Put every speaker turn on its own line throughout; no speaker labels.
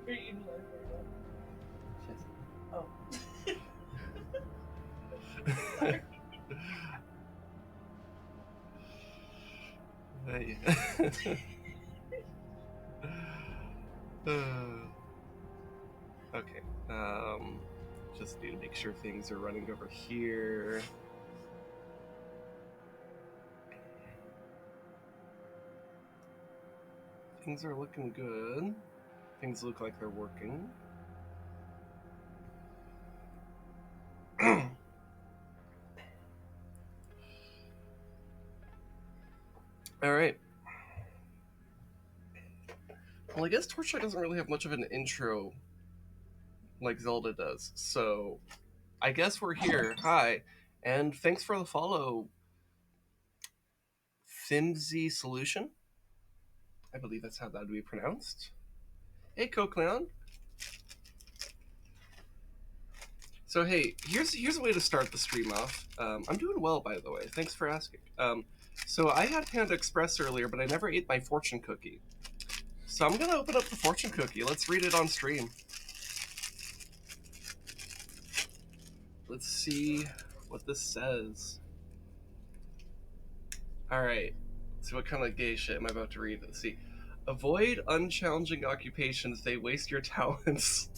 Are you eating lunch right now? Oh. Sorry.
Okay. Just need to make sure things are running over here. Things are looking good. Things look like they're working. All right. Well, I guess Torchlight doesn't really have much of an intro like Zelda does, so I guess we're here. Hi, and thanks for the follow, Fimsy Solution. I believe that's how that would be pronounced. Hey, Cocleon. So hey, here's a way to start the stream off. I'm doing well, by the way. Thanks for asking. So I had Panda Express earlier, but I never ate my fortune cookie. So I'm gonna open up the fortune cookie. Let's read it on stream. Let's see what this says. Alright. So what kind of gay shit am I about to read? Let's see. Avoid unchallenging occupations. They waste your talents.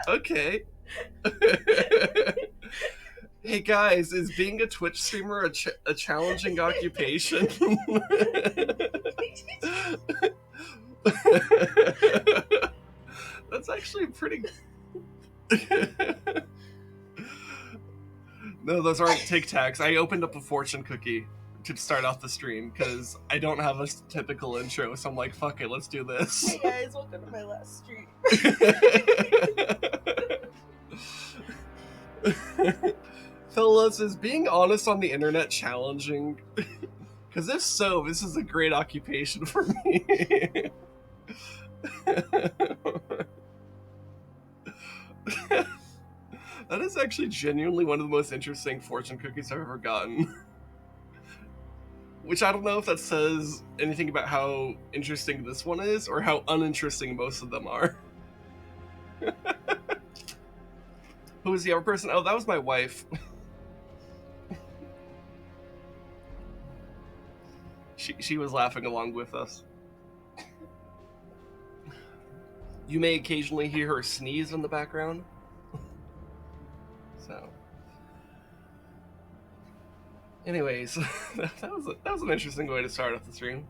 Okay. Hey guys, is being a Twitch streamer a challenging occupation? That's actually pretty... No, those aren't Tic Tacs. I opened up a fortune cookie to start off the stream because I don't have a typical intro, so I'm like, fuck it, let's do this.
Hey guys, welcome to my last stream.
Fellas, is being honest on the internet challenging? Because if so, this is a great occupation for me. That is actually genuinely one of the most interesting fortune cookies I've ever gotten. Which I don't know if that says anything about how interesting this one is or how uninteresting most of them are. Who was the other person? Oh, that was my wife. She was laughing along with us. You may occasionally hear her sneeze in the background. So, anyways, that was an interesting way to start off the stream.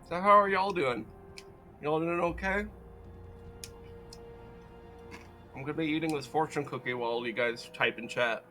So how are y'all doing? Y'all doing okay? I'm gonna be eating this fortune cookie while you guys type in chat.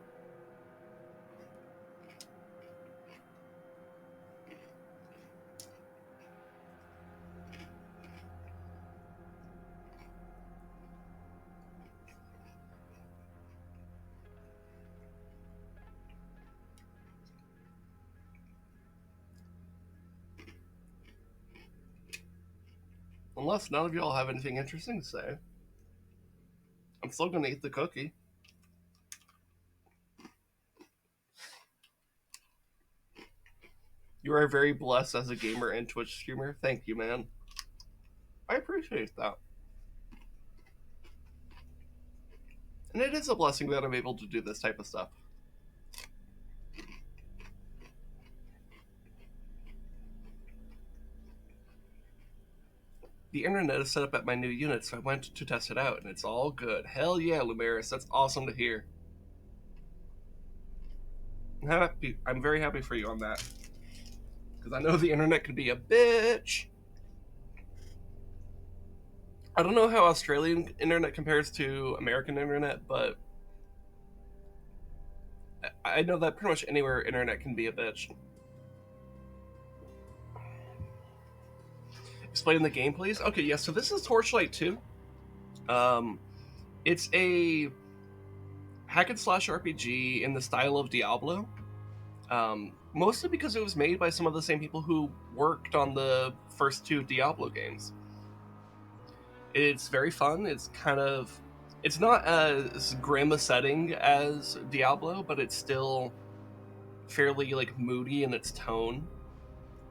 Unless none of y'all have anything interesting to say, I'm still gonna eat the cookie. You are very blessed as a gamer and Twitch streamer. Thank you, man. I appreciate that. And it is a blessing that I'm able to do this type of stuff. The internet is set up at my new unit, so I went to test it out, and it's all good. Hell yeah, Lumeris, that's awesome to hear. I'm very happy for you on that. Because I know the internet can be a bitch. I don't know how Australian internet compares to American internet, but I know that pretty much anywhere internet can be a bitch. Explain the game, please. Okay, yeah, so this is Torchlight II. It's a hack and slash RPG in the style of Diablo. Mostly because it was made by some of the same people who worked on the first two Diablo games. It's very fun. It's not as grim a setting as Diablo, but it's still fairly like moody in its tone,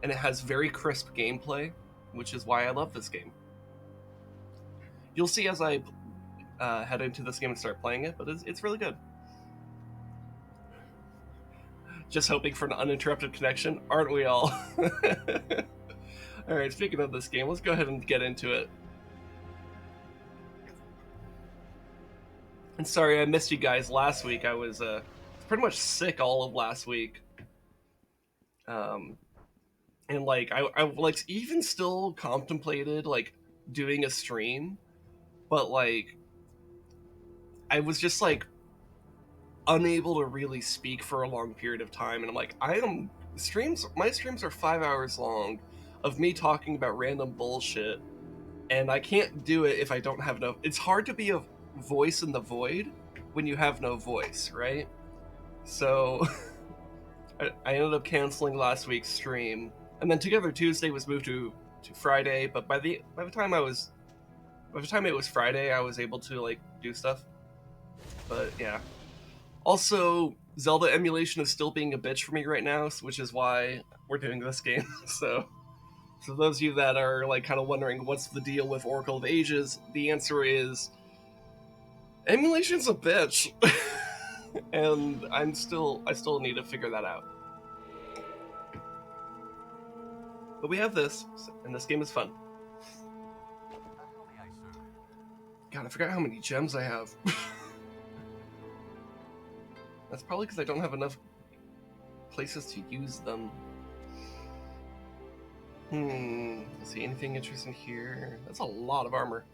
and it has very crisp gameplay. which is why I love this game. You'll see as I head into this game and start playing it, but it's really good. Just hoping for an uninterrupted connection, aren't we all? Alright, speaking of this game, let's go ahead and get into it. And sorry I missed you guys last week. I was pretty much sick all of last week. And like I like even still contemplated like doing a stream, but like I was just like unable to really speak for a long period of time, and I'm like, my streams are 5 hours long of me talking about random bullshit, and I can't do it if I don't have no. It's hard to be a voice in the void when you have no voice, right? So I ended up canceling last week's stream, and then Together Tuesday was moved to Friday. But by the time it was Friday, I was able to like do stuff. But yeah. Also, Zelda emulation is still being a bitch for me right now, which is why we're doing this game. So those of you that are like kind of wondering what's the deal with Oracle of Ages, the answer is emulation's a bitch. And I still need to figure that out. But we have this, and this game is fun. God, I forgot how many gems I have. That's probably because I don't have enough places to use them. Let's see, anything interesting here? That's a lot of armor.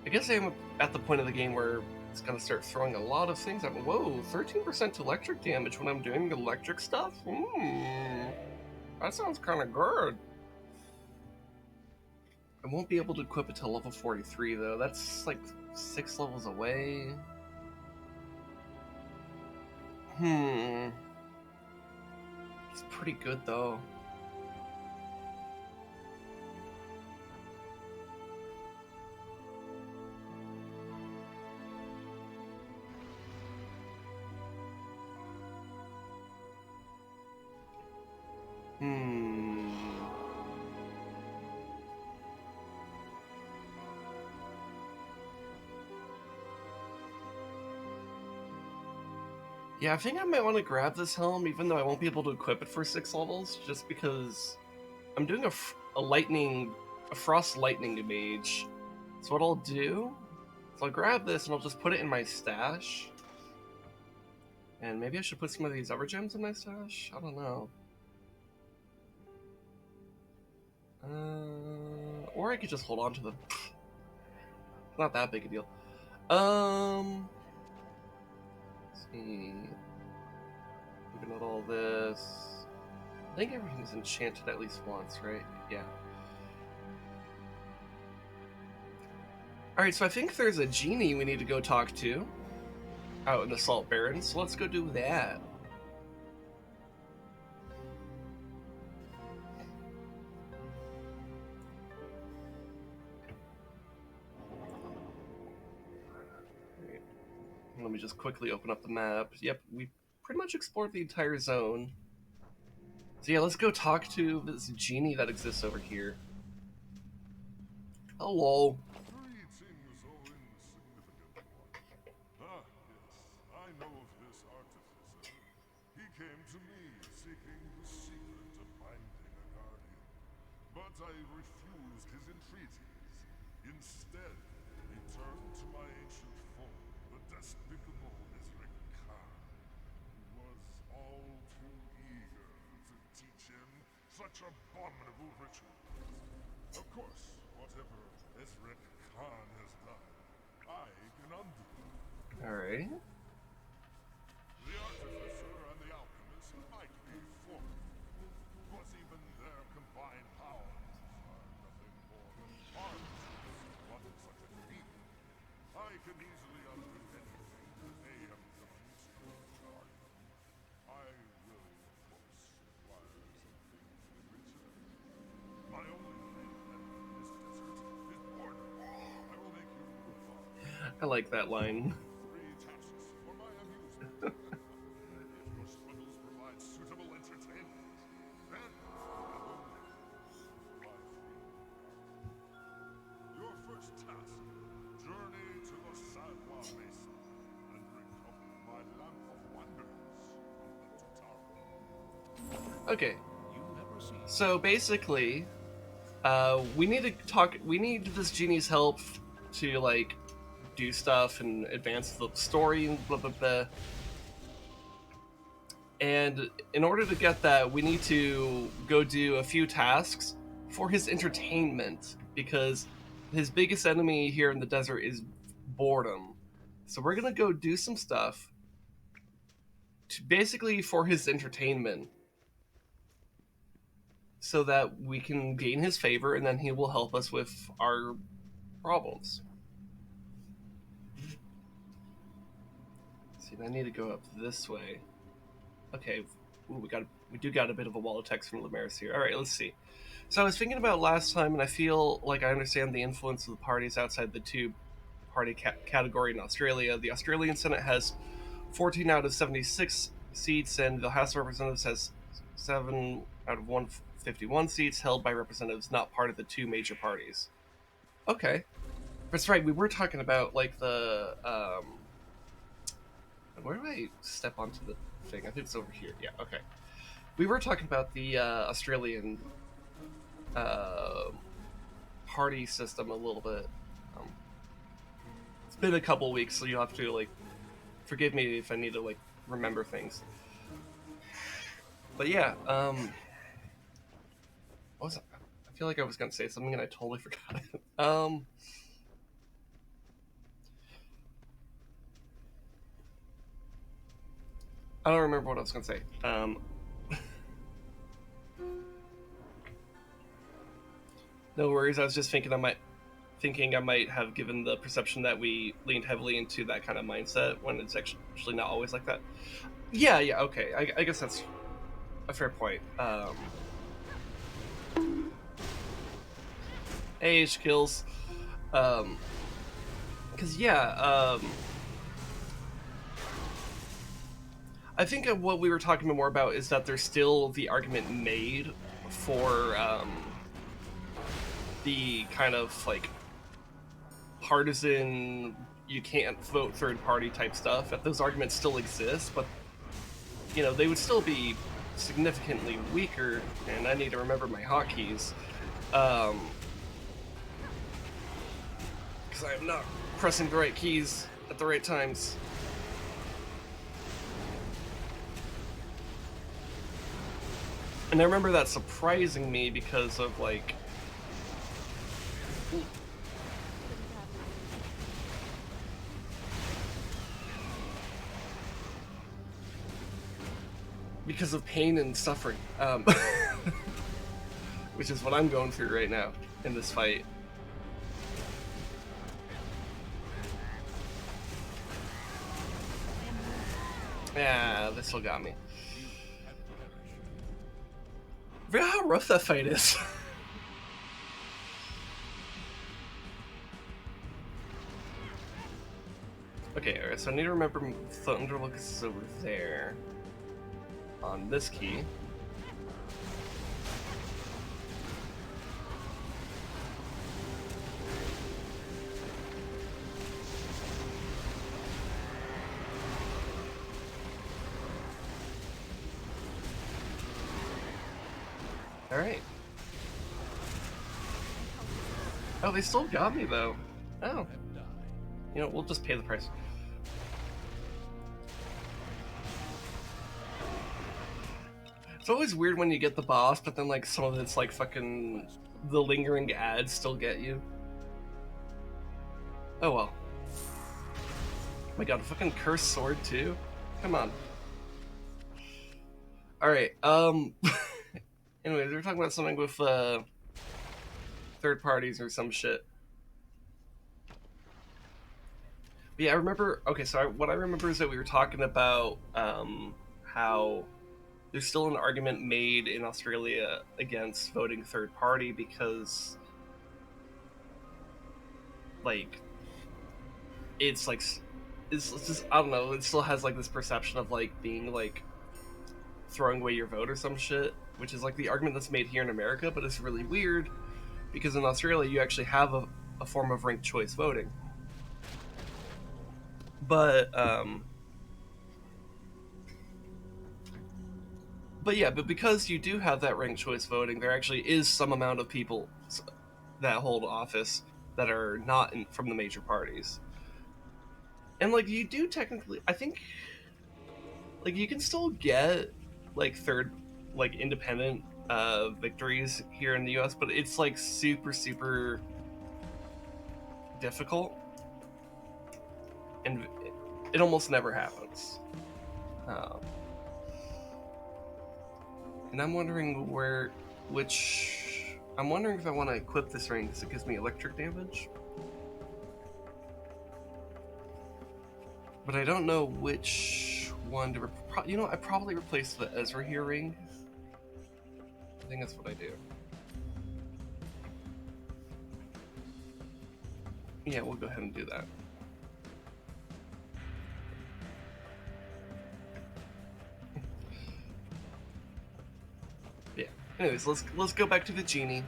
I guess I'm at the point of the game where it's gonna start throwing a lot of things at me. Whoa, 13% electric damage when I'm doing electric stuff? That sounds kind of good. I won't be able to equip it till level 43 though. That's like 6 levels away. It's pretty good though. Yeah, I think I might want to grab this helm, even though I won't be able to equip it for 6 levels, just because I'm doing a frost lightning mage. So what I'll do is I'll grab this and I'll just put it in my stash. And maybe I should put some of these other gems in my stash? I don't know. Or I could just hold on to them. Not that big a deal. Let's see. Looking at all this. I think everything's enchanted at least once, right? Yeah. Alright, so I think there's a genie we need to go talk to out in the Salt Barrens, so let's go do that. Let me just quickly open up the map. Yep, we pretty much explored the entire zone. So yeah, let's go talk to this genie that exists over here. Hello.
Greetings, O insignificant one. Ah, yes, I know of this artificer. He came to me seeking the secret of finding a guardian. But I refused his entreaties. Instead, he turned to my ancient foe, the despicable Ezra Khan, who was all too eager to teach him such abominable rituals. Of course, whatever Ezra Khan has done, I can undo.
Alright.
The artificer and the alchemist might be formed, but even their combined powers are nothing more than harmless. What is such a feat? I can easily undo anything that they have done to the guardian. I will, of course, require something in return. My only claim in this desert is boredom. I will make you a farm.
I like that line.
3 tasks for my amusement. If your struggles provide suitable entertainment, then I will
Okay. So basically, we need to talk. We need this genie's help to like do stuff and advance the story and blah blah blah. And in order to get that, we need to go do a few tasks for his entertainment, because his biggest enemy here in the desert is boredom. So we're gonna go do some stuff basically for his entertainment, so that we can gain his favor, and then he will help us with our problems. See, I need to go up this way. Okay, ooh, we do got a bit of a wall of text from Lemaris here. All right, let's see. So I was thinking about last time, and I feel like I understand the influence of the parties outside the two-party category in Australia. The Australian Senate has 14 out of 76 seats, and the House of Representatives has 7 out of 151 seats held by representatives not part of the two major parties. Okay. That's right, we were talking about, like, the, where do I step onto the thing? I think it's over here. Yeah, okay. We were talking about the Australian party system a little bit. It's been a couple weeks, so you'll have to, like, forgive me if I need to, like, remember things. But yeah, what was it? I feel like I was gonna say something and I totally forgot it. I don't remember what I was gonna say. No worries. I was just thinking I might have given the perception that we leaned heavily into that kind of mindset when it's actually not always like that. Yeah. Okay. I guess that's a fair point. Age kills. Because I think what we were talking more about is that there's still the argument made for the kind of like partisan, you can't vote third party type stuff. That those arguments still exist, but you know they would still be significantly weaker. And I need to remember my hotkeys, because I am not pressing the right keys at the right times. And I remember that surprising me because of like because of pain and suffering, which is what I'm going through right now in this fight. Yeah, this one got me. I forgot how rough that fight is. Okay, alright, so I need to remember Thunderlook is over there. On this key. Alright. Oh, they still got me though. Oh. You know, we'll just pay the price. It's always weird when you get the boss, but then like some of it's like fucking the lingering ads still get you. Oh well. Oh my god, a fucking cursed sword too? Come on. Alright, anyways, we were talking about something with third parties or some shit. But yeah, I remember, okay, so what I remember is that we were talking about how there's still an argument made in Australia against voting third party because, like, it's just, I don't know, it still has, like, this perception of, like, being, like, throwing away your vote or some shit, which is, like, the argument that's made here in America, but it's really weird because in Australia you actually have a form of ranked choice voting. But yeah, but because you do have that ranked choice voting, there actually is some amount of people that hold office that are not from the major parties. And like you do technically, I think, like you can still get like third, like independent victories here in the U.S., but it's like super difficult, and it almost never happens. And I'm wondering I'm wondering if I want to equip this ring because it gives me electric damage. But I don't know which one to... I probably replaced the Ezra here ring. I think that's what I do. Yeah, we'll go ahead and do that. Yeah. Anyways, let's go back to the genie.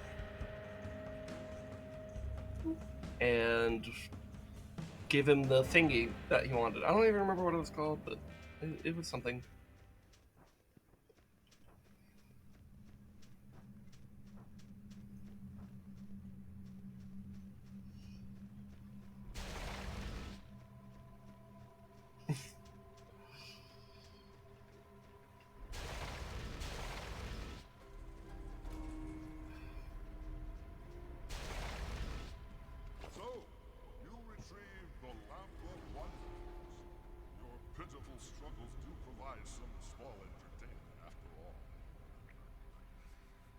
And give him the thingy that he wanted. I don't even remember what it was called, but it was something.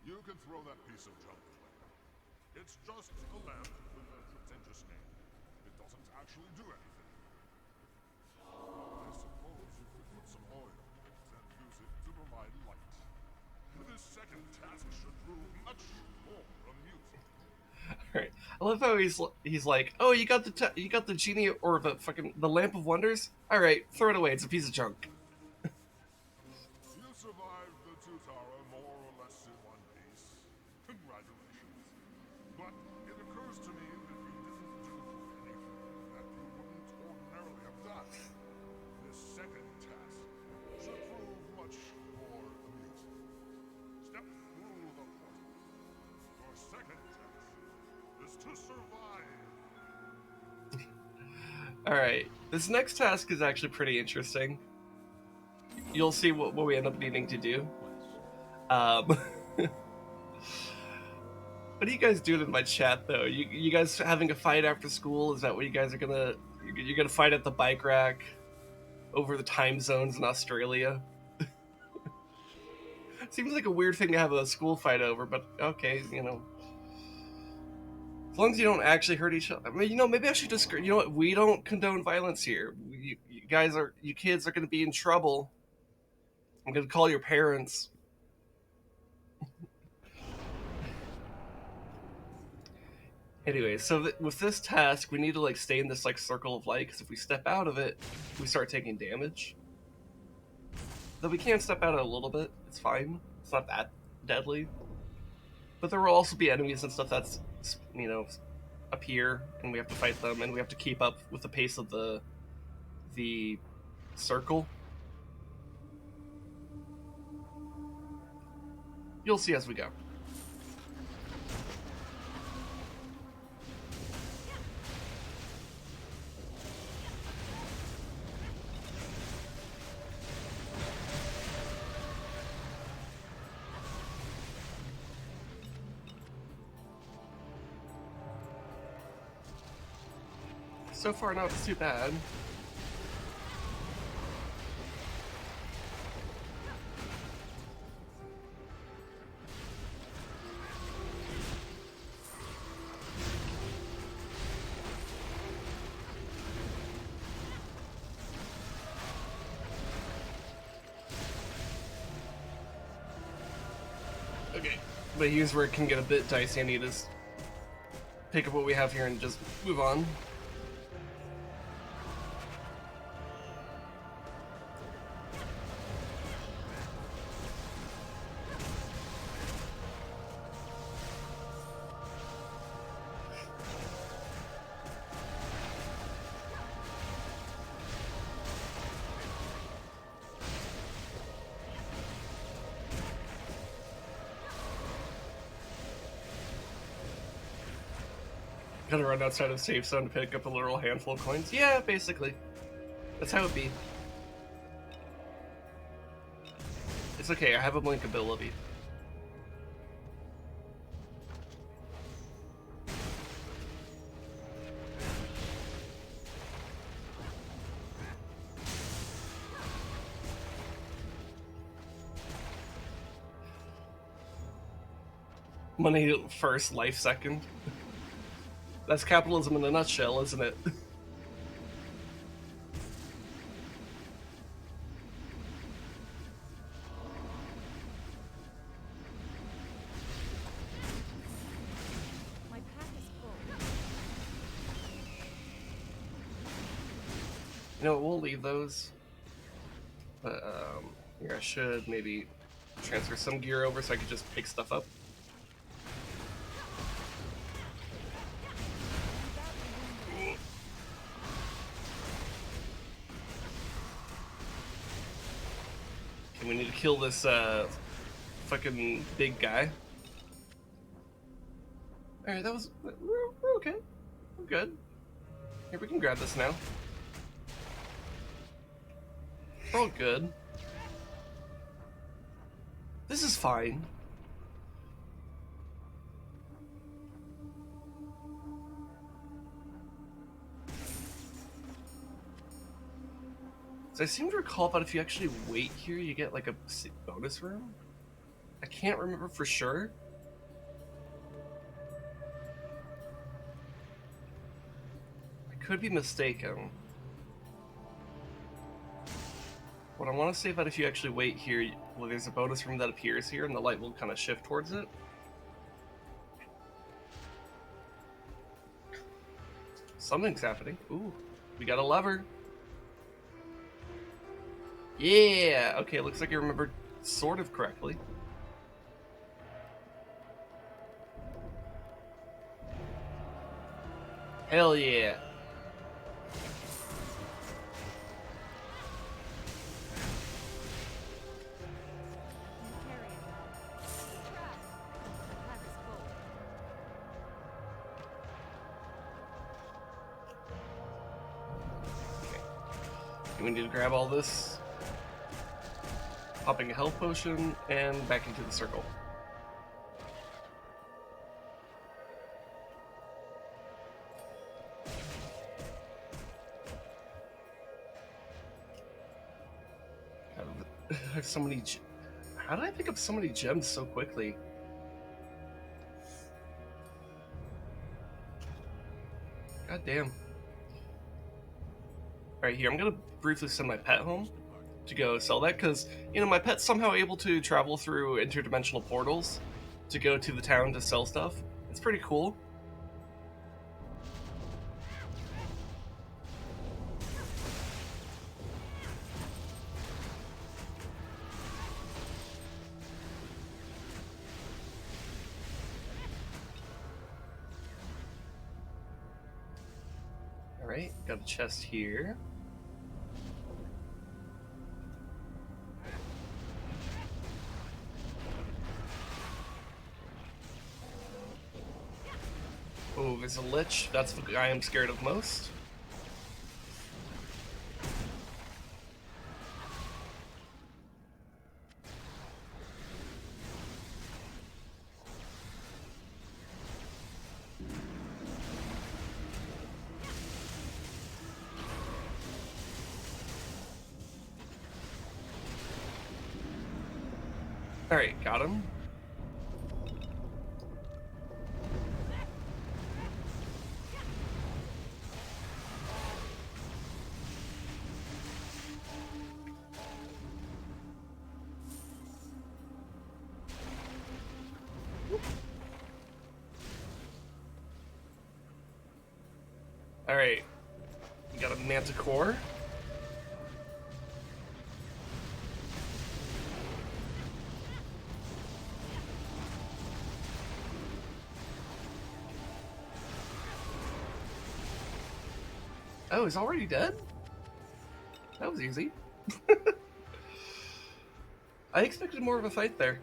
You can throw that piece of junk away. It's just a lamp with a pretentious name. It doesn't actually do anything. I suppose you could put some oil in it and use it to provide light. This second task should prove much more amusing.
Alright. I love how he's like, oh, you got the genie or the lamp of wonders? Alright, throw it away, it's a piece of junk.
You survived the Tutara more or less in one piece. Congratulations. But it occurs to me that you didn't do anything that you wouldn't ordinarily have done. This second task should prove much more amusing. Step through the portal. Your second task is to survive.
Alright, this next task is actually pretty interesting. You'll see what we end up needing to do. What are you guys doing in my chat, though? You guys having a fight after school? Is that what you guys are gonna... You're gonna fight at the bike rack? Over the time zones in Australia? Seems like a weird thing to have a school fight over, but okay, you know. As long as you don't actually hurt each other. I mean, you know, maybe I should just... You know what? We don't condone violence here. You kids are gonna be in trouble. I'm gonna call your parents. Anyway, so with this task, we need to like stay in this like circle of light, because if we step out of it, we start taking damage. Though we can step out a little bit, it's fine. It's not that deadly. But there will also be enemies and stuff that's, you know, appear, and we have to fight them, and we have to keep up with the pace of the circle. You'll see as we go. So far, not too bad. Okay, but here's where it can get a bit dicey. I need to pick up what we have here and just move on. Gotta run outside of the safe zone to pick up a literal handful of coins. Yeah, basically. That's how it be. It's okay, I have a blink ability. Money first, life second. That's capitalism in a nutshell, isn't it?
My pack is full.
You know what, we'll leave those. But, here I should maybe transfer some gear over so I could just pick stuff up. Okay, we need to kill this, fucking big guy. Alright, that was... We're okay. We're good. Here, we can grab this now. We're all good. This is fine. So I seem to recall that if you actually wait here, you get like a bonus room? I can't remember for sure. I could be mistaken. What I want to say that if you actually wait here, well, there's a bonus room that appears here and the light will kind of shift towards it. Something's happening. Ooh, we got a lever. Yeah! Okay, looks like I remembered sort of correctly. Hell yeah! We need to grab all this. Popping a health potion and back into the circle. I have so many. How did I pick up so many gems so quickly? God damn. Alright, here, I'm gonna briefly send my pet home to go sell that, because, you know, my pet's somehow able to travel through interdimensional portals to go to the town to sell stuff. It's pretty cool. Alright, got a chest here. Oh, there's a lich. That's the guy I'm scared of most. Alright, got him. Alright, we got a manticore. Oh, he's already dead? That was easy. I expected more of a fight there.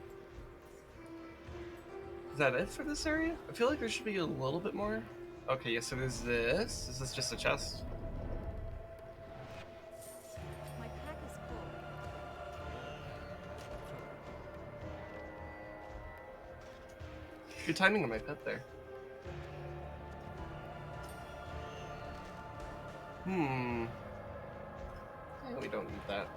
Is that it for this area? I feel like there should be a little bit more. Okay, yeah, so there's this. Is this just a chest?
My pack is full.
Good timing on my pet there. Hmm. We don't need that.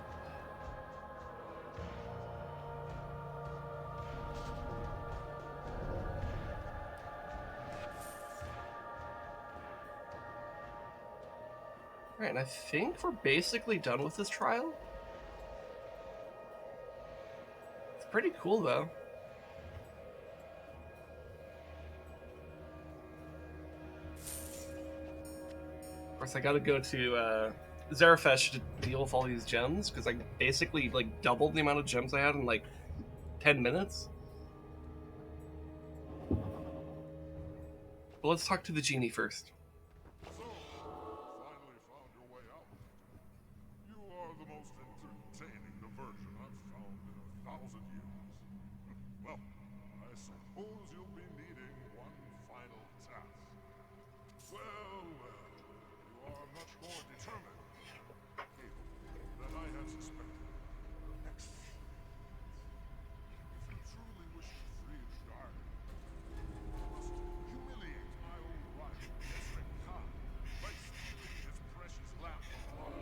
Alright, and I think we're basically done with this trial. It's pretty cool, though. Of course, I gotta go to Zarafesh to deal with all these gems, because I basically, like, doubled the amount of gems I had in, like, 10 minutes. But let's talk to the genie first.
So, finally found your way out. You are the most entertaining diversion I've found in 1,000 years. Well, I suppose you'll be needing one final task. Well, you are much more determined than I had suspected. Excellent. If you truly wish to free the garden, you must humiliate my old rival, Ezra Khan, by stealing his precious lamp of love.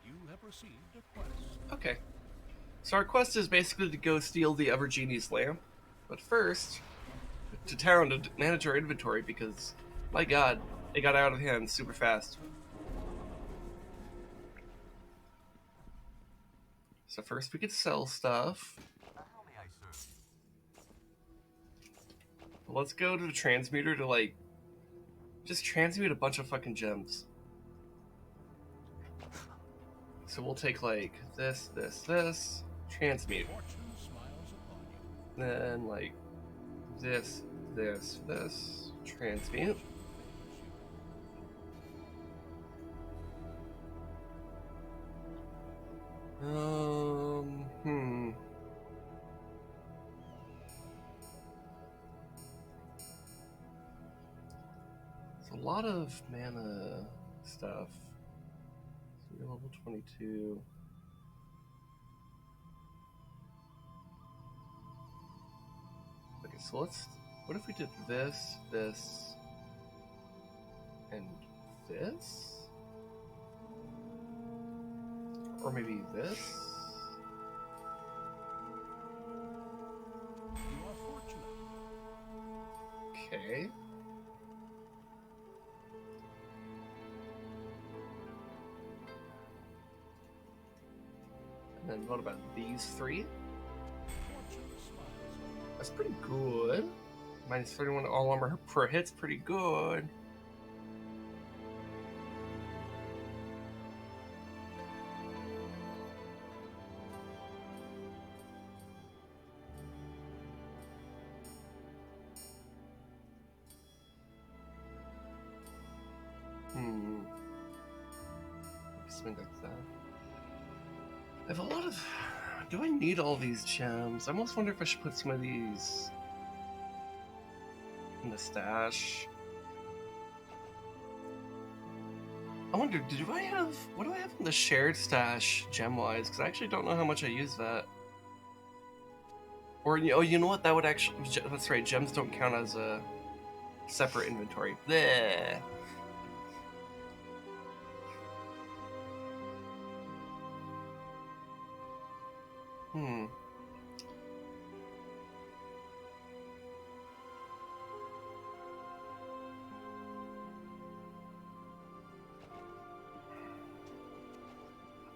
You have received a quest.
Okay. So our quest is basically to go steal the Evergenie's lamp. But first, to Taron to manage our inventory, because, my god, it got out of hand super fast. So first we could sell stuff.
How may I serve you?
Let's go to the transmuter to, like, just transmute a bunch of fucking gems. So we'll take, like, this, transmute.
Fortune smiles upon you.
Then, like, this, transmute. It's a lot of mana stuff. So you're level 22. Okay, so what if we did this, and this? Or maybe this?
You are fortunate.
Okay. And then what about these three?
Fortune smiles on you.
That's pretty good. Minus 31 all armor per hit's pretty good. Something like that. I have a lot of... Do I need all these gems? I almost wonder if I should put some of these in the stash. I wonder, what do I have in the shared stash gem-wise? Because I actually don't know how much I use that. Or, oh, you know what? That would actually... That's right, gems don't count as a separate inventory. Bleh.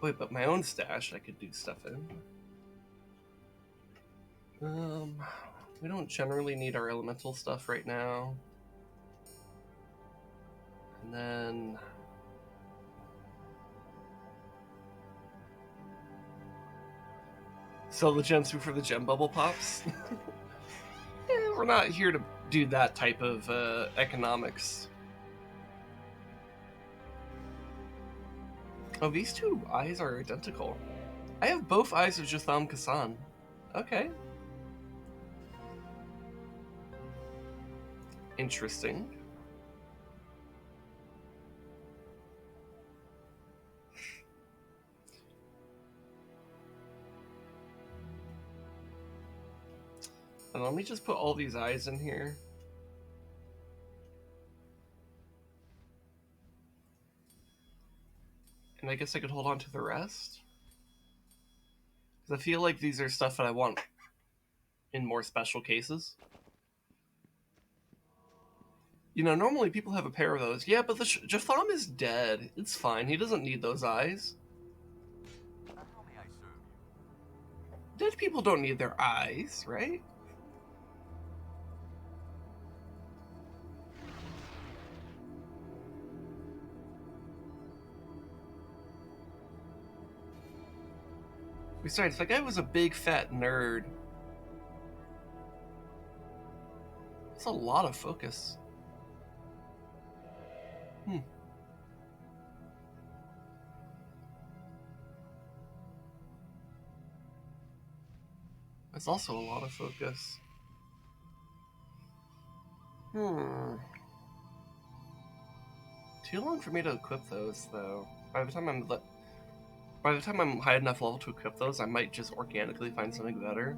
Wait, but my own stash I could do stuff in. We don't generally need our elemental stuff right now. And then... sell the gems for the gem bubble pops. We're not here to do that type of economics. Oh, these two eyes are identical. I have both eyes of Jotham Kasan. Okay. Interesting. And let me just put all these eyes in here. And I guess I could hold on to the rest. Because I feel like these are stuff that I want in more special cases. You know, normally people have a pair of those. Yeah, but the Jatham is dead. It's fine. He doesn't need those eyes.
How may I serve you?
Dead people don't need their eyes, right? Besides, that guy was a big fat nerd. That's a lot of focus. That's also a lot of focus. Too long for me to equip those, though. By the time I'm high enough level to equip those, I might just organically find something better.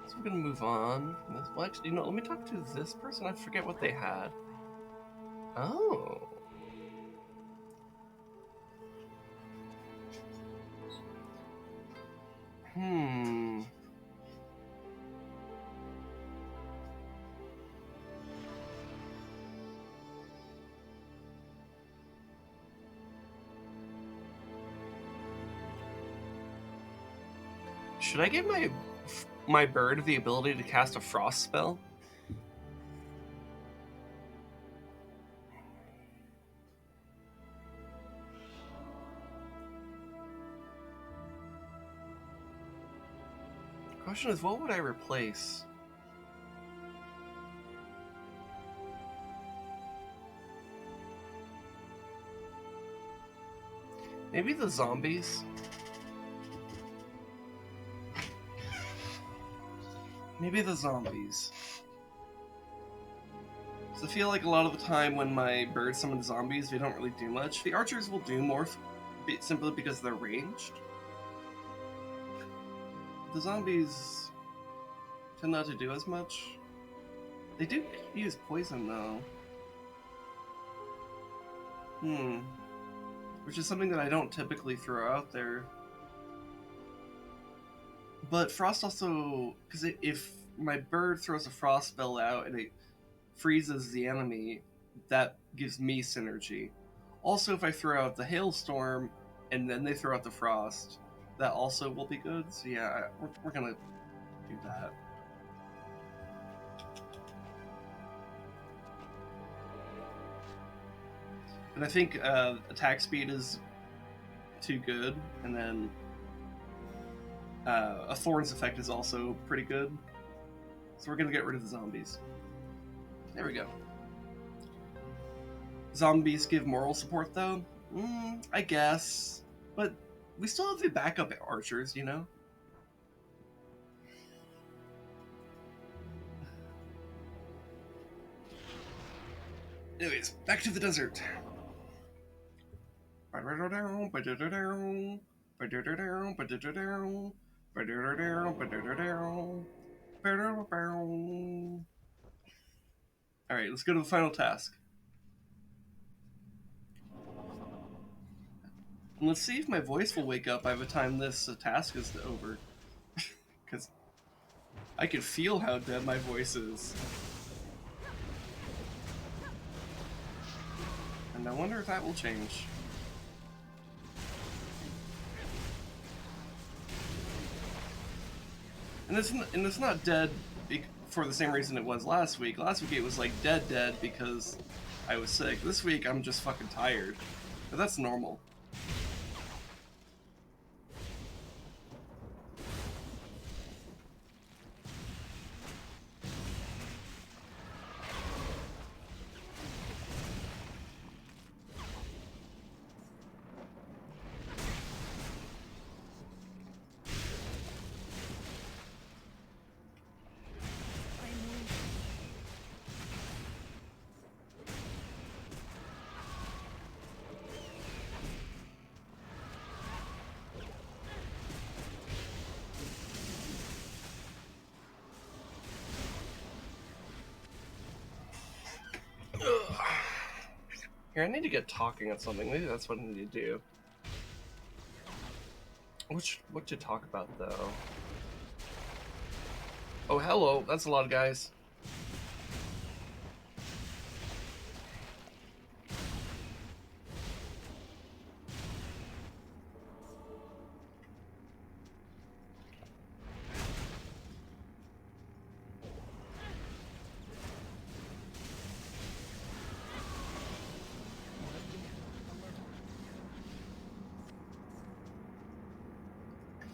So I'm gonna move on from this. Well, actually, you know, let me talk to this person. I forget what they had. Oh. Should I give my bird the ability to cast a frost spell? The question is, what would I replace? Maybe the zombies? Maybe the zombies. So I feel like a lot of the time when my bird summons zombies, they don't really do much. The archers will do more simply because they're ranged. The zombies tend not to do as much. They do use poison though. Which is something that I don't typically throw out there. But frost also, because if my bird throws a frost spell out and it freezes the enemy, that gives me synergy. Also, if I throw out the hailstorm and then they throw out the frost, that also will be good. So yeah, we're gonna do that. And I think attack speed is too good, and then a Thorn's effect is also pretty good. So we're gonna get rid of the zombies. There we go. Zombies give moral support though? I guess. But we still have the backup archers, you know? Anyways, back to the desert. Alright, let's go to the final task. And let's see if my voice will wake up by the time this task is over. Because I can feel how dead my voice is. And I wonder if that will change. And it's not dead for the same reason it was last week. Last week it was like dead because I was sick. This week I'm just fucking tired. But that's normal. Here, I need to get talking on something. Maybe that's what I need to do. What to talk about, though? Oh, hello. That's a lot of guys.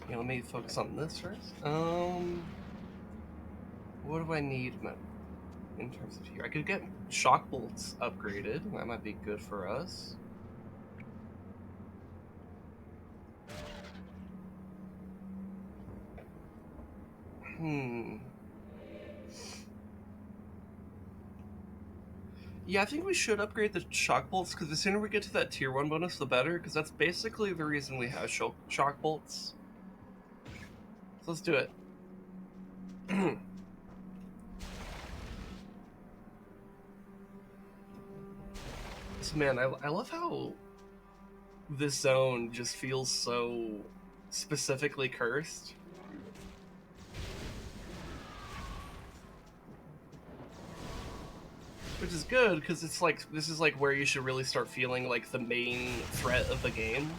Yeah, let me focus on this first. What do I need in terms of here? I could get shock bolts upgraded. That might be good for us. Yeah, I think we should upgrade the shock bolts, because the sooner we get to that tier 1 bonus, the better, because that's basically the reason we have shock bolts. So let's do it. So man, I love how this zone just feels so specifically cursed. Which is good, because it's like, this is like where you should really start feeling like the main threat of the game.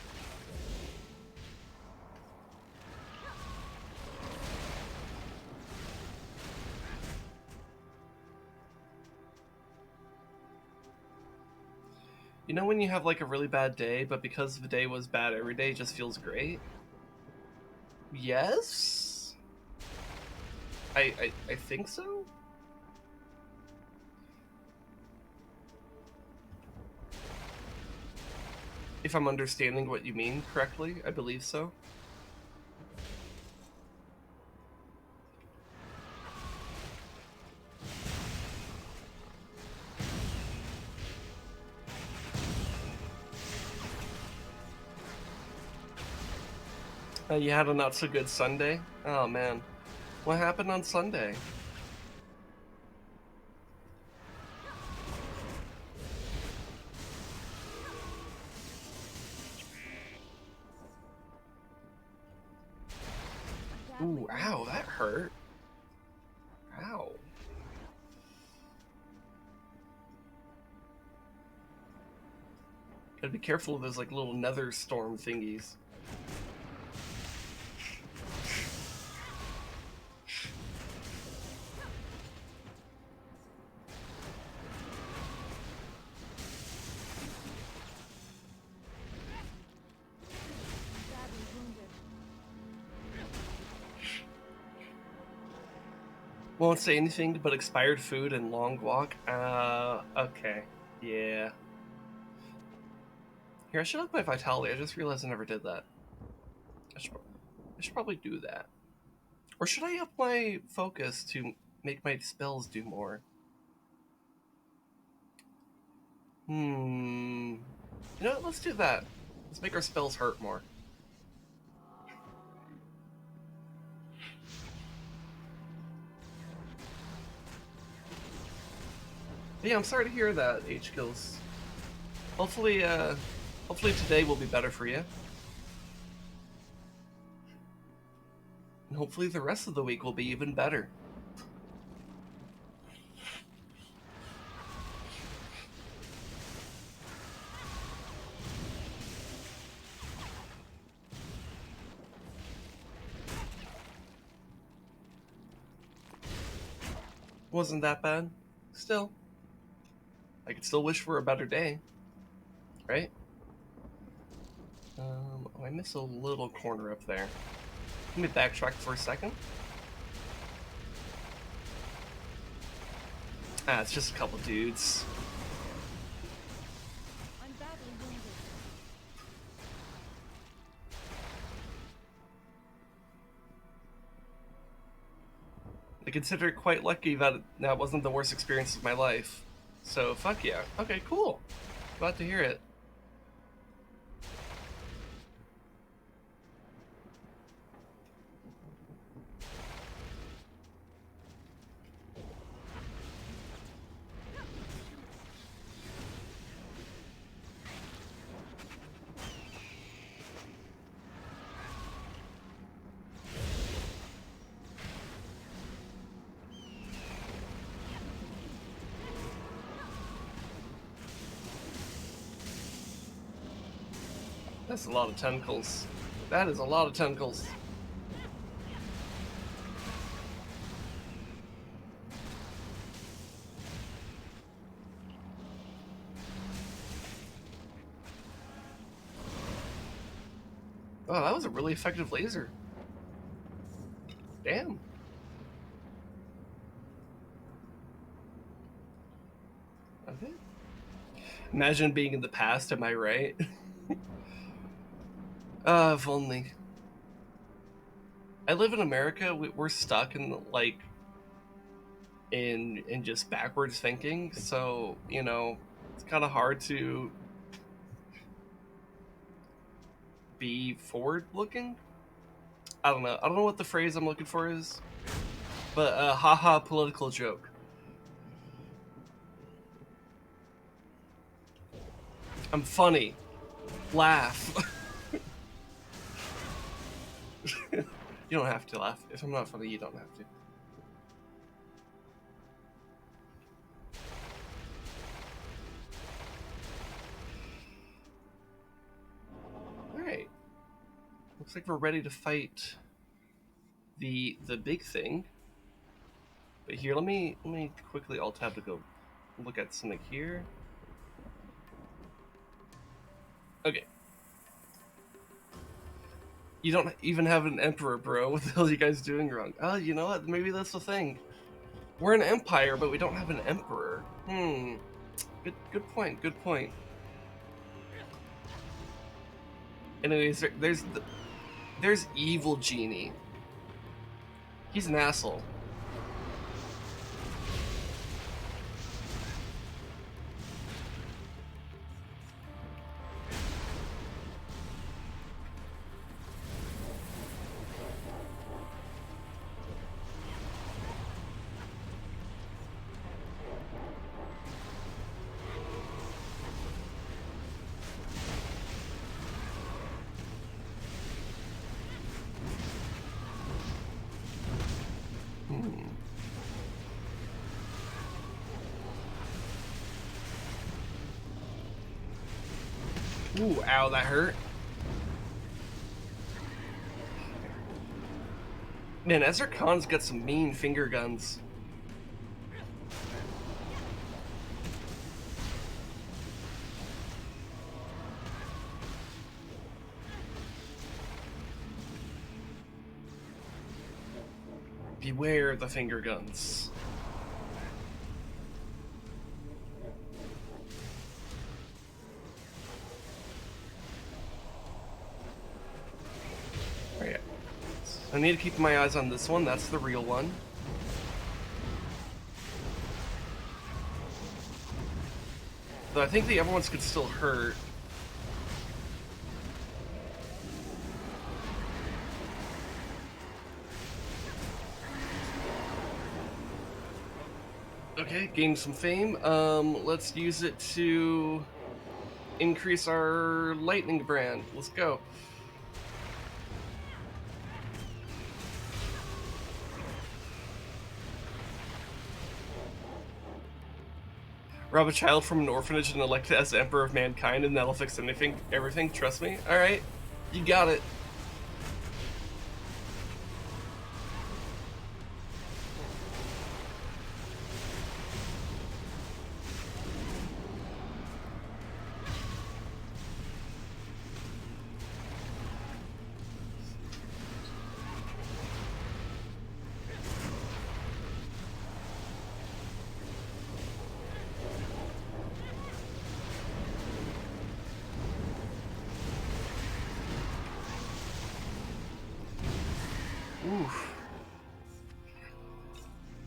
You know when you have like a really bad day, but because the day was bad every day, it just feels great? Yes? I think so? If I'm understanding what you mean correctly, I believe so. You had a not so good Sunday? Oh man. What happened on Sunday? Ooh, ow, that hurt. Ow. Gotta be careful of those like little nether storm thingies. Won't say anything but expired food and long walk. Okay. Yeah. Here, I should up my vitality. I just realized I never did that. I should probably do that. Or should I up my focus to make my spells do more? You know what? Let's do that. Let's make our spells hurt more. But yeah, I'm sorry to hear that, H-Kills. Hopefully today will be better for you. And hopefully the rest of the week will be even better. Wasn't that bad. Still. I could still wish for a better day. Right? Oh, I missed a little corner up there. Let me backtrack for a second. Ah, it's just a couple dudes.
I'm badly wounded.
I consider it quite lucky that that wasn't the worst experience of my life. So, fuck yeah. Okay, cool. Glad to hear it. That's a lot of tentacles. That is a lot of tentacles. Oh, that was a really effective laser. Damn. Okay. Imagine being in the past, am I right? If only. I live in America. We're stuck in like in just backwards thinking. So you know, it's kind of hard to be forward looking. I don't know. I don't know what the phrase I'm looking for is, but haha, political joke. I'm funny. Laugh. You don't have to laugh. If I'm not funny, you don't have to. Alright. Looks like we're ready to fight the big thing. But here, let me quickly alt tab to go look at something here. Okay. You don't even have an emperor, bro. What the hell are you guys doing wrong? Oh, you know what? Maybe that's the thing. We're an empire, but we don't have an emperor. Good point. Good point. Anyways, there's evil genie. He's an asshole. Ooh, ow, that hurt. Man, Ezra Khan's got some mean finger guns. Beware the finger guns. I need to keep my eyes on this one. That's the real one. Though I think the other ones could still hurt. Okay, gained some fame. Let's use it to increase our lightning brand. Let's go. Rob a child from an orphanage and elect it as Emperor of Mankind, and that'll fix everything. Trust me. All right, you got it. Oof.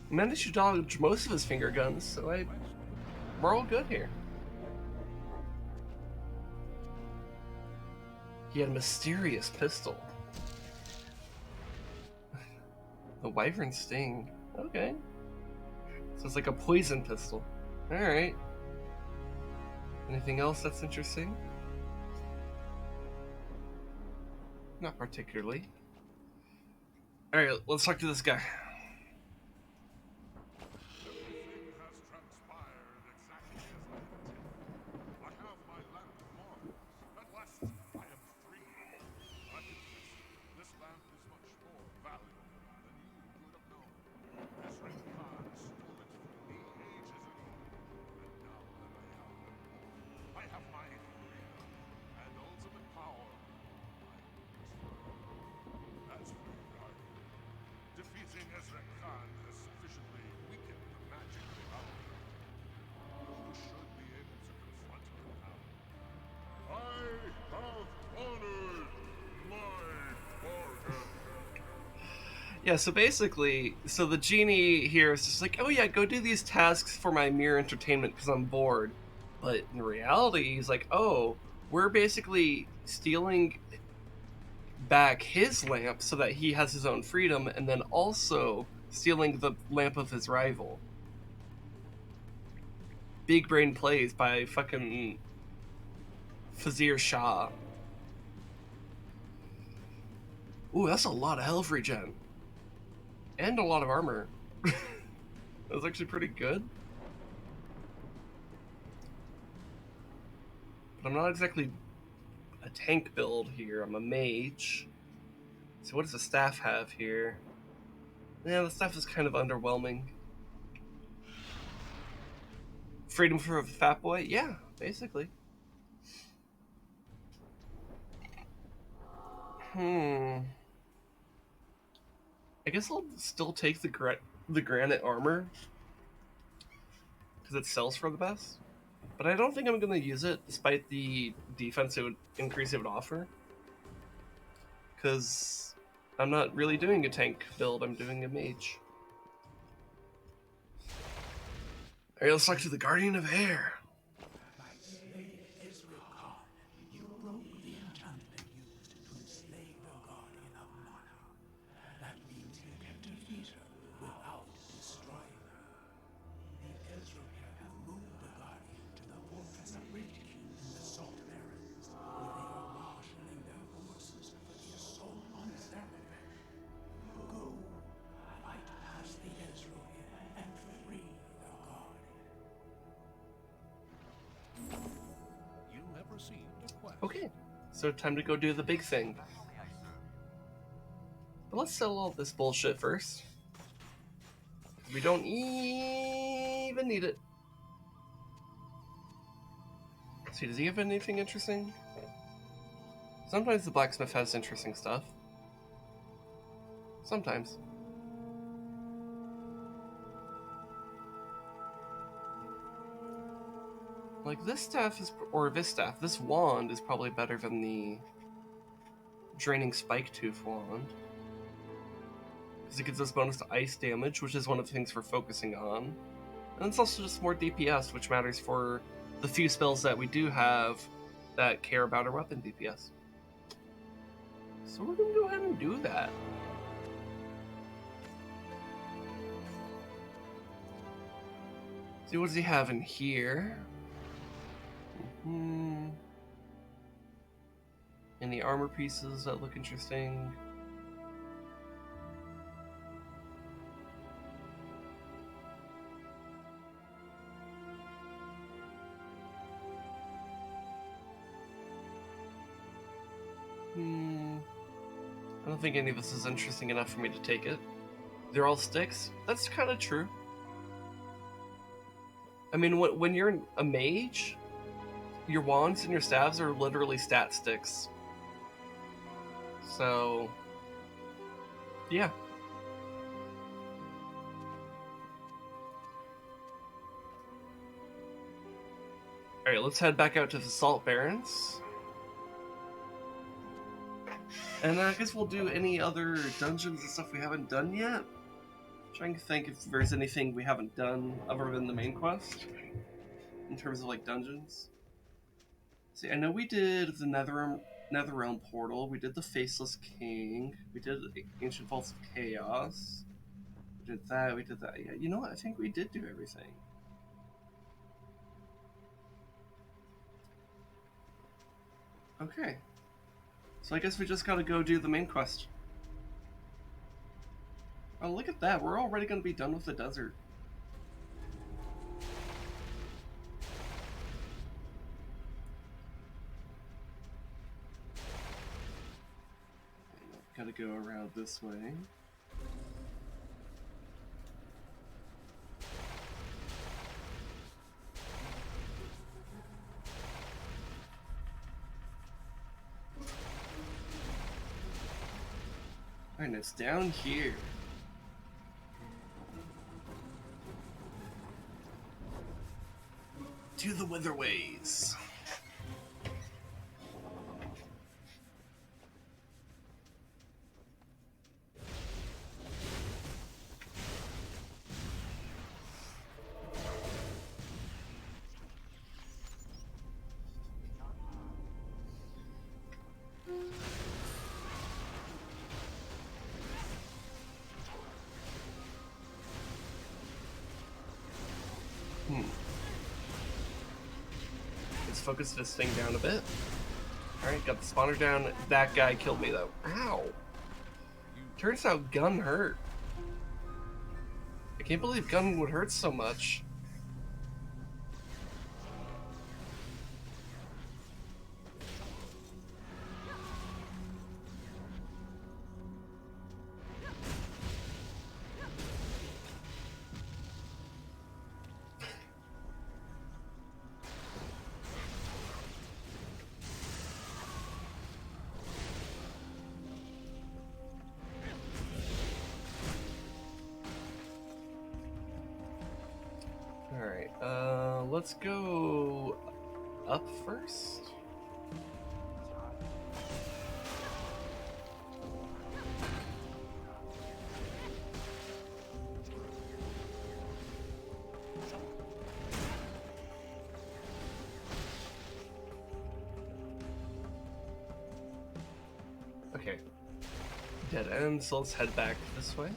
Managed to dodge most of his finger guns, so we're all good here. He had a mysterious pistol. The Wyvern Sting. Okay. So it's like a poison pistol. Alright. Anything else that's interesting? Not particularly. Alright, let's talk to this guy.
Everything has transpired exactly as I intended. I have my lamp of mortals. At last, I am
Yeah, so basically, so the genie here is just like, oh yeah, go do these tasks for my mere entertainment because I'm bored. But in reality, he's like, oh, we're basically stealing back his lamp so that he has his own freedom, and then also stealing the lamp of his rival. Big brain plays by fucking Fazir Shah. Ooh, that's a lot of health regen. And a lot of armor. That was actually pretty good. But I'm not exactly a tank build here. I'm a mage. So what does the staff have here? Yeah, the staff is kind of underwhelming. Freedom for a fat boy? Yeah, basically. I guess I'll still take the granite armor because it sells for the best. But I don't think I'm going to use it despite the defense it would increase it would offer. Because I'm not really doing a tank build, I'm doing a mage. Alright, let's talk to the Guardian of Air. Okay, so time to go do the big thing. But let's settle all this bullshit first. We don't even need it. See, does he have anything interesting? Sometimes the blacksmith has interesting stuff. Sometimes. Like this staff is, or this staff, this wand is probably better than the draining spike tooth wand. Because it gives us bonus to ice damage, which is one of the things we're focusing on. And it's also just more DPS, which matters for the few spells that we do have that care about our weapon DPS. So we're gonna go ahead and do that. See, what does he have in here? Any armor pieces that look interesting? I don't think any of this is interesting enough for me to take it. They're all sticks? That's kind of true. I mean, when you're a mage, your wands and your staves are literally stat sticks. So, yeah. Alright, let's head back out to the Salt Barrens. And I guess we'll do any other dungeons and stuff we haven't done yet. I'm trying to think if there's anything we haven't done other than the main quest. In terms of, like, dungeons. See, I know we did the Netherrealm Portal, we did the Faceless King, we did the Ancient Vaults of Chaos, we did that. Yeah, you know what? I think we did do everything. Okay. So I guess we just gotta go do the main quest. Oh, look at that. We're already gonna be done with the desert. Gotta go around this way. And it's down here. To the Witherways. focus this thing down a bit. Alright, got the spawner down. That guy killed me though. Ow! Turns out gun hurt. I can't believe gun would hurt so much. Alright, let's go up first. Okay. Dead end, so let's head back this way.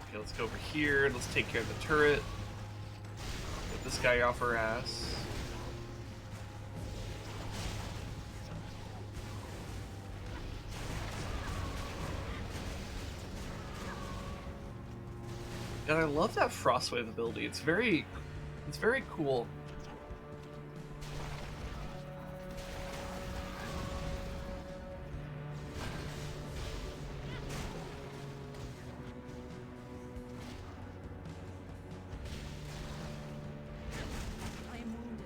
Okay, let's go over here. Let's take care of the turret. Get this guy off her ass. And I love that Frostwave ability. It's very cool.
I am wounded.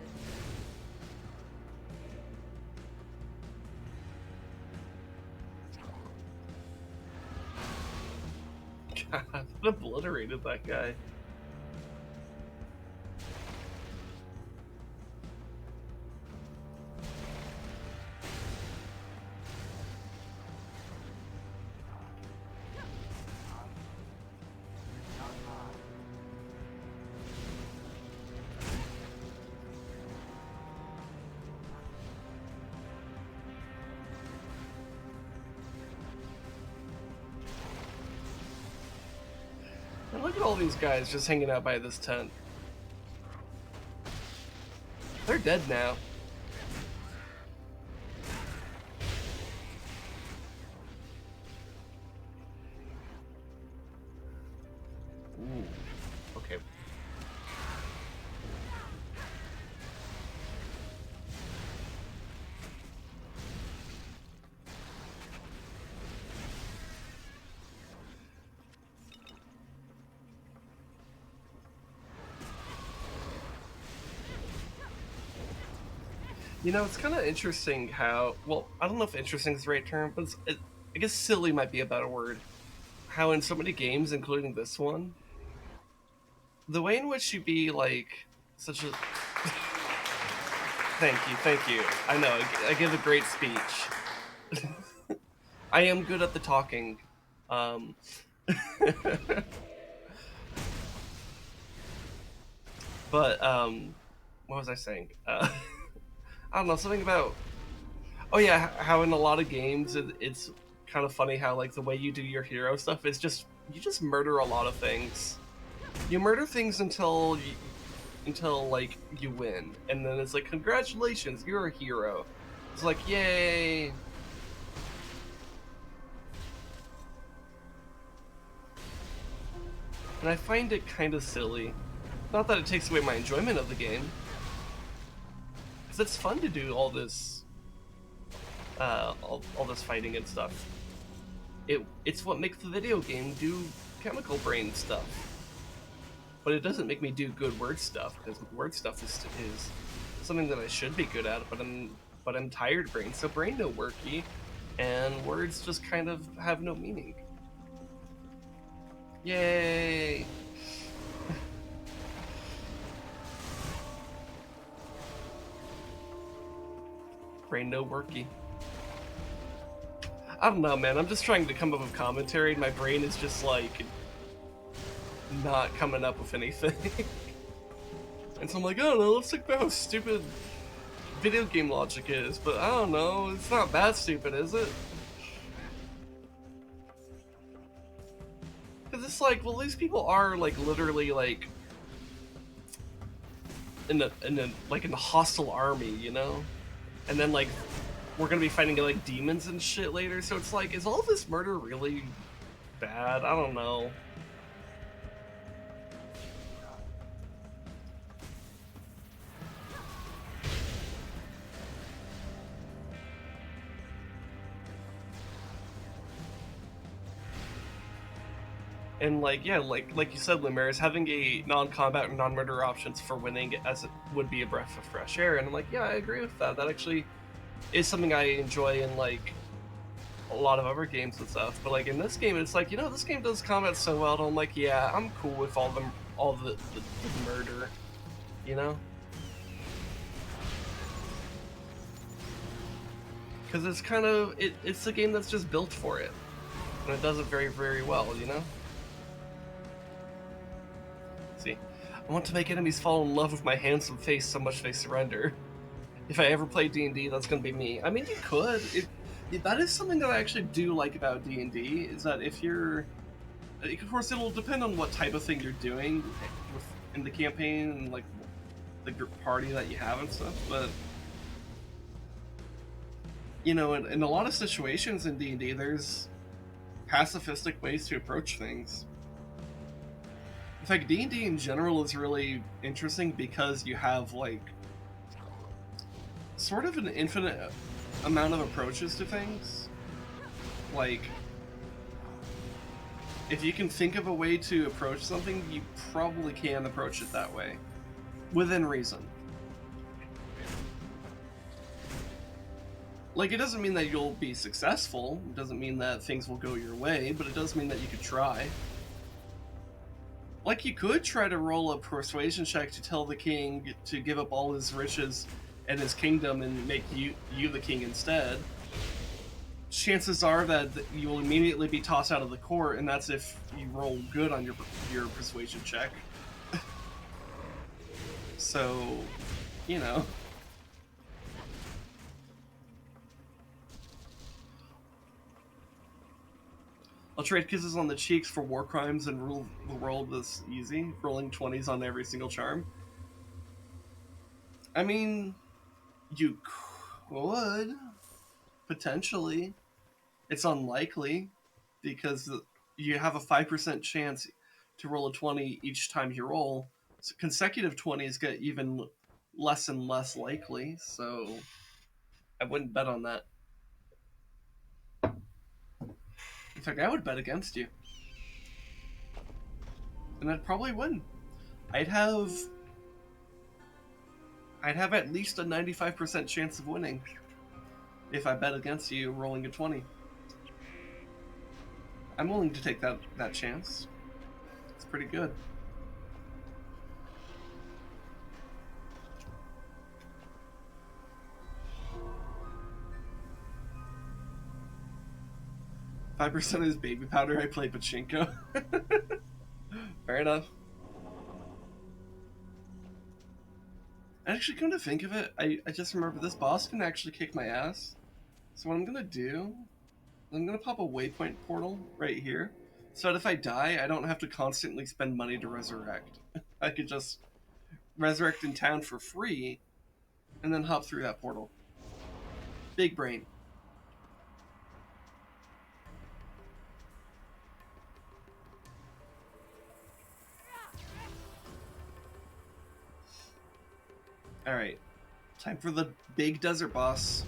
God, that obliterated that guy. And look at all these guys just hanging out by this tent. They're dead now. Ooh, okay. You know, it's kind of interesting how, well, I don't know if interesting is the right term, but I guess silly might be a better word. How in so many games, including this one, the way in which you be, like, such a... Thank you. I know, I give a great speech. I am good at the talking. But, what was I saying? I don't know, something about... Oh yeah, how in a lot of games, it's kind of funny how, like, the way you do your hero stuff is just... You just murder a lot of things. You murder things until, like, you win. And then it's like, congratulations, you're a hero. It's like, yay! And I find it kind of silly. Not that it takes away my enjoyment of the game. Because it's fun to do all this... all this fighting and stuff. It's what makes the video game do chemical brain stuff. But it doesn't make me do good word stuff, because word stuff is something that I should be good at, but I'm tired brain, so brain no worky, and words just kind of have no meaning. Yay! Brain no worky. I don't know, man. I'm just trying to come up with commentary, and my brain is just like not coming up with anything. And so I'm like, I don't know. Let's think about how stupid video game logic is, but I don't know. It's not that stupid, is it? Because it's like, well, these people are like literally like in a hostile army, you know, and then like we're gonna be fighting like demons and shit later. So it's like, is all this murder really bad? I don't know. And like, yeah, like you said, Lumaris, having a non-combat or non-murder options for winning as it would be a breath of fresh air. And I'm like, yeah, I agree with that. That actually is something I enjoy in like a lot of other games and stuff. But like in this game, it's like, you know, this game does combat so well. And I'm like, yeah, I'm cool with all the murder, you know. Because it's kind of it's a game that's just built for it, and it does it very, very well, you know. See, I want to make enemies fall in love with my handsome face so much they surrender. If I ever play D&D, that's gonna be me. I mean, you could. That is something that I actually do like about D&D, is that if you're... Of course, it'll depend on what type of thing you're doing in the campaign, and like the group party that you have and stuff, but... You know, in a lot of situations in D&D, there's pacifistic ways to approach things. In fact, D&D in general is really interesting because you have, like, sort of an infinite amount of approaches to things. Like, if you can think of a way to approach something, you probably can approach it that way. Within reason. Like, it doesn't mean that you'll be successful, it doesn't mean that things will go your way, but it does mean that you could try. Like, you could try to roll a persuasion check to tell the king to give up all his riches and his kingdom and make you the king instead. Chances are that you will immediately be tossed out of the court, and that's if you roll good on your persuasion check. So, you know. I'll trade kisses on the cheeks for war crimes and rule the world this easy, rolling 20s on every single charm. I mean, you could, potentially. It's unlikely, because you have a 5% chance to roll a 20 each time you roll. So consecutive 20s get even less and less likely, so I wouldn't bet on that. In fact, I would bet against you. And I'd probably win. I'd have at least a 95% chance of winning if I bet against you rolling a 20. I'm willing to take that chance. It's pretty good. "5% is baby powder, I play pachinko." Fair enough. Actually, come to think of it, I just remember this boss can actually kick my ass. So what I'm gonna do, I'm gonna pop a waypoint portal right here, so that if I die, I don't have to constantly spend money to resurrect. I could just resurrect in town for free, and then hop through that portal. Big brain. Alright, time for the big desert boss.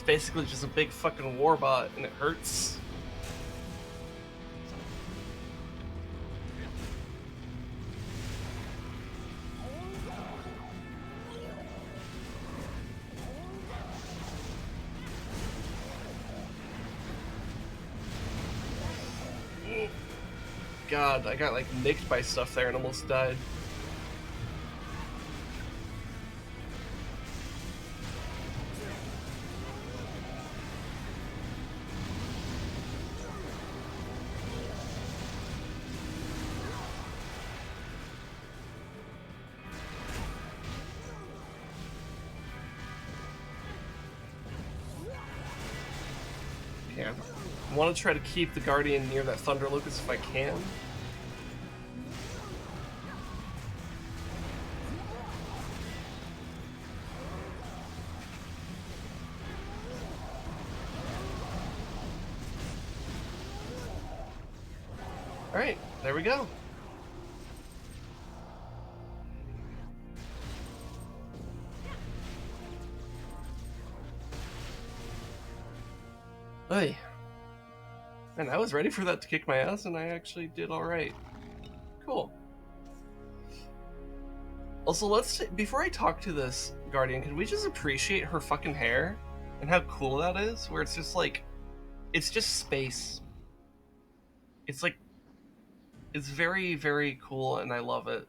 basically just a big fucking warbot, and it hurts. God, I got like nicked by stuff there and almost died. Yeah, I want to try to keep the Guardian near that Thunder Locust if I can. Alright, there we go. Hey. And I was ready for that to kick my ass, and I actually did alright. Cool. Also, before I talk to this Guardian, can we just appreciate her fucking hair? And how cool that is? Where it's just like, it's just space. It's like, it's very, very cool, and I love it.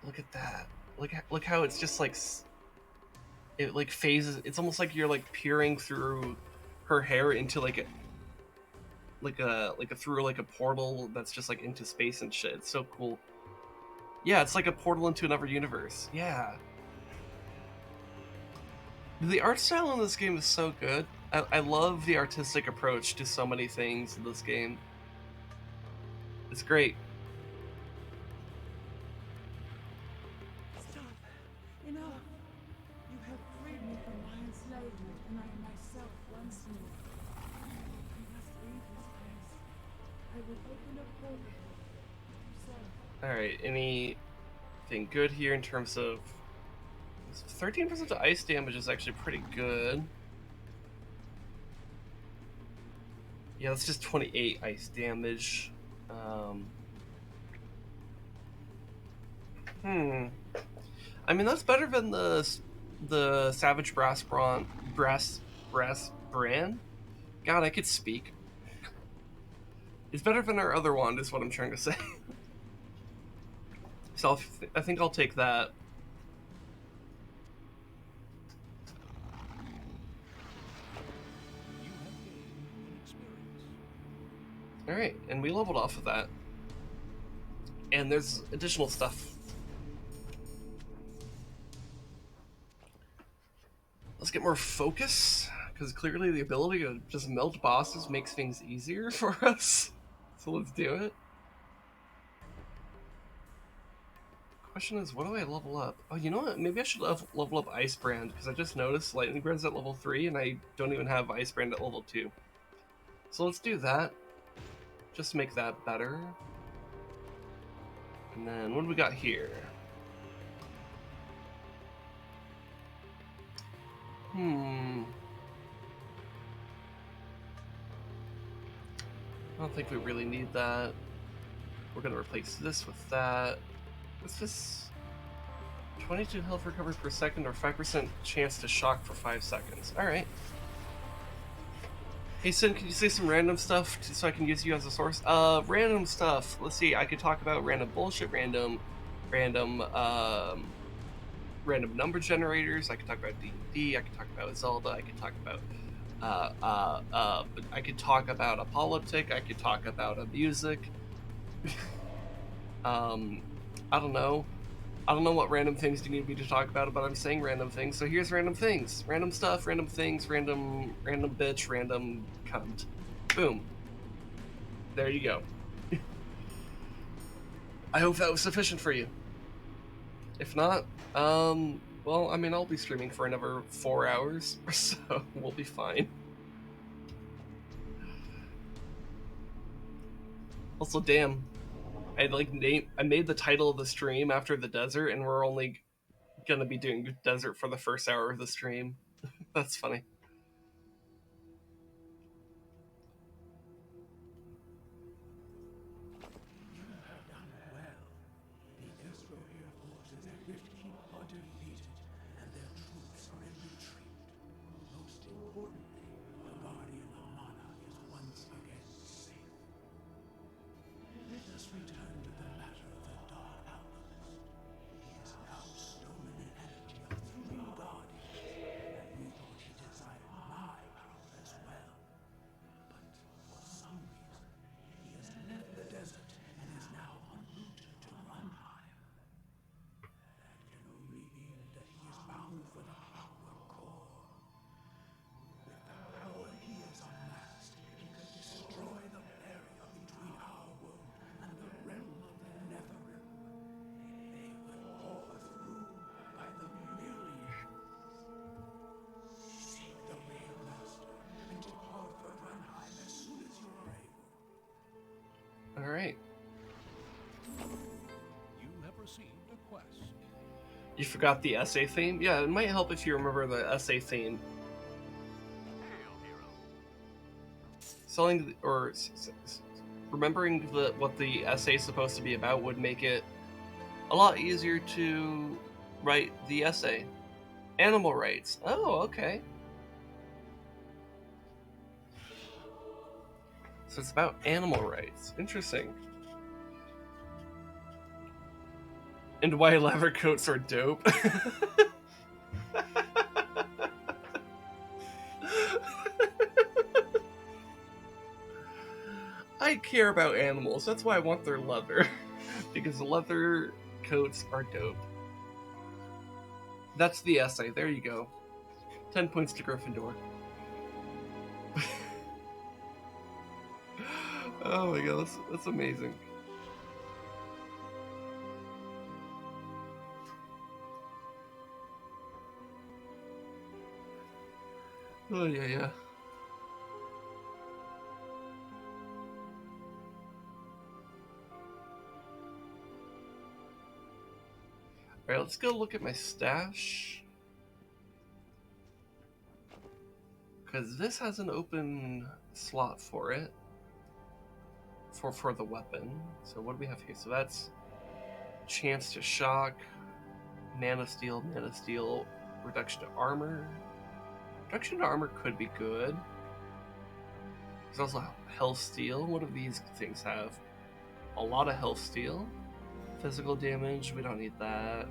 Look at that. Look how it's just like, it like phases. It's almost like you're like peering through her hair into like a through like a portal that's just like into space and shit. It's so cool. Yeah, it's like a portal into another universe. Yeah. The art style in this game is so good. I love the artistic approach to so many things in this game. It's great.
Stop. Enough. You have freed me from my enslavement, and I am myself once more. You must leave this place. I will open a portal. So.
Alright, anything good here in terms of 13% to ice damage is actually pretty good. Yeah, that's just 28 ice damage. I mean, that's better than the Savage Brass Brand. God, I could speak. It's better than our other wand, is what I'm trying to say. So I think I'll take that. Alright, and we leveled off of that. And there's additional stuff. Let's get more focus, because clearly the ability to just melt bosses makes things easier for us. So let's do it. Question is, what do I level up? Oh, you know what? Maybe I should level up Ice Brand, because I just noticed Lightning Brand's at level 3, and I don't even have Ice Brand at level 2. So let's do that. Just to make that better. And then, what do we got here? I don't think we really need that. We're gonna replace this with that. What's this? 22 health recovery per second or 5% chance to shock for 5 seconds. Alright. Hey Sin, can you say some random stuff so I can use you as a source? Random stuff. Let's see, I could talk about random bullshit, random number generators. I could talk about D&D, I could talk about Zelda, I could talk about I could talk about a politic, I could talk about a music. I don't know. I don't know what random things do you need me to talk about, but I'm saying random things. So here's random things. Random stuff, random things, random bitch, random cunt. Boom. There you go. I hope that was sufficient for you. If not, well, I mean, I'll be streaming for another 4 hours, so we'll be fine. Also, damn. I made the title of the stream after the desert, and we're only gonna be doing desert for the first hour of the stream. That's funny.
You have done well. The Ezro Air forces at Riftkeep are defeated, and their troops are in retreat. Most importantly, the Guardian Armada is once again safe. Let us return to the matter of the Dark Alchemist. He has now stolen the energy of 3 Guardians, and we thought he desired my power as well. But for some reason, he has left the desert and is now en route to Runheim. That can only mean that he is bound for the outward core. With the power he has amassed, he could destroy the barrier between our world and the realm of the Netherim. They would pour through by the millions. Seek the real master and depart for Runheim as soon as you are able.
All right.
You have received a quest.
You forgot the essay theme? Yeah, it might help if you remember the essay theme.
Hail, hero.
Selling or remembering what the essay is supposed to be about would make it a lot easier to write the essay. Animal rights. Oh, okay. So it's about animal rights. Interesting. And why leather coats are dope. I care about animals. That's why I want their leather. Because leather coats are dope. That's the essay. There you go. 10 points to Gryffindor. Oh my god, that's amazing. Oh yeah. Alright, let's go look at my stash. Because this has an open slot for it. For the weapon. So what do we have here? So that's chance to shock, mana steal, reduction to armor. Reduction to armor could be good. There's also health steal. What do these things have? A lot of health steal. Physical damage, we don't need that.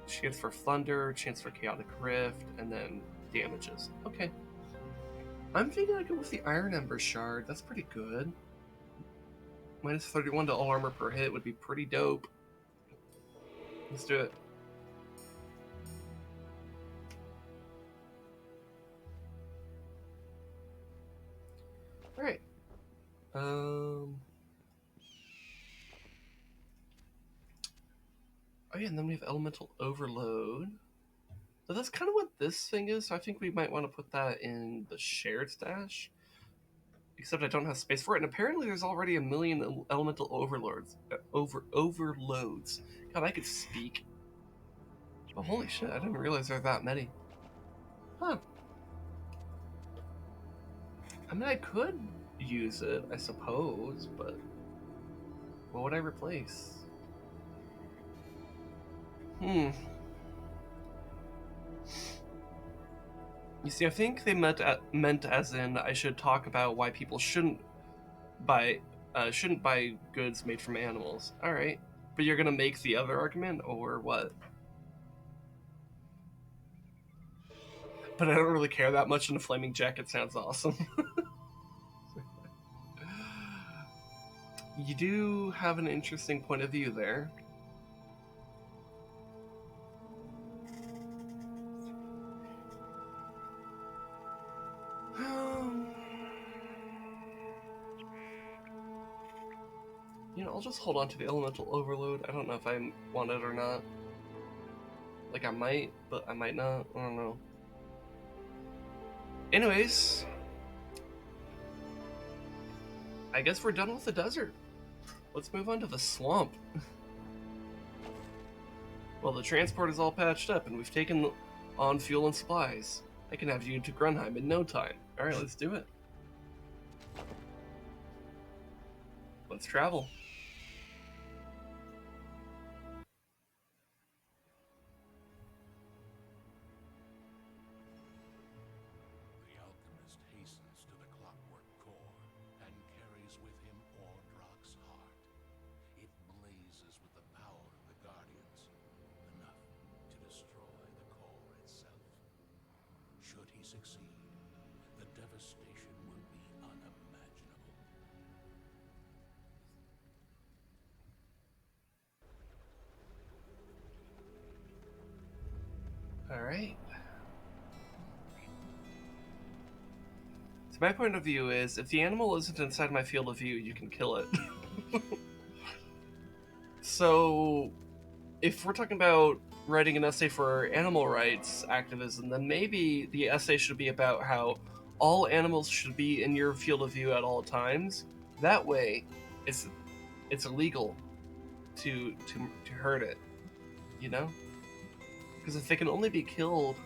Chance for thunder, chance for chaotic rift, and then damages. Okay. I'm thinking I go with the Iron Ember Shard. That's pretty good. Minus 31 to all armor per hit would be pretty dope. Let's do it. Alright. Oh yeah, and then we have Elemental Overload. So that's kind of what this thing is, so I think we might want to put that in the shared stash. Except I don't have space for it, and apparently there's already 1 million Elemental Overlords. Overloads. God, I could speak. Oh, holy shit, I didn't realize there were that many. Huh. I mean, I could use it, I suppose, but what would I replace? You see, I think they meant as in I should talk about why people shouldn't buy goods made from animals. All right, but you're gonna make the other argument, or what? But I don't really care that much, and the flaming jacket sounds awesome. You do have an interesting point of view there. You know, I'll just hold on to the Elemental Overload. I don't know if I want it or not. Like, I might, but I might not. I don't know. Anyways, I guess we're done with the desert. Let's move on to the swamp. Well, the transport is all patched up, and we've taken on fuel and supplies. I can have you to Grunheim in no time. Alright, let's do it. Let's travel.
The alchemist hastens to the clockwork core and carries with him Ordrock's heart. It blazes with the power of the Guardians, enough to destroy the core itself. Should he succeed, the devastation will be unimaginable.
Alright. So my point of view is, if the animal isn't inside my field of view, you can kill it. So, if we're talking about writing an essay for animal rights activism, then maybe the essay should be about how all animals should be in your field of view at all times. That way, it's illegal to hurt it, you know? Because if they can only be killed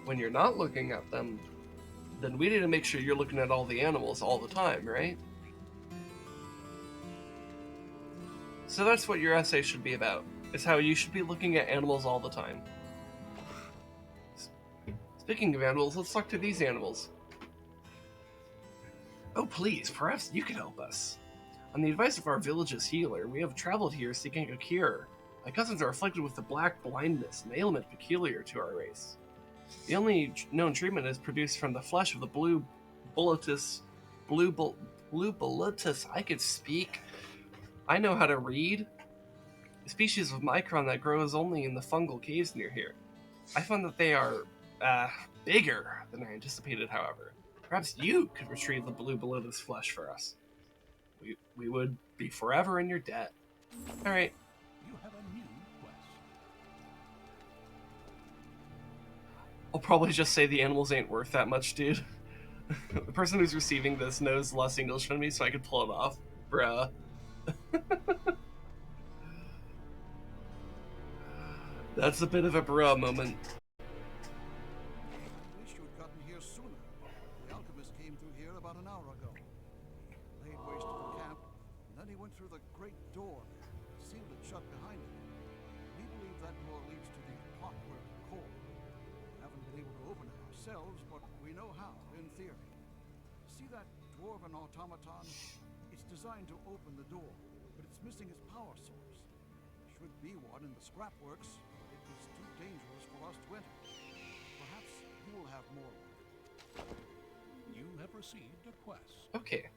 when you're not looking at them, then we need to make sure you're looking at all the animals all the time, right? So that's what your essay should be about, is how you should be looking at animals all the time. Speaking of animals, let's talk to these animals. Oh please, perhaps you can help us. On the advice of our village's healer, we have traveled here seeking a cure. My cousins are afflicted with the black blindness, an ailment peculiar to our race. The only known treatment is produced from the flesh of the blue bulletus. I could speak. I know how to read. A species of micron that grows only in the fungal caves near here. I found that they are, bigger than I anticipated, however. Perhaps you could retrieve the blue bulletus flesh for us. We would be forever in your debt. Alright.
You have a new quest.
I'll probably just say the animals ain't worth that much, dude. The person who's receiving this knows less English than me, so I could pull it off. Bruh. That's a bit of a bruh moment.
Wish you had gotten here sooner. The alchemist came through here about an hour ago. He laid waste to the camp, and then he went through the great door, sealed it shut behind him. We believe that door leads to the clockwork core. We haven't been able to open it ourselves, but we know how, in theory. See that dwarven automaton? It's designed to open the door, but it's missing its power source. There should be one in the scrapworks, but it was too dangerous for us to enter. Perhaps you'll have more luck.
You have received a quest.
Okay.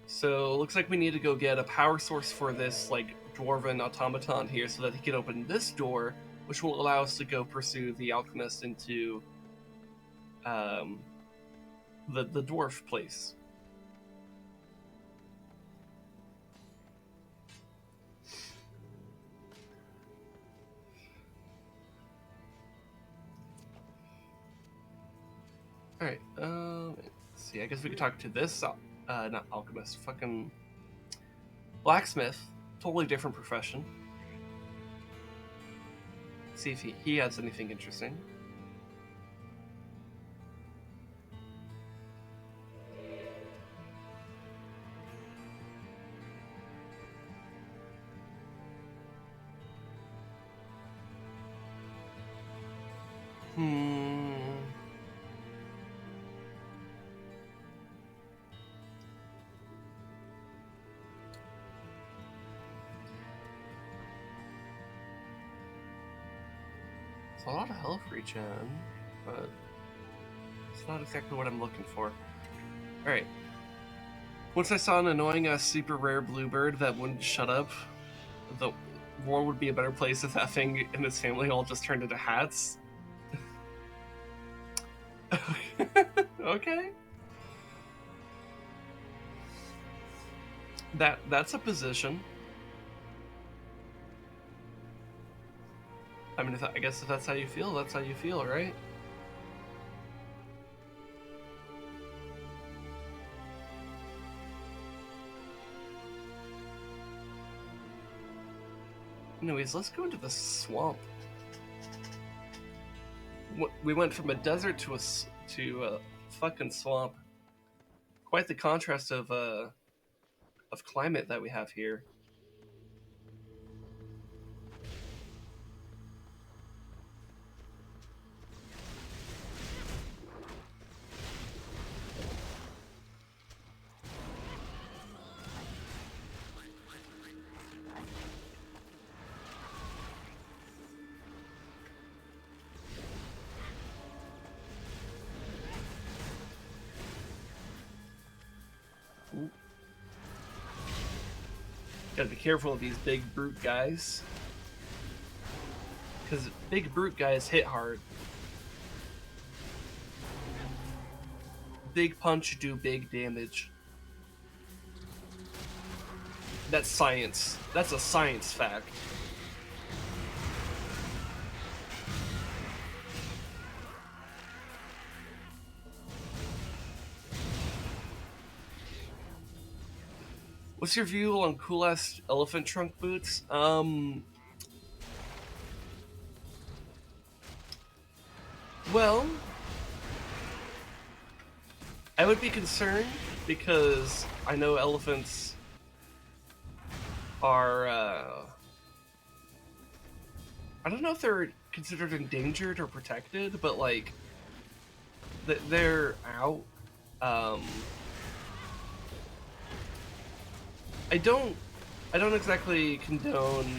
So, looks like we need to go get a power source for this, like, dwarven automaton here so that he can open this door, which will allow us to go pursue the alchemist into, the dwarf place. Alright, let's see, I guess we could talk to this, not alchemist, fucking blacksmith, totally different profession. See if he has anything interesting. A lot of health regen, but it's not exactly what I'm looking for. Alright. Once I saw an annoying super rare bluebird that wouldn't shut up, the world would be a better place if that thing and its family all just turned into hats. Okay. That's a position. I mean, I guess if that's how you feel, that's how you feel, right? Anyways, let's go into the swamp. We went from a desert to a fucking swamp. Quite the contrast of climate that we have here. Ooh. Gotta be careful of these big brute guys. Because big brute guys hit hard. Big punch do big damage. That's science. That's a science fact. What's your view on cool-ass elephant trunk boots? Well, I would be concerned because I know elephants are, I don't know if they're considered endangered or protected, but like, they're out. I don't exactly condone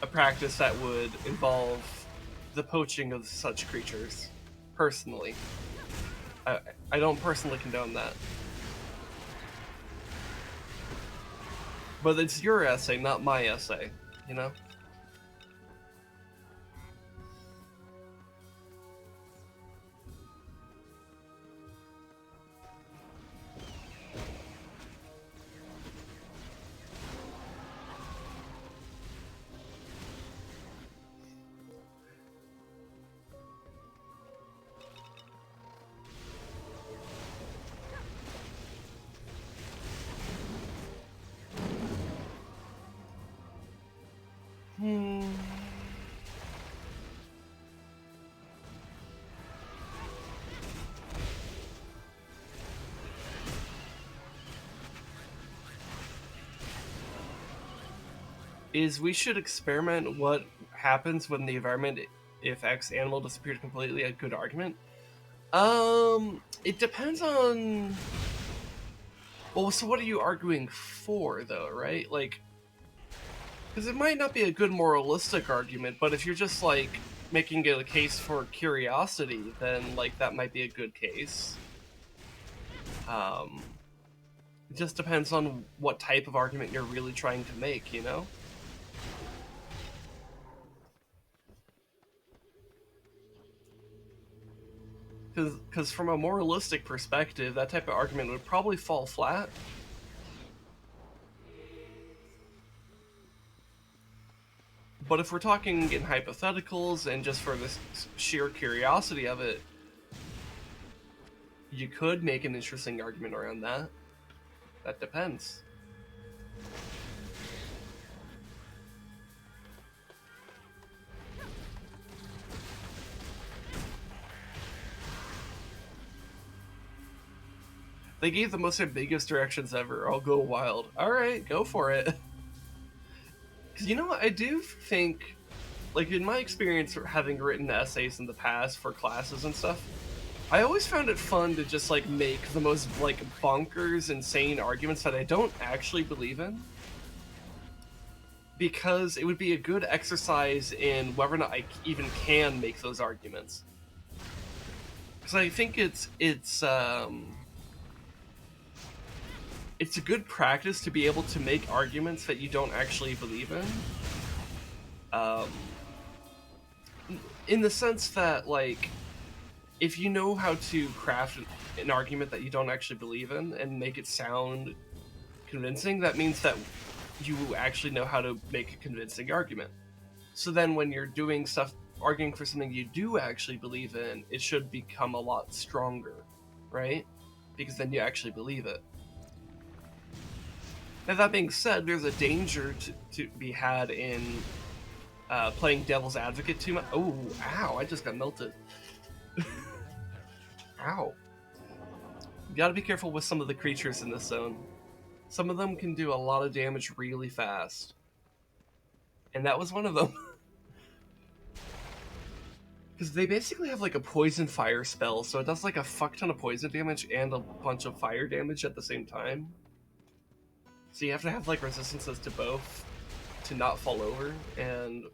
a practice that would involve the poaching of such creatures, personally. I don't personally condone that. But it's your essay, not my essay, you know? Is we should experiment what happens when the environment, if X animal disappeared completely, a good argument? It depends on... Well, so what are you arguing for, though, right? Like, because it might not be a good moralistic argument, but if you're just, like, making it a case for curiosity, then, like, that might be a good case. It just depends on what type of argument you're really trying to make, you know? Because from a moralistic perspective, that type of argument would probably fall flat. But if we're talking in hypotheticals and just for the sheer curiosity of it, you could make an interesting argument around that. That depends. They gave the most ambiguous directions ever. I'll go wild. Alright, go for it. Because you know what? I do think, like, in my experience having written essays in the past for classes and stuff, I always found it fun to just, like, make the most, like, bonkers, insane arguments that I don't actually believe in. Because it would be a good exercise in whether or not I even can make those arguments. Because I think it's a good practice to be able to make arguments that you don't actually believe in the sense that, like, if you know how to craft an argument that you don't actually believe in and make it sound convincing, that means that you actually know how to make a convincing argument. So then when you're doing stuff, arguing for something you do actually believe in, it should become a lot stronger, right? Because then you actually believe it. Now, that being said, there's a danger to be had in playing devil's advocate too much. Oh, ow! I just got melted. Ow! You gotta be careful with some of the creatures in this zone. Some of them can do a lot of damage really fast, and that was one of them. Because they basically have like a poison fire spell, so it does like a fuck ton of poison damage and a bunch of fire damage at the same time. So you have to have like resistances to both to not fall over, and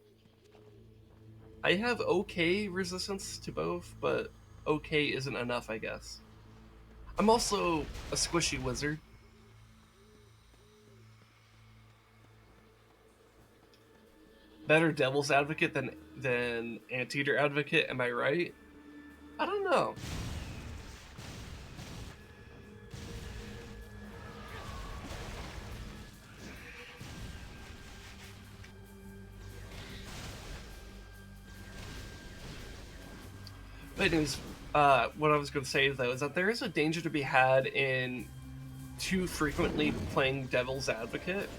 I have okay resistance to both, but okay isn't enough, I guess. I'm also a squishy wizard. Better devil's advocate than anteater advocate, am I right? I don't know. But anyways, what I was going to say though is that there is a danger to be had in too frequently playing devil's advocate,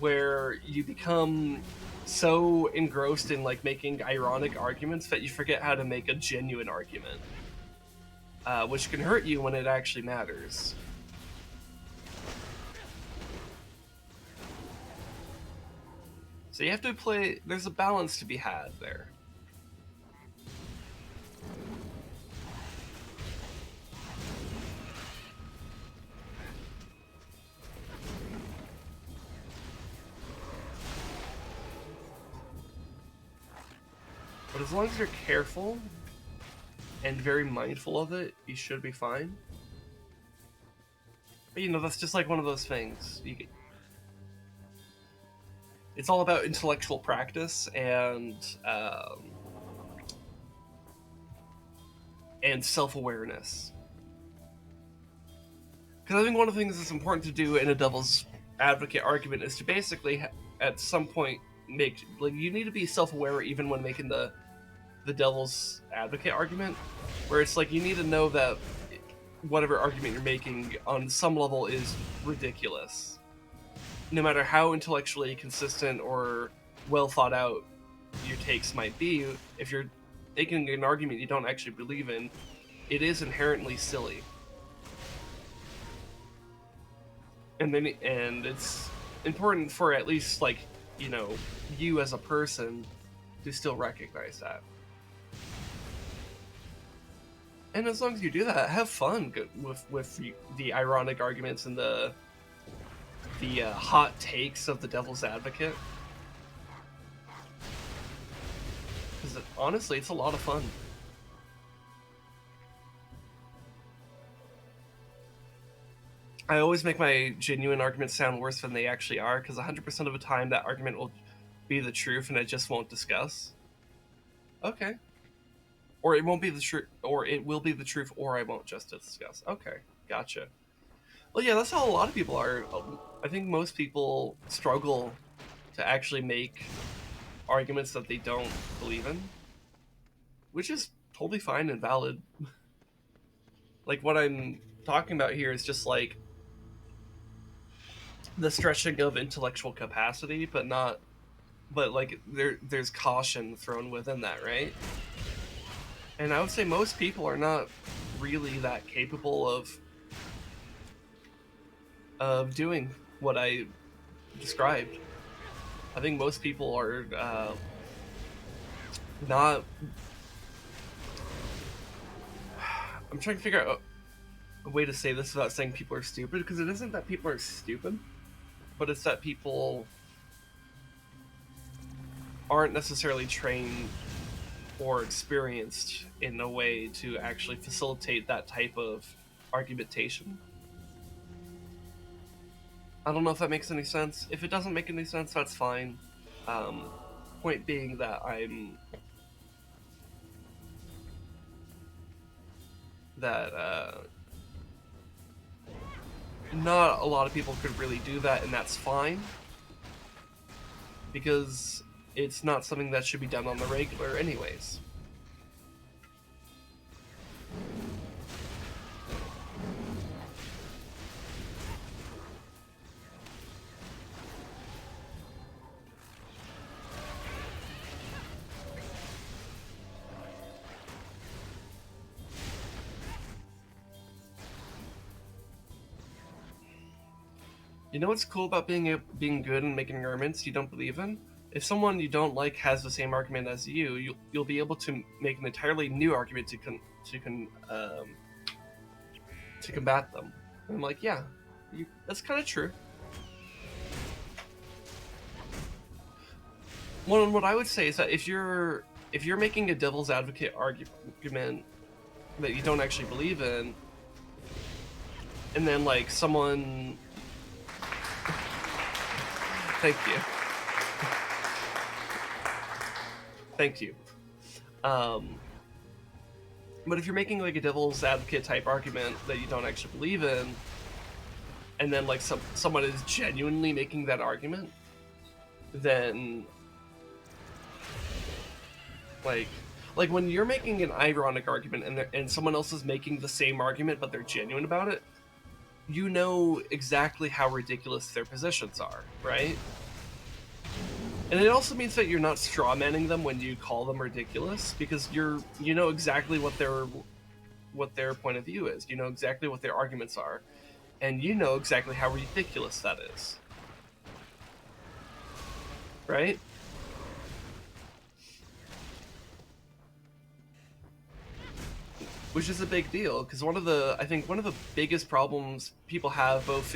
where you become so engrossed in like making ironic arguments that you forget how to make a genuine argument, which can hurt you when it actually matters. So you have to play, there's a balance to be had there. But as long as you're careful and very mindful of it, you should be fine. But you know, that's just like one of those things. It's all about intellectual practice and self-awareness. Because I think one of the things that's important to do in a devil's advocate argument is to basically, at some point, make, like, you need to be self-aware even when making the devil's advocate argument, where it's like you need to know that whatever argument you're making on some level is ridiculous. No matter how intellectually consistent or well thought out your takes might be, if you're making an argument you don't actually believe in, it is inherently silly. And it's important for at least, like, you know, you as a person to still recognize that. And as long as you do that, have fun with the ironic arguments and the hot takes of the devil's advocate. Because honestly, it's a lot of fun. I always make my genuine arguments sound worse than they actually are, because 100% of the time that argument will be the truth and I just won't discuss. Okay. Or it won't be the truth, or it will be the truth, or I won't just discuss. Okay, gotcha. Well, yeah, that's how a lot of people are. I think most people struggle to actually make arguments that they don't believe in, which is totally fine and valid. Like, what I'm talking about here is just, like, the stretching of intellectual capacity, but like, there's caution thrown within that, right? And I would say most people are not really that capable of doing what I described. I think most people are not... I'm trying to figure out a way to say this without saying people are stupid, because it isn't that people are stupid, but it's that people aren't necessarily trained or experienced in a way to actually facilitate that type of argumentation. I don't know if that makes any sense. If it doesn't make any sense, that's fine. Point being that not a lot of people could really do that, and that's fine, because it's not something that should be done on the regular anyways. You know what's cool about being good and making arguments you don't believe in? If someone you don't like has the same argument as you'll be able to make an entirely new argument to combat them. And I'm like, yeah, that's kind of true. What I would say is that if you're making a devil's advocate argument that you don't actually believe in, and then like someone, thank you. Thank you. But if you're making like a devil's advocate type argument that you don't actually believe in, and then like someone is genuinely making that argument, then like when you're making an ironic argument and someone else is making the same argument but they're genuine about it, you know exactly how ridiculous their positions are, right? And it also means that you're not strawmanning them when you call them ridiculous, because you know exactly what their point of view is. You know exactly what their arguments are, and you know exactly how ridiculous that is. Right? Which is a big deal, because I think one of the biggest problems people have both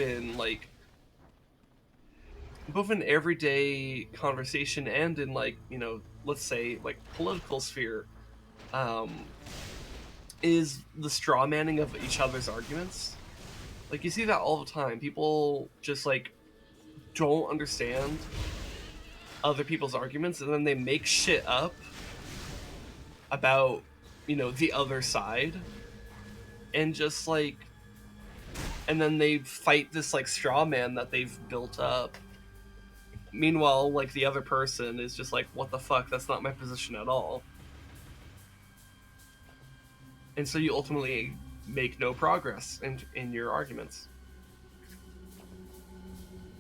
in everyday conversation and in like, you know, let's say like political sphere, is the straw manning of each other's arguments. Like you see that all the time. People just like don't understand other people's arguments, and then they make shit up about, you know, the other side, and just like, and then they fight this like straw man that they've built up. Meanwhile, like the other person is just like, what the fuck, that's not my position at all. And so you ultimately make no progress in your arguments.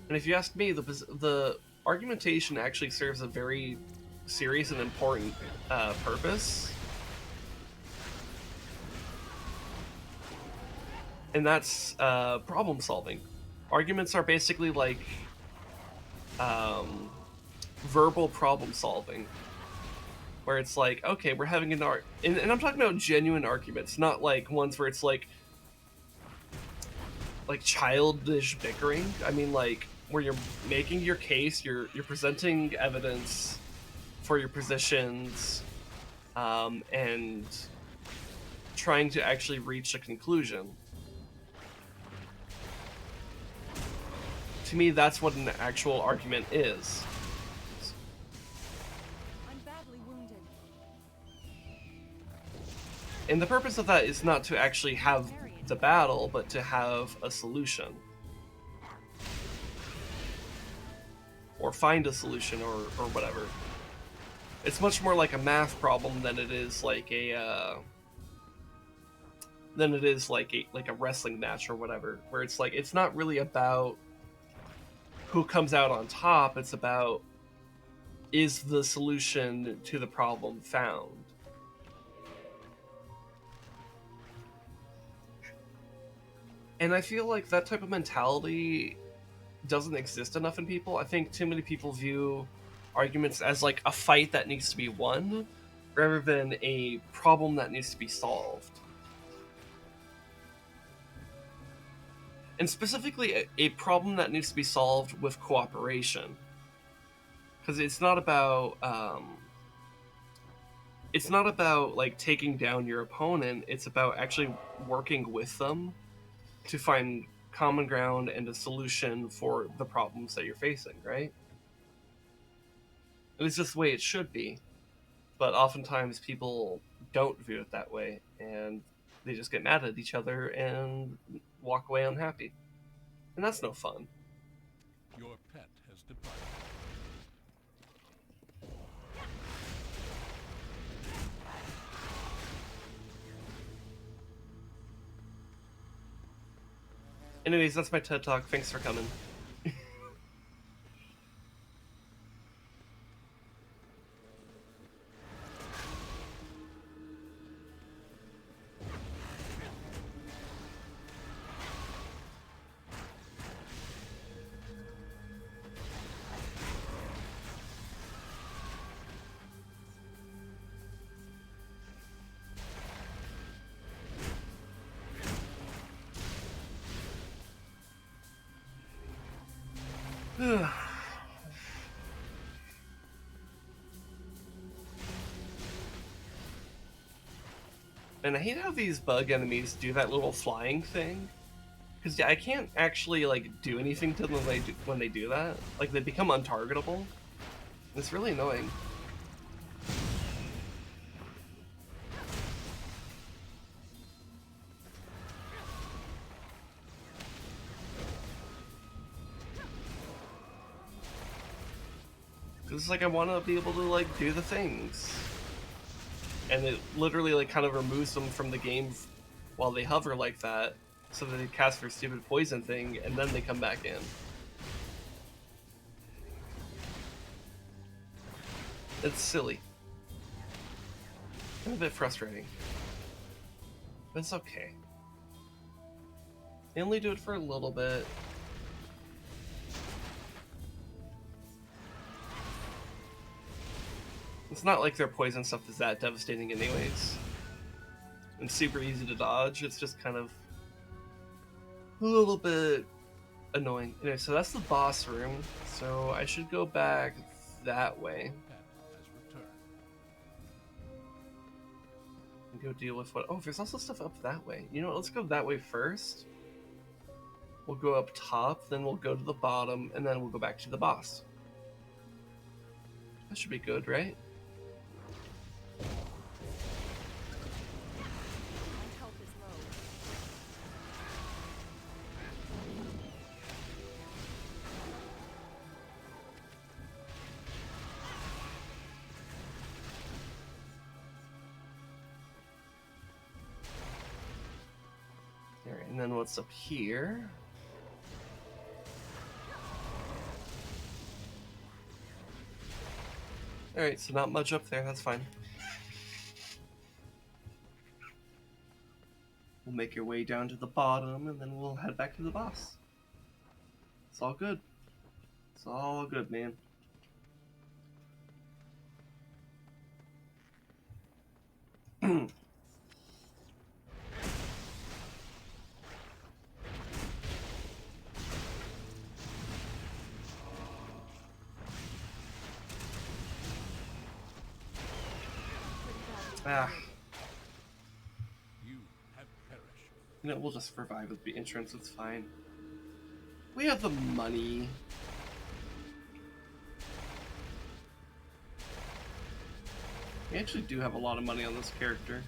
And if you ask me, the argumentation actually serves a very serious and important purpose. And that's problem solving. Arguments are basically like verbal problem solving, where it's like, okay, we're having and I'm talking about genuine arguments, not like ones where it's like childish bickering. I mean, like where you're making your case, you're presenting evidence for your positions, and trying to actually reach a conclusion. To me, that's what an actual argument is.
I'm badly wounded.
And the purpose of that is not to actually have the battle, but to have a solution. Or find a solution, or whatever. It's much more like a math problem than it is like a wrestling match or whatever, where it's like, it's not really about who comes out on top, it's about, is the solution to the problem found? And I feel like that type of mentality doesn't exist enough in people. I think too many people view arguments as like a fight that needs to be won, rather than a problem that needs to be solved. And specifically a problem that needs to be solved with cooperation. Because it's not about like taking down your opponent, it's about actually working with them to find common ground and a solution for the problems that you're facing, right? And it's just the way it should be. But oftentimes people don't view it that way, and they just get mad at each other and walk away unhappy. And that's no fun.
Your pet has departed.
Anyways, that's my TED Talk. Thanks for coming. And I hate how these bug enemies do that little flying thing. Because I can't actually like do anything to them when they do that. Like they become untargetable. It's really annoying. Because it's like I want to be able to like do the things. And it literally like kind of removes them from the game while they hover like that. So that they cast their stupid poison thing and then they come back in. It's silly. And a bit frustrating. But it's okay. They only do it for a little bit. It's not like their poison stuff is that devastating anyways. And super easy to dodge, it's just kind of a little bit annoying. Anyway, so that's the boss room. So I should go back that way. And go deal with what... Oh, there's also stuff up that way. You know what, let's go that way first. We'll go up top, then we'll go to the bottom, and then we'll go back to the boss. That should be good, right? Alright, and then what's up here? Alright, so not much up there, that's fine. We'll make your way down to the bottom, and then we'll head back to the boss. It's all good. It's all good, man. Ah.
You have perished.
You know, we'll just revive with the insurance, it's fine. We have the money. We actually do have a lot of money on this character.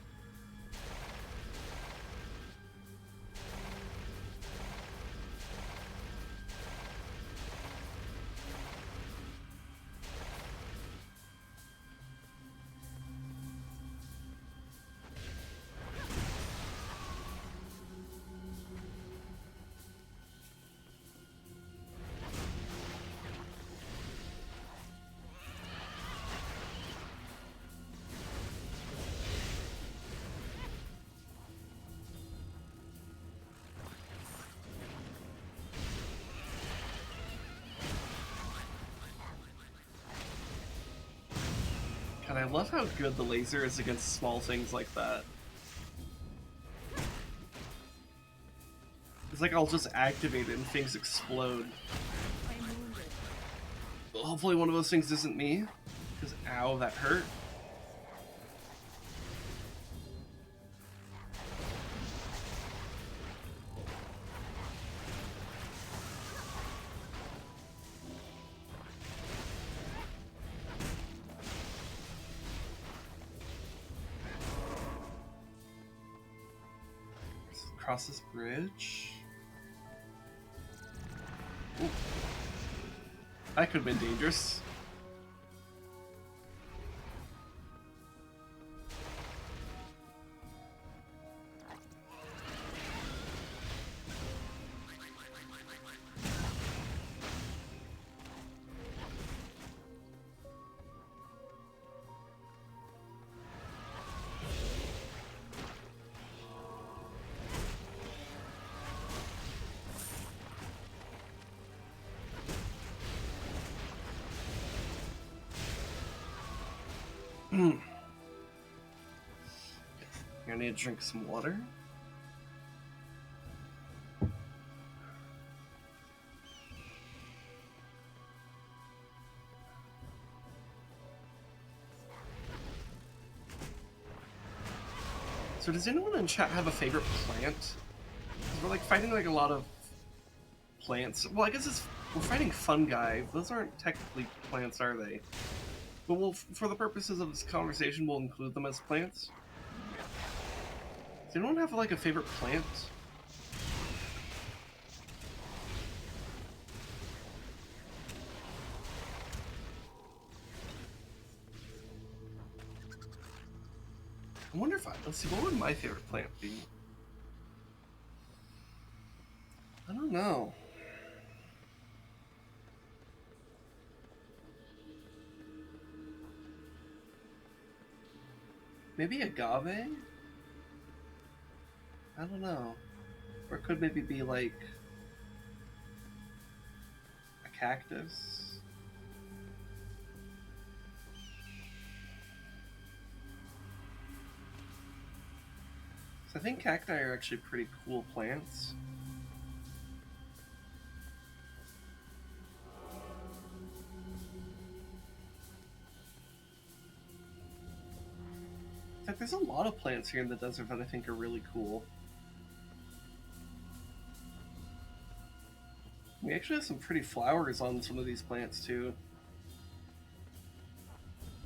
God, I love how good the laser is against small things like that. It's like I'll just activate it and things explode. Well, hopefully one of those things isn't me. Because, ow, that hurt. Cross this bridge. Ooh. That could have been dangerous. I need to drink some water. So does anyone in chat have a favorite plant? 'Cause we're like fighting like a lot of plants. Well, I guess we're fighting fungi. Those aren't technically plants, are they? But for the purposes of this conversation, we'll include them as plants. Does anyone have like a favorite plant? I wonder if let's see, what would my favorite plant be? I don't know. Maybe agave? I don't know. Or it could maybe be like a cactus. So I think cacti are actually pretty cool plants. In fact, there's a lot of plants here in the desert that I think are really cool. We actually have some pretty flowers on some of these plants too.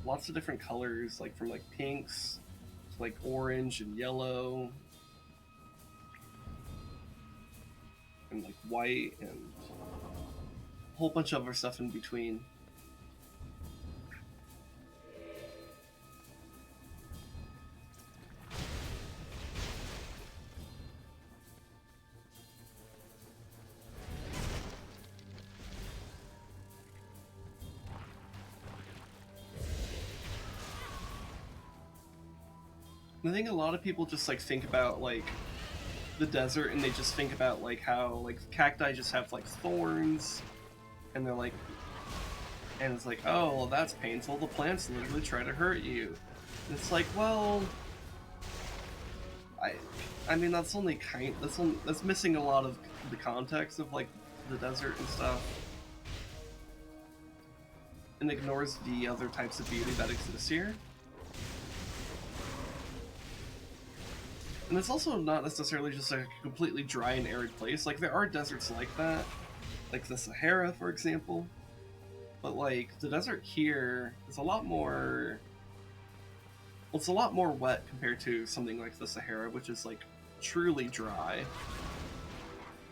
Lots of different colors, like from like pinks to like orange and yellow. And like white and a whole bunch of other stuff in between. I think a lot of people just like think about like the desert and they just think about like how like cacti just have like thorns and they're like, and it's like, oh well, that's painful, the plants literally try to hurt you. And it's like, well, I mean that's only that's missing a lot of the context of like the desert and stuff, and ignores the other types of beauty that exist here. And it's also not necessarily just like a completely dry and arid place. Like, there are deserts like that. Like the Sahara, for example. But, like, the desert here is a lot more... Well, it's a lot more wet compared to something like the Sahara, which is, like, truly dry.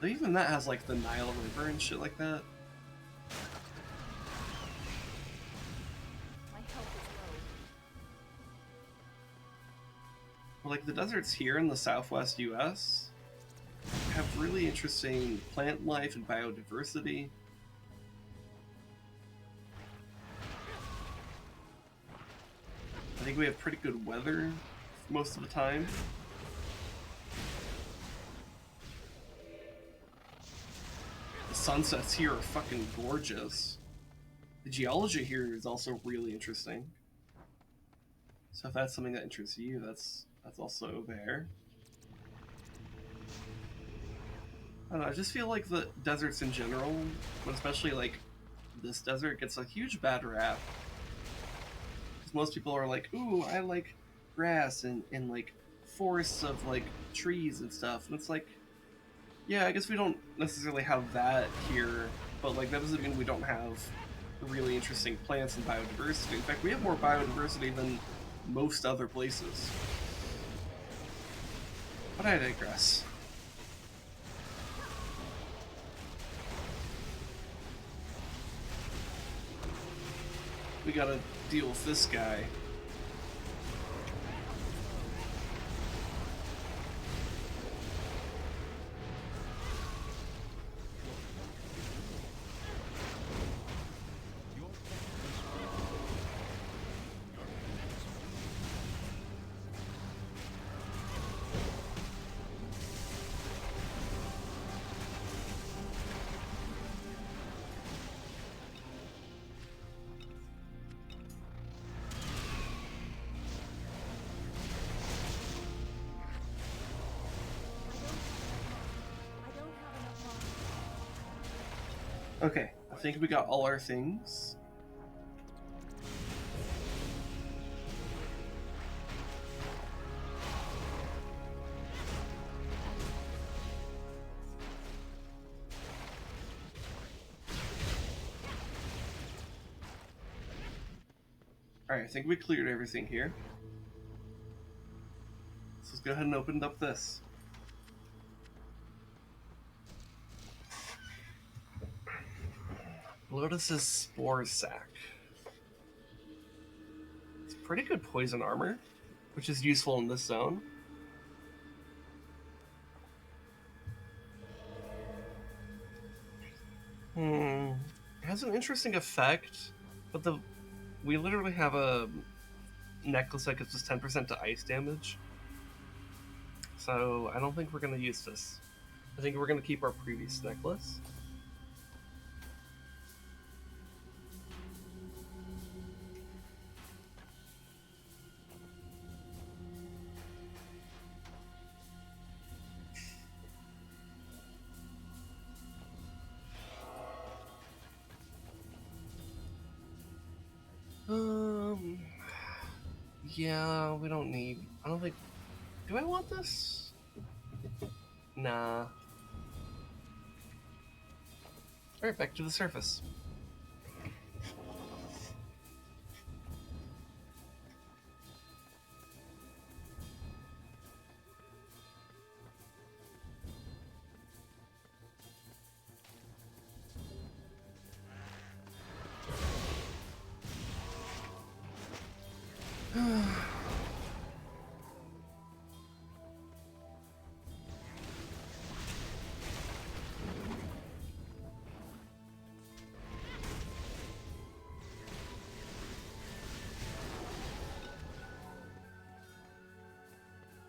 But even that has, like, the Nile River and shit like that. Like the deserts here in the southwest US have really interesting plant life and biodiversity. I think we have pretty good weather most of the time. The sunsets here are fucking gorgeous. The geology here is also really interesting. So if that's something that interests you, that's also there. I don't know, I just feel like the deserts in general, but especially like this desert, gets a huge bad rap. Because most people are like, ooh, I like grass and like forests of like trees and stuff. And it's like, yeah, I guess we don't necessarily have that here, but like that doesn't mean we don't have really interesting plants and biodiversity. In fact, we have more biodiversity than most other places. But I digress. We gotta deal with this guy. Okay, I think we got all our things. Alright, I think we cleared everything here. So let's go ahead and open up this. Lotus's Spore Sac. It's pretty good poison armor, which is useful in this zone. It has an interesting effect, but we literally have a necklace that gives us 10% to ice damage. So I don't think we're going to use this. I think we're going to keep our previous necklace. Yeah, we don't need... I don't think... Do I want this? Nah. Alright, back to the surface.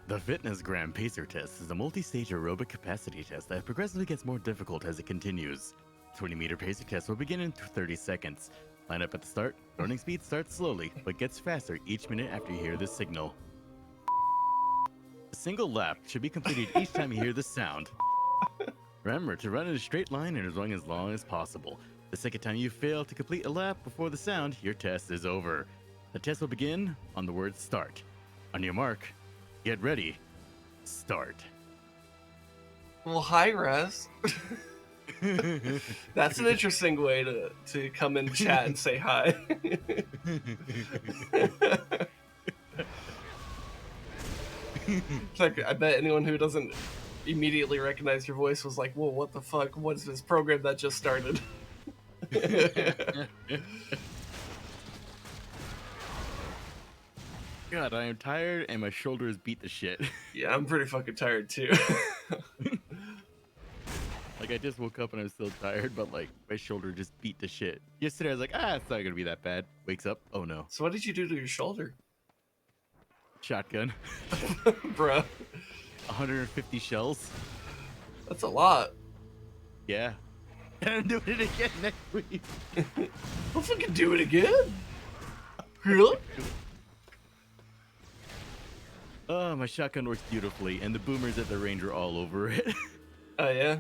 The Fitness Gram Pacer Test is a multi-stage aerobic capacity test that progressively gets more difficult as it continues. 20-meter pacer test will begin in 30 seconds. Line up at the start. Running speed starts slowly, but gets faster each minute after you hear the signal. A single lap should be completed each time you hear the sound. Remember to run in a straight line and as long as possible. The second time you fail to complete a lap before the sound, your test is over. The test will begin on the word start. On your mark, get ready, start.
Well, hi, Rez. That's an interesting way to come in chat and say hi. It's like, I bet anyone who doesn't immediately recognize your voice was like, whoa, what the fuck? What is this program that just started?
God, I am tired and my shoulders beat the shit.
Yeah, I'm pretty fucking tired too.
Like, I just woke up and I'm still tired, but like, my shoulder just beat the shit. Yesterday I was like, it's not gonna be that bad. Wakes up, oh no.
So what did you do to your shoulder?
Shotgun.
Bruh.
150 shells.
That's a lot.
Yeah. And I'm doing it again next week.
I'll fucking do it again. Really?
Oh, my shotgun works beautifully, and the boomers at the range are all over it.
Oh, yeah?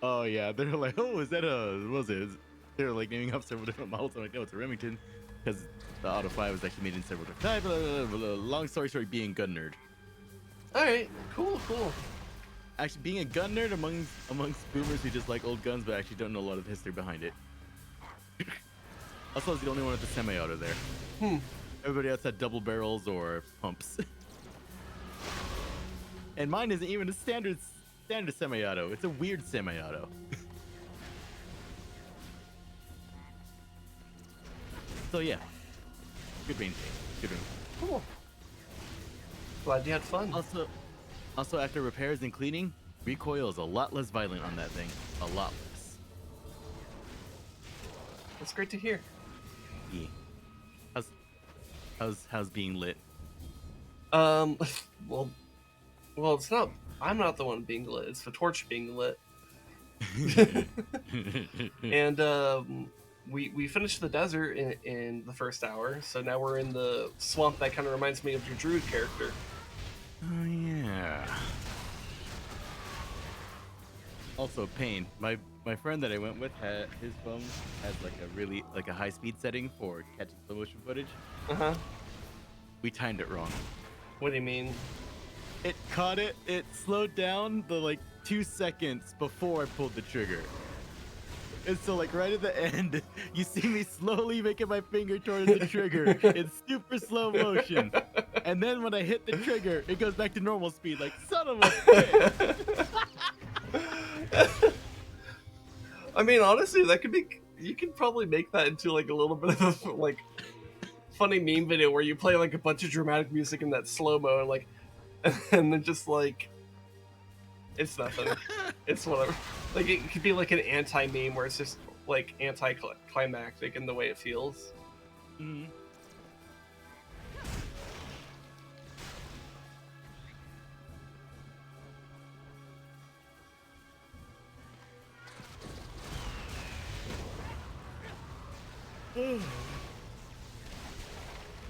Oh, yeah. They're like, oh, is that what was it? They're like naming off several different models. I'm like, no, it's a Remington. Because the Auto 5 was actually made in several different types. Blah, blah, blah. Long story short, being a gun nerd.
Alright, cool.
Actually, being a gun nerd amongst boomers who just like old guns, but actually don't know a lot of the history behind it. Also, I was the only one with the semi-auto there. Everybody else had double barrels or pumps. And mine isn't even a standard semi-auto. It's a weird semi-auto. So yeah, good range. Good range.
Cool. Glad you had fun.
Also after repairs and cleaning, recoil is a lot less violent on that thing. A lot less.
That's great to hear.
Yeah. How's being lit?
Well, it's not. I'm not the one being lit. It's the torch being lit. And we finished the desert in the first hour, so now we're in the swamp that kind of reminds me of your druid character.
Oh yeah. Also pain. My friend that I went with had his phone has like a high speed setting for catching slow motion footage.
Uh-huh.
We timed it wrong.
What do you mean?
It caught it. It slowed down the 2 seconds before I pulled the trigger. And so, like, right at the end, you see me slowly making my finger towards the trigger in super slow motion. And then when I hit the trigger, it goes back to normal speed. Like, son of a bitch.
I mean, honestly, that could be. You could probably make that into like a little bit of a like funny meme video where you play like a bunch of dramatic music in that slow mo and like, and then just like, it's nothing. It's whatever. Like it could be like an anti meme where it's just like anti-climactic in the way it feels.
Mhm.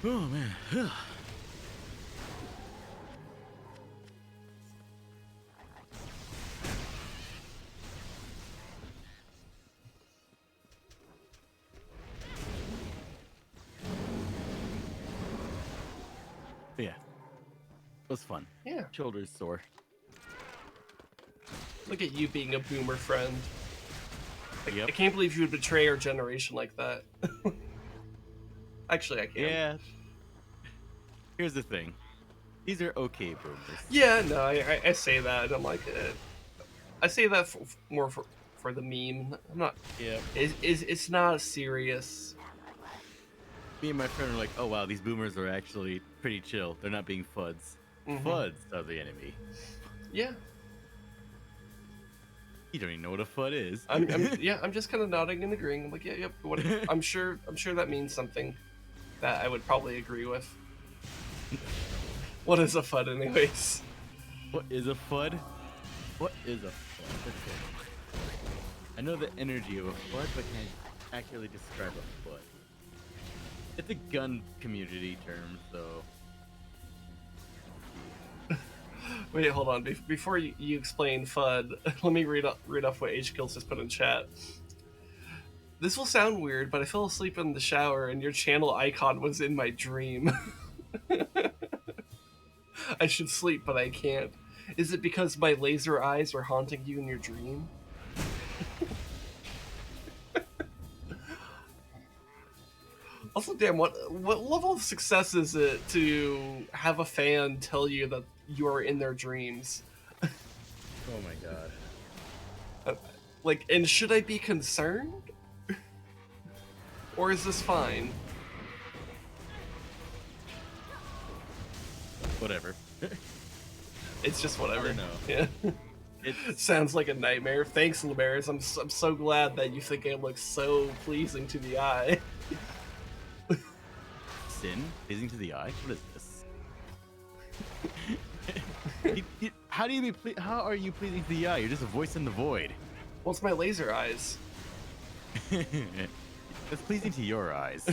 Oh man. Yeah. It was fun.
Yeah.
Shoulders sore.
Look at you being a boomer friend.
Yep.
I can't believe you would betray our generation like that. Actually, I can.
Yeah. Here's the thing. These are okay boomers.
Yeah, no, I say that, and I'm like, I say that more for the meme. I'm not.
Yeah.
It's not serious.
Me and my friend are like, oh wow, these boomers are actually pretty chill. They're not being fuds. Fuds are the enemy.
Yeah.
You don't even know what a fud is.
I'm just kind of nodding and agreeing. I'm like, yeah, yep. I'm sure that means something that I would probably agree with. What is a FUD, anyways?
What is a FUD? What is a FUD? I know the energy of a FUD, but can I accurately describe a FUD? It's a gun community term, so...
Wait, hold on. Before you explain FUD, let me read off what HKills just put in chat. This will sound weird, but I fell asleep in the shower and your channel icon was in my dream. I should sleep, but I can't. Is it because my laser eyes were haunting you in your dream? Also, damn, what level of success is it to have a fan tell you that you are in their dreams?
Oh my god.
Like, and should I be concerned? Or is this fine?
Whatever.
It's just whatever.
I don't know.
Yeah.
It
sounds like a nightmare. Thanks, Lemaris. I'm so glad that you think I look so pleasing to the eye.
Sin? Pleasing to the eye? What is this? How are you pleasing to the eye? You're just a voice in the void.
Well, it's my laser eyes.
It's pleasing to your eyes.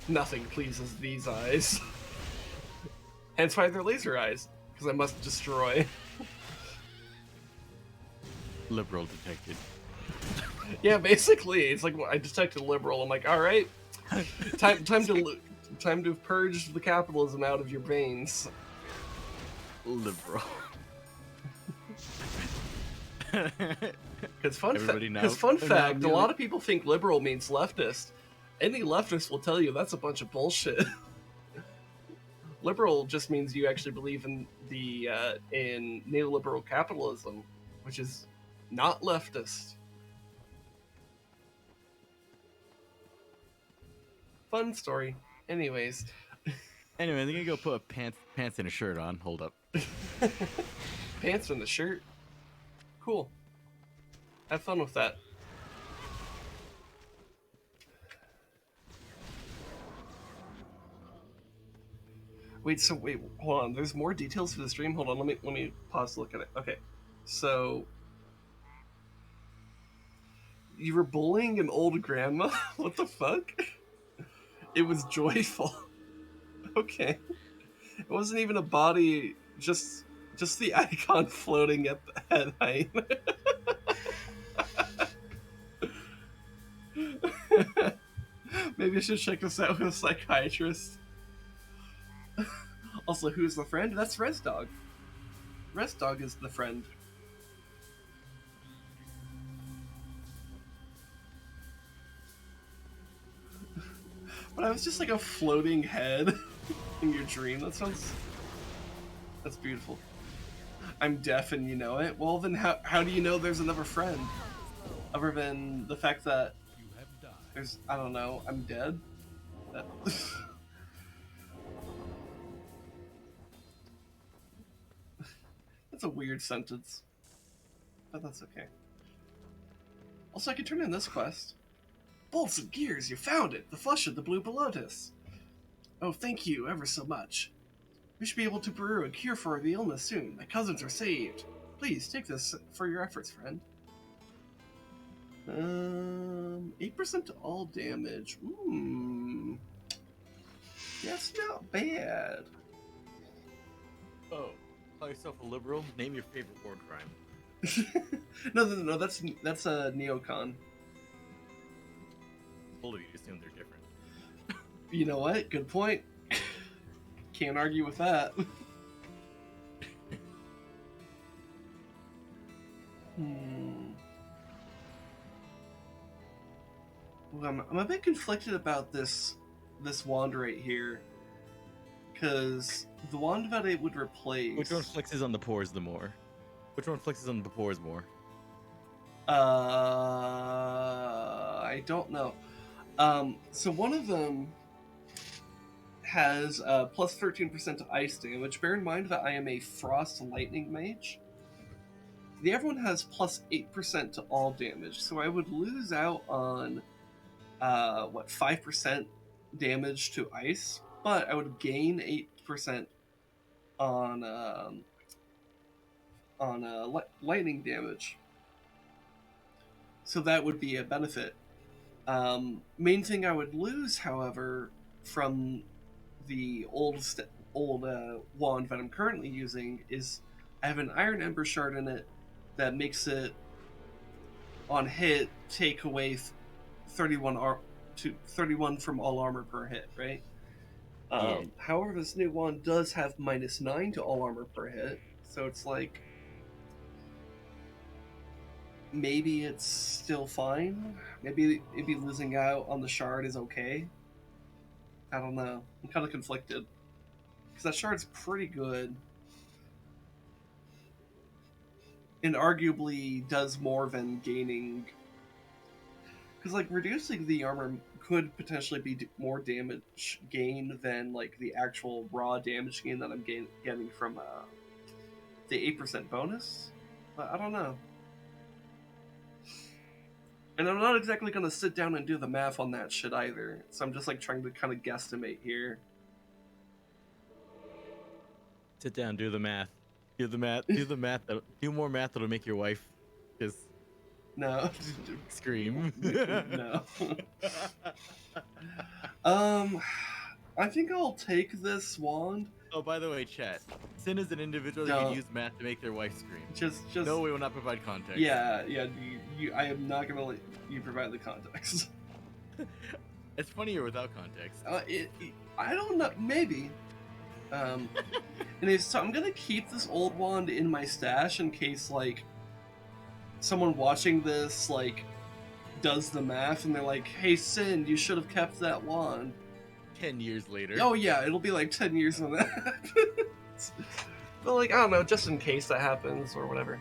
Nothing pleases these eyes. Hence why they're laser eyes. Because I must destroy.
Liberal detected.
Yeah, basically, it's like I detected liberal. I'm like, all right, time to purge the capitalism out of your veins.
Liberal.
Because fun
Everybody
fact, a lot of people think liberal means leftist. Any leftist will tell you that's a bunch of bullshit. Liberal just means you actually believe in the in neoliberal capitalism, which is not leftist. Fun story. Anyways.
Anyway, I'm gonna go put pants and a shirt on. Hold up.
Pants and a shirt? Cool. Have fun with that. Wait, hold on. There's more details for the stream. Hold on, let me pause to look at it. Okay. So you were bullying an old grandma? What the fuck? It was joyful. Okay. It wasn't even a body, just the icon floating at the head height. Maybe I should check this out with a psychiatrist. Also, who's the friend? That's Rezdog. Rezdog is the friend. But I was just like a floating head in your dream. That's beautiful. I'm deaf and you know it. Well, then how do you know there's another friend? Other than the fact that
You have died.
there's, I don't know, I'm dead? That's a weird sentence. But that's okay. Also, I can turn in this quest. Bolts and gears, you found it! The flesh of the blue lotus! Oh, thank you ever so much. We should be able to brew a cure for the illness soon. My cousins are saved. Please, take this for your efforts, friend. 8% to all damage. That's not bad.
Oh, call yourself a liberal? Name your favorite war crime.
No, that's a neocon.
Bold of you to assume they're different.
You know what? Good point. Can't argue with that. Well, I'm a bit conflicted about this wand right here, because the wand that it would replace.
Which one flexes on the pores the more? Which one flexes on the pores more?
I don't know. So one of them has plus 13% to ice damage. Bear in mind that I am a frost lightning mage. The other one has plus 8% to all damage, so I would lose out on 5% damage to ice, but I would gain 8% on lightning damage. So that would be a benefit. Main thing I would lose, however, from the old wand that I'm currently using is I have an Iron Ember Shard in it that makes it, on hit, take away 31 from all armor per hit, right? However, this new wand does have -9 to all armor per hit, so it's like maybe it's still fine. Maybe losing out on the shard is okay. I don't know. I'm kind of conflicted because that shard's pretty good and arguably does more than gaining. Because like reducing the armor could potentially be more damage gain than like the actual raw damage gain that I'm getting from the 8% bonus. But I don't know. And I'm not exactly going to sit down and do the math on that shit either. So I'm just like trying to kind of guesstimate here.
Sit down, do the math. Do the math. Do the math. Do more math that'll make your wife just
No.
scream.
No. I think I'll take this wand.
Oh, by the way, chat. Sin is an individual that can use math to make their wife scream.
Just.
No, we will not provide context.
Yeah. I am not gonna let you provide the context.
It's funnier without context.
I don't know. Maybe. So I'm gonna keep this old wand in my stash in case like someone watching this like does the math and they're like, "Hey, Sin, you should have kept that wand."
10 years later.
Oh yeah, it'll be like 10 years when that happens. But like, I don't know, just in case that happens or whatever.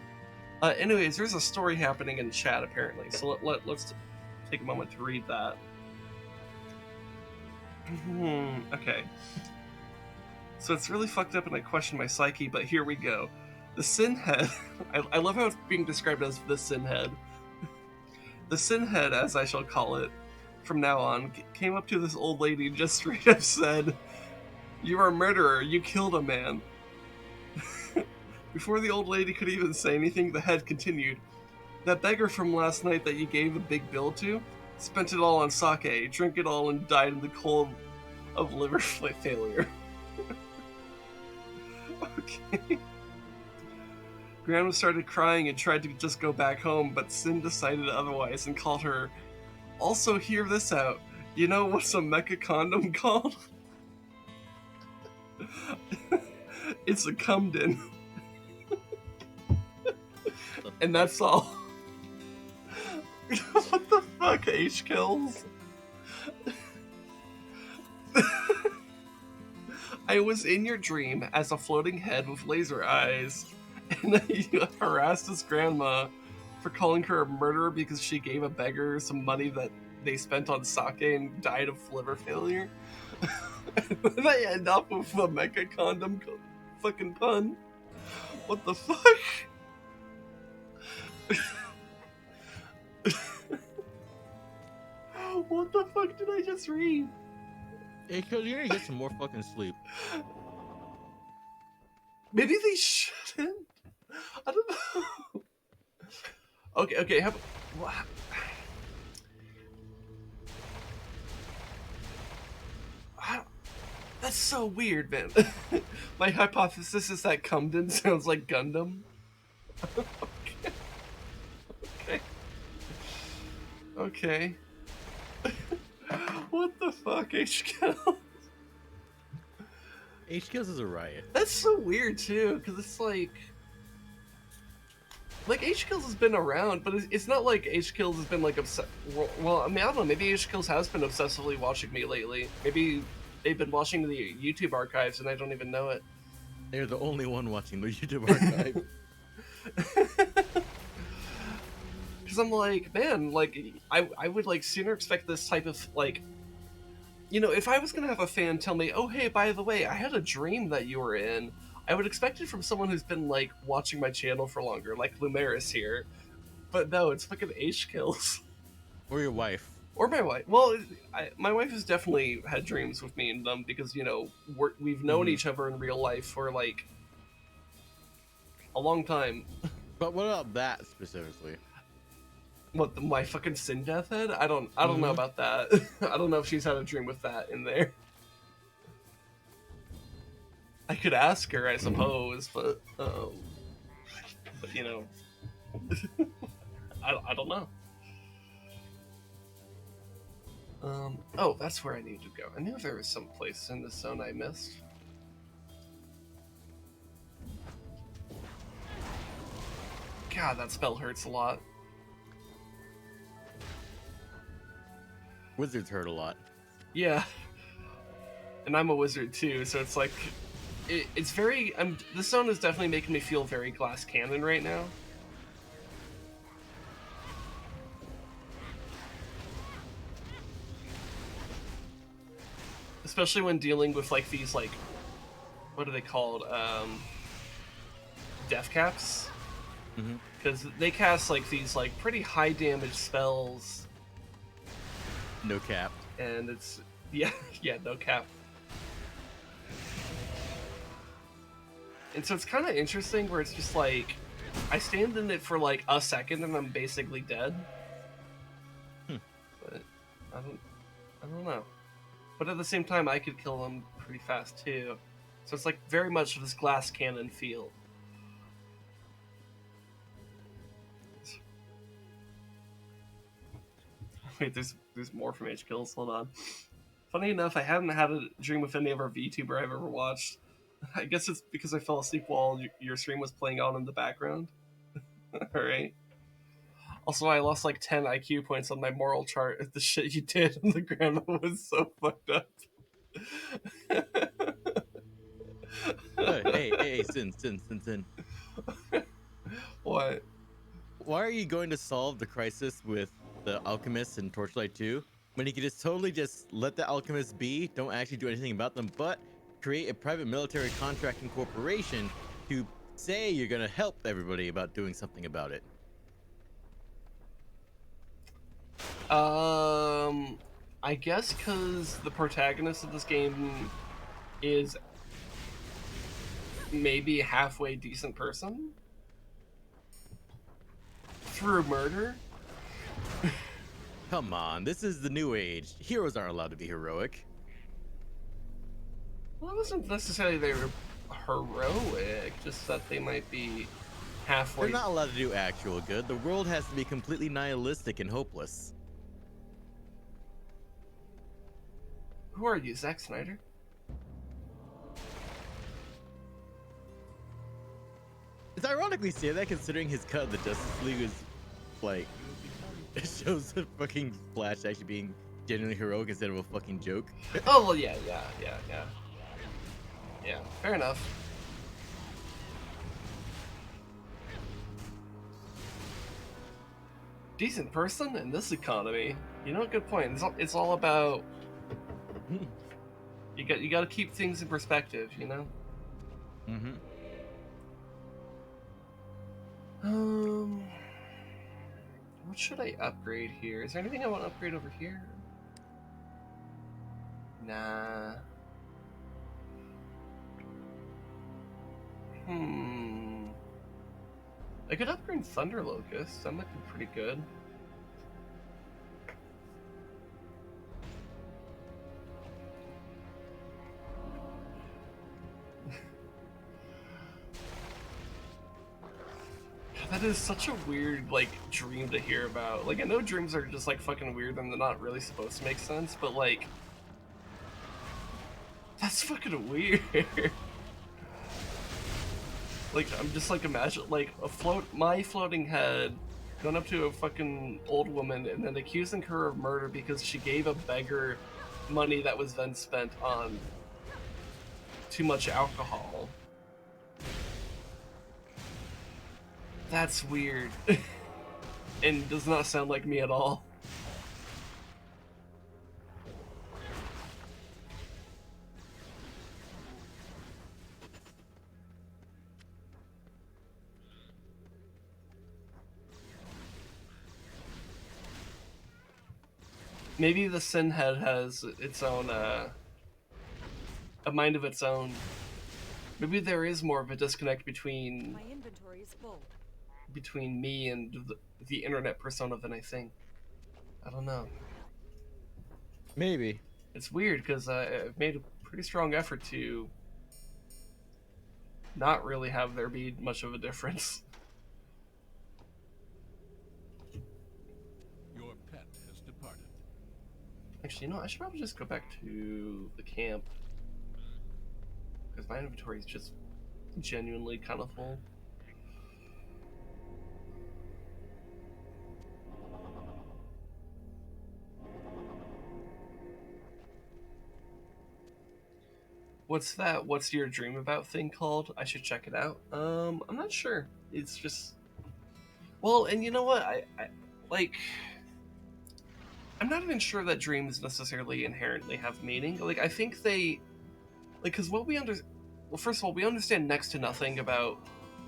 Anyways, there's a story happening in chat apparently, so let's take a moment to read that. Okay. So it's really fucked up and I question my psyche, but here we go. The Sin Head, I love how it's being described as the Sin Head. The Sin Head, as I shall call it, from now on, came up to this old lady and just straight up said, "You are a murderer, you killed a man." Before the old lady could even say anything, the head continued, "That beggar from last night that you gave a big bill to, spent it all on sake, drank it all, and died in the cold of liver failure." Okay. Grandma started crying and tried to just go back home, but Sin decided otherwise and called her, "Also, hear this out. You know what's a mecha condom called?" It's a cumden. And that's all. What the fuck, H-Kills? I was in your dream as a floating head with laser eyes, and you harassed his grandma for calling her a murderer because she gave a beggar some money that they spent on sake and died of liver failure. And then I end up with a mecha condom fucking pun. What the fuck? What the fuck did I just read?
Hey, cuz you need to get some more fucking sleep.
Maybe they shouldn't. I don't know. Okay. What? That's so weird, man. My hypothesis is that Cumden sounds like Gundam. Okay. What the fuck, HKills?
HKills is a riot.
That's so weird too, because it's like HKills has been around, but it's not like HKills has been like well, I mean, I don't know. Maybe HKills has been obsessively watching me lately. Maybe they've been watching the YouTube archives and I don't even know it.
They're the only one watching the YouTube archive.
Because I'm like, man, like, I would, like, sooner expect this type of, like, you know, if I was going to have a fan tell me, oh, hey, by the way, I had a dream that you were in, I would expect it from someone who's been, like, watching my channel for longer, like Lumeris here. But no, it's fucking HKills.
Or your wife.
Or my wife. Well, my wife has definitely had dreams with me in them because, you know, we've known each other in real life for, like, a long time.
But what about that specifically?
What, my fucking Sin Death head? I don't know about that. I don't know if she's had a dream with that in there. I could ask her, I suppose, but you know, I don't know. Oh, that's where I need to go. I knew there was some place in this zone I missed. God, that spell hurts a lot.
Wizards hurt a lot.
Yeah. And I'm a wizard too, so it's like... It's very... this zone is definitely making me feel very Glass Cannon right now. Especially when dealing with, like, these, like... What are they called? Death Caps? Because they cast, like, these, like, pretty high damage spells...
No cap.
And it's... Yeah, no cap. And so it's kind of interesting where it's just like... I stand in it for like a second and I'm basically dead. But I don't know. But at the same time, I could kill them pretty fast too. So it's like very much this Glass Cannon feel. Wait, there's more from HKills. Hold on. Funny enough, I haven't had a dream with any of our VTuber I've ever watched. I guess it's because I fell asleep while your stream was playing on in the background. Alright. Also, I lost like 10 IQ points on my moral chart. The shit you did on the grandma was so fucked up.
Hey, Sin.
What?
Why are you going to solve the crisis with the Alchemist and Torchlight 2 when you could just totally just let the Alchemists be, don't actually do anything about them, but create a private military contracting corporation to say you're going to help everybody about doing something about it?
I guess because the protagonist of this game is maybe a halfway decent person? Through murder?
Come on, this is the new age. Heroes aren't allowed to be heroic.
Well, it wasn't necessarily they were heroic, just that they might be halfway...
They're not allowed to do actual good. The world has to be completely nihilistic and hopeless.
Who are you, Zack Snyder?
It's ironically say that considering his cut of the Justice League is like... It shows the fucking Flash actually being genuinely heroic instead of a fucking joke.
Oh, well, yeah. Yeah, fair enough. Decent person in this economy. You know, good point. It's all about you got to keep things in perspective. You know.
Mm-hmm.
What should I upgrade here? Is there anything I want to upgrade over here? Nah. I could upgrade Thunder Locust. That might be pretty good. That is such a weird, like, dream to hear about. Like, I know dreams are just, like, fucking weird and they're not really supposed to make sense, but, like, that's fucking weird. Like, I'm just, like, imagine, like, my floating head going up to a fucking old woman and then accusing her of murder because she gave a beggar money that was then spent on too much alcohol. That's weird. And does not sound like me at all. Maybe the Sin Head has its own, a mind of its own. Maybe there is more of a disconnect between
My inventory is full.
between me and the internet persona than I think. I don't know.
Maybe.
It's weird because I've made a pretty strong effort to not really have there be much of a difference.
Your pet has departed.
Actually, you know, I should probably just go back to the camp because my inventory is just genuinely kind of full. What's that? What's your dream about thing called? I should check it out. I'm not sure. It's just, well, and you know what? I like. I'm not even sure that dreams necessarily inherently have meaning. Like, I think they, like, because what we well, first of all, we understand next to nothing about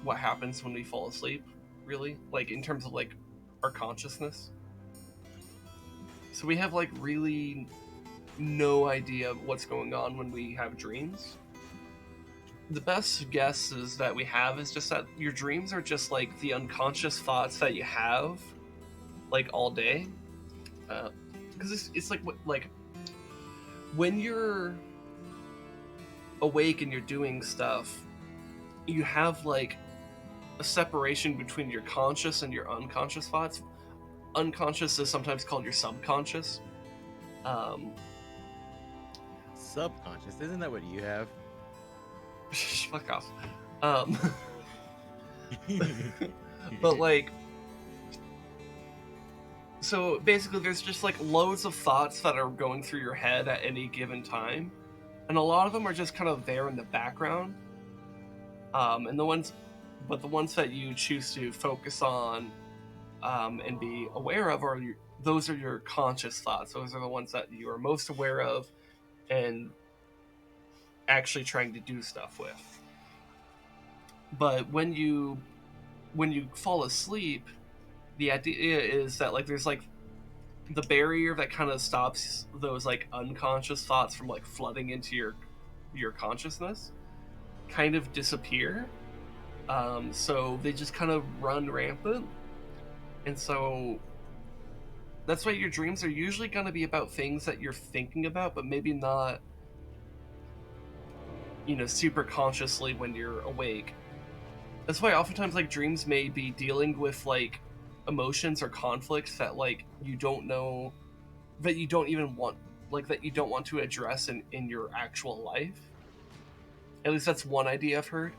what happens when we fall asleep, really. Like, in terms of like our consciousness. So we have like really no idea what's going on when we have dreams. The best guess is that we have is just that your dreams are just like the unconscious thoughts that you have like all day, because it's like when you're awake and you're doing stuff, you have like a separation between your conscious and your unconscious thoughts. Unconscious is sometimes called your subconscious.
Subconscious, isn't that what you have?
Fuck off. But like, so basically there's just like loads of thoughts that are going through your head at any given time, and a lot of them are just kind of there in the background, and the ones that you choose to focus on and be aware of those are your conscious thoughts. Those are the ones that you are most aware of and actually trying to do stuff with. But when you fall asleep, the idea is that like there's like the barrier that kind of stops those like unconscious thoughts from like flooding into your consciousness kind of disappear. So they just kind of run rampant, and so that's why your dreams are usually going to be about things that you're thinking about, but maybe not, you know, super consciously when you're awake. That's why oftentimes like dreams may be dealing with like emotions or conflicts that like you don't know, that you don't even want, like that you don't want to address in your actual life. At least that's one idea I've heard.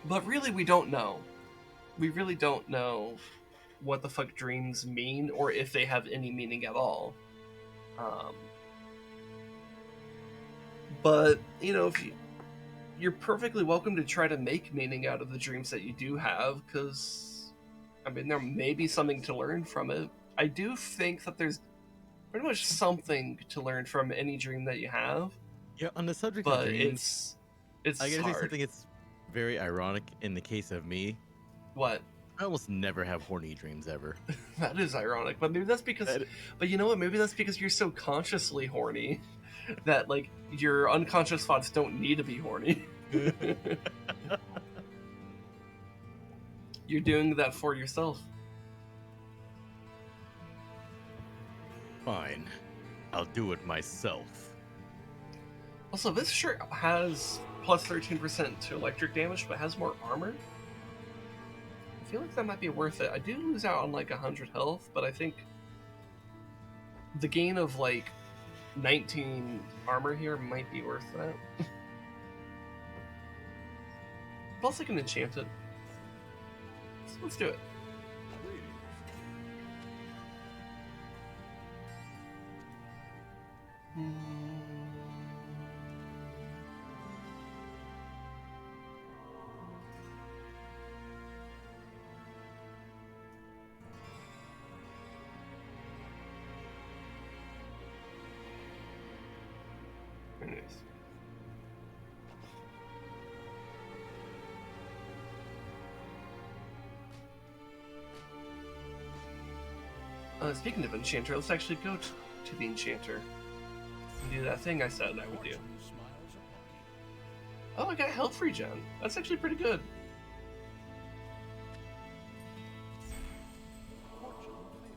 But really we don't know. We really don't know what the fuck dreams mean or if they have any meaning at all. But, you know, you're perfectly welcome to try to make meaning out of the dreams that you do have, because, I mean, there may be something to learn from it. I do think that there's pretty much something to learn from any dream that you have,
Yeah, on the subject of
but
dreams,
it's
I gotta
hard.
say something that's very ironic in the case of me.
What?
I almost never have horny dreams ever.
That is ironic, but maybe that's because. But you know what? Maybe that's because you're so consciously horny that, like, your unconscious thoughts don't need to be horny. You're doing that for yourself.
Fine, I'll do it myself.
Also, this shirt has plus 13% to electric damage, but has more armor. I feel like that might be worth it. I do lose out on like 100 health, but I think the gain of like 19 armor here might be worth that. Plus I can enchant it. So let's do it. Anyways. Speaking of Enchanter, let's actually go to the Enchanter and do that thing I said I would do. Oh, I got health regen. That's actually pretty good.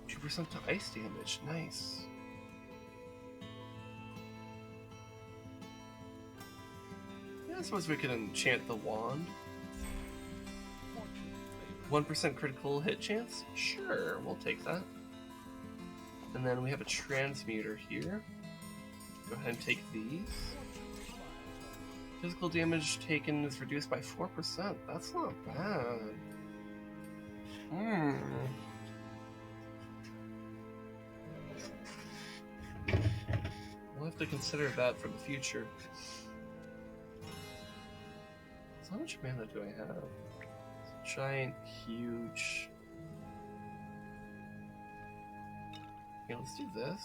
% to ice damage. Nice. Yeah, I suppose we could enchant the wand. 1% critical hit chance? Sure, we'll take that. And then we have a transmuter here. Go ahead and take these. Physical damage taken is reduced by 4%. That's not bad. We'll have to consider that for the future. So how much mana do I have? It's a giant, huge... Okay, let's do this.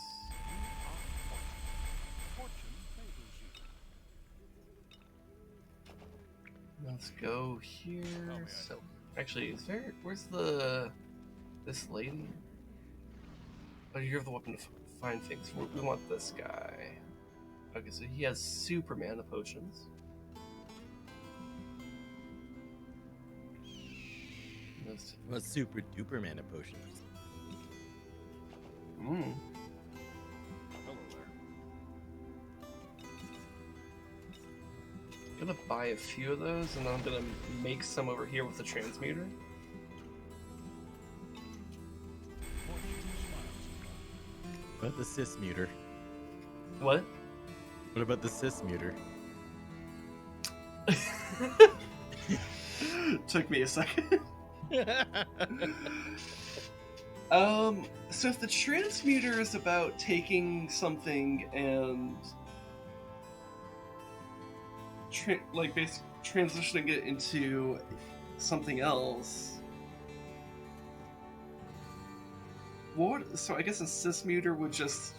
Let's go here. So, actually, where's this lady? Oh, you have the weapon to find things. We want this guy. Okay, so he has super mana potions.
What super duper mana potions?
Hello there. I'm gonna buy a few of those, and then I'm gonna make some over here with the transmuter.
What about the sysmuter?
What?
What about the sysmuter?
Took me a second. So if the transmuter is about taking something and transitioning it into something else, so I guess a sysmuter would just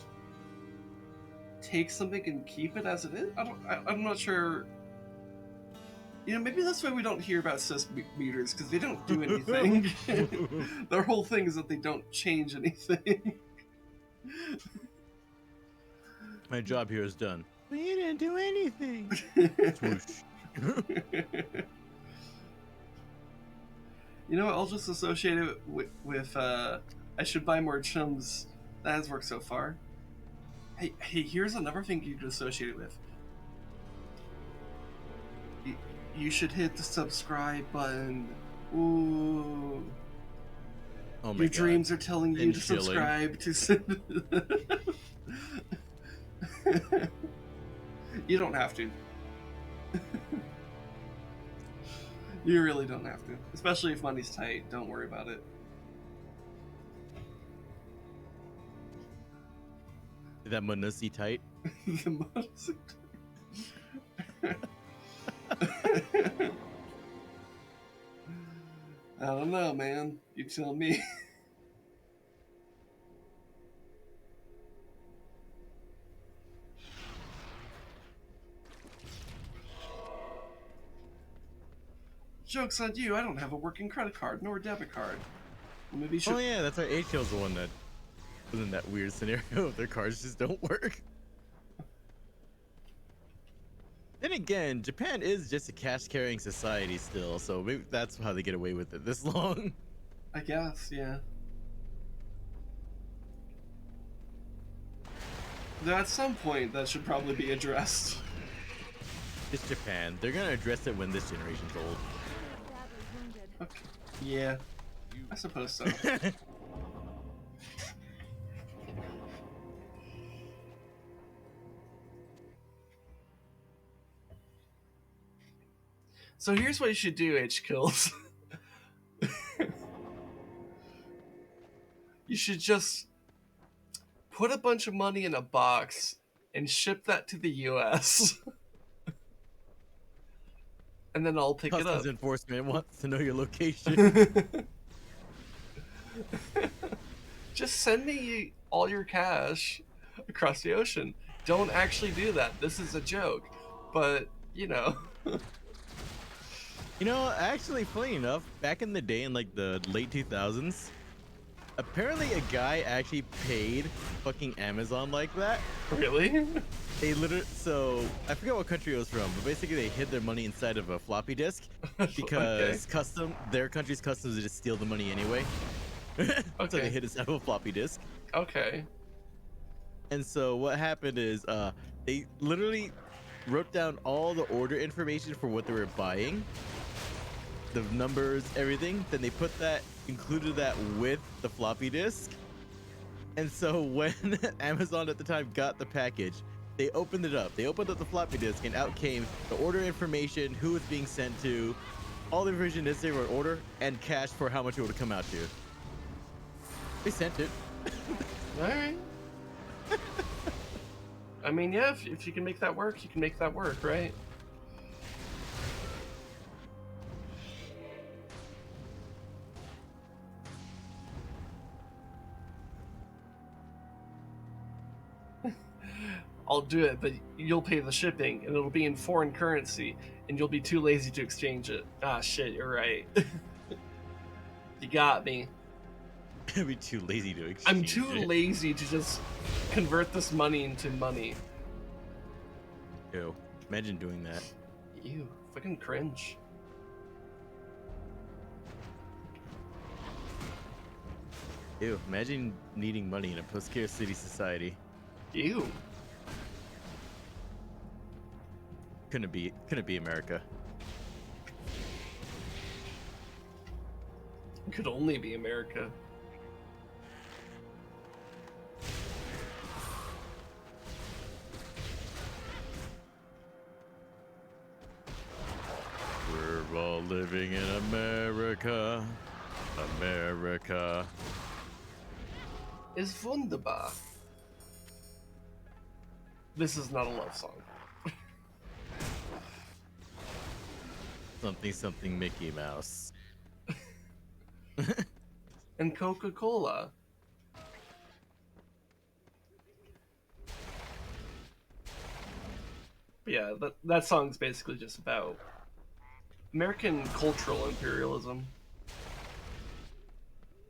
take something and keep it as it is? I'm not sure. You know, maybe that's why we don't hear about sysmeters, because they don't do anything. Their whole thing is that they don't change anything.
My job here is done. But you didn't do anything.
You know what, I'll just associate it with I should buy more chums. That has worked so far. Hey, here's another thing you could associate it with. You should hit the subscribe button. Ooh.
Oh my
Your
God.
dreams are telling you
And
to
chilling.
subscribe to... You don't have to. You really don't have to. Especially if money's tight, don't worry about it.
That Manussi tight?
The money's tight. I don't know, man. You tell me. Joke's on you, I don't have a working credit card nor debit card. Maybe you should...
Oh yeah, that's right. HL's the one that was in that weird scenario. Their cards just don't work. Then again, Japan is just a cash-carrying society still, so maybe that's how they get away with it this long.
I guess, yeah. Though at some point, that should probably be addressed.
It's Japan. They're gonna address it when this generation's old.
Badly wounded.
Okay. Yeah, I suppose so. So here's what you should do, H-Kills. You should just put a bunch of money in a box and ship that to the US. And then I'll pick it
Customs
up.
enforcement wants to know your location.
Just send me all your cash across the ocean. Don't actually do that. This is a joke. But, you know.
You know, actually, funny enough, back in the day, in like the late 2000s, apparently a guy actually paid fucking Amazon like that.
Really?
They literally, so I forget what country it was from, but basically they hid their money inside of a floppy disk because their country's customs would just steal the money anyway. So they hid it inside of a floppy disk.
Okay.
And so what happened is they literally wrote down all the order information for what they were buying, the numbers, everything. Then they included that with the floppy disk. And so when Amazon at the time got the package, they opened it up. They opened up the floppy disk, and out came the order information, who it's being sent to, all the information necessary for an order, and cash for how much it would come out to. They sent it.
All right. I mean, yeah, if you can make that work, you can make that work, right? I'll do it, but you'll pay the shipping, and it'll be in foreign currency, and you'll be too lazy to exchange it. Ah, shit, you're right. You got me.
I'd be too lazy to exchange
I'm too lazy to just convert this money into money.
Ew. Imagine doing that.
Ew, fucking cringe.
Ew. Imagine needing money in a post-scarcity society.
Ew.
Couldn't be America.
Could only be America.
We're all living in America. America.
Is wunderbar. This is not a love song.
Something something Mickey Mouse.
And Coca-Cola. But yeah, that song's basically just about American cultural imperialism.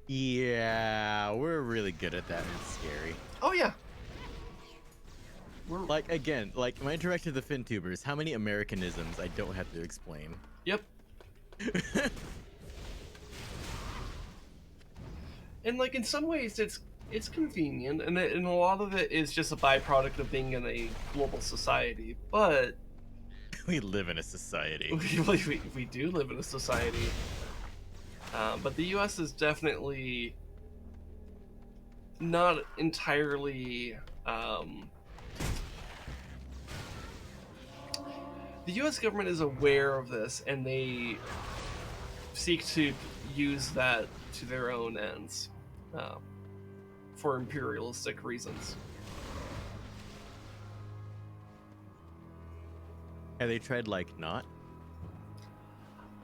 Yeah, we're really good at that. It's scary.
Oh yeah.
Like, again, like my interaction with the FinTubers, how many Americanisms I don't have to explain.
Yep. And like in some ways it's convenient, and a lot of it is just a byproduct of being in a global society. But
we live in a society.
we do live in a society. But the U.S. is definitely not entirely. The U.S. government is aware of this, and they seek to use that to their own ends, for imperialistic reasons.
Have they tried, like, not?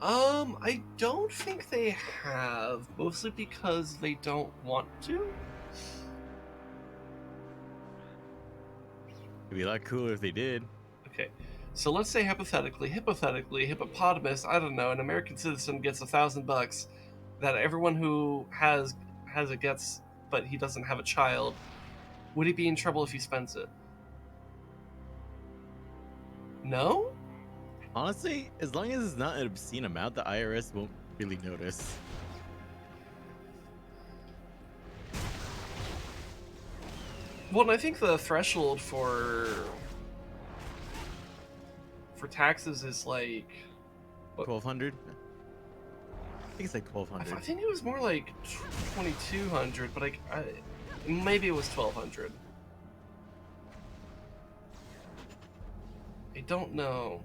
I don't think they have, mostly because they don't want to.
It'd be a lot cooler if they did.
Okay, so let's say hypothetically, hippopotamus, I don't know, an American citizen gets $1,000 that everyone who has it gets, but he doesn't have a child. Would he be in trouble if he spends it? No?
Honestly, as long as it's not an obscene amount, the IRS won't really notice.
Well, and I think the threshold for taxes is like
1,200. I think it's like
I
1,200.
think it was more like 2,200, but maybe it was 1,200. I don't know.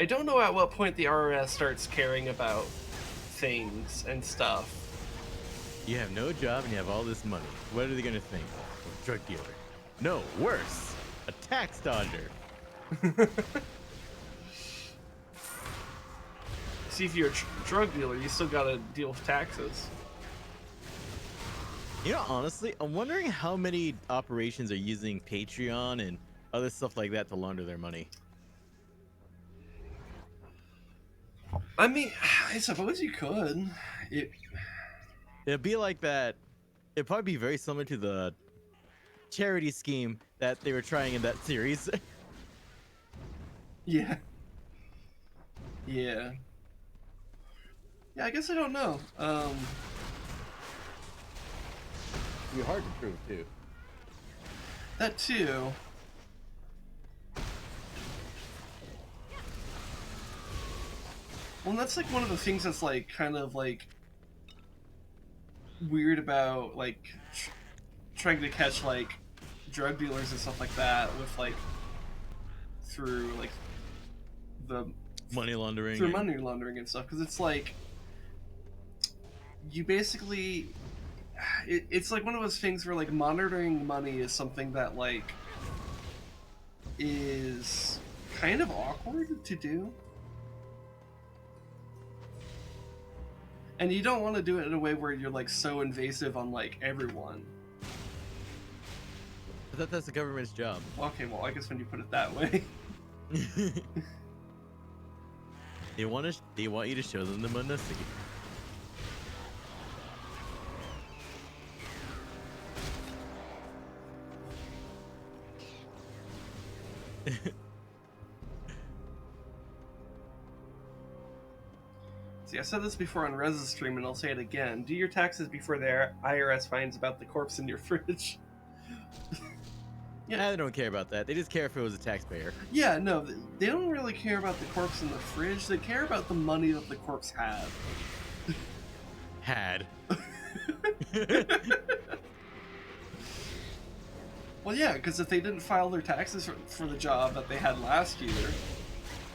I don't know at what point the IRS starts caring about things and stuff.
You have no job and you have all this money. What are they gonna think? A drug dealer? No, worse, a tax dodger.
See, if you're a drug dealer, you still gotta deal with taxes.
You know, honestly, I'm wondering how many operations are using Patreon and other stuff like that to launder their money.
I mean, I suppose you could.
It'd be like that. It'd probably be very similar to the charity scheme that they were trying in that series.
Yeah. Yeah. Yeah, I guess I don't know.
It'd be hard to prove too.
That too. Well, and that's like one of the things that's like kind of like weird about like trying to catch like drug dealers and stuff like that with like through like the
Money laundering.
through money laundering and stuff, because it's like you basically it's like one of those things where like monitoring money is something that like is kind of awkward to do, and you don't want to do it in a way where you're like so invasive on like everyone.
I thought that's the government's job.
Okay, well, I guess when you put it that way.
They want you to show them the money.
See, I said this before on Rez's stream, and I'll say it again. Do your taxes before the IRS finds about the corpse in your fridge.
Yeah, they don't care about that. They just care if it was a taxpayer.
Yeah, no, they don't really care about the corpse in the fridge. They care about the money that the corpse had.
Had.
Well, yeah, because if they didn't file their taxes for the job that they had last year,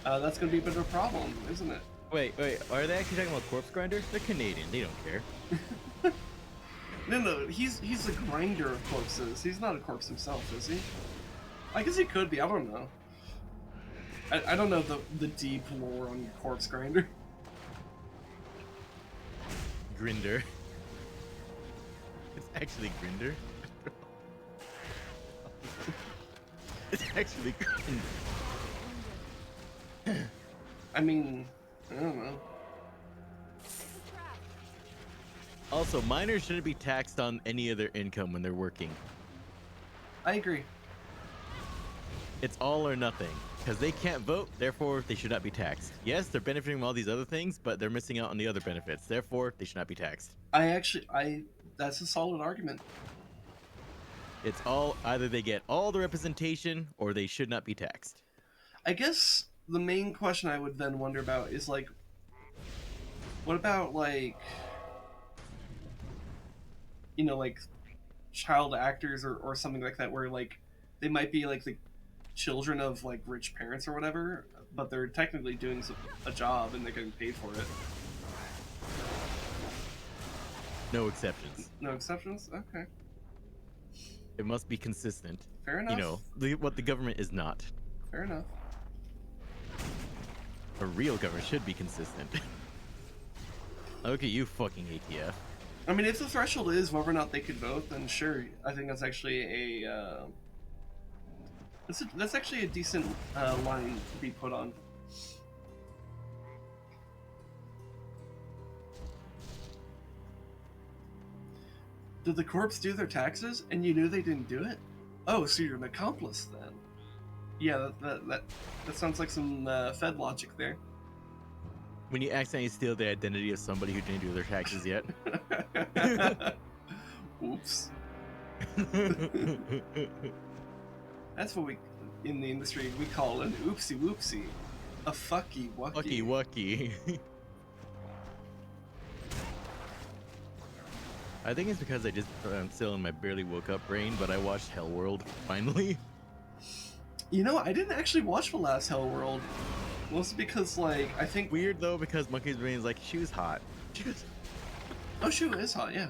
that's going to be a bit of a problem, isn't it?
Wait, are they actually talking about corpse grinder? They're Canadian. They don't care.
No, he's a grinder of corpses. He's not a corpse himself, is he? I guess he could be. I don't know. I don't know the deep lore on corpse grinder.
Grinder. It's actually Grinder. It's actually Grinder.
I mean, I don't know.
Also, minors shouldn't be taxed on any of their income when they're working.
I agree.
It's all or nothing. Because they can't vote, therefore they should not be taxed. Yes, they're benefiting from all these other things, but they're missing out on the other benefits. Therefore, they should not be taxed.
That's a solid argument.
It's all, either they get all the representation, or they should not be taxed.
I guess the main question I would then wonder about is, like, what about, like, you know, like, child actors or something like that, where, like, they might be, like, the children of, like, rich parents or whatever, but they're technically doing a job and they're getting paid for it.
No exceptions.
No exceptions? Okay.
It must be consistent.
Fair enough.
You know, what the government is not.
Fair enough.
a real government should be consistent. Look at you, fucking ATF.
I mean, if the threshold is whether or not they could vote, then sure. I think that's actually that's actually a decent line to be put on. Did the corpse do their taxes and you knew they didn't do it? Oh, so you're an accomplice then? Yeah, that sounds like some Fed logic there.
When you accidentally steal the identity of somebody who didn't do their taxes yet.
Oops. That's what we, in the industry, we call an oopsie whoopsie. A fucky wucky.
Fucky wucky. I think it's because I'm still in my barely woke up brain, but I watched Hell World finally.
You know, I didn't actually watch the last Hell World. Mostly because, like, I think...
Weird, though, because Monkey's Brain's like, she was hot.
Oh, she is hot, yeah.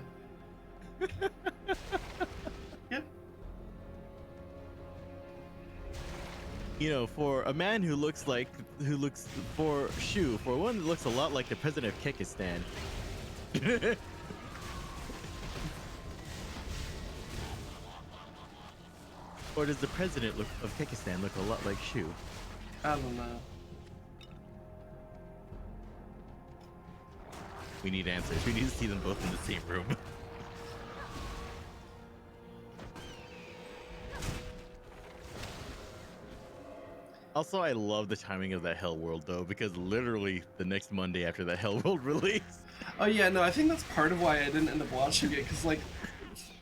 Yeah.
You know, for a man for one that looks a lot like the president of Kyrgyzstan. Or does the president of Kyrgyzstan look a lot like Shu?
I don't know.
We need answers. We need to see them both in the same room. Also, I love the timing of that Hell World, though, because literally the next Monday after that Hell World release.
Oh yeah, no, I think that's part of why I didn't end up watching it, because, like,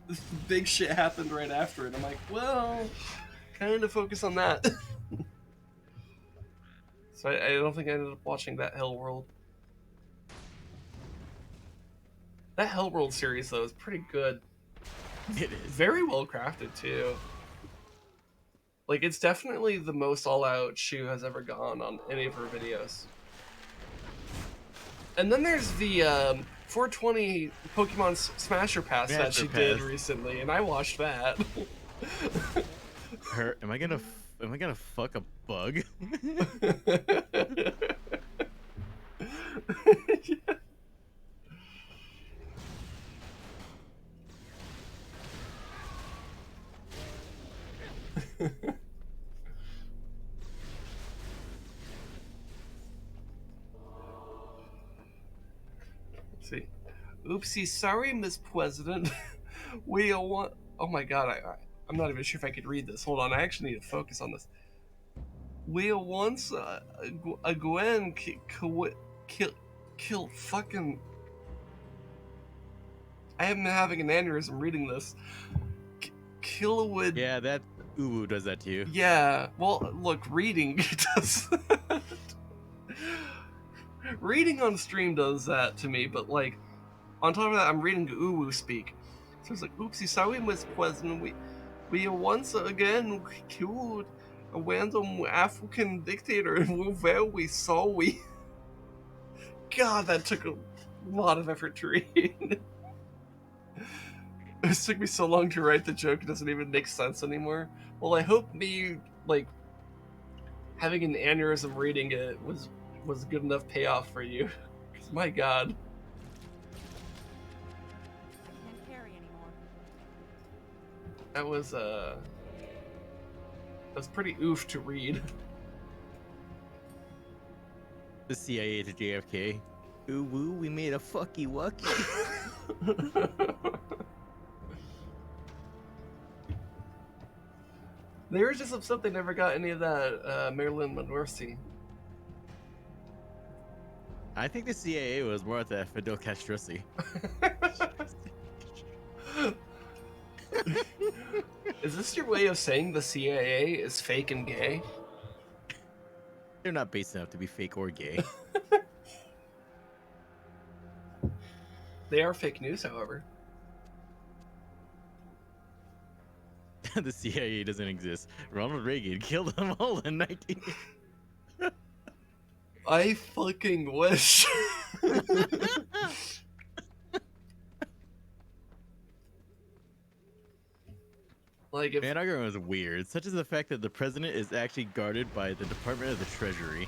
this big shit happened right after it. I'm like, well, kind of focus on that. So I don't think I ended up watching that Hell World. That Hell World series, though, is pretty good.
It is.
Very well crafted, too. Like, it's definitely the most all-out Shu has ever gone on any of her videos. And then there's the 420 Pokemon Smasher Pass that she did recently, and I watched that.
Am I gonna fuck a bug?
Yeah. Let's see. Oopsie, sorry, Miss President. We all want. Oh my God, I'm not even sure if I could read this. Hold on, I actually need to focus on this. We once a Gwen killed fucking. I am having an aneurysm reading this. Kilowood.
Yeah, that Uwu does that to you.
Yeah, well, look, reading does that. Reading on stream does that to me, but, like, on top of that, I'm reading Uwu speak. So it's like, oopsie, sorry, Miss President, we once again killed a random African dictator, and we're very sorry. God, that took a lot of effort to read. It took me so long to write the joke, it doesn't even make sense anymore. Well, I hope me, like, having an aneurysm reading it was good enough payoff for you. Because, my God.
I can't carry anymore.
That was pretty oof to read.
The CIA to JFK. Ooh woo, we made a fucky wucky.
They were just upset they never got any of that Marilyn Monroe scene.
I think the CIA was more at the Fidel Castrosi.
Is this your way of saying the CIA is fake and gay?
They're not base enough to be fake or gay.
They are fake news, however.
The CIA doesn't exist. Ronald Reagan killed them all in 19...
I fucking wish. Like, if...
Man, argument was weird, such as the fact that the president is actually guarded by the Department of the Treasury.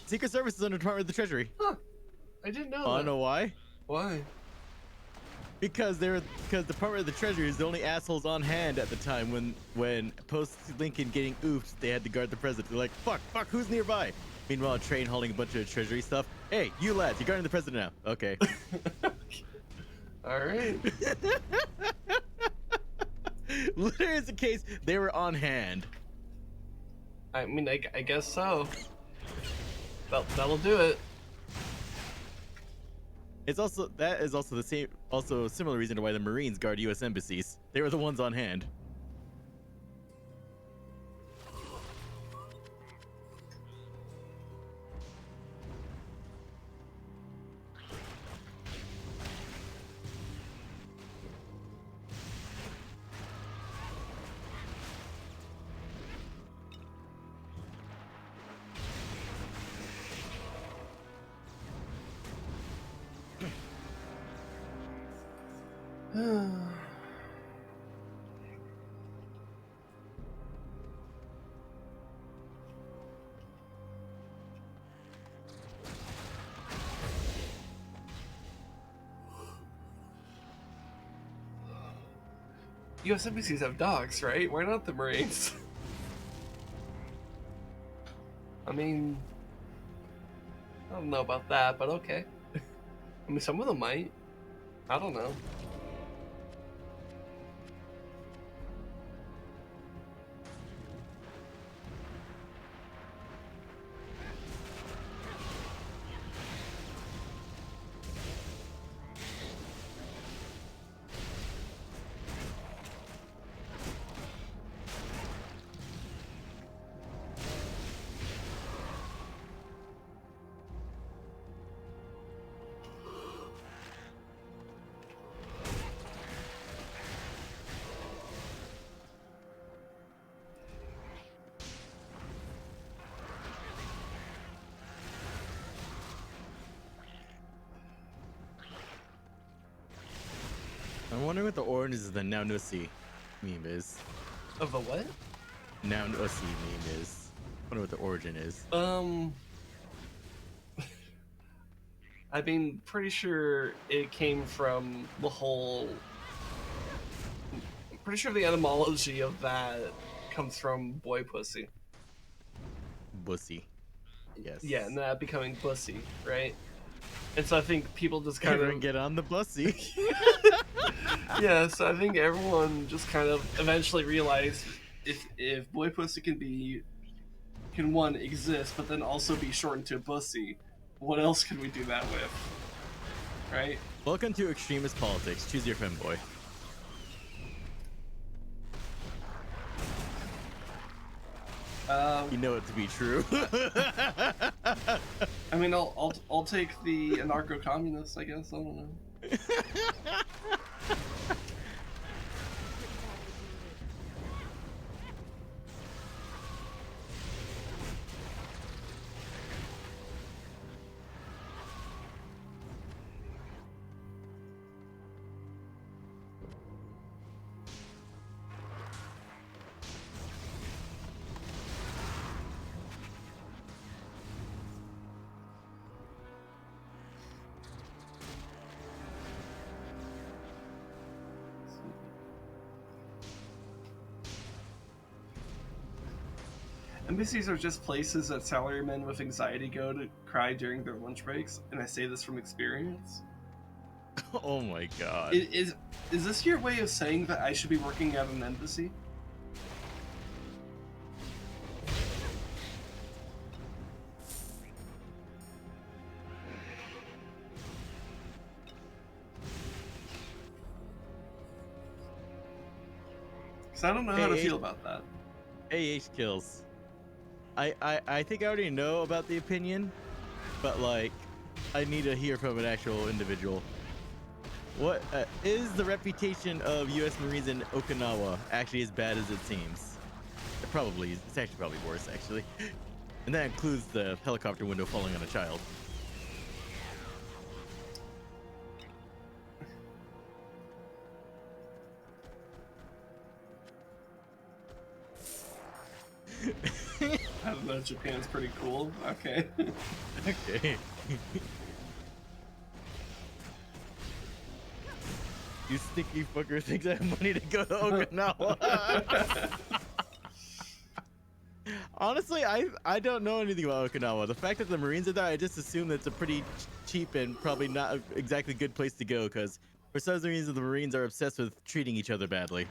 Secret Service is under Department of the Treasury.
Huh. I didn't know
I
that.
don't know why.
Why?
Because Department of the Treasury is the only assholes on hand at the time when post Lincoln getting oofed, they had to guard the president. They're like, fuck, who's nearby? Meanwhile, a train hauling a bunch of Treasury stuff. Hey, you lads, you're guarding the president now. Okay.
All right.
Literally, it's the case they were on hand.
I mean, I guess so. That'll do it.
That is also a similar reason to why the Marines guard U.S. embassies. They were the ones on hand.
U.S. embassies have dogs, right? Why not the Marines? I mean, I don't know about that, but okay. I mean, some of them might. I don't know.
I'm wondering what the origins of the Now Nussi meme is.
Of the what?
Now Nussi meme is. I wonder what the origin is.
I mean, pretty sure it came from the whole. I'm pretty sure the etymology of that comes from boy pussy.
Bussy. Yes.
Yeah, and that becoming pussy, right? And so I think people just kind
Everyone
of
get on the bussy.
yeah. So I think everyone just kind of eventually realized if boy pussy can one exist, but then also be shortened to bussy, what else can we do that with? Right?
Welcome to extremist politics. Choose your femboy. You know it to be true.
I mean, I'll take the anarcho-communist, I guess. I don't know. Embassies are just places that salarymen with anxiety go to cry during their lunch breaks, and I say this from experience.
Oh my god.
Is this your way of saying that I should be working at an embassy? Because I don't know how to feel about that.
AH kills. I think I already know about the opinion, but like, I need to hear from an actual individual. What is the reputation of U.S. Marines in Okinawa actually as bad as it seems? It probably is. It's actually probably worse, actually. And that includes the helicopter window falling on a child.
I don't That Japan's pretty cool. Okay.
Okay. You sticky fucker thinks I have money to go to Okinawa. Honestly, I don't know anything about Okinawa. The fact that the Marines are there, I just assume that's a pretty cheap and probably not exactly good place to go, because for some reason the Marines are obsessed with treating each other badly.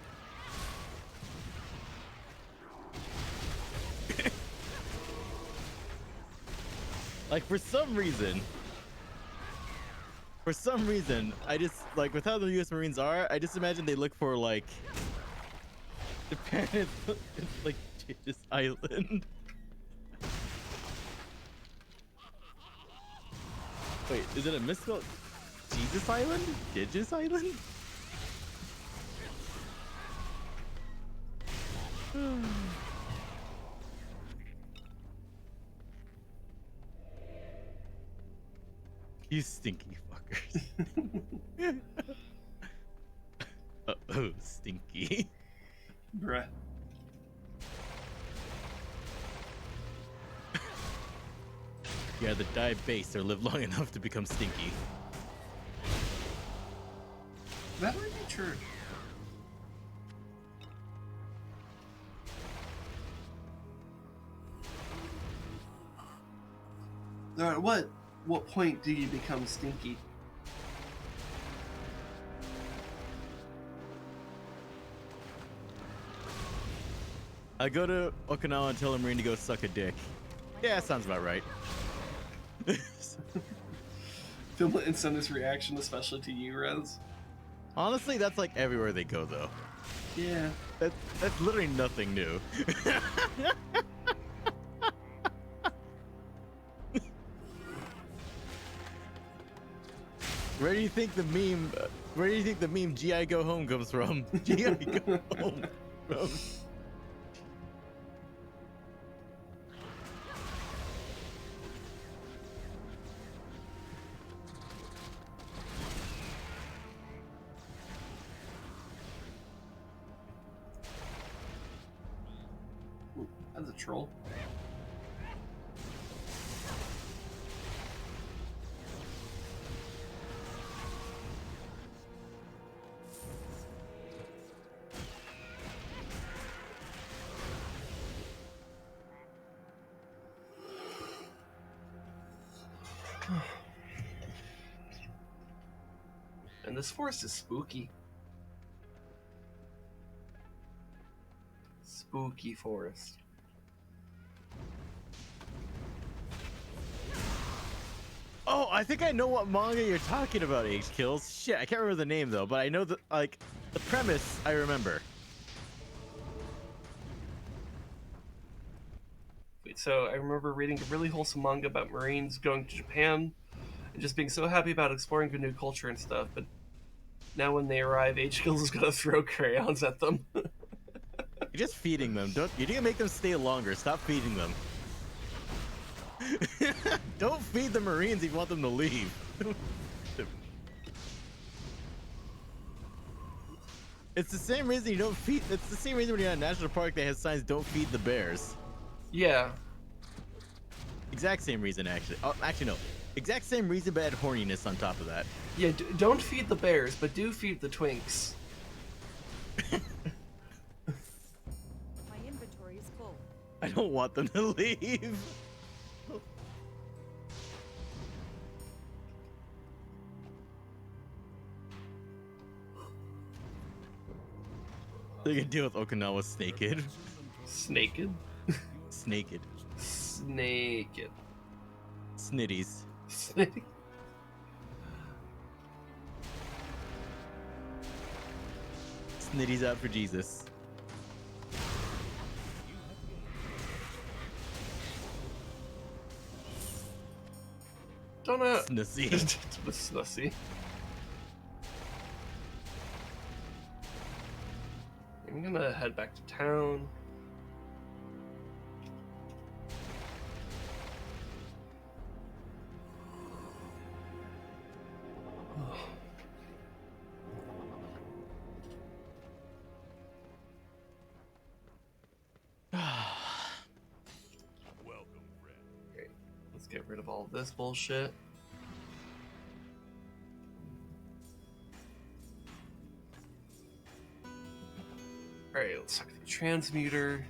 Like, for some reason, I just, like, with how the U.S. Marines are, I just imagine they look for, like, Japan is like Jesus Island. Wait, is it a misspelled Jesus Island? Jesus Island? You stinky fuckers. Oh, stinky.
Bruh.
You either die base or live long enough to become stinky.
That might be true. Alright, what point do you become stinky?
I go to Okinawa and tell a Marine to go suck a dick. Yeah, that sounds about right.
Film it and send this reaction, especially to you, Rez.
Honestly, that's like everywhere they go, though.
Yeah.
That's literally nothing new. Where do you think the meme? Where do you think the meme "GI Go Home" comes from? GI Go Home. From.
Ooh, that's a troll. And this forest is spooky. Spooky forest.
Oh, I think I know what manga you're talking about, H-Kills. Shit, I can't remember the name though, but I know the the premise I remember.
So I remember reading a really wholesome manga about Marines going to Japan and just being so happy about exploring a new culture and stuff, but now when they arrive, H-Kills is gonna throw crayons at them.
You're just feeding them. You need to make them stay longer. Stop feeding them. Don't feed the Marines if you want them to leave. It's the same reason you don't feed. It's the same reason when you're at a national park that has signs "Don't feed the bears."
Yeah.
Exact same reason, actually. Oh, actually, no. Exact same reason, but add horniness on top of that.
Yeah, don't feed the bears, but do feed the twinks.
My inventory is full.
I don't want them to leave. They can deal with Okinawa snaked.
Snaked?
Snaked.
Snaked.
Snitties.
Snitty.
Snitties out for Jesus.
Don't
Snussy.
Snussy. I'm gonna head back to town. Let's get rid of all this bullshit. Alright, let's talk to the transmuter.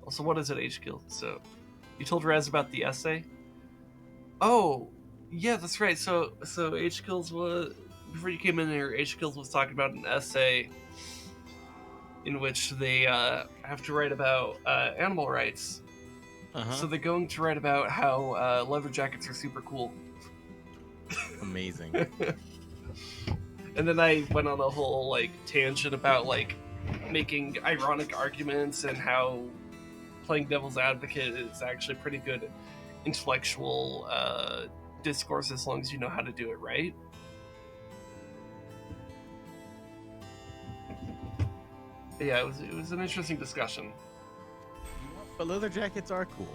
Also, what is it, H-Kill? So, you told Rez about the essay? Oh, yeah, that's right. So H-Kills was... Before you came in here, H-Kills was talking about an essay in which they have to write about animal rights. So they're going to write about how leather jackets are super cool.
Amazing.
And then I went on a whole like tangent about like making ironic arguments and how playing devil's advocate is actually pretty good intellectual discourse as long as you know how to do it right. Yeah, it was an interesting discussion.
But leather jackets are cool.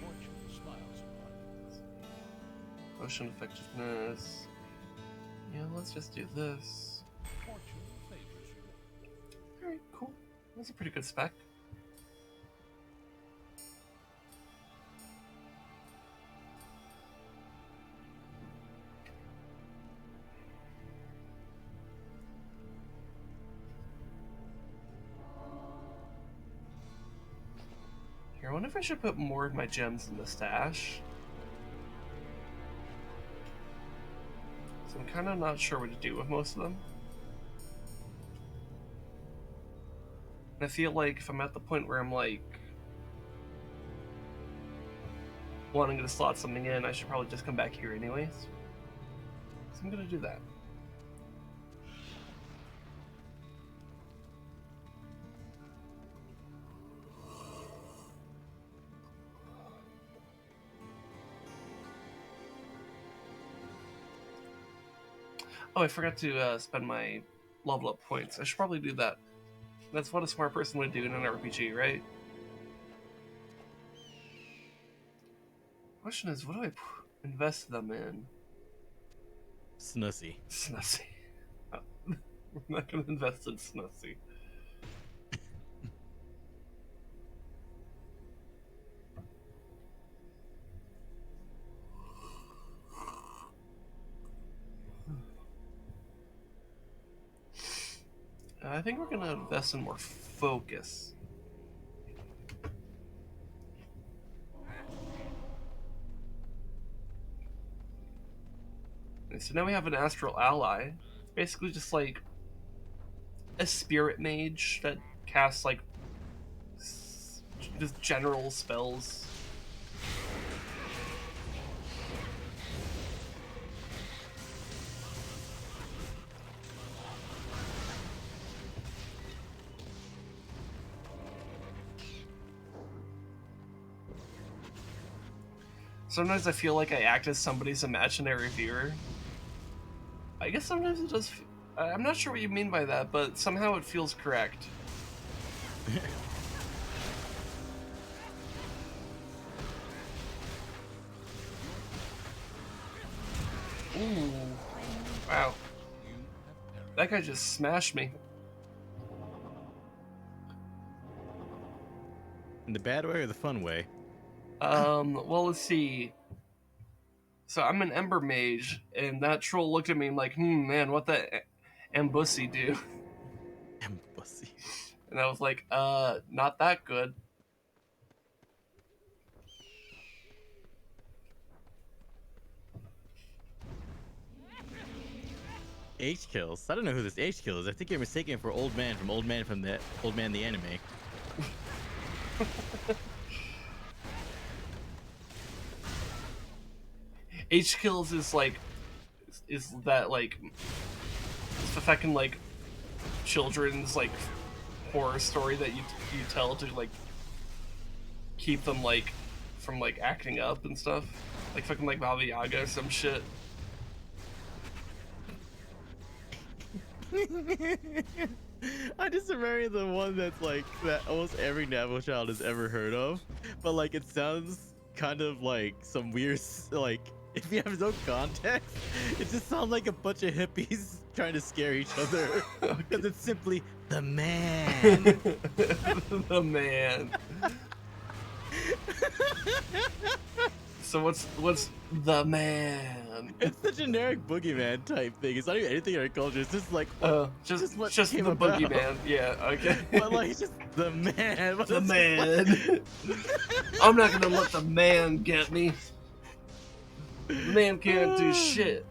Fortune smiles upon you.
Potion effectiveness. Yeah, let's just do this.
Fortune favors you.
Alright, cool. That's a pretty good spec. Here, I wonder if I should put more of my gems in the stash. So I'm kind of not sure what to do with most of them. And I feel like if I'm at the point where I'm like wanting to slot something in, I should probably just come back here anyways. So I'm gonna do that. Oh, I forgot to spend my level up points. I should probably do that. That's what a smart person would do in an RPG, right? Question is, what do I invest them in?
Snussy.
Snussy. I'm not gonna invest in Snussy. I think we're gonna invest in more focus. Okay, so now we have an astral ally. Basically just like a spirit mage that casts like just general spells. Sometimes I feel like I act as somebody's imaginary viewer. I guess sometimes it does. I'm not sure what you mean by that, but somehow it feels correct. Ooh. Wow. That guy just smashed me.
In the bad way or the fun way?
Well, let's see. So I'm an Ember Mage, and that troll looked at me like, man, what the Ambussy do?
Ambussy.
And I was like, not that good.
H-Kills? I don't know who this H-Kill is. I think you're mistaken for Old Man from Old Man the anime.
H-Kills is like, is that like, it's the fucking like, children's like, horror story that you tell to like, keep them like, from like acting up and stuff. Like fucking like Baba Yaga or some shit.
I just remember the one that's like, that almost every Navajo child has ever heard of. But like, it sounds kind of like some weird, like, if you have no context, it just sounds like a bunch of hippies trying to scare each other. Because it's simply the man.
The man. So what's the man?
It's the generic boogeyman type thing. It's not even anything in our culture. It's just like
Just
what
the
came about.
boogeyman. Yeah, okay.
But like it's just the man. But
The
it's
man. I'm not gonna let the man get me. The man can't do shit.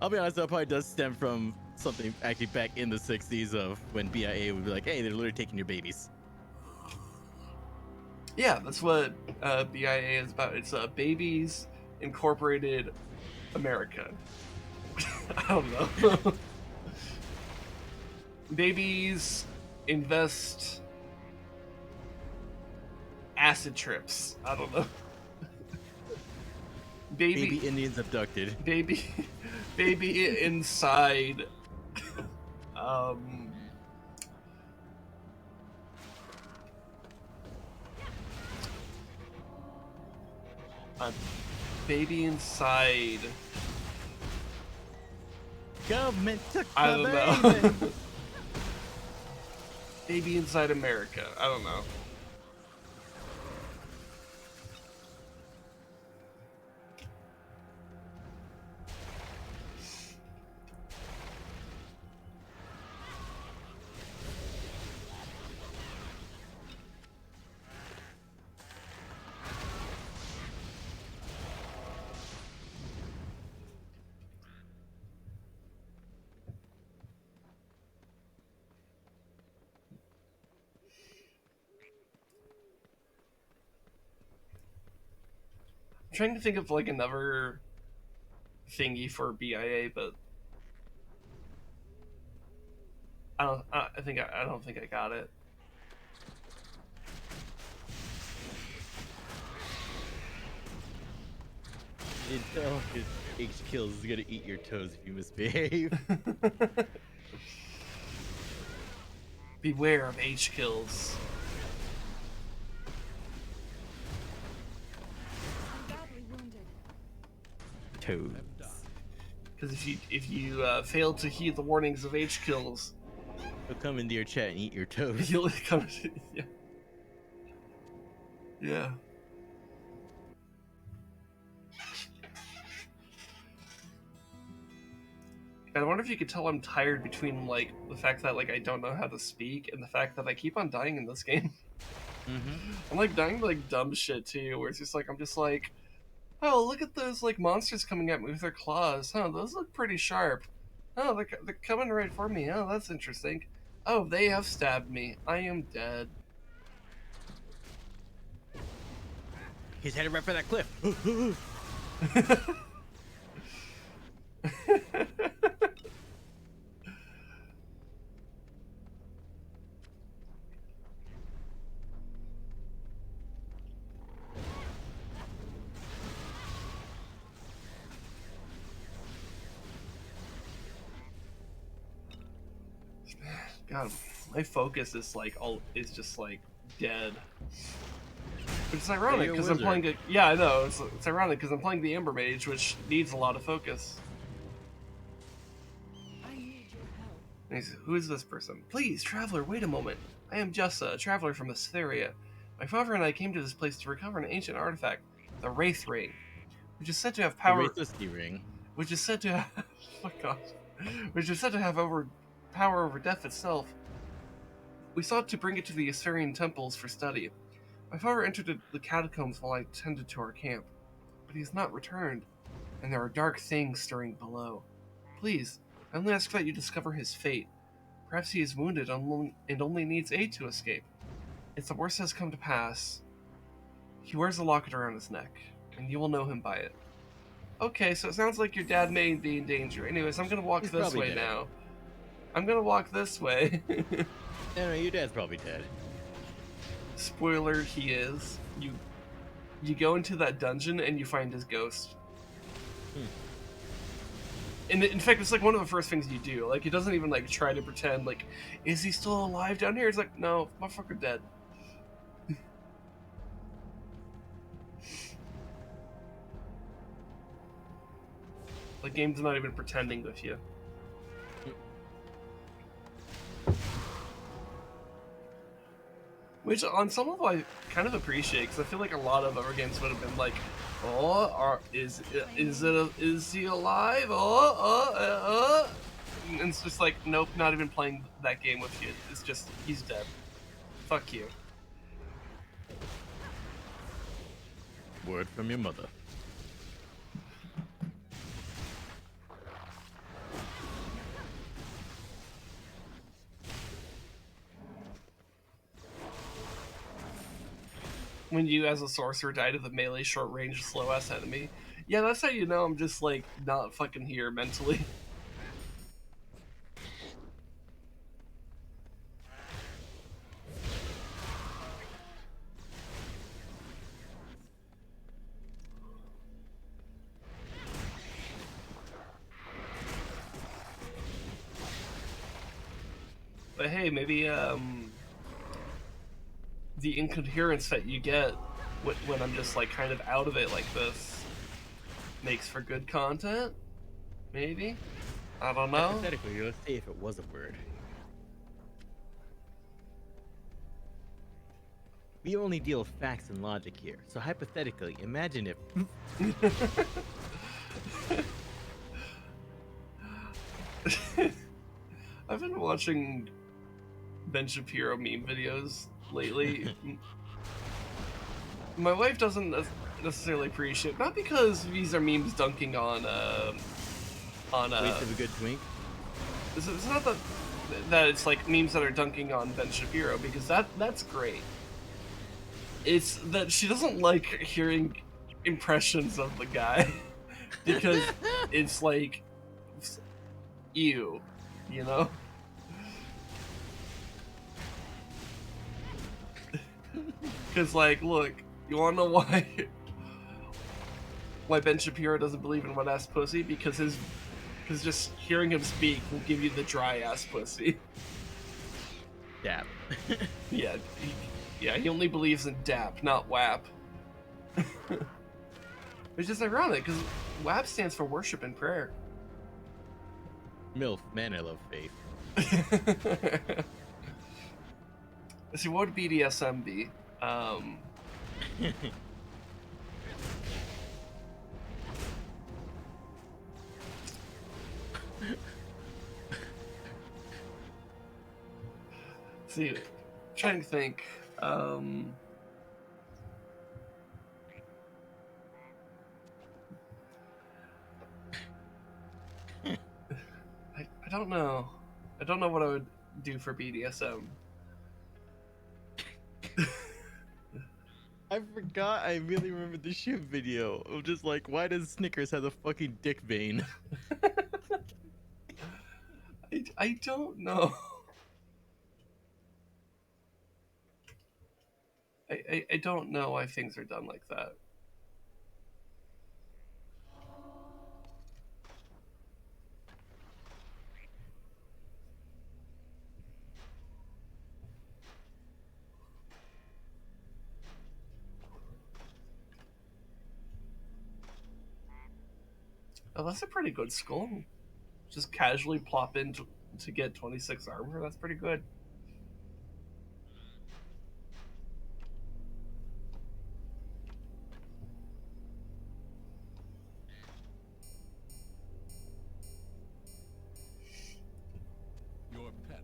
I'll be honest, that probably does stem from something actually back in the 60s of when BIA would be like, hey, they're literally taking your babies.
Yeah, that's what BIA is about. It's Babies Incorporated America. I don't know. Babies invest acid trips. I don't know.
Baby Indians abducted.
Baby inside. A baby inside.
Government took
I
the
don't
baby.
know. Baby inside America. I don't know. I'm trying to think of like another thingy for BIA, but I don't think I got it.
Intel H kills is gonna eat your toes if you misbehave.
Beware of H kills.
I'm badly wounded.
Toes.
Because if you fail to heed the warnings of H kills,
He'll come into your chat and eat your toes.
you'll come. Yeah. Yeah. I wonder if you could tell I'm tired between like the fact that like I don't know how to speak and the fact that I keep on dying in this game.
Mm-hmm.
I'm like dying to like dumb shit too, where it's just like I'm just like, oh, look at those like monsters coming at me with their claws. Huh, those look pretty sharp. Oh, they're coming right for me. Oh, that's interesting. Oh, they have stabbed me. I am dead.
He's headed right for that cliff.
God, my focus is like just like dead. Which is ironic
you're a
because I'm
wizard.
playing yeah, I know it's ironic because I'm playing the Ember Mage, which needs a lot of focus.
I need your help.
And he says, "Who is this person? Please, traveler, wait a moment. I am Jessa, a traveler from Astheria. My father and I came to this place to recover an ancient artifact, the Wraith Ring, which is said to have power.
The Wraithisty ring.
Which is said to have, oh my God, which is said to have power over death itself. We sought to bring it to the Assyrian temples for study. My father entered the catacombs while I tended to our camp, but he has not returned, and there are dark things stirring below. Please, I only ask that you discover his fate. Perhaps he is wounded and only needs aid to escape. If the worst has come to pass, he wears a locket around his neck, and you will know him by it. Okay, so it sounds like your dad may be in danger. Anyways, I'm gonna walk
He's
this
probably
way
dead.
now. I'm gonna walk this way.
No, your dad's probably dead.
Spoiler, he is. You go into that dungeon and you find his ghost. And in fact, it's like one of the first things you do. Like, he doesn't even like try to pretend like, is he still alive down here? It's like, no, motherfucker dead. The game's not even pretending with you. Which, on some level, I kind of appreciate, because I feel like a lot of other games would have been like, "Oh, is he alive? And it's just like, nope, not even playing that game with you. It's just, he's dead. Fuck you."
Word from your mother.
When you, as a sorcerer, die to the melee short-range slow-ass enemy. Yeah, that's how you know I'm just, like, not fucking here mentally. But hey, maybe, the incoherence that you get when I'm just like kind of out of it like this makes for good content? Maybe? I don't know.
Hypothetically, let's say if it was a word. We only deal with facts and logic here, so hypothetically, imagine if...
I've been watching Ben Shapiro meme videos lately. My wife doesn't necessarily appreciate, not because these are memes dunking on
Waste of a good twink?
It's not that it's like memes that are dunking on Ben Shapiro, because that's great. It's that she doesn't like hearing impressions of the guy because it's like, ew, you know? Because, like, look, you wanna know why Ben Shapiro doesn't believe in wet-ass pussy? Because just hearing him speak will give you the dry-ass pussy.
Dap.
Yeah, he only believes in DAP, not WAP. It's just ironic, because WAP stands for worship and prayer.
MILF, man, I love faith.
See, what would BDSM be? See, trying to think. I don't know. I don't know what I would do for BDSM.
I forgot. I really remember the ship video of just like, why does Snickers have a fucking dick vein?
I don't know. I don't know why things are done like that. Oh, that's a pretty good skull. Just casually plop in to get 26 armor. That's pretty good.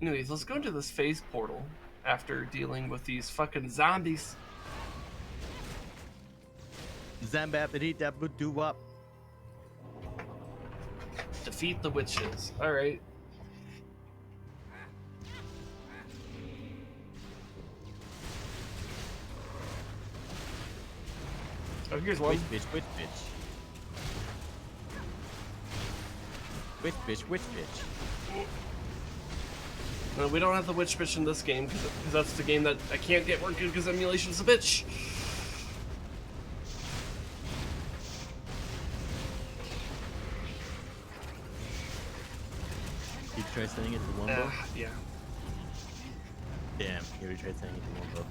Anyways, let's go into this phase portal after dealing with these fucking zombies.
Zambapity-dap-doo-wop.
Defeat the witches. Alright. Oh, here's one.
Witch bitch, witch bitch. Witch bitch, witch bitch.
No, we don't have the witch bitch in this game, because that's the game that I can't get working because emulation's a bitch.
Did you try sending it to Wumbo?
Yeah.
Damn, you already tried sending it to Wumbo.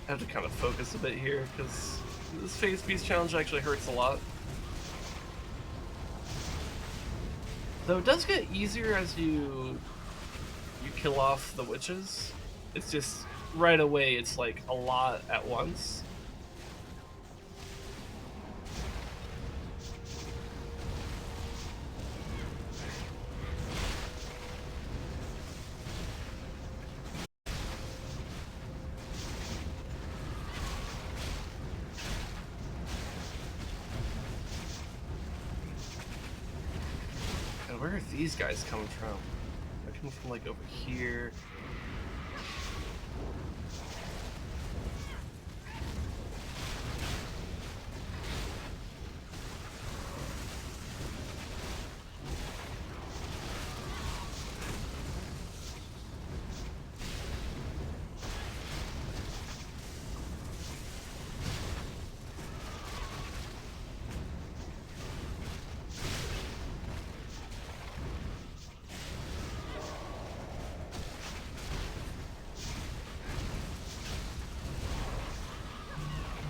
I have to kind of focus a bit here, because this phase piece challenge actually hurts a lot. Though it does get easier as you kill off the witches. It's just, right away, it's like a lot at once. Where are these guys coming from? They're coming from like over here.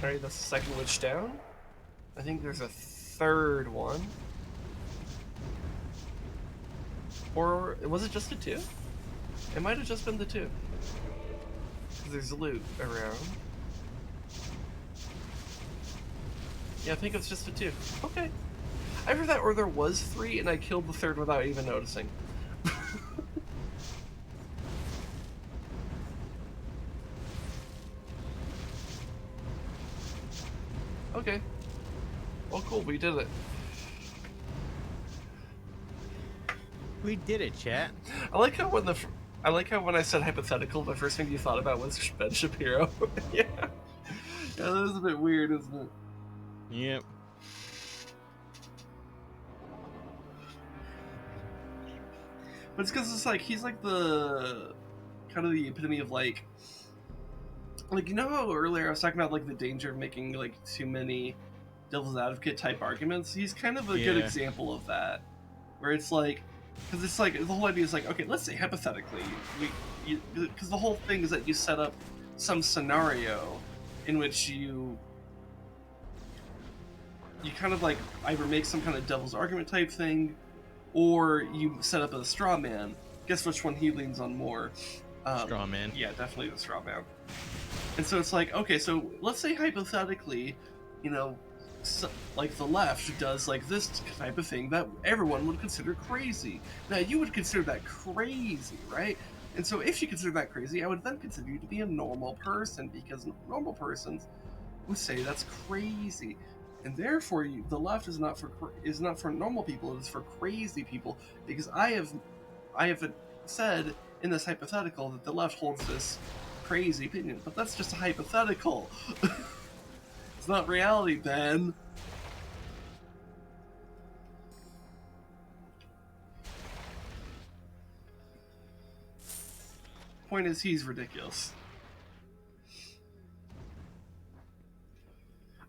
Alright, that's the second witch down. I think there's a third one. Or was it just a 2? It might have just been the 2. Because there's loot around. Yeah, I think it's just a 2. Okay. Either that or there was 3 and I killed the third without even noticing. Okay. Well, cool. We did it.
We did it, chat.
I like how when I said hypothetical, the first thing you thought about was Ben Shapiro. Yeah. Yeah, that was a bit weird, isn't it?
Yep.
But it's because it's like he's like the kind of the epitome of like you know how earlier I was talking about like the danger of making like too many devil's advocate type arguments? He's kind of a good example of that, where it's like, because it's like the whole idea is like, okay, let's say hypothetically, because the whole thing is that you set up some scenario in which you kind of like either make some kind of devil's argument type thing, or you set up a straw man. Guess which one he leans on more?
Straw man.
Yeah, definitely the straw man. And so it's like, okay, so let's say hypothetically, you know, so, like the left does like this type of thing that everyone would consider crazy. Now you would consider that crazy, right? And so if you consider that crazy, I would then consider you to be a normal person, because normal persons would say that's crazy. And therefore, the left is not for normal people; it is for crazy people. Because I have said in this hypothetical that the left holds this crazy opinion, but that's just a hypothetical. It's not reality, Ben. Point is, he's ridiculous.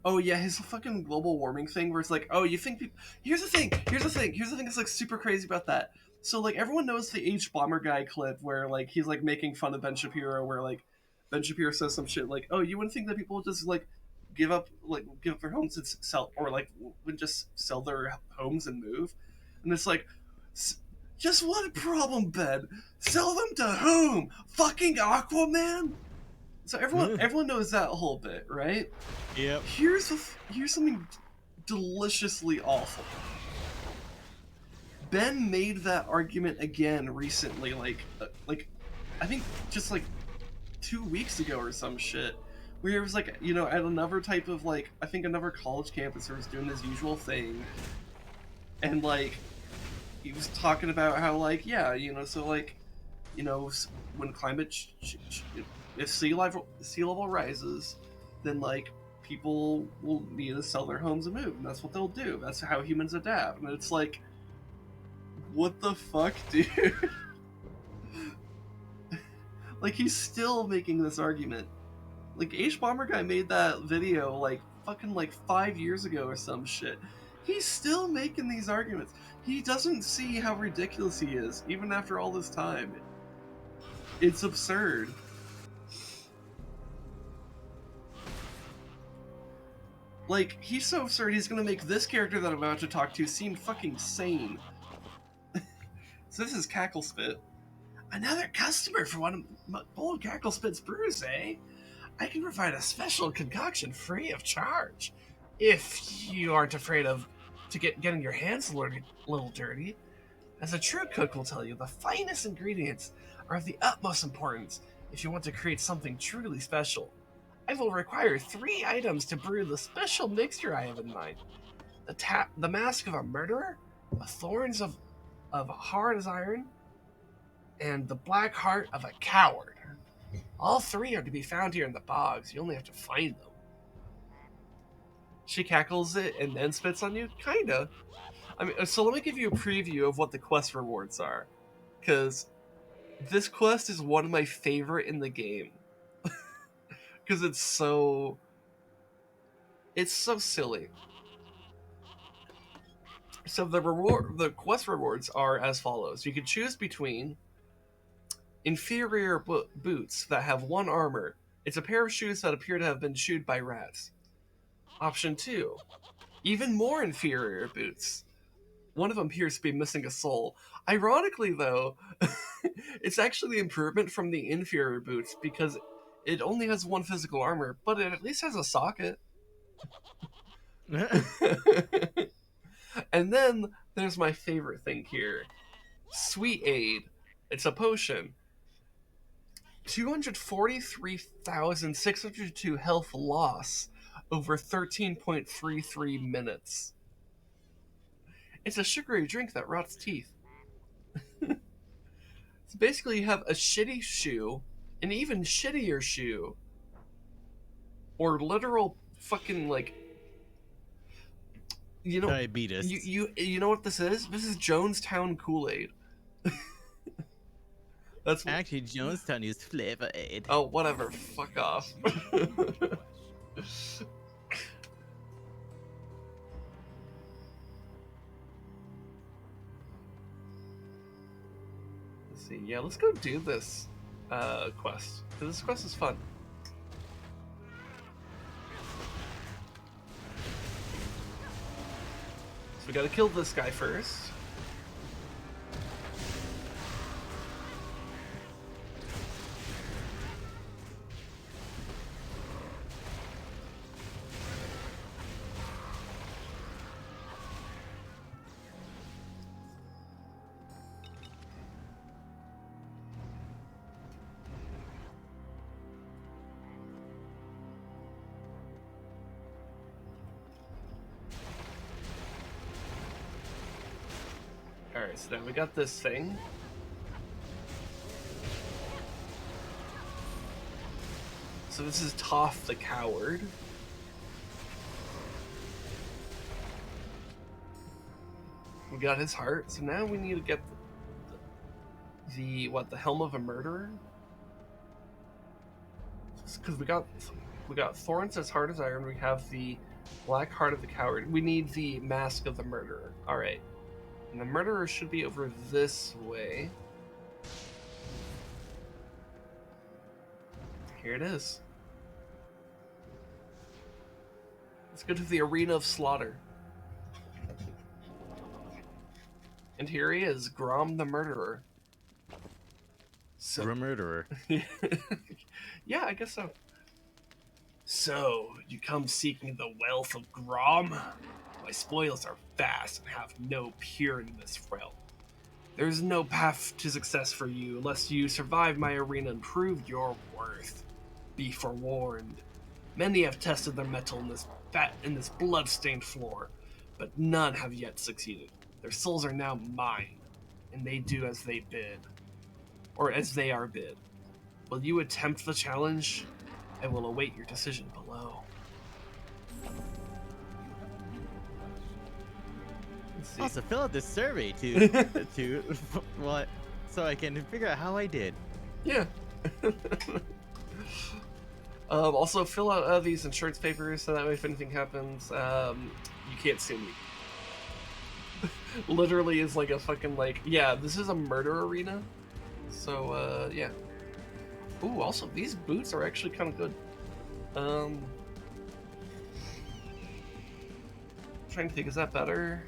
Oh yeah, his fucking global warming thing, where it's like, oh, you think people... Here's the thing that's like super crazy about that. So like everyone knows the H Bomber guy clip where like he's like making fun of Ben Shapiro, where like Ben Shapiro says some shit like, oh, you wouldn't think that people would just like give up their homes and sell, or like would just sell their homes and move. And it's like, just one problem, Ben. Sell them to whom? Fucking Aquaman? So everyone knows that whole bit, right?
Yep.
Here's something deliciously awful. Ben made that argument again recently, like I think just like 2 weeks ago or some shit, where he was like, you know, at another type of like, I think another college campus, where he was doing his usual thing, and like he was talking about how like, yeah, you know, so like, you know, when if sea level rises, then like people will need to sell their homes and move, and that's what they'll do. That's how humans adapt. And it's like, what the fuck, dude? Like, he's still making this argument. Like, H Bomber guy made that video like fucking like 5 years ago or some shit. He's still making these arguments. He doesn't see how ridiculous he is, even after all this time. It's absurd. Like, he's so absurd, he's gonna make this character that I'm about to talk to seem fucking sane. So this is Cacklespit. Another customer for one of my old Cacklespit's brews, eh? I can provide a special concoction free of charge. If you aren't afraid of getting your hands a little dirty. As a true cook will tell you, the finest ingredients are of the utmost importance if you want to create something truly special. I will require 3 items to brew the special mixture I have in mind. The mask of a murderer, the thorns of hard as iron, and the black heart of a coward. All 3 are to be found here in the bogs. You only have to find them. She cackles it and then spits on you? Kinda. I mean, so let me give you a preview of what the quest rewards are. Because this quest is one of my favorite in the game. Because it's so silly. So the quest rewards are as follows. You can choose between inferior boots that have 1 armor. It's a pair of shoes that appear to have been chewed by rats. Option 2, even more inferior boots. One of them appears to be missing a sole. Ironically, though, it's actually the improvement from the inferior boots because it only has 1 physical armor, but it at least has a socket. And then there's my favorite thing here. Sweet Aid. It's a potion. 243,602 health loss over 13.33 minutes. It's a sugary drink that rots teeth. So basically you have a shitty shoe, an even shittier shoe, or literal fucking, like, you know,
diabetes.
You know what this is? This is Jonestown Kool-Aid. That's
actually Jonestown used Flavor Aid.
Oh, whatever. Fuck off. Let's see. Yeah, let's go do this quest. Because this quest is fun. So we gotta kill this guy first. Alright, so then we got this thing. So this is Toph the Coward. We got his heart, so now we need to get the Helm of a Murderer? Because we got thorns as hard as iron, we have the black heart of the coward. We need the mask of the murderer. Alright. And the murderer should be over this way. Here it is. Let's go to the Arena of Slaughter. And here he is, Grom the Murderer.
The murderer.
Yeah, I guess so. So, you come seeking the wealth of Grom? My spoils are vast and have no peer in this realm. There is no path to success for you unless you survive my arena and prove your worth. Be forewarned. Many have tested their mettle in this blood-stained floor, but none have yet succeeded. Their souls are now mine, and they do as they bid. Or as they are bid. Will you attempt the challenge? I will await your decision below.
Also, fill out this survey to what, so I can figure out how I did.
Yeah. Also, fill out these insurance papers so that way if anything happens, you can't sue me. Literally is like a fucking yeah, this is a murder arena. So, yeah. Ooh, also, these boots are actually kind of good. trying to think, is that better?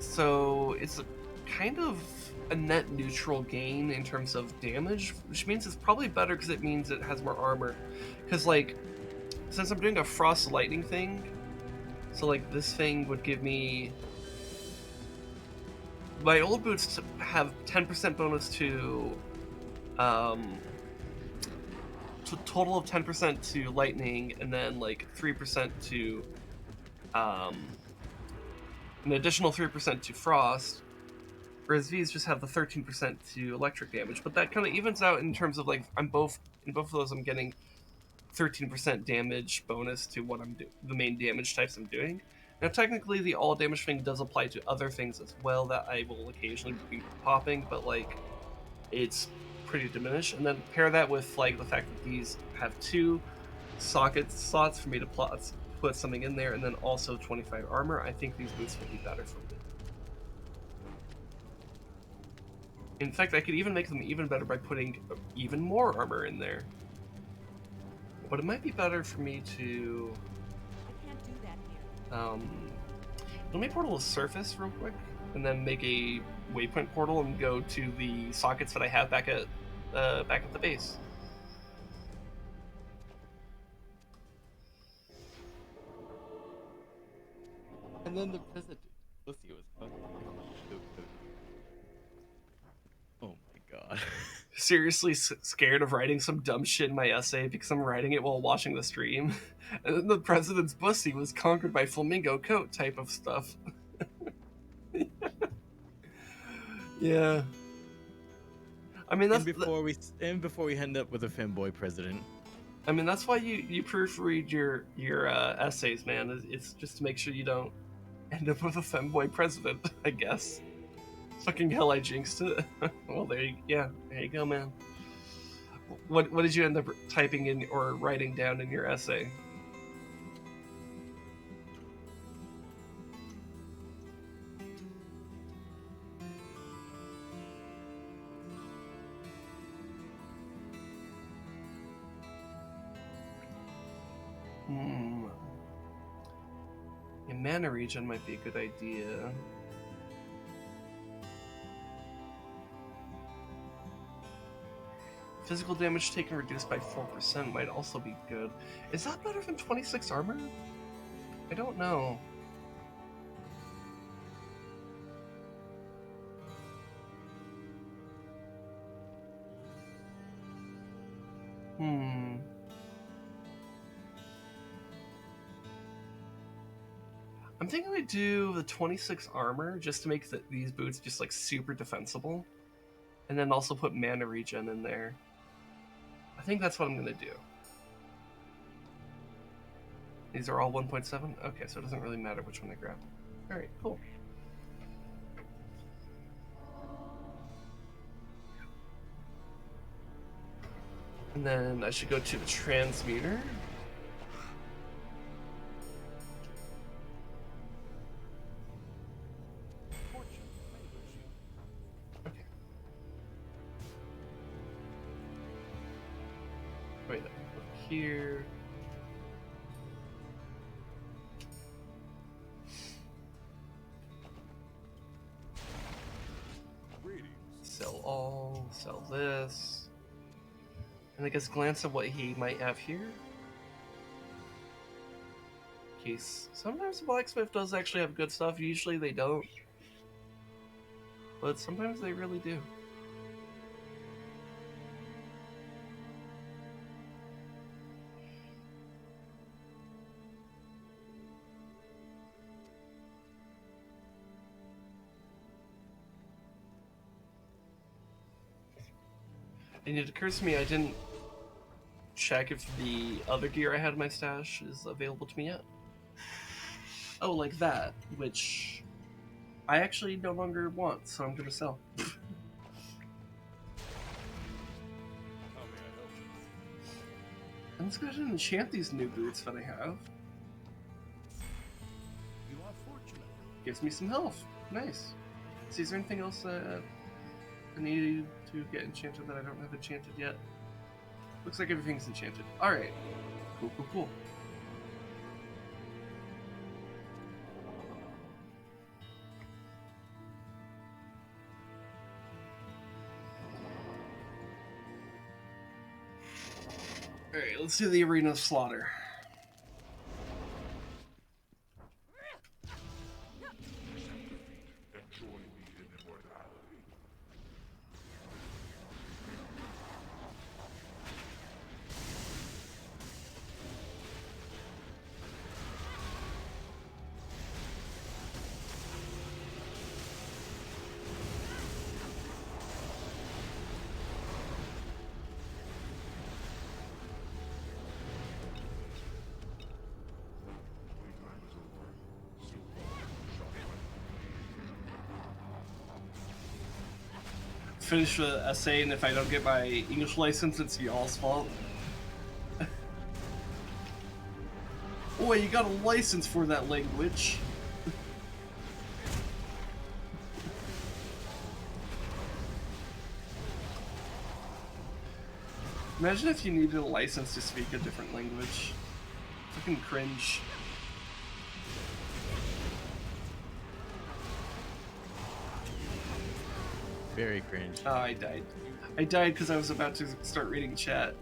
So it's kind of a net neutral gain in terms of damage, which means it's probably better because it means it has more armor. Because, like, since I'm doing a frost lightning thing, so, like, this thing would give me... My old boots have 10% bonus to total of 10% to lightning, and then, like, 3% to... an additional 3% to frost, whereas these just have the 13% to electric damage. But that kind of evens out in terms of, like, in both of those I'm getting 13% damage bonus to what I'm doing, the main damage types I'm doing. Now, technically, the all damage thing does apply to other things as well that I will occasionally be popping, but, like, it's pretty diminished. And then pair that with, like, the fact that these have 2 socket slots for me to put something in there, and then also 25 armor. I think these boots will be better for me. In fact, I could even make them even better by putting even more armor in there. But it might be better for me to...
I can't do that here.
Let me portal a surface real quick, and then make a waypoint portal and go to the sockets that I have back at the base.
And then the president, let's see, it was fun. Oh my god.
Seriously scared of writing some dumb shit in my essay because I'm writing it while watching the stream. And then the president's pussy was conquered by flamingo coat type of stuff. Yeah. I mean, that's...
And before we end up with a femboy president.
I mean, that's why you proofread your essays, man. It's just to make sure you don't end up with a femboy president, I guess. Fucking hell, I jinxed it. Well, there you go, man. What did you end up typing in or writing down in your essay? A mana regen might be a good idea. Physical damage taken reduced by 4% might also be good. Is that better than 26 armor? I don't know. I'm thinking I do the 26 armor just to make these boots just like super defensible. And then also put mana regen in there. I think that's what I'm gonna do. These are all 1.7? Okay, so it doesn't really matter which one I grab. Alright, cool. And then I should go to the transmuter. Okay. Wait, look here. Sell all, sell this. And I guess glance at what he might have here. Case sometimes the blacksmith does actually have good stuff, usually they don't. But sometimes they really do. And it occurs to me I didn't check if the other gear I had in my stash is available to me yet. Oh, like that, which I actually no longer want, so I'm gonna sell. I'm just gonna enchant these new boots that I have.
You are fortunate.
Gives me some health. Nice. See, is there anything else that I need to get enchanted that I don't have enchanted yet? Looks like everything's enchanted. Alright. Cool, cool, cool. let's do the Arena of Slaughter. Finish the essay, and if I don't get my English license, it's y'all's fault. Boy, you got a license for that language. Imagine if you needed a license to speak a different language. Fucking cringe.
Very cringe.
Oh, I died. I died because I was about to start reading chat.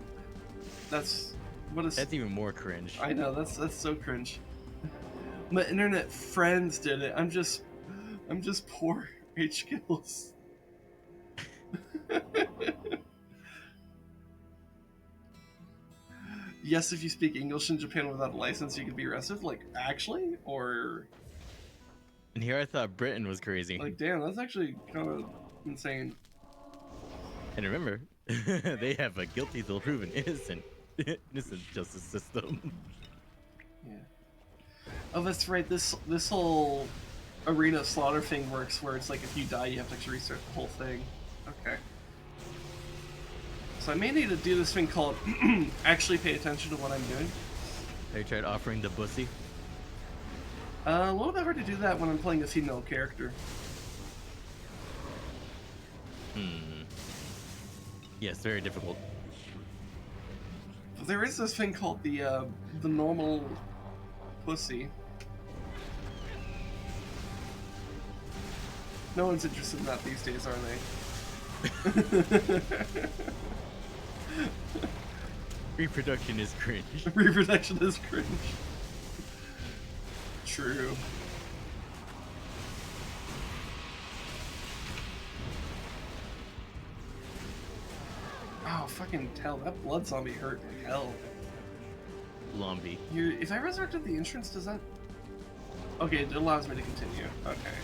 That's what is.
That's even more cringe.
I know, that's so cringe. My internet friends did it. I'm just poor H Kills. Yes, if you speak English in Japan without a license, you could be arrested. Like, actually, or
And here I thought Britain was crazy.
like, damn, that's actually kind of insane.
And remember, they have a guilty till proven innocent justice system.
Yeah. Oh, that's right. This whole Arena of Slaughter thing works where it's like if you die, you have to actually restart the whole thing. Okay. So I may need to do this thing called actually pay attention to what I'm doing.
Have you tried offering the bussy?
A little bit hard to do that when I'm playing a female character.
Yes, very difficult.
There is this thing called the normal pussy. No one's interested in that these days, are they?
Reproduction is cringe.
Reproduction is cringe. True. Oh, fucking hell, that blood zombie hurt like hell.
Lombi.
If I resurrected the entrance, does that... Okay, it allows me to continue. Okay.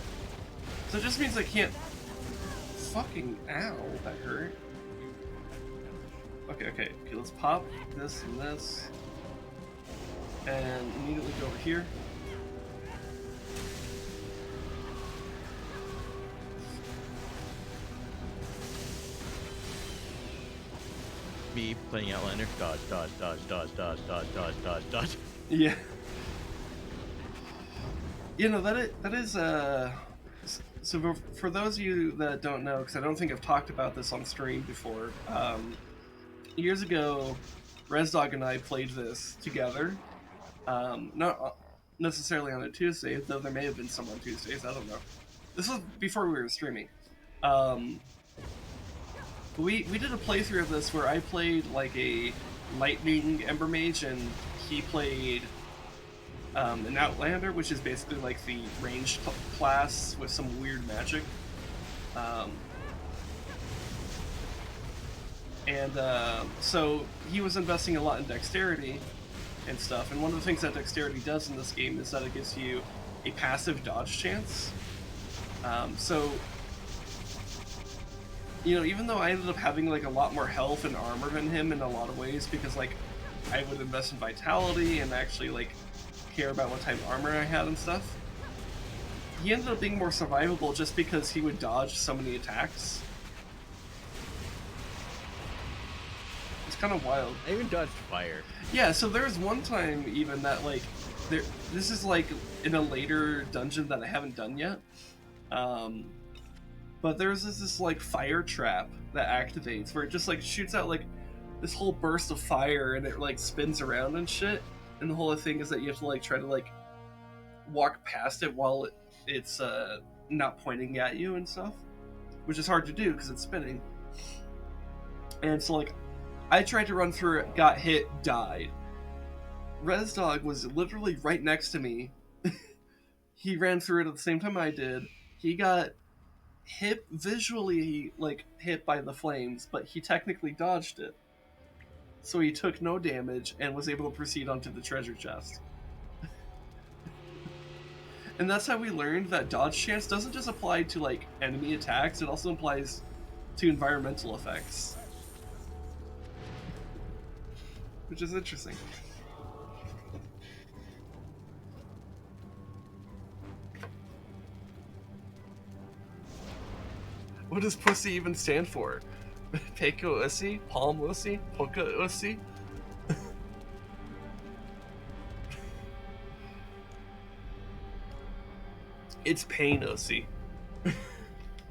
So it just means I can't... Fucking ow, that hurt. Okay, let's pop this and this. And immediately go over here.
Me playing Outlander. Dodge, dodge, dodge, dodge, dodge, dodge, dodge, dodge, dodge.
Yeah. You know, that is so for those of you that don't know, because I don't think I've talked about this on stream before, years ago, Rezdog and I played this together. Not necessarily on a Tuesday, though there may have been some on Tuesdays, I don't know. This was before we were streaming. We did a playthrough of this where I played like a Lightning Ember Mage and he played an Outlander, which is basically like the ranged class with some weird magic. So he was investing a lot in dexterity and stuff, and one of the things that dexterity does in this game is that it gives you a passive dodge chance. So, you know, even though I ended up having like a lot more health and armor than him in a lot of ways, because like I would invest in vitality and actually like care about what type of armor I had and stuff, he ended up being more survivable just because he would dodge so many attacks. It's kind of wild.
I even dodged fire.
Yeah, so there's one time even that like this is like in a later dungeon that I haven't done yet. But there's this like fire trap that activates where it just like shoots out like this whole burst of fire and it like spins around and shit. And the whole thing is that you have to like try to like walk past it while it's not pointing at you and stuff, which is hard to do because it's spinning. And so like I tried to run through it, got hit, died. Rezdog was literally right next to me. He ran through it at the same time I did. He got hit visually, like, hit by the flames, but he technically dodged it. So he took no damage and was able to proceed onto the treasure chest. And that's how we learned that dodge chance doesn't just apply to, like, enemy attacks, it also applies to environmental effects. Which is interesting. What does pussy even stand for? Peiko Ussi? Palm Ussi? Polka Ussi? It's pain Ussi.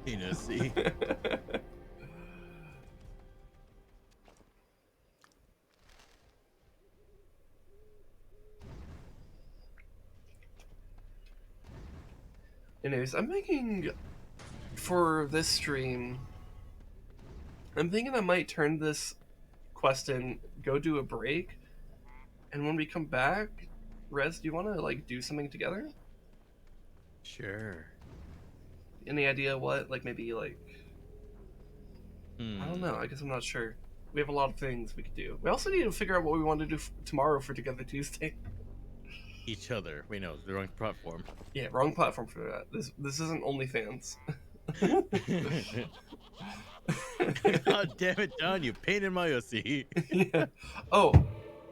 Pain Ussi.
Anyways, I'm thinking for this stream, I'm thinking I might turn this quest in, go do a break, and when we come back, Rez, do you want to like do something together?
Sure.
Any idea what? Like maybe like I don't know. I guess I'm not sure. We have a lot of things we could do. We also need to figure out what we want to do tomorrow for Together Tuesday.
Each other. Wait, no, the wrong platform.
Yeah, wrong platform for that. This isn't OnlyFans.
God damn it, John! You painted my Ussi.
Yeah. Oh,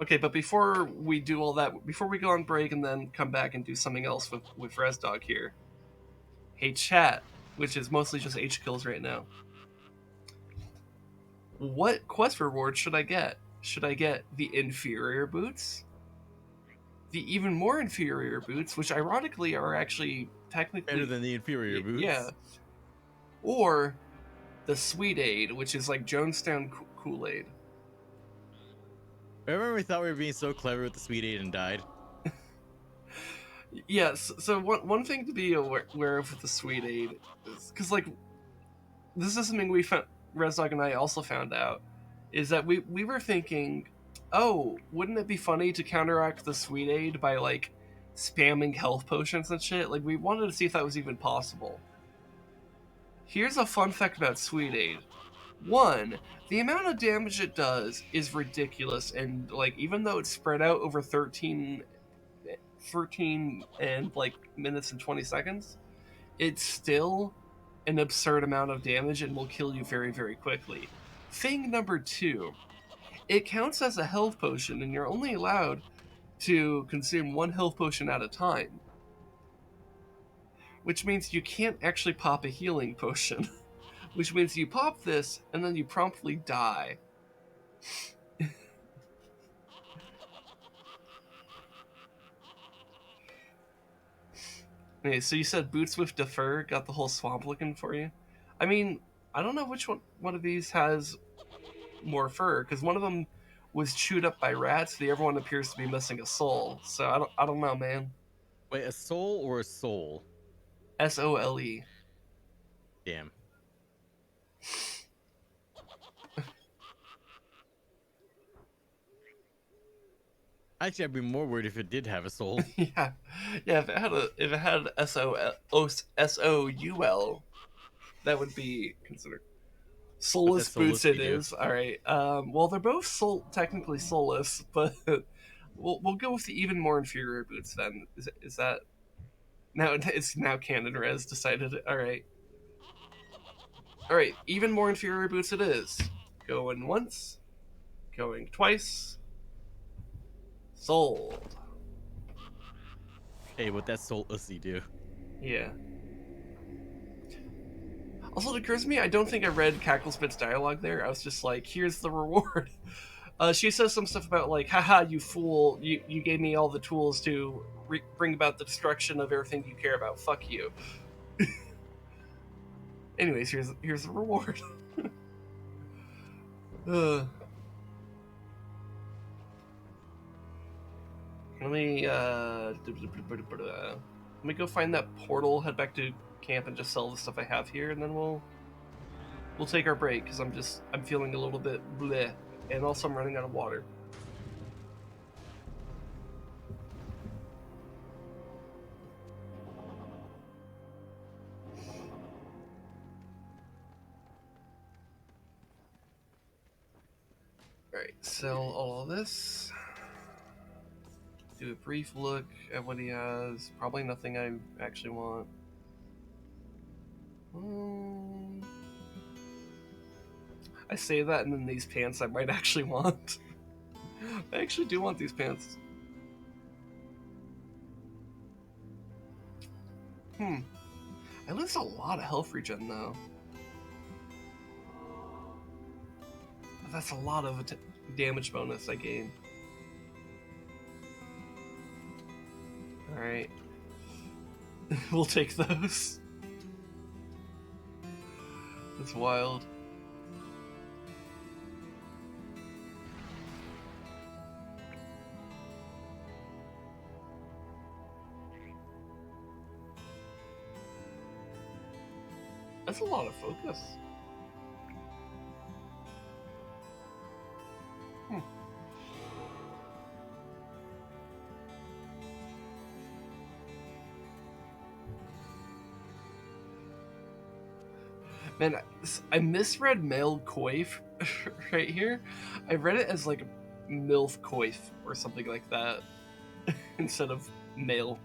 okay. But before we do all that, before we go on break and then come back and do something else with Rezdog here. Hey, chat, which is mostly just H kills right now. What quest reward should I get? Should I get the inferior boots? The even more inferior boots, which ironically are actually technically
better than the inferior boots.
Yeah. Or the Sweet Aid, which is like Jonestown Kool-Aid.
Remember we thought we were being so clever with the Sweet Aid and died?
Yes. So one thing to be aware of with the Sweet Aid is because like this is something we found. Rezdog and I also found out is that we were thinking, oh, wouldn't it be funny to counteract the Sweet Aid by like spamming health potions and shit? Like we wanted to see if that was even possible. Here's a fun fact about Sweet Aid. 1, the amount of damage it does is ridiculous, and like even though it's spread out over 13 and like minutes and 20 seconds, it's still an absurd amount of damage and will kill you very, very quickly. Thing number 2, it counts as a health potion, and you're only allowed to consume 1 health potion at a time. Which means you can't actually pop a healing potion. Which means you pop this, and then you promptly die. Okay, so you said Boots with Defer got the whole swamp looking for you? I mean, I don't know which one of these has more fur, because one of them was chewed up by rats, the other one appears to be missing a soul. So I don't know, man.
Wait, a soul or a soul?
S-O-L-E.
Damn. Actually, I'd be more worried if it did have a soul.
Yeah. If it had S-O-U-L, that would be considered. Soulless Boots it is. Alright. Well, they're both technically soulless, but we'll go with the even more inferior boots then. Is that... Now it's now canon. Rez decided it. Alright. Alright, even more inferior boots it is. Going once. Going twice. Sold.
Hey, what that soul Ussi do?
Yeah. Also, it occurs to me, I don't think I read Cacklespit's dialogue there. I was just like, here's the reward. She says some stuff about like, haha, you fool, you gave me all the tools to bring about the destruction of everything you care about. Fuck you. Anyways, here's the reward. Let me go find that portal, head back to camp, and just sell the stuff I have here, and then we'll take our break because I'm feeling a little bit bleh. And also I'm running out of water. Alright, sell all of this. Do a brief look at what he has. Probably nothing I actually want. I say that, and then these pants I might actually want. I actually do want these pants. I lose a lot of health regen, though. That's a lot of damage bonus I gain. Alright. We'll take those. That's wild. That's a lot of focus. Man, I misread male coif right here. I read it as like MILF coif or something like that instead of male.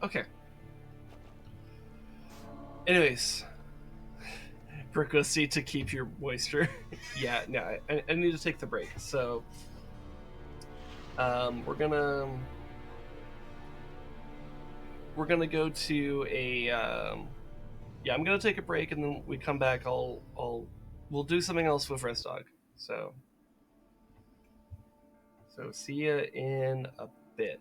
Okay. Anyways, Bricosi to keep your moisture. Yeah, no, I need to take the break. So, we're gonna go to a yeah. I'm gonna take a break, and then we come back. We'll do something else with Rezdog. So see ya in a bit.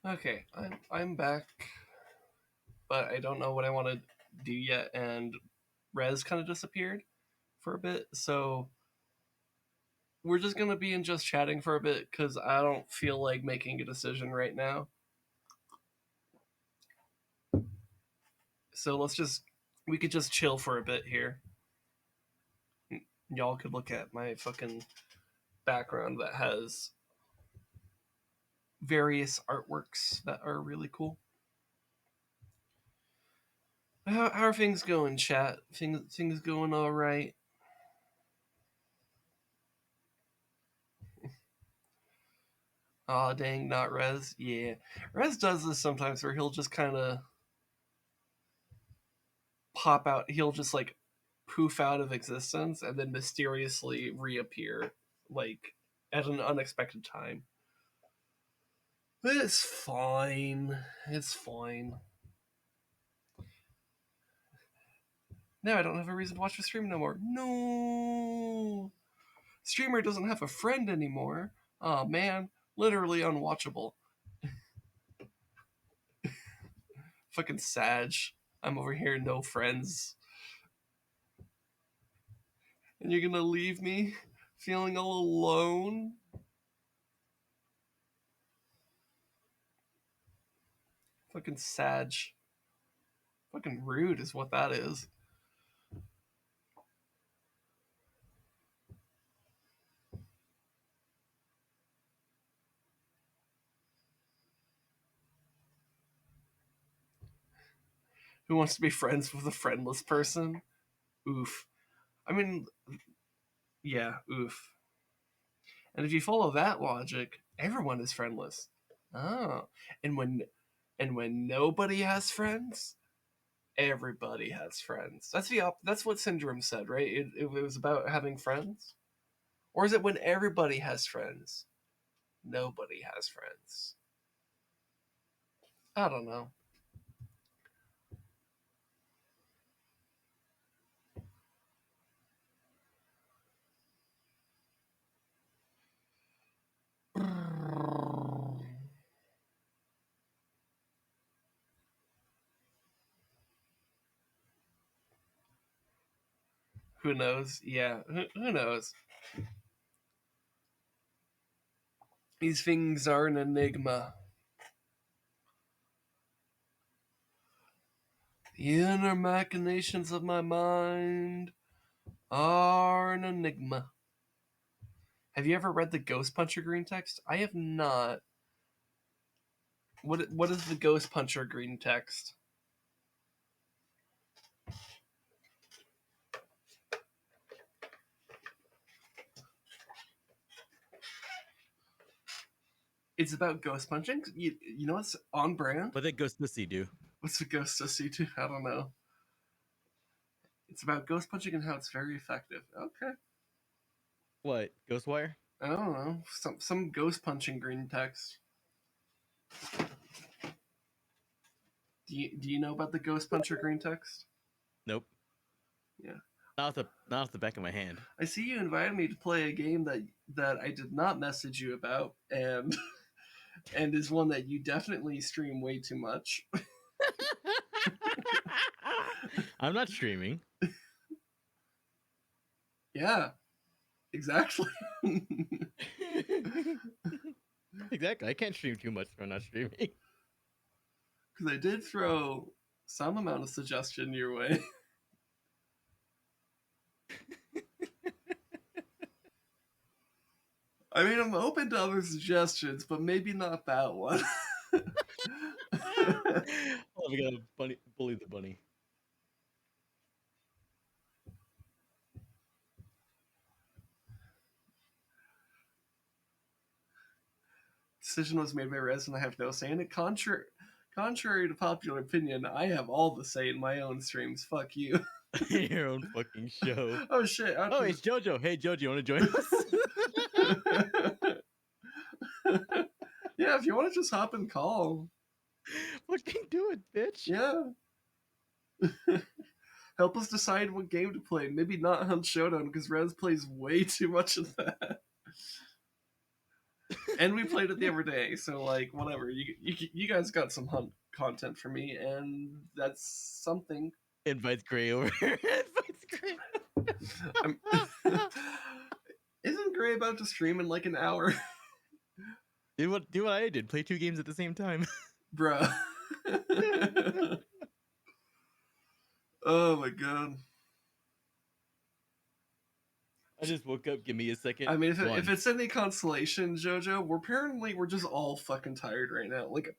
Okay, I'm back, but I don't know what I want to do yet, and Rez kind of disappeared for a bit, so we're just gonna be in just chatting for a bit because I don't feel like making a decision right now. So we could just chill for a bit here. Y'all could look at my fucking background that has various artworks that are really cool. How are things going, chat? Things going all right? Aw, dang, not Rez. Yeah, Rez does this sometimes where he'll just kind of pop out. He'll just like poof out of existence and then mysteriously reappear, like at an unexpected time. But it's fine. It's fine. Now I don't have a reason to watch the stream no more. No! Streamer doesn't have a friend anymore. Oh man, literally unwatchable. Fucking Sag. I'm over here, no friends. And you're gonna leave me feeling all alone? Fucking Sag. Fucking rude is what that is. Who wants to be friends with a friendless person? Oof. I mean, yeah, oof. And if you follow that logic, everyone is friendless. Oh, and when nobody has friends, everybody has friends. That's what Syndrome said, right? It was about having friends, or is it when everybody has friends, nobody has friends? I don't know. Who knows? Yeah, who knows? These things are an enigma. The inner machinations of my mind are an enigma. Have you ever read the Ghost Puncher green text? I have not. What is the Ghost Puncher green text? It's about ghost punching. You know what's on brand?
What did Ghost Pussy do?
What's the Ghost Pussy do? I don't know. It's about ghost punching and how it's very effective. Okay.
What? Ghostwire?
I don't know. Some ghost punching green text. Do you know about the Ghost Puncher green text?
Nope.
Yeah.
Not off the back of my hand.
I see you invited me to play a game that I did not message you about, and and is one that you definitely stream way too much.
I'm not streaming.
Yeah, exactly.
Exactly. I can't stream too much if I'm not streaming.
Because I did throw some amount of suggestion your way. I mean, I'm open to other suggestions, but maybe not that one.
Oh, we gotta bully the bunny.
Decision was made by Rez, and I have no say in it. Contrary to popular opinion, I have all the say in my own streams. Fuck you.
Your own fucking show.
Oh shit.
Oh, it's Jojo. Hey, Jojo, you want to join us?
Yeah, if you want to just hop and call.
Fucking do it, bitch.
Yeah. Help us decide what game to play. Maybe not Hunt Showdown, because Rez plays way too much of that. And we played it the other day, so like whatever. You guys got some hunt content for me, and that's something.
Invites Gray over. Invites Gray.
Isn't Gray about to stream in like an hour?
Do what I did. Play 2 games at the same time.
Bruh. Oh my god.
I just woke up. Give me a second.
I mean, if it's any consolation, Jojo, we're just all fucking tired right now. Like,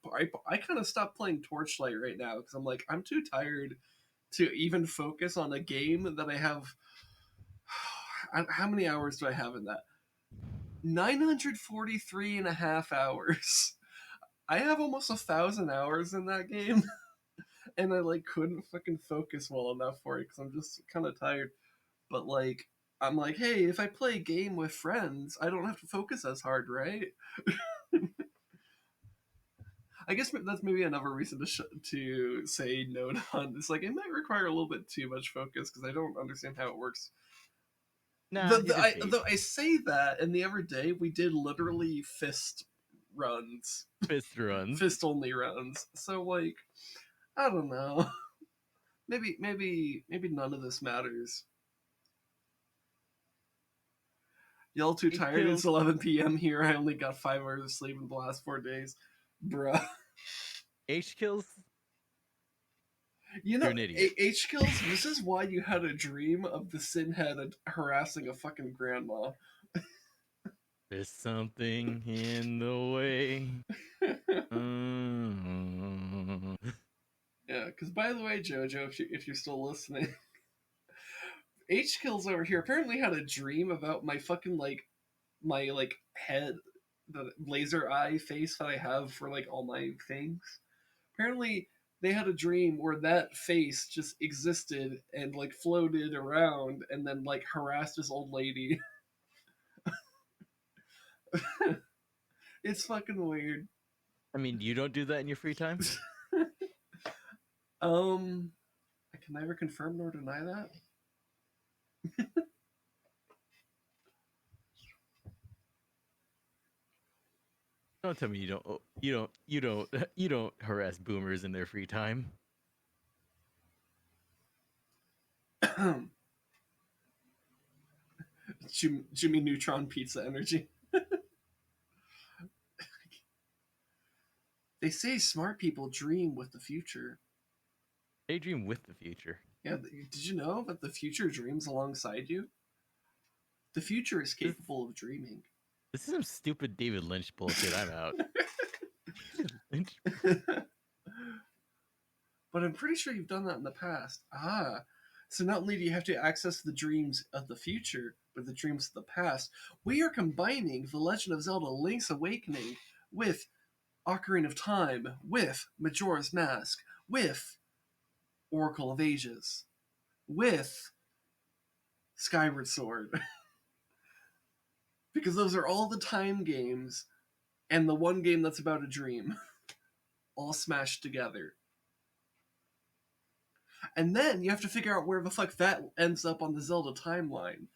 I kind of stopped playing Torchlight right now because I'm like, I'm too tired to even focus on a game that I have. How many hours do I have in that? 943 and a half hours. I have almost 1,000 hours in that game, and I like couldn't fucking focus well enough for it because I'm just kind of tired. But like, I'm like, hey, if I play a game with friends, I don't have to focus as hard, right? I guess that's maybe another reason to say no to hunt. It's like it might require a little bit too much focus because I don't understand how it works.
Nah,
though I say that, and the other day we did literally fist runs, fist only runs. So like, I don't know. Maybe none of this matters. Y'all too tired? It's 11 p.m. here. I only got 5 hours of sleep in the last 4 days. Bruh.
H-kills?
You know, H-kills, this is why you had a dream of the sin head harassing a fucking grandma.
There's something in the way.
Yeah, because by the way, Jojo, if you're still listening, H-kills over here apparently had a dream about my fucking, like, my, like, head, the laser eye face that I have for, like, all my things. Apparently, they had a dream where that face just existed and, like, floated around and then, like, harassed this old lady. It's fucking weird.
I mean, you don't do that in your free time?
I can neither confirm nor deny that.
Don't tell me you don't harass boomers in their free time.
Jimmy Neutron pizza energy. They say smart people dream with the future.
They dream with the future.
Yeah, did you know that the future dreams alongside you? The future is capable of dreaming.
This is some stupid David Lynch bullshit. I'm out.
But I'm pretty sure you've done that in the past. So not only do you have to access the dreams of the future, but the dreams of the past. We are combining The Legend of Zelda Link's Awakening with Ocarina of Time, with Majora's Mask, with Oracle of Ages, with Skyward Sword. Because those are all the time games and the one game that's about a dream. All smashed together. And then you have to figure out where the fuck that ends up on the Zelda timeline.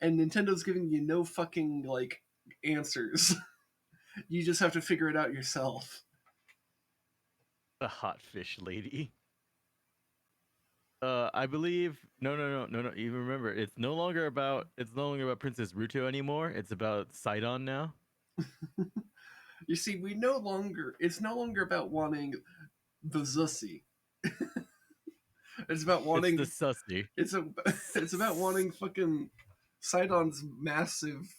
And Nintendo's giving you no fucking, like, answers. You just have to figure it out yourself.
The hot fish lady. I believe no. You remember, it's no longer about Princess Ruto anymore. It's about Sidon now.
You see, it's no longer about wanting the Zussy. It's about wanting
the sussy.
It's about wanting fucking Sidon's massive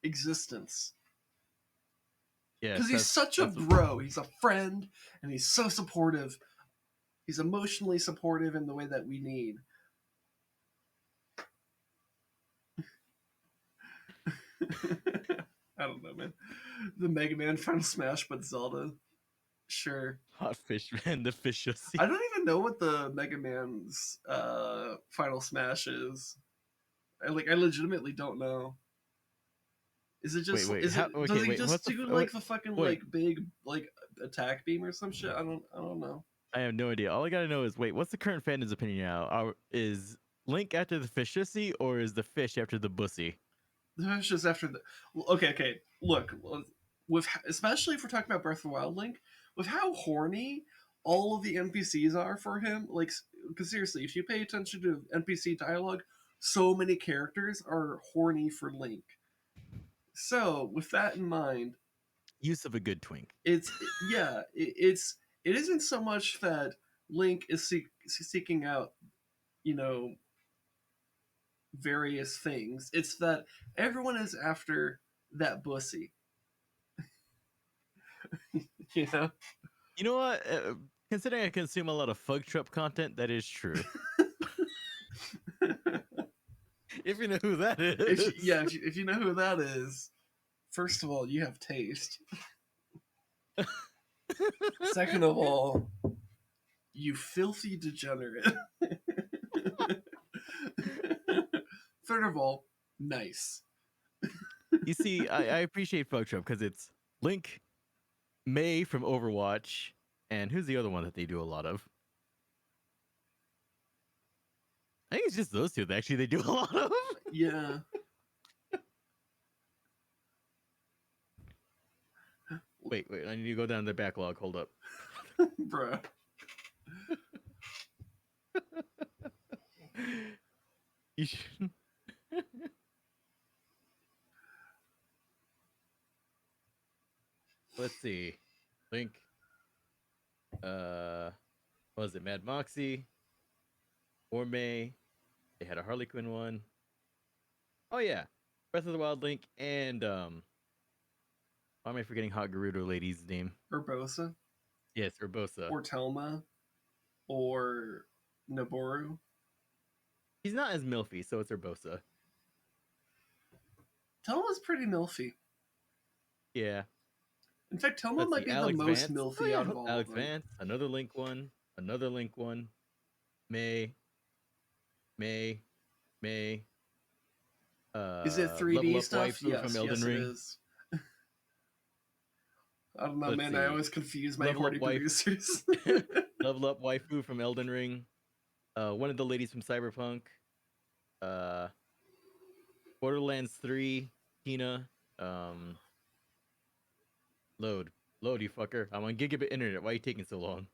existence. Yeah, because he's such a bro. He's a friend, and he's so supportive. He's emotionally supportive in the way that we need. I don't know, man. The Mega Man Final Smash, but Zelda. Sure.
Hot fish man, the fish.
I don't even know what the Mega Man's Final Smash is. I legitimately don't know. Is it just? Does he just do like the fucking like big like attack beam or some shit? I don't know.
I have no idea. All I gotta know is what's the current fandom's opinion now? Is Link after the fishussy, or is the fish after the bussy?
That's just after the. Okay. Look, with especially if we're talking about Breath of the Wild Link, with how horny all of the NPCs are for him, like, because seriously, if you pay attention to NPC dialogue, so many characters are horny for Link. So, with that in mind,
Use of a good twink.
it isn't so much that Link is seeking out, you know, various things. It's that everyone is after that bussy. You know?
You know what? Considering I consume a lot of Fug Trap content, that is true. If you know who that is.
If you know who that is, first of all, you have taste. Second of all, you filthy degenerate. Third of all, nice.
You see, I appreciate Fug Trap because it's Link, May from Overwatch, and who's the other one that they do a lot of? I think it's just those two that actually they do a lot of.
Yeah.
Wait, I need to go down the backlog. Hold up.
Bruh.
You should... Let's see. Link. What was it? Mad Moxie. Or May. They had a Harley Quinn one. Oh yeah. Breath of the Wild Link and why am I forgetting Hot Gerudo lady's name?
Urbosa.
Yes, Urbosa.
Or Telma. Or Noboru.
He's not as milfy, so it's Urbosa.
Telma's pretty milfy.
Yeah.
In fact, Telma might be
Alex
the most
Vance.
milfy out of all
Alex
of them.
Vance, another Link one, another Link one. May.
Is it 3D
Level Up
stuff?
Waifu
Yes,
from Elden Ring.
it is. I don't know,
Let's
man.
see.
I always confuse my
Level Up
horny producers.
Level Up Waifu from Elden Ring. One of the ladies from Cyberpunk. Borderlands 3, Tina. Load, you fucker. I'm on gigabit internet. Why are you taking so long?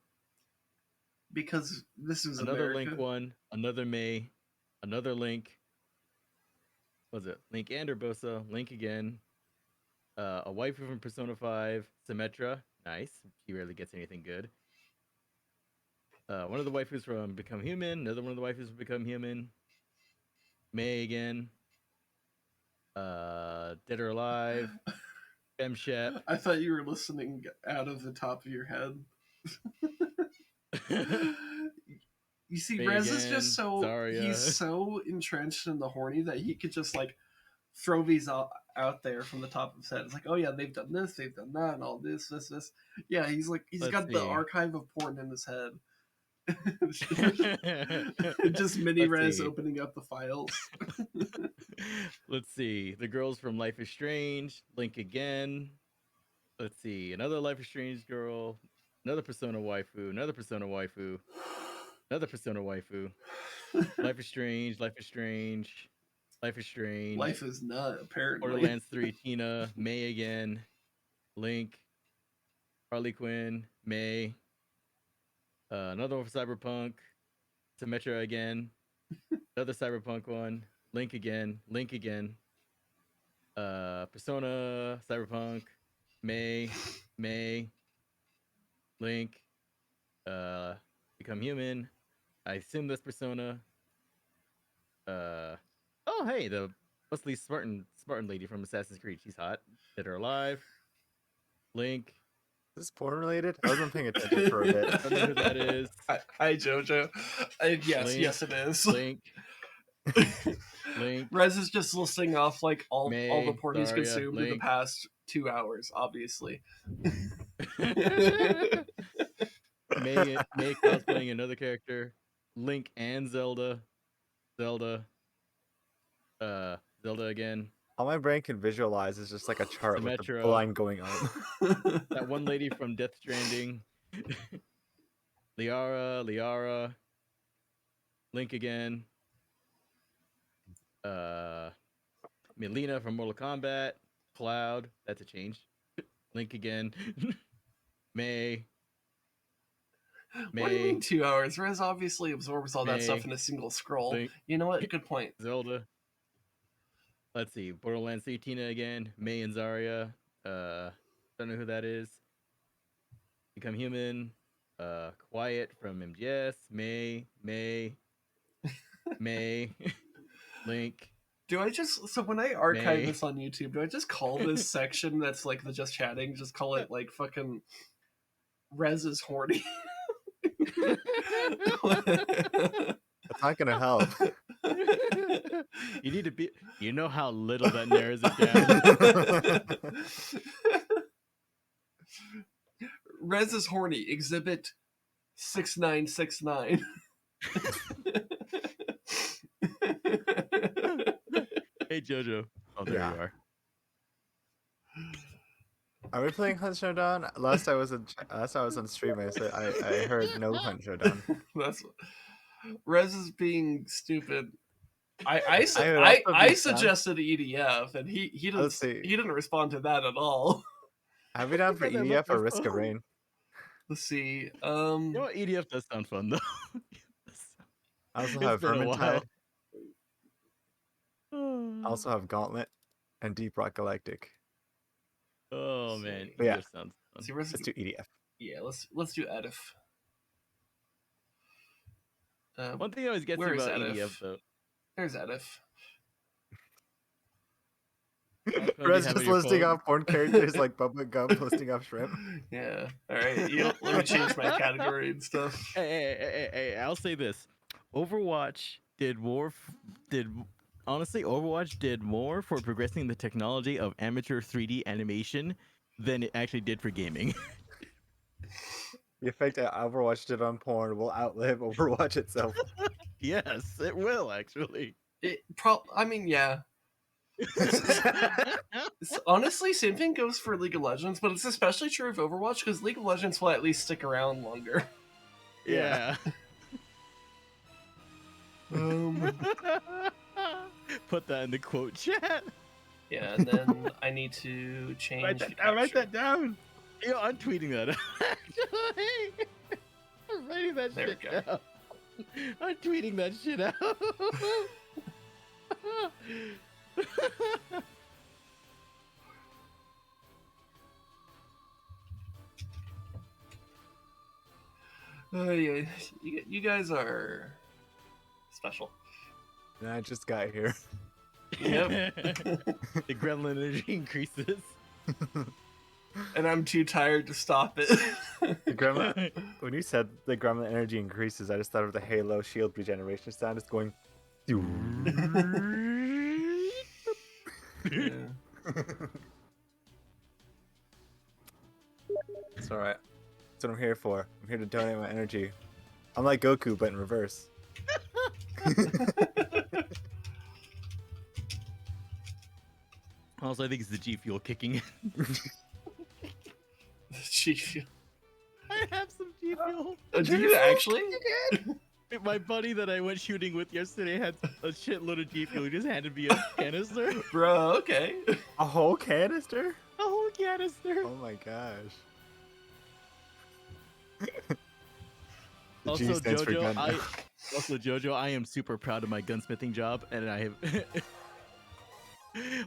Because this is
Another
America.
Link one, another May, another Link. What was it? Link and Urbosa, Link again. A waifu from Persona 5, Symmetra. Nice. She rarely gets anything good. One of the waifus from Become Human. Another one of the waifus from Become Human. May again. Dead or Alive. Femshep.
I thought you were listening out of the top of your head. You see,
May
Rez is
again,
just so
Zarya.
he's so entrenched in the horny that he could just like throw these out there from the top of his head. It's like, oh yeah, they've done this, they've done that, and all this. Yeah, he's
Let's
got the
see.
archive of porn in his head. Just mini
Let's
Rez
see.
opening up the files.
Let's see. The girls from Life is Strange. Link again. Let's see. Another Life is Strange girl. Another Persona waifu. Another Persona waifu. Another Persona waifu. Life is Strange. Life is Strange. Life is Strange.
Life is nut, apparently.
Borderlands 3, Tina. May again. Link. Harley Quinn. May. Another one for Cyberpunk. Symmetra again. Another Cyberpunk one. Link again. Link again. Persona. Cyberpunk. May. Link. Become Human. I assume that's Persona. Oh hey, the mostly Spartan lady from Assassin's Creed. She's hot. Dead or Alive. Link.
Is this porn related? I wasn't paying attention for a bit.
I don't know who that is.
Hi, Jojo. Yes,
Link.
yes, it is.
Link. Link.
Rez is just listing off like all
May,
the porn he's
Zarya,
consumed in the
Link.
past 2 hours, obviously.
May cosplaying another character. Link and Zelda. Zelda again.
All my brain can visualize is just like a chart with
Symmetra.
a line going on.
That one lady from Death Stranding. Liara. Link again. Mileena from Mortal Kombat. Cloud, that's a change. Link again. May.
What do you mean 2 hours? Rez obviously absorbs all that stuff
May.
in a single scroll.
Link.
You know what? Good point.
Zelda. Let's see. Borderlands 3 Tina again. May and Zarya. Don't know who that is. Become Human. Quiet from MGS. May. Link.
Do I just so when I archive
May.
this on YouTube, do I just call this section that's like the just chatting, just call it like fucking Rez is horny?
It's not gonna help.
You need to be. You know how little that narrows it down.
Rez is horny. Exhibit 6969.
Hey Jojo. Oh, there
Yeah.
you are.
Are we playing Hunt Showdown? Last I was on stream, I heard no Hunt Showdown.
That's Rez is being stupid. I
would also be
suggested EDF, and he didn't respond to that at all.
I'd be down for
Because I
EDF
love
or
my
Risk of
phone.
Rain.
Let's see.
You know what? EDF does sound fun though.
I also
It's
have
been a
Vermintide.
while.
I also have Gauntlet and Deep Rock Galactic.
Oh man,
But yeah.
EDF sounds fun.
See, Rez,
Let's do EDF.
yeah, let's do EDF.
One thing I always gets
where
me
is
about
EDF?
EDF though.
There's EDF.
Rez just listing off porn characters like Bubba Gump listing off shrimp.
Yeah. All right. Let me change my category and stuff.
Hey, I'll say this: Overwatch did more. Honestly, Overwatch did more for progressing the technology of amateur 3D animation than it actually did for gaming.
The effect that Overwatch did on porn will outlive Overwatch itself.
Yes, it will actually.
I mean, yeah. Honestly, same thing goes for League of Legends, but it's especially true of Overwatch because League of Legends will at least stick around longer.
Yeah. Put that in the quote chat.
Yeah, and then I need to change.
Write that down. Yo, I'm tweeting that. Actually, I'm writing that
There
shit
we go.
down. I'm tweeting that shit out.
Yeah, you guys are special.
And I just got here.
Yep.
The gremlin energy increases.
And I'm too tired to stop it.
The gremlin, when you said the gremlin energy increases, I just thought of the Halo shield regeneration sound. It's going.
Yeah.
It's alright. That's what I'm here for. I'm here to donate my energy. I'm like Goku, but in reverse.
Also, I think it's the G Fuel kicking in.
G Fuel.
I have some G Fuel.
Do you actually?
My buddy that I went shooting with yesterday had a shitload of G Fuel. He just handed me a canister.
Bro, okay.
A whole canister?
A whole canister.
Oh my gosh. The
Also,
G stands for gun.
Jojo, I am super proud of my gunsmithing job, and I have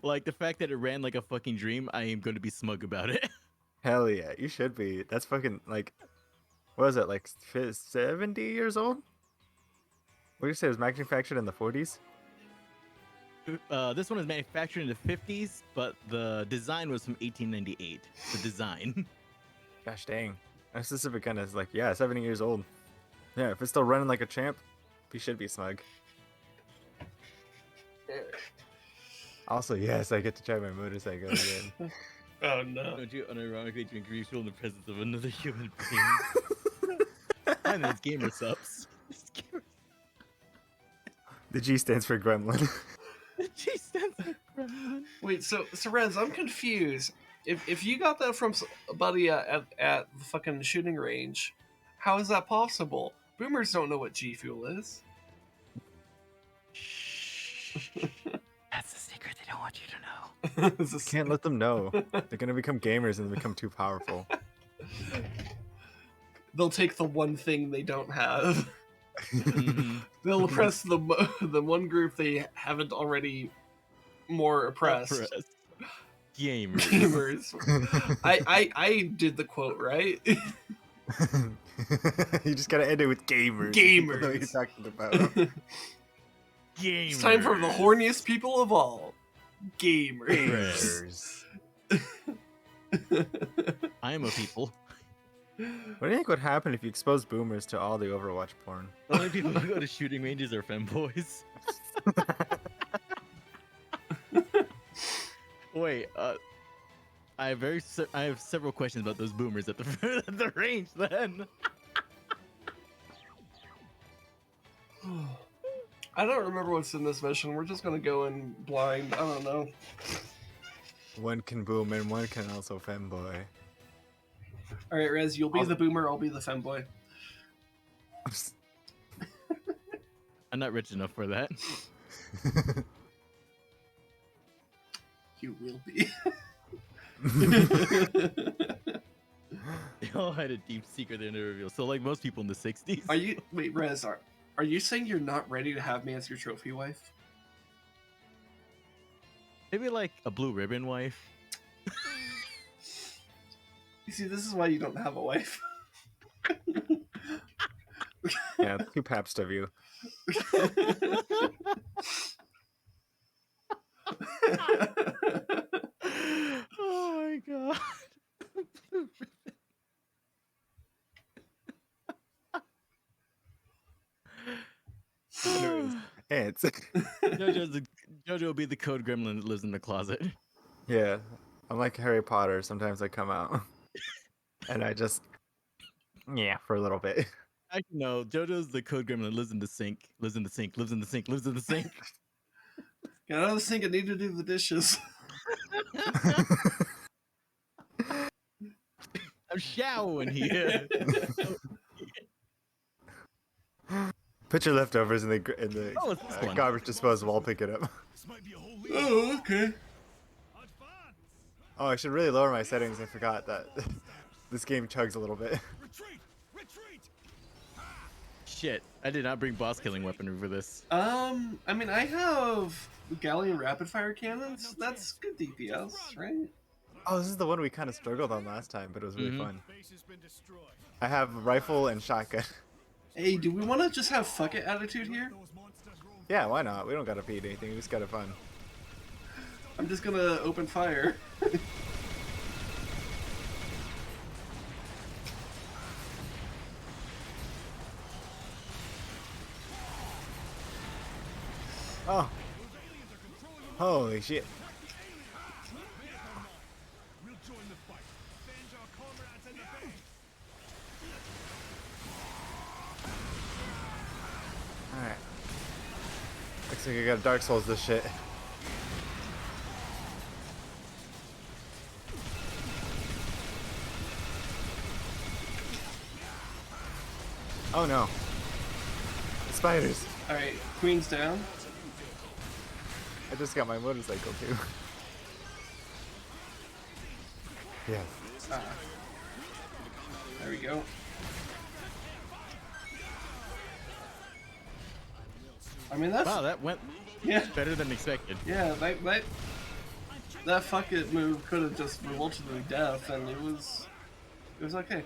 like the fact that it ran like a fucking dream. I am going to be smug about it.
Hell yeah, you should be. That's fucking like, what is it, like 70 years old? What do you say, it was manufactured in the 40s?
This one is manufactured in the 50s, but the design was from 1898. The design.
Gosh dang. That specific gun is like, yeah, 70 years old. Yeah, if it's still running like a champ, he should be smug. Also, yes, I get to drive my motorcycle again.
Oh no.
Don't you unironically drink refuel in the presence of another human being? And it's gamer subs.
The G stands for gremlin.
The G stands for gremlin.
Wait, so Rez, I'm confused. If you got that from somebody at the fucking shooting range, how is that possible? Boomers don't know what G Fuel is.
want you to know.
This is-
Can't let them know. They're gonna become gamers and become too powerful.
They'll take the one thing they don't have.
Mhm.
They'll oppress the one group they haven't already more oppressed.
Gamers.
Gamers. I did the quote right.
You just gotta end it with gamers. People know what you're
Gamers.
talking about.
Gamers.
It's time for the horniest people of all. Gamers.
I am a people.
What do you think would happen if you exposed boomers to all the Overwatch porn?
The only people who go to shooting ranges are femboys. Wait, I have several questions about those boomers at the at the range. Then
I don't remember what's in this mission. We're just gonna go in blind. I don't know.
One can boom and one can also femboy.
All right, Rez, you'll be the boomer. I'll be the femboy.
I'm not rich enough for that.
You will be.
They all had a deep secret they never revealed. So, like most people in the '60s.
Are you? Wait, Rez, are you saying you're not ready to have me as your trophy wife?
Maybe like a blue ribbon wife.
You see, this is why you don't have a wife.
Yeah, it's too papst of you.
Oh my god.
It's
Jojo will be the code gremlin that lives in the closet.
yeah. I'm like Harry Potter. Sometimes I come out and I just for a little bit.
Actually, no. Jojo's the code gremlin that lives in the sink, lives in the sink, lives in the sink, lives in the sink.
Get out of the sink. I need to do the dishes.
I'm showering here.
Put your leftovers in the
Oh, it's this one.
garbage disposal. I'll pick it up.
Oh, okay.
Oh, I should really lower my settings. I forgot that this game chugs a little bit.
Shit, I did not bring boss killing weaponry for this.
I mean, I have Galleon rapid fire cannons. That's good DPS, right?
Oh, this is the one we kind of struggled on last time, but it was really
Mhm.
fun. I have rifle and shotgun.
Hey, do we want to just have fuck it attitude here?
Yeah, why not? We don't gotta beat anything. We just gotta fun.
I'm just gonna open fire.
Oh. Holy shit. Alright. Looks like I got Dark Souls this shit. Oh no. The spiders.
Alright, Queen's down.
I just got my motorcycle too. Yeah.
Ah. There we go. I mean, that's...
Wow, that went better than expected.
Yeah, that fuck it move could have just revolted to death, and it was okay.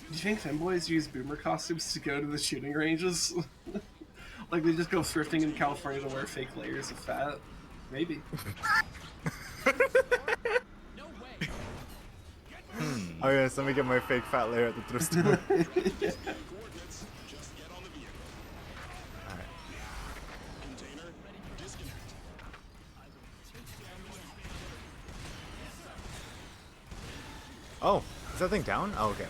Do you think femboys use boomer costumes to go to the shooting ranges? Like they just go thrifting in California to wear fake layers of fat? Maybe.
Oh yes, let me get my fake fat layer at the thrift store.
Yeah.
Oh, is that thing down? Oh, okay.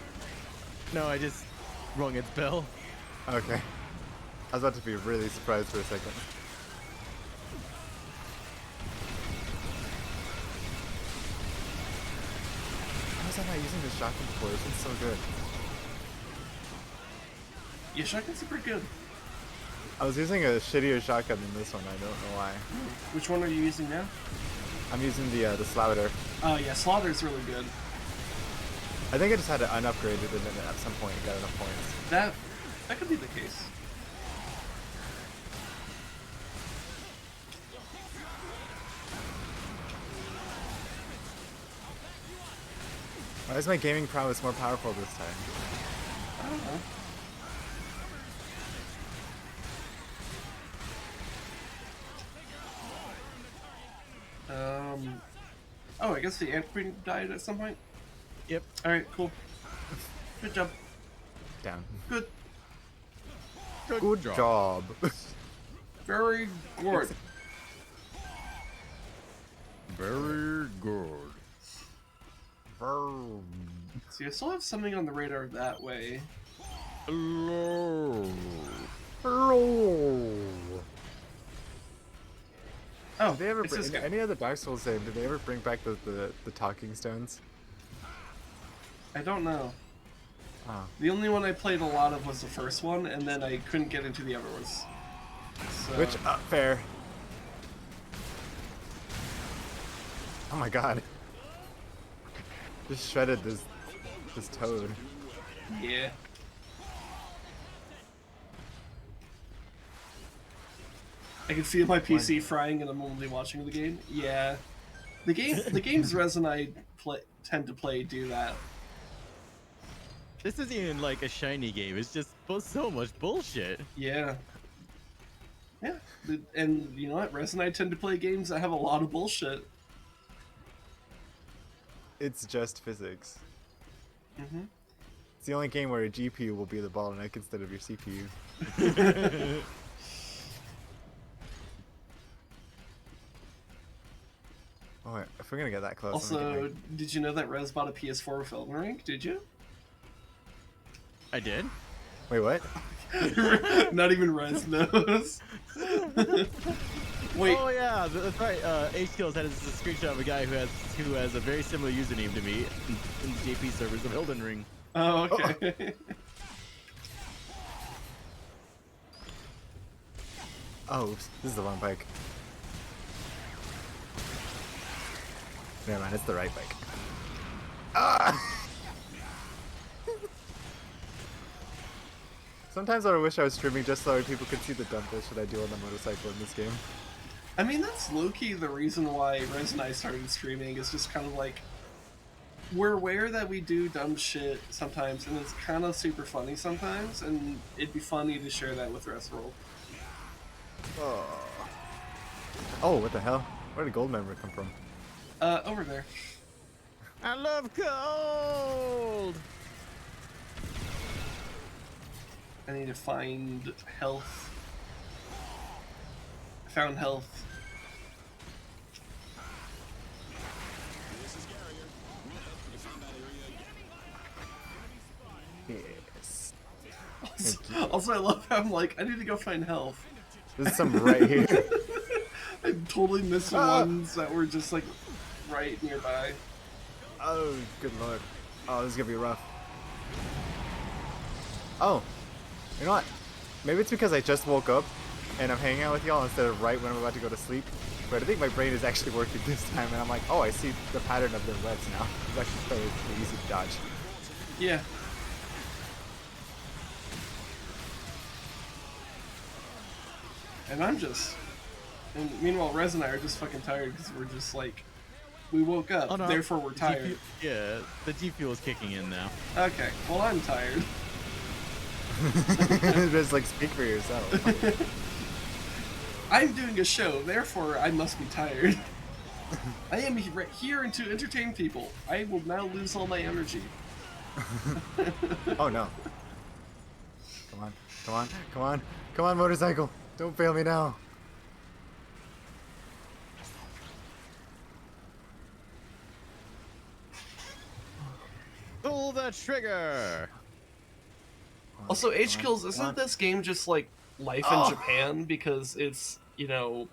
No, I just rung its bell.
Okay. I was about to be really surprised for a second. How was I not using this shotgun before? This one's so good.
Yeah, shotguns are pretty good.
I was using a shittier shotgun than this one. I don't know why.
Which one are you using now?
I'm using the Slaughter.
Oh yeah, Slaughter's really good.
I think I just had it unupgraded and then at some point it got enough points.
That could be the case.
Why is my gaming prowess more powerful this time?
I don't know. Oh, I guess the Ant Queen died at some point?
Yep.
Alright, cool. Good job.
Down.
Good.
Good job.
Very good.
Very good.
See, I still have something on the radar that way.
Hello.
Hello.
Oh,
did they ever
it's this
bring,
guy.
any other Dark Souls game, did they ever bring back the talking stones?
I don't know.
Oh.
The only one I played a lot of was the first one, and then I couldn't get into the other ones. So...
Which, fair. Oh my god. Just shredded this toad.
Yeah. I can feel my PC frying and I'm only watching the game. Yeah. The games Rez and I tend to play do that.
This isn't even like a shiny game. It's just so much bullshit.
Yeah. Yeah. And you know what? Rez and I tend to play games that have a lot of bullshit.
It's just physics.
Mm-hmm.
It's the only game where a GPU will be the bottleneck instead of your CPU. Oh, if we're gonna get that close.
Also, did you know that Rez bought a PS4 with Elden Ring? Did you?
I did.
Wait, what?
Not even Rez knows. Wait.
Oh yeah, that's right. HKills had a screenshot of a guy who has a very similar username to me in the JP servers of Elden Ring.
Oh, okay.
Oh, oops. This is the wrong bike. Never mind, it's the right bike. Ah! Sometimes I wish I was streaming just so people could see the dumb shit I do on the motorcycle in this game.
I mean, that's low-key the reason why Rez and I started streaming, is just kind of like, we're aware that we do dumb shit sometimes, and it's kind of super funny sometimes, and it'd be funny to share that with Restworld.
Oh, what the hell? Where did gold member come from?
Over there.
I love cold!
I need to find health. I found health.
Yes.
Also, I love how I'm like, I need to go find health.
There's some right here.
I totally missed the ones that were just like right nearby.
Oh, good lord. Oh, this is gonna be rough. Oh, you know what? Maybe it's because I just woke up and I'm hanging out with y'all instead of right when I'm about to go to sleep. But I think my brain is actually working this time, and I'm like, oh, I see the pattern of their webs now. It's actually fairly easy to dodge.
Yeah. And meanwhile, Rez and I are just fucking tired because we're just like, we woke up,
Oh, no.
therefore we're tired.
Yeah, the G Fuel is kicking in now.
Okay, well, I'm tired.
Just like, speak for yourself.
I'm doing a show, therefore I must be tired. I am here to entertain people. I will now lose all my energy.
Oh no. Come on, come on, come on, come on, motorcycle. Don't fail me now.
Pull the trigger!
Also, HKills, isn't this game just like life in Japan? Because it's, you know,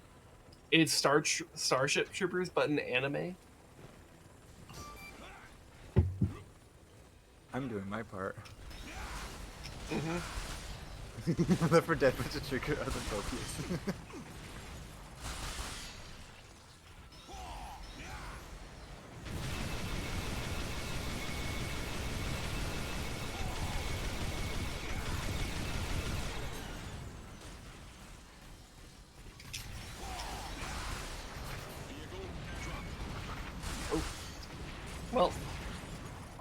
it's Starship Troopers, but in anime?
I'm doing my part. Left 4 Dead was a trigger other focus.
Well,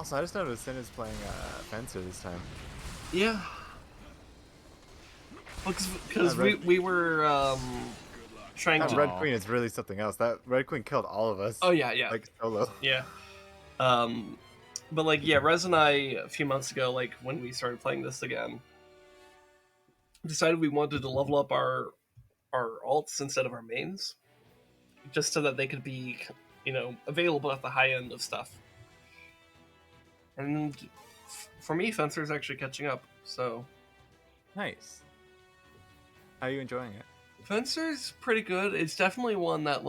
Also, I just noticed Sin is playing Fencer this time.
yeah. Because we were trying
That
to.
Red Queen is really something else. That Red Queen killed all of us.
Oh yeah.
Like solo.
Yeah. But like yeah, Rez and I a few months ago, like when we started playing this again, decided we wanted to level up our alts instead of our mains, just so that they could be, available at the high end of stuff. And for me, Fencer's actually catching up. So
Nice. How are you enjoying it?
Fencer's pretty good. It's definitely one that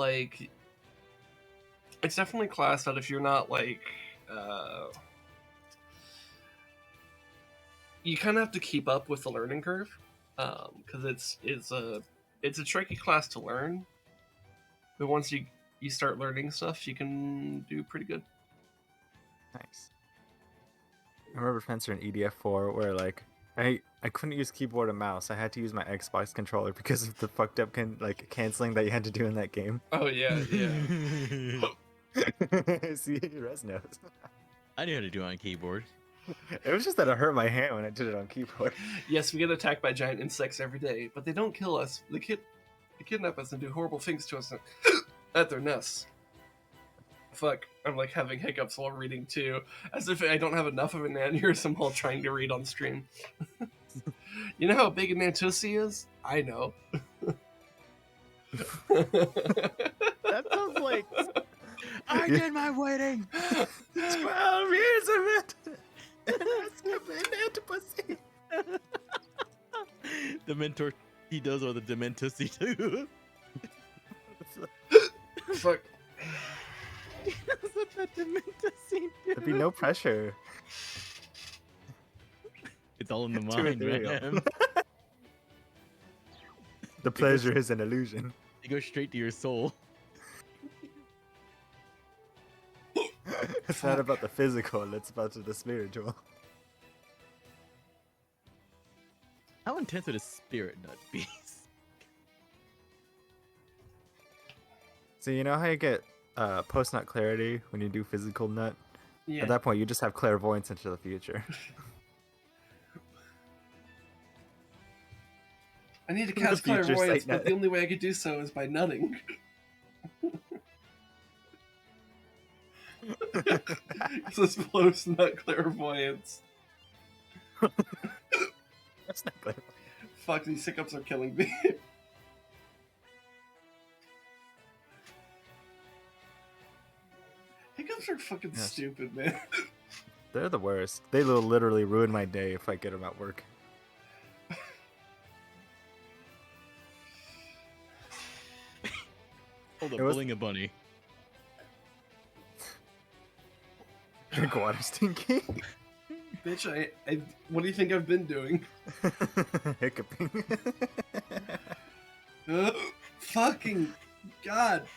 it's definitely a class that if you're not you kind of have to keep up with the learning curve, because it's a tricky class to learn. But once you start learning stuff, you can do pretty good.
Nice. I remember Fencer in EDF 4 where like I couldn't use keyboard and mouse. I had to use my Xbox controller because of the fucked up canceling that you had to do in that game.
Oh yeah.
See, Rez knows.
I knew how to do it on keyboard.
It was just that it hurt my hand when I did it on keyboard.
Yes, we get attacked by giant insects every day, but they don't kill us. They kidnap us and do horrible things to us at their nests. Fuck, I'm like having hiccups while reading too, as if I don't have enough of an aneurysm while trying to read on stream. You know how big an Nantusi is? I know.
That sounds like I did my wedding.
12 years of it. Pussy.
The mentor he does or the Dementussy too.
Fuck.
There'd be no pressure.
It's all in the
Too
mind,
ethereal.
man.
The pleasure is an illusion.
It goes straight to your soul.
It's not about the physical, it's about the spiritual.
How intense would a spirit nut be?
So you know how you get post-nut clarity when you do physical nut?
Yeah.
At that point, you just have clairvoyance into the future.
I need to
The
cast
future
clairvoyance,
sight
but
nut.
the only way I could do so is by nutting. It's this close nut clairvoyance.
That's not clairvoyance.
Fuck, these hiccups are killing me. Hiccups are fucking
Yes.
stupid, man.
They're the worst. They will literally ruin my day if I get them at work.
Hold up,
It was-
bullying a bunny.
Drink water, Stinky.
Bitch, I what do you think I've been doing?
Hiccuping.
Fucking God.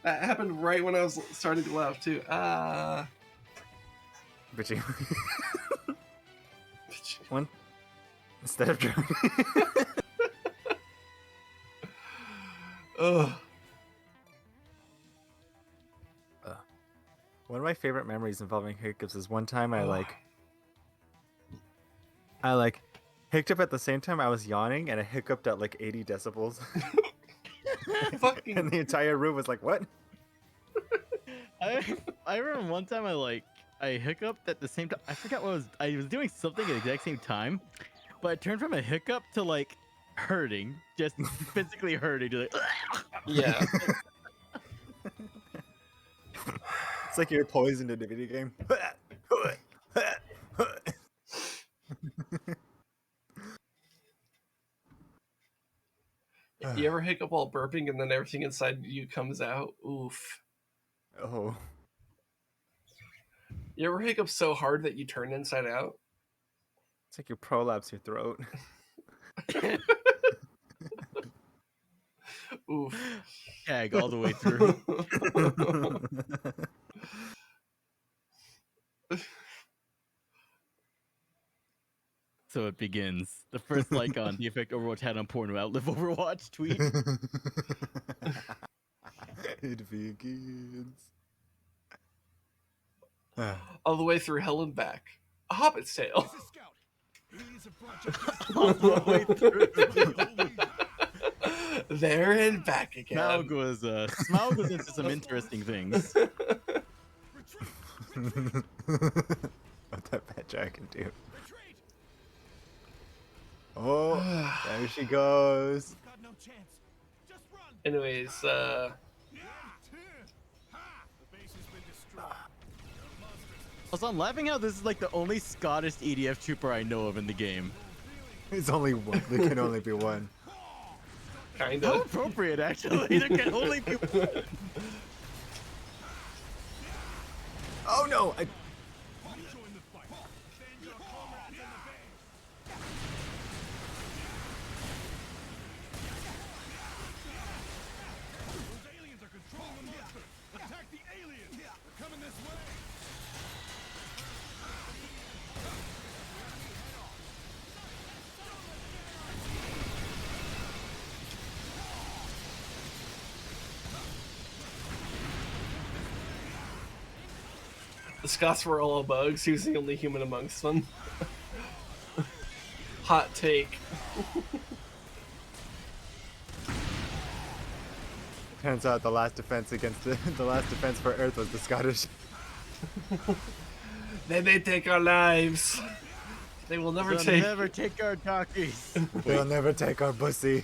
That happened right when I was starting to laugh, too.
Bitchy. One. Instead of drowning.
Ugh.
One of my favorite memories involving hiccups is one time I hiccuped at the same time I was yawning and I hiccuped at like 80 decibels.
Fucking.
And the entire room was like, what?
I remember one time I hiccuped at the same time. I forgot what I was doing something at the exact same time, but I turned from a hiccup to like hurting, just physically hurting, just like
Yeah.
It's like you're poisoned in a video game.
You ever hiccup while burping and then everything inside you comes out? Oof.
Oh.
You ever hiccup so hard that you turn inside out?
It's like you prolapse your throat.
Oof.
Tag all the way through. So it begins. The first like on the effect Overwatch had on porn will outlive Overwatch tweet.
It begins.
All the way through hell and back. A Hobbit's Tale.
All the way through.
There and back again.
Smaug was into some interesting things.
What that bad dragon do? Oh, there she goes.
Anyways,
Also, I'm laughing how this is like the only Scottish EDF trooper I know of in the game.
There's only one. There can only be one.
Kinda.
How appropriate, actually. There can only be one.
Oh no!
the Scots were all bugs. He was the only human amongst them. Hot take.
Turns out the last defense for Earth was the Scottish.
They may take our lives. They will never
They'll never take our donkeys.
They'll never take our bussy.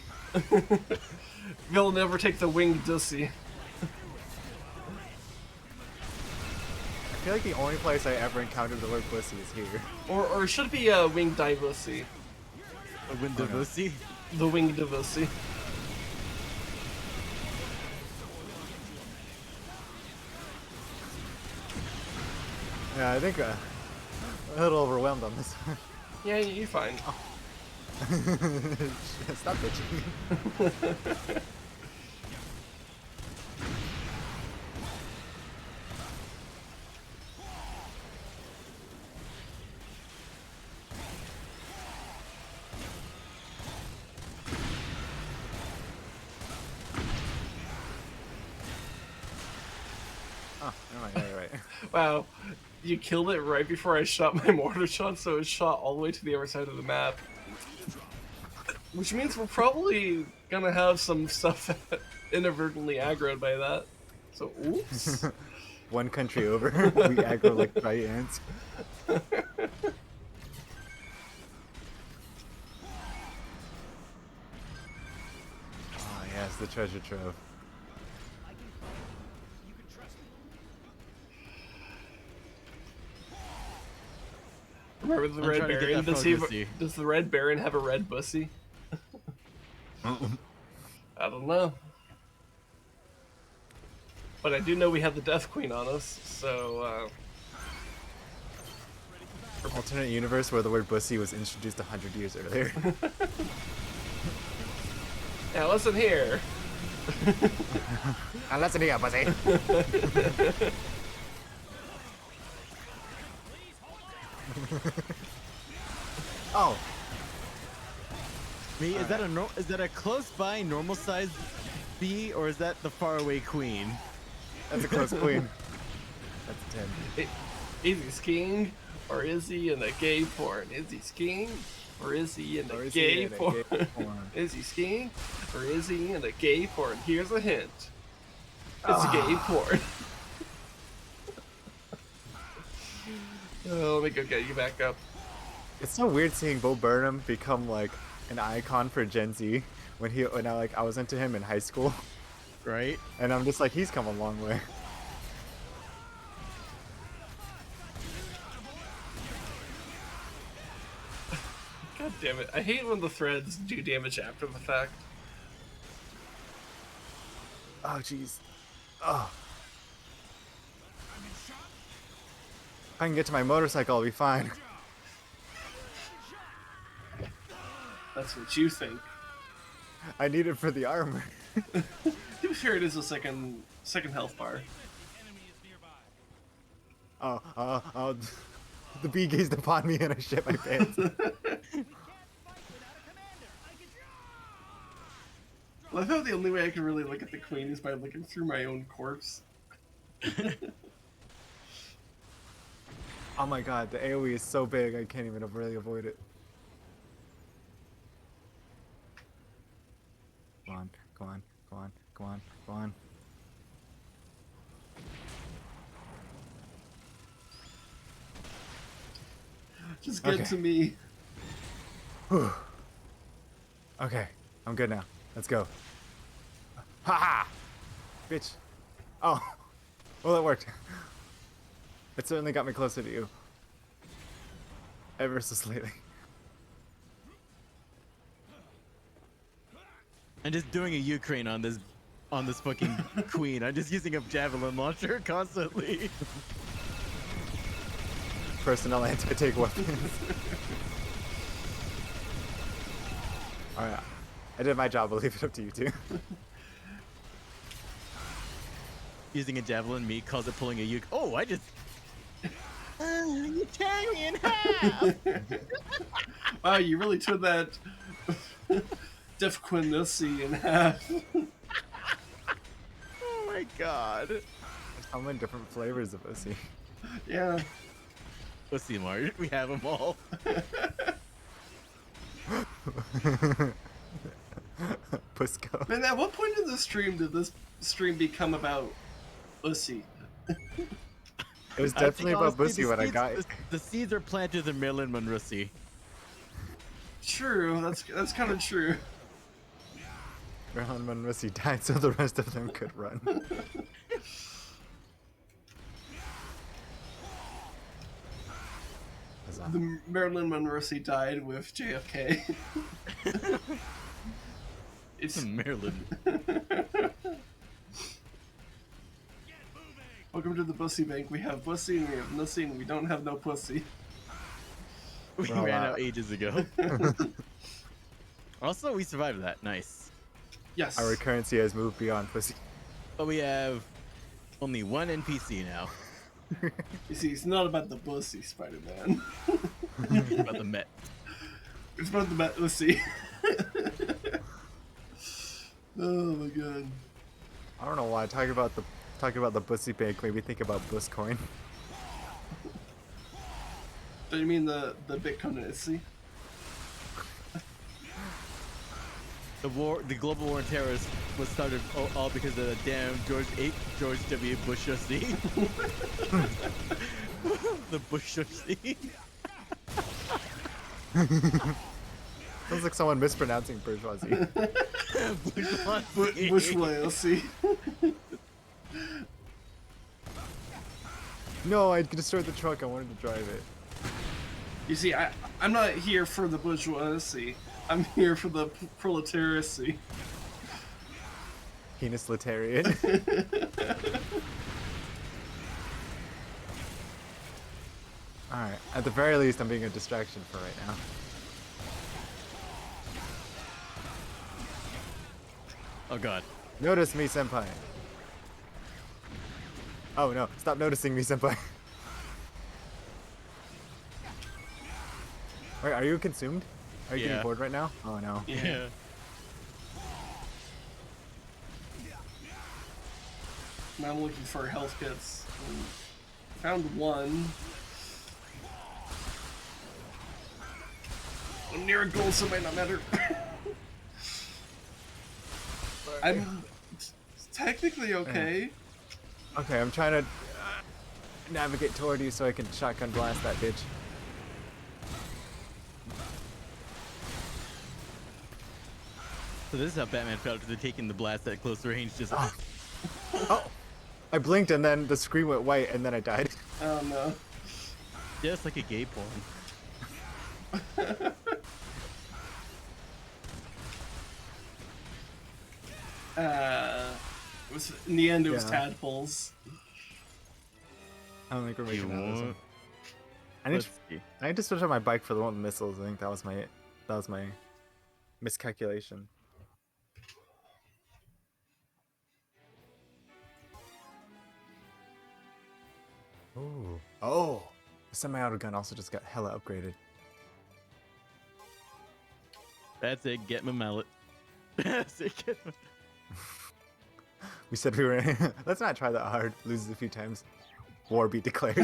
They'll never take the winged dussy.
I feel like the only place I ever encountered the word pussy is here.
Or it should be a winged divussy.
A winged divussy?
The winged divussy.
Yeah, I think a little overwhelmed on this one.
Yeah, you're fine.
Oh. Stop bitching. Oh, never mind, yeah, you're right.
Wow, you killed it right before I shot my mortar shot, so it shot all the way to the other side of the map. Which means we're probably gonna have some stuff inadvertently aggroed by that. So, oops.
One country over, we aggro like dry ants. Oh yes, the treasure trove.
Remember the Red Baron? Does the Red Baron have a red bussy? I don't know. But I do know we have the Death Queen on us, so...
Alternate universe where the word bussy was introduced 100 years earlier.
Now listen here.
Now listen here, bussy. Oh.
Me, is that a close by normal size bee, or is that the faraway queen?
That's a close queen. That's a 10.
Is he skiing, or is he in a gay porn? Is he skiing, or is he in a gay porn? Is he skiing, or is he in a gay porn? Here's a hint. It's gay porn. Oh, let me go get you back up.
It's so weird seeing Bo Burnham become like an icon for Gen Z when I was into him in high school.
Right?
And I'm just like, he's come a long way.
God damn it. I hate when the threads do damage after the fact.
Oh, jeez. Oh. If I can get to my motorcycle, I'll be fine.
That's what you think.
I need it for the armor.
To be fair, it is a second health bar.
Oh, the bee gazed upon me and I shit my pants.
Well, I thought the only way I can really look at the queen is by looking through my own corpse.
Oh my god, the AoE is so big I can't even really avoid it. Go on, go on, go on, go on, go on.
Just get to me.
Whew. Okay, I'm good now. Let's go. Haha! Bitch. Oh. Well, that worked. It certainly got me closer to you. Ever so slightly.
I'm just doing a Ukraine on this fucking queen. I'm just using a javelin launcher constantly.
Personal anti-tank weapons. Alright. I did my job, I'll leave it up to you two.
Using a javelin, me calls it pulling a Uk. Oh, I just. You tear me in half!
Wow, you really took that Def Quincy in half.
Oh my god.
There's so many different flavors of pussy.
Yeah.
Pussy Mart, we have them all.
Pusco.
Man, at what point in the stream did this stream become about pussy?
It was definitely about pussy when I got
it. The seeds are planted in Marilyn Monroe.
True, that's kind of true.
Marilyn Monroe died so the rest of them could run.
The Marilyn Monroe died with JFK. It's
Marilyn.
Welcome to the Pussy Bank. We have pussy and we have nussy and we don't have no pussy.
We ran out ages ago. Also, we survived that. Nice.
Yes.
Our currency has moved beyond pussy.
But we have only one NPC now.
You see, it's not about the pussy, Spider-Man.
It's about the Met.
It's about the Met pussy. Oh my god.
I don't know why talking about the pussy bank made me think about Buscoin.
Do you mean the Bitcoin itsy?
The global war on terror was started all because of the damn George W. Bush trustee. The Bush trustee.
Sounds like someone mispronouncing bourgeoisie.
Bushwaley.
No, I destroyed the truck. I wanted to drive it.
You see, I'm not here for the bourgeoisie. I'm here for the proletariacy.
Penis-litarian. Alright, at the very least, I'm being a distraction for right now.
Oh god.
Notice me, senpai. Oh no, stop noticing me, senpai. Wait, are you consumed? Are you getting bored right now? Oh no.
Yeah.
Now I'm looking for health kits. Found one. I'm near a goal, so it might not matter. I'm technically okay.
Okay, I'm trying to navigate toward you so I can shotgun blast that bitch.
So this is how Batman felt after taking the blast at close range. Just
Oh! I blinked and then the screen went white and then I died.
Oh no.
just like a gay porn.
It was, in the end, it was
Yeah.
tadpoles.
I don't think we're making that.
want-
I need to switch on my bike for the one with missiles. I think that was my Miscalculation. Ooh. Oh! The semi-auto gun also just got hella upgraded.
That's it. Get my mallet. That's it. Get my...
We said we were. Let's not try that hard. Loses a few times. War be declared.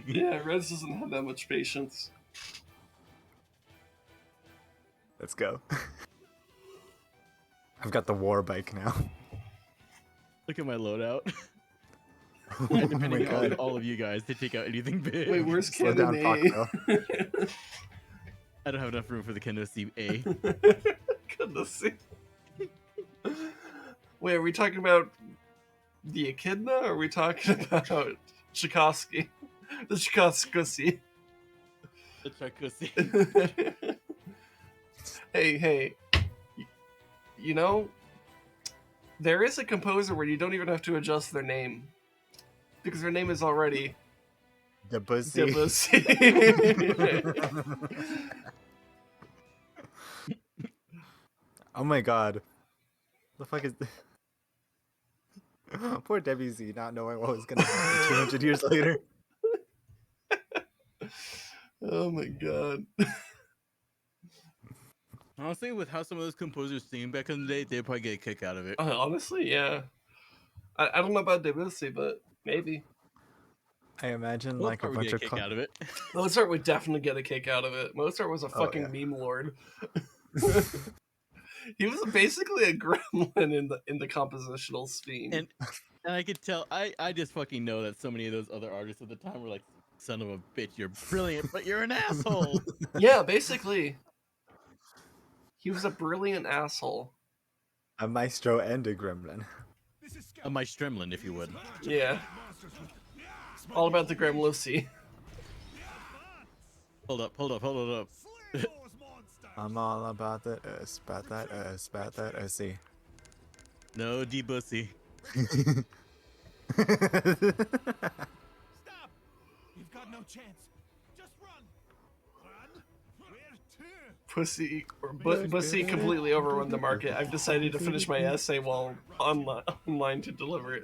Yeah, Rez doesn't have that much patience.
Let's go. I've got the war bike now.
Look at my loadout.
Oh
Depending
my
on
god.
all of you guys to take out anything big.
Wait, where's
Slow down,
Cannon A?
Foxtail.
I don't have enough room for the Kendo C A.
Couldn't see. Wait, are we talking about the Echidna, or are we talking about Tchaikovsky? The Tchaikovsky.
The Tchaikovsky.
Hey, you know, there is a composer where you don't even have to adjust their name, because their name is already
Debussy.
Debussy.
Oh my god. The fuck is this? Poor Debussy not knowing what was gonna happen 200 years later.
Oh my god.
Honestly, with how some of those composers sing back in the day, they'd probably get a kick out of it.
Honestly, yeah. I don't know about Debussy, but maybe.
I imagine
Mozart
like a
would
bunch
get
of
a kick out of it.
Mozart would definitely get a kick out of it. Mozart was a
Oh,
fucking
yeah.
meme lord. He was basically a gremlin in the compositional scheme.
And I could tell, I just fucking know that so many of those other artists at the time were like, son of a bitch, you're brilliant, but you're an asshole.
Yeah, basically. He was a brilliant asshole.
A maestro and a gremlin.
A Maestremlin, if you would.
Yeah. All about the Gremlucy.
Hold up.
I'm all about that about that about that ussy.
No Debussy.
Stop! You've got no chance. Just run. Run? Where to?
Pussy completely overrun the market. I've decided to finish my essay while online to deliver it.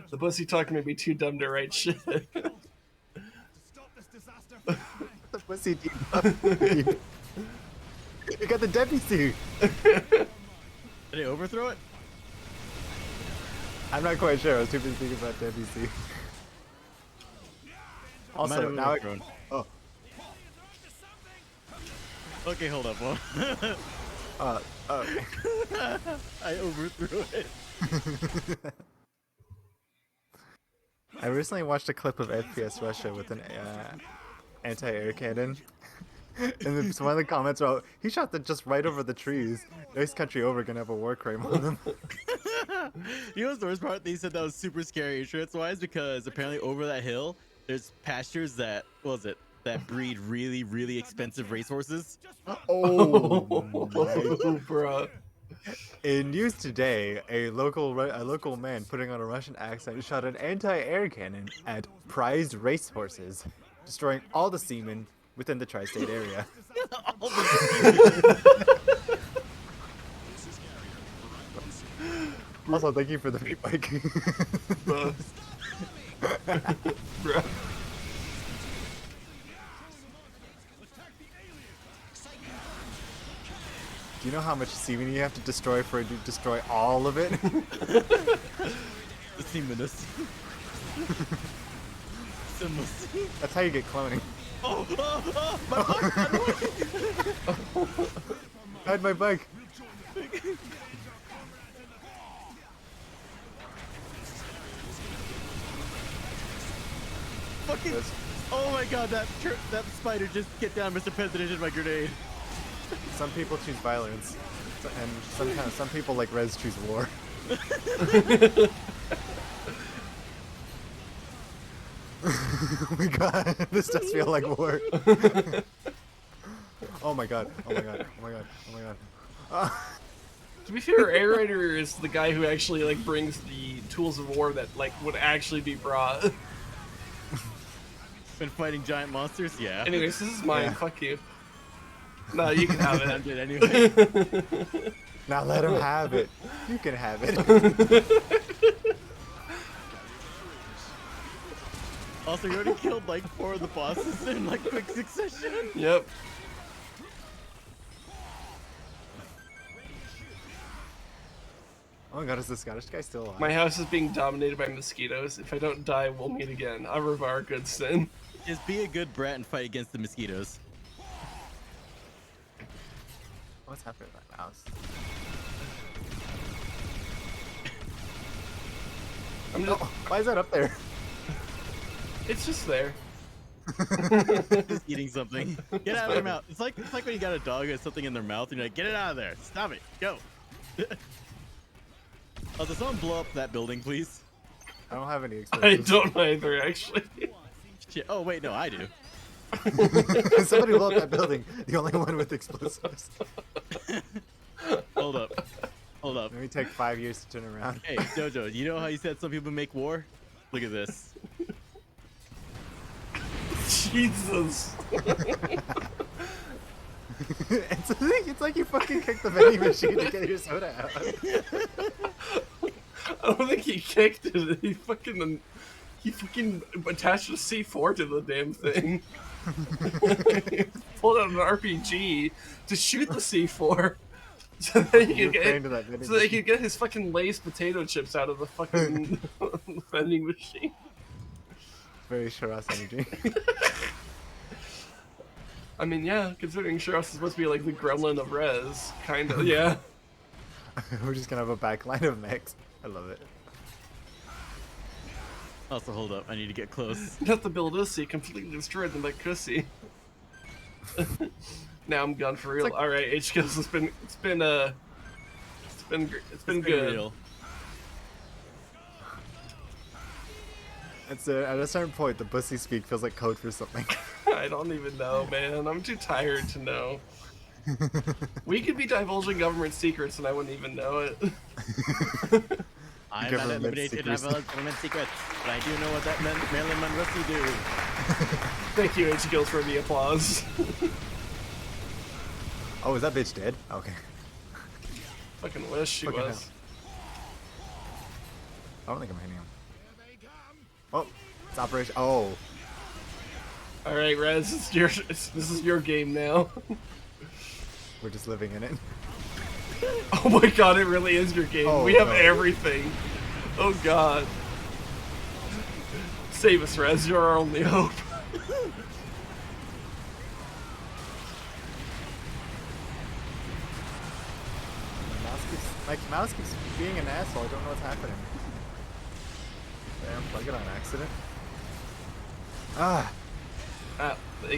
The pussy talk may be too dumb to write shit.
Stop this disaster.
The pussy deep. You got the Debussy.
Did they overthrow it?
I'm not quite sure. I was too busy thinking about Debussy. Also, now
overthrown.
Oh.
Okay, hold up. Well,
Okay.
I overthrew it.
I recently watched a clip of FPS Russia with an anti-air cannon. And then one of the comments were, he shot them just right over the trees. Next country over gonna have a war crime on them.
You know what's the worst part? They said that was super scary insurance-wise because apparently over that hill, there's pastures that, that breed really, really expensive racehorses.
Oh,
Bruh.
in news today, a local man putting on a Russian accent shot an anti-air cannon at prized racehorses, destroying all the seamen within the tri-state area. Also, thank you for the free bike.
Bruh. Bruh.
Do you know how much semen you have to destroy for it to destroy all of it?
The seamaness.
That's how you get cloning.
My bike!
Ride my bike.
Fucking! Oh my god, that spider just get down, Mr. President, in my grenade.
Some people choose violence, and some people like Rez choose war. Oh my god, this does feel like war. Oh my god, oh my god, oh my god, oh my god.
To be fair, Air Raider is the guy who actually like brings the tools of war that like would actually be brought.
Been fighting giant monsters? Yeah.
Anyways, this is mine.
Yeah.
Fuck you. No, you can have
I
it.
did anyway.
Now let him have it. You can have it.
Also, you already killed like 4 of the bosses in like quick succession.
Yep.
Oh my god, is the Scottish guy still alive?
My house is being dominated by mosquitoes. If I don't die, we'll meet again. Au revoir, good sin.
Just be a good brat and fight against the mosquitoes.
What's happening to my mouse?
I'm just,
Why is that up there?
it's just there.
Just eating something. Get out of their mouth. It's like when you got a dog with something in their mouth and you're like, get it out of there. Stop it. Go. Oh, does someone blow up that building, please?
I don't have any
I
experience.
don't either, actually.
Shit. Oh wait, no, I do.
Somebody blow up that building. The only one with explosives.
Hold up. Hold up.
Let me take 5 years to turn around.
Hey, Jojo, you know how you said some people make war? Look at this.
Jesus.
It's like you fucking kicked the vending machine to get your soda out.
I don't think he kicked it. He fucking attached a C4 to the damn thing. He pulled out an RPG to shoot the C4 so that he could get his fucking Lay's potato chips out of the fucking vending machine.
Very Shiraz energy.
I mean, yeah, considering Shiraz is supposed to be like the gremlin of Rez, kind of, yeah.
We're just gonna have a backline of mechs. I love it.
Also, hold up. I need to get close.
Not the Bildussi completely destroyed them like Kussy. Now I'm gone for real.
Like,
all right, HKills. It's been good.
Real.
It's at a certain point, the bussy speak feels like code for something.
I don't even know, man. I'm too tired to know. We could be divulging government secrets and I wouldn't even know it.
I'm not at liberty to divulge government secrets, but I do know what that Marilyn Monroe do.
Thank you, HKills, for the applause.
Oh, is that bitch dead? Okay.
Fucking wish she
Fucking
was.
I don't think I'm hitting him. Oh, it's Operation. Oh.
All right, Rez, this is your game now.
We're just living in it.
Oh my god, it really is your game.
Oh,
we have
no.
everything. Oh god. Save us, Rez. You're our only hope.
My mouse keeps being an asshole. I don't know what's happening. Did I unplug it on accident? Ah.
Ah,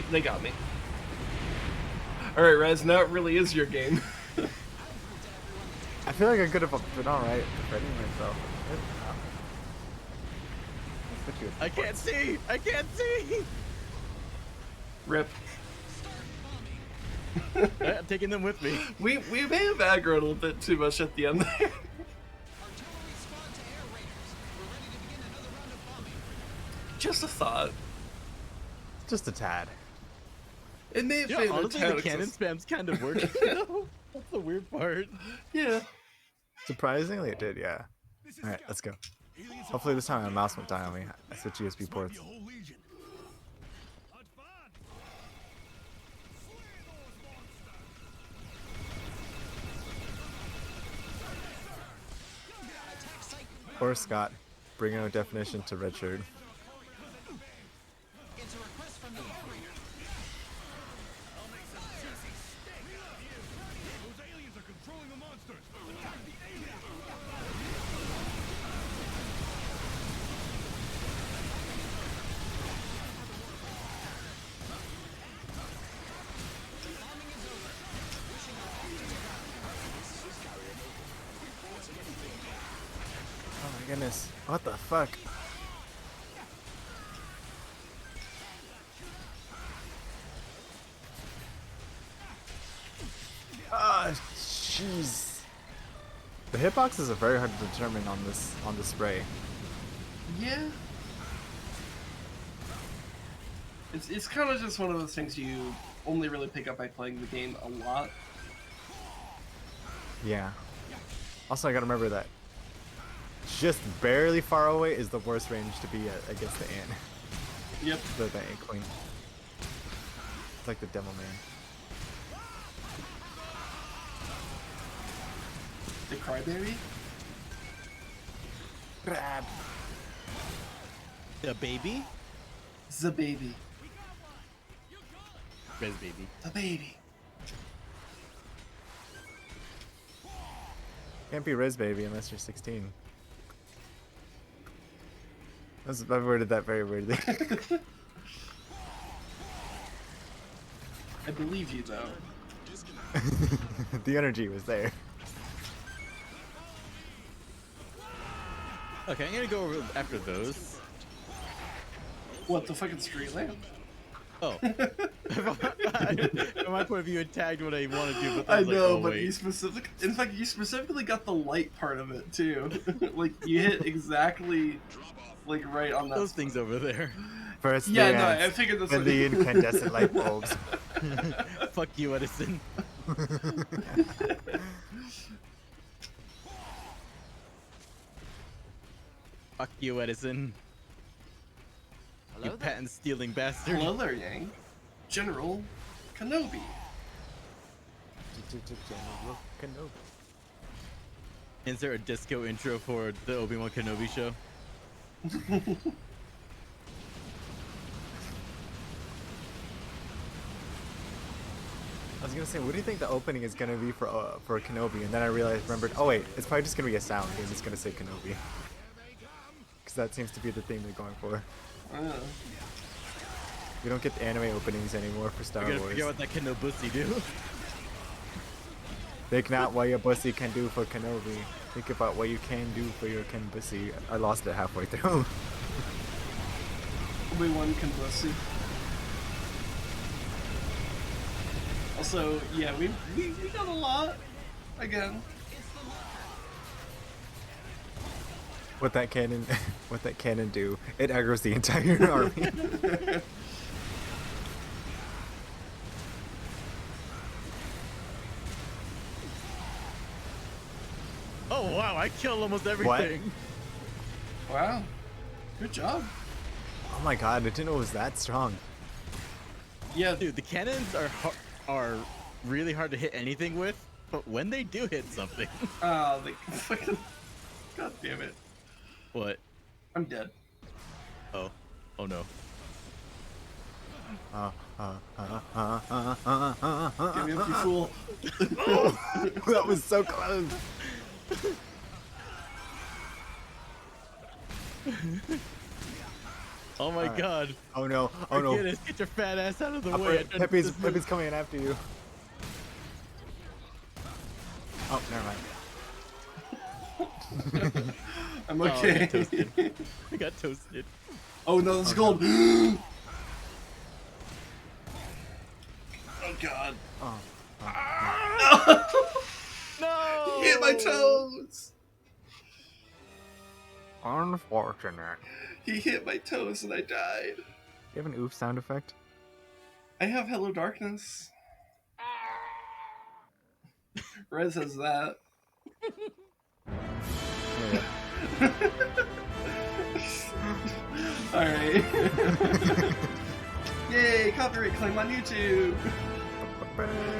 they got me. Alright, Rez, now it really is your game.
I feel like I could have been alright defending myself.
I can't see! I can't see!
Rip.
I'm taking them with me.
We may have aggroed a little bit too much at the end there. Just a thought.
Just a tad.
It may have
Yeah,
been
honestly,
a
the cannon spam's kind of working. That's the weird part.
Yeah.
Surprisingly, it did, yeah. Alright, let's go. Hopefully this time my mouse won't die on me. I switch USB ports. Or Scott, bringing a definition to Redshirt. Oh my goodness. What the fuck? Ah, jeez. The hitboxes are very hard to determine on this spray.
Yeah. It's kind of just one of those things only really pick up by playing the game a lot.
Yeah. Also, I gotta remember that just barely far away is the worst range to be at against the ant.
Yep.
The ant queen. It's like the demo man.
The crybaby?
Grab.
The baby?
The baby.
Rez baby.
The baby.
Can't be Riz baby unless you're 16. I worded that very weirdly.
I believe you, though.
The energy was there.
Okay, I'm gonna go over after those.
What, the fucking street lamp?
Oh. From my point of view, it tagged what I want to do, but
I
was like,
know,
oh,
but
wait.
you specifically got the light part of it, too. Like, you hit exactly, like, right on that
Those
spot.
things over there.
First,
Yeah,
the
no,
ants,
I figured that's
then the incandescent light bulbs.
Fuck you, Edison. Fuck you, Edison. You patent stealing bastard.
Hello there, Yang. General Kenobi.
General Kenobi.
Is there a disco intro for the Obi-Wan Kenobi show?
I was gonna say, what do you think the opening is gonna be for Kenobi? And then I remembered, oh wait, it's probably just gonna be a sound. I'm just gonna say Kenobi, because that seems to be the theme they're going for. We don't get the anime openings anymore for Star
We're gonna
Wars.
figure out what that Kenobusi do.
Think not what your bussy can do for Kenobi. Think about what you can do for your Kenbussy. I lost it halfway through.
Obi-Wan Kenobi. Also, yeah, we got a lot again.
What that cannon do? It aggroes the entire army.
Oh wow, I killed almost everything.
Wow, good job.
Oh my god, I didn't know it was that strong.
Yeah,
dude, the cannons are really hard to hit anything with, but when they do hit something.
Oh, they fucking. God damn it.
What?
I'm dead.
Oh. Oh no.
Give me up, you fool.
That was so close.
Oh my god.
Oh no. Oh no.
Goodness, get your fat ass out of the way.
Pepe's coming in after you. Oh, never mind.
I'm okay.
I got toasted.
Oh no, this is gold. Oh god.
Oh.
No!
He hit my toes!
Unfortunate.
He hit my toes and I died.
You have an oof sound effect?
I have Hello Darkness. Rez has that. Alright. Yay, copyright claim on YouTube!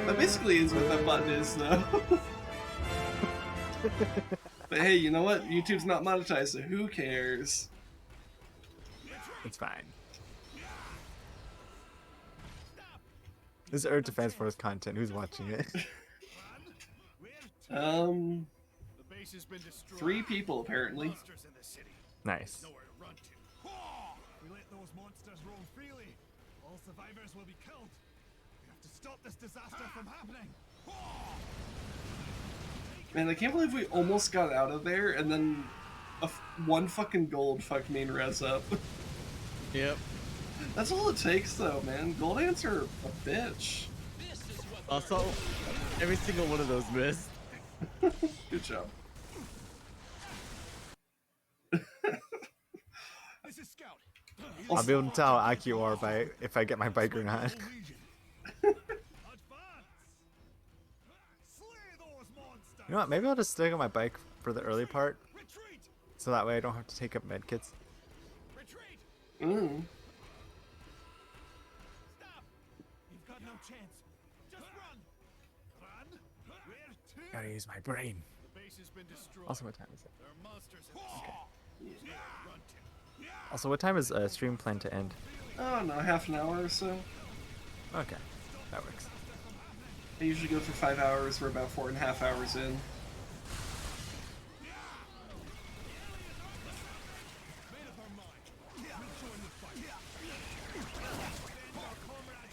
That basically is what that button is, though. But hey, you know what? YouTube's not monetized, so who cares?
It's fine. This is Earth Defense Force content. Who's watching it?
3 people apparently.
Nice.
We let those monsters roam freely. All survivors will be killed. We have to stop this disaster from happening.
Man, I can't believe we almost got out of there, and then one fucking gold fucked me and Rez up.
Yep.
That's all it takes, though, man. Gold ants are a bitch.
Also, every single one of those missed.
Good job.
This is Scout.
I'll be able to tell how IQ are if I get my bike or not. You know what? Maybe I'll just stick on my bike for the early part, so that way I don't have to take up medkits.
Mm.
You've got no chance. Just run. Run? Where to?
Gotta use my brain.
The base has been destroyed.
Also, what time is it?
There are monsters.
Okay. Also, what time is stream planned to end?
Oh no, half an hour or so.
Okay, that works.
I usually go for 5 hours. We're about 4.5 hours in.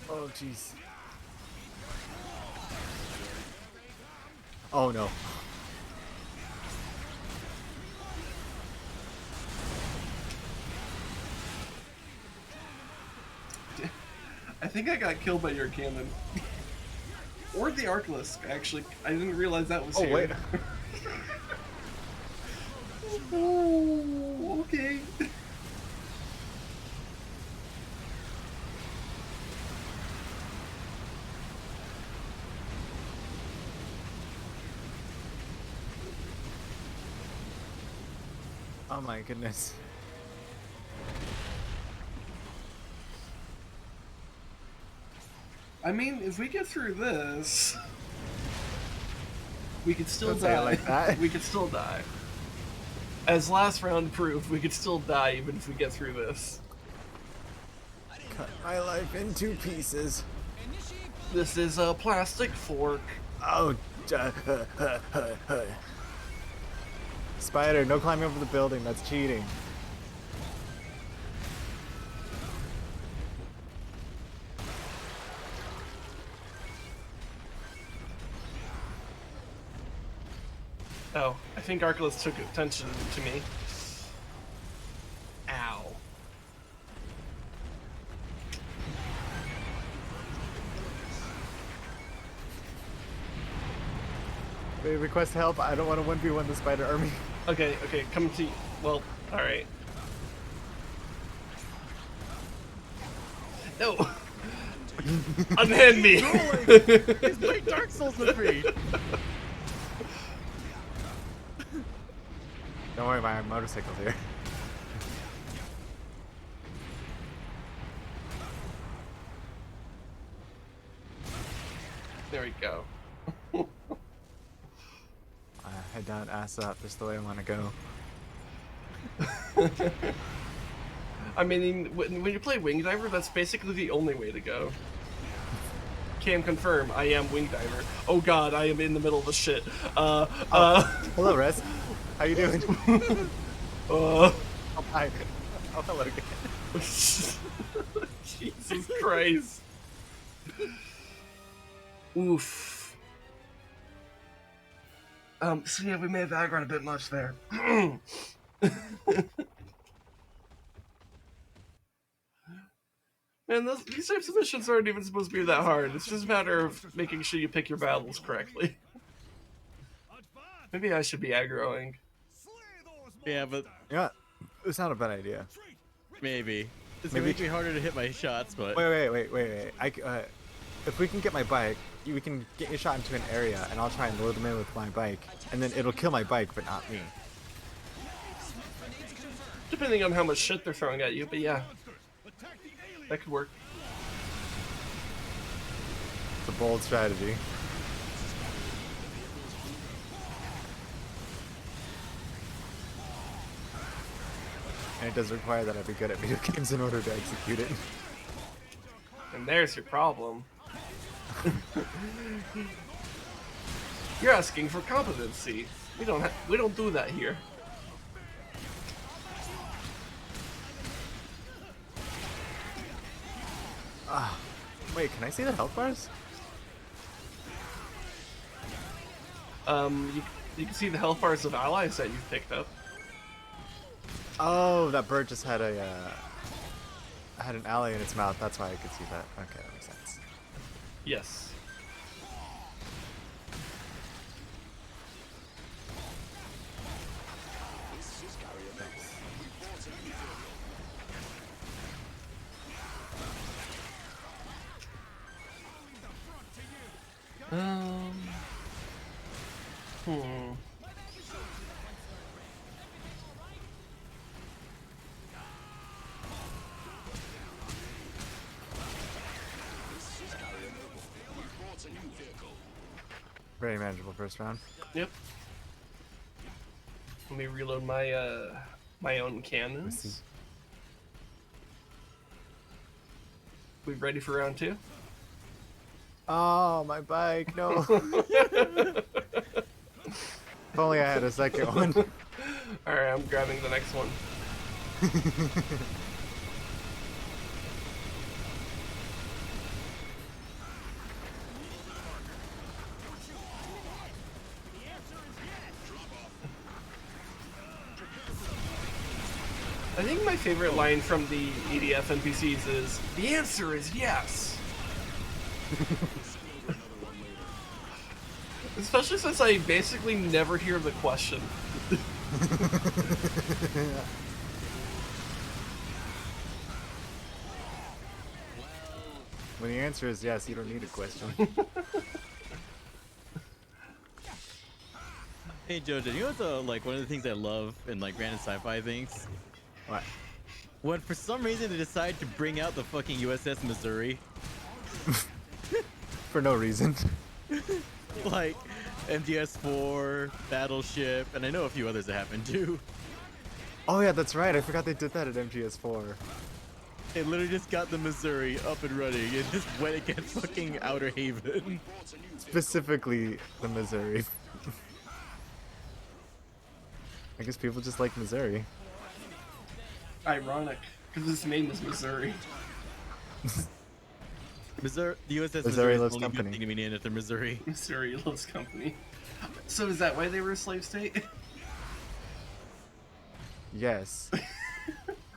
Oh jeez. Oh no.
I think I got killed by your cannon. Or the Arclisk, actually. I didn't realize that was here.
Wait.
Oh, okay.
Oh my goodness.
I mean, if we get through this, we could still
Don't say it
die.
like that.
We could still die. As last round proved, we could still die even if we get through this.
Cut my life in 2 pieces.
This is a plastic fork.
Oh. Spider, no climbing over the building. That's cheating.
Oh, I think Arclisk took attention to me. Ow.
They request help. I don't want to 1v1 the spider army.
Okay, come to... Well, alright. No! Unhand me!
He's playing Dark Souls with me!
Don't worry, my motorcycle's here.
There we go.
Head down, ass up, just the way I want to go.
I mean, when you play Wing Diver, that's basically the only way to go. Can confirm, I am Wing Diver. Oh god, I am in the middle of the shit.
Hello, Rez. How you doing?
Oh,
hi. Oh, hello again.
Jesus Christ. Oof. So yeah, we may have aggroed a bit much there. Man, these types of missions aren't even supposed to be that hard. It's just a matter of making sure you pick your battles correctly. Maybe I should be aggroing.
Yeah, but
Yeah, it's not a bad idea.
maybe. It's
Maybe-
gonna make me harder to hit my shots, but...
Wait. If we can get my bike, we can get your shot into an area, and I'll try and lure them in with my bike, and then it'll kill my bike, but not me.
Depending on how much shit they're throwing at you, but yeah. That could work.
It's a bold strategy. And it does require that I be good at video games in order to execute it.
And there's your problem. You're asking for competency. We don't do that here.
Wait, can I see the health bars?
You can see the health bars of allies that you've picked up.
Oh, that bird just had had an ally in its mouth. That's why I could see that. Okay, that makes sense.
Yes. Hmm.
Very manageable first round.
Yep. Let me reload my my own cannons. We ready for round 2?
Oh, my bike, no. If only I had a second one.
Alright, I'm grabbing the next one. I think my favorite line from the EDF NPCs is, "The answer is yes!" Especially since I basically never hear the question.
When the answer is yes, you don't need a question.
Hey Jojo, you know what's like one of the things I love in like random sci-fi things?
What?
When for some reason they decide to bring out the fucking USS Missouri.
For no reason.
Like MGS4, Battleship, and I know a few others that happened too.
Oh yeah, that's right. I forgot they did that at MGS4.
They literally just got the Missouri up and running and just went against fucking Outer Haven.
Specifically, the Missouri. I guess people just like Missouri.
Ironic, because its name is Missouri.
Missouri, the USS
Missouri
Missouri
loves
is the only
company.
good thing to be named after Missouri.
Missouri loves company. So is that why they were a slave state?
Yes.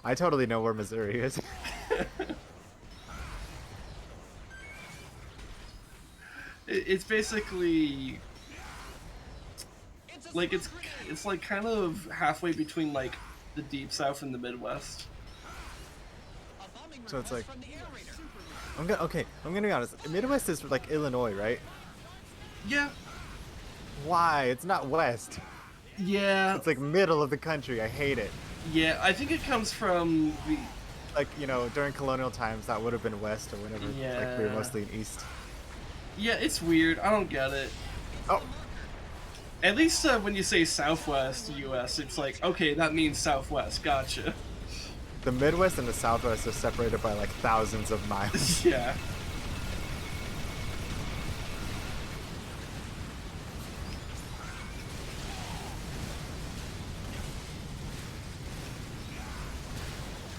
I totally know where Missouri is.
It's basically like it's like kind of halfway between like the deep south and the Midwest.
So it's like I'm gonna be honest. Midwest is like Illinois, right?
Yeah.
Why? It's not west.
Yeah.
It's like middle of the country. I hate it.
Yeah, I think it comes from the
like, you know, during colonial times that would have been west or whatever.
Yeah.
Like we were mostly in east.
Yeah, it's weird. I don't get it.
Oh.
At least when you say Southwest U.S., it's like, okay, that means Southwest. Gotcha.
The Midwest and the Southwest are separated by like thousands of miles.
Yeah.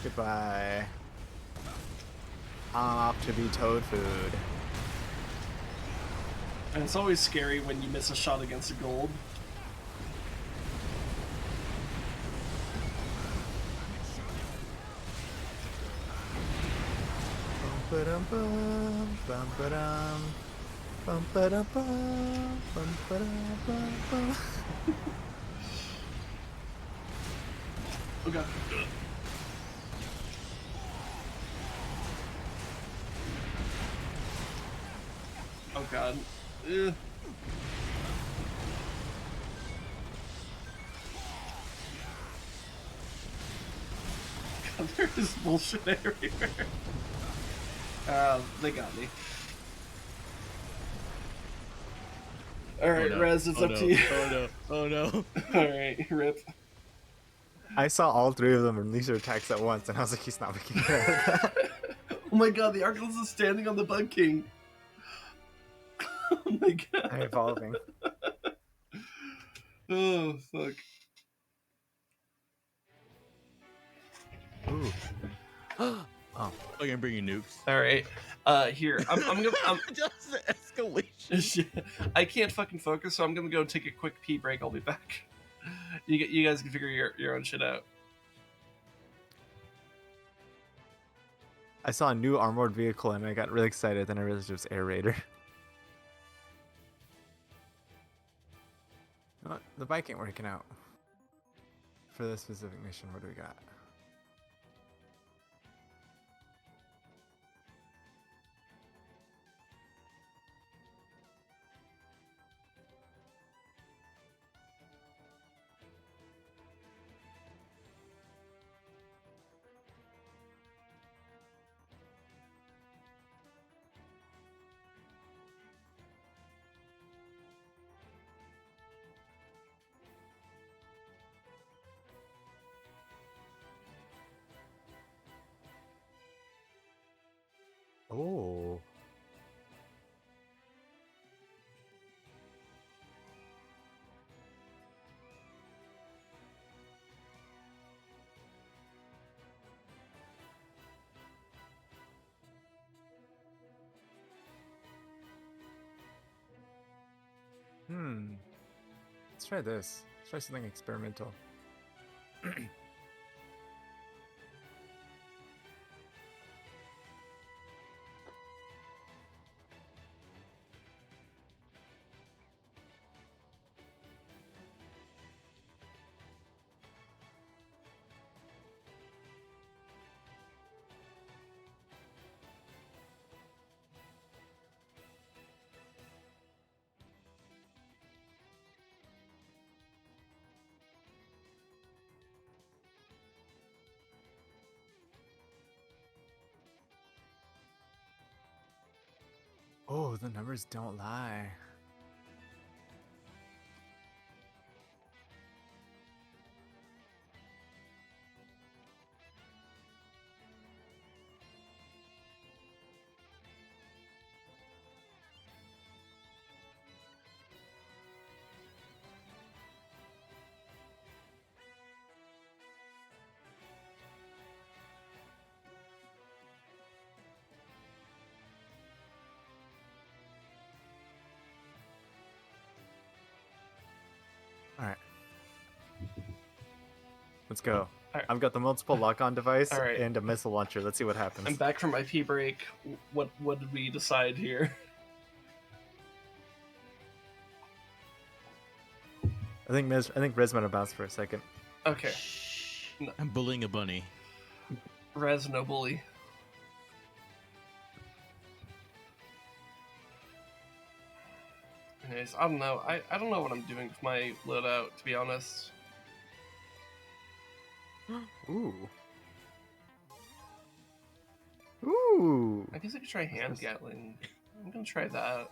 Goodbye. I'm off to be toad food.
And it's always scary when you miss a shot against a gold.
Bum-ba-dum-bum, bum-ba-dum, bum-ba-dum-bum, bum-ba-dum-bum-bum.
Oh god. Oh god. Ugh. God, there is bullshit everywhere. They got me. Alright,
Oh, no.
Rez, it's
Oh,
up
no.
to you.
Oh no, oh no.
Alright, rip.
I saw all three of them release their attacks at once, and I was like, he's not making it out of that.
Oh my god, the Archelaus is standing on the Bug King. Oh my god.
I'm evolving.
Oh, fuck.
Ooh. Oh.
I'm gonna bring you nukes.
Alright. Here. I'm gonna...
Just the escalation.
I can't fucking focus, so I'm gonna go take a quick pee break. I'll be back. You guys can figure your own shit out.
I saw a new armored vehicle and I got really excited, then I realized it was Air Raider. You know what? The bike ain't working out. For this specific mission, what do we got? Let's try this. Let's try something experimental. Oh, the numbers don't lie. Alright. Let's go.
Alright.
I've got the multiple lock-on device
Alright.
and a missile launcher. Let's see what happens.
I'm back from my pee break. What did we decide here?
I think Rez might have bounced for a second.
Okay.
No. I'm bullying a bunny.
Rez, no bully. Anyways, I don't know. I don't know what I'm doing with my loadout, to be honest.
Ooh. Ooh.
I guess I could try hand gatling. I'm gonna try that.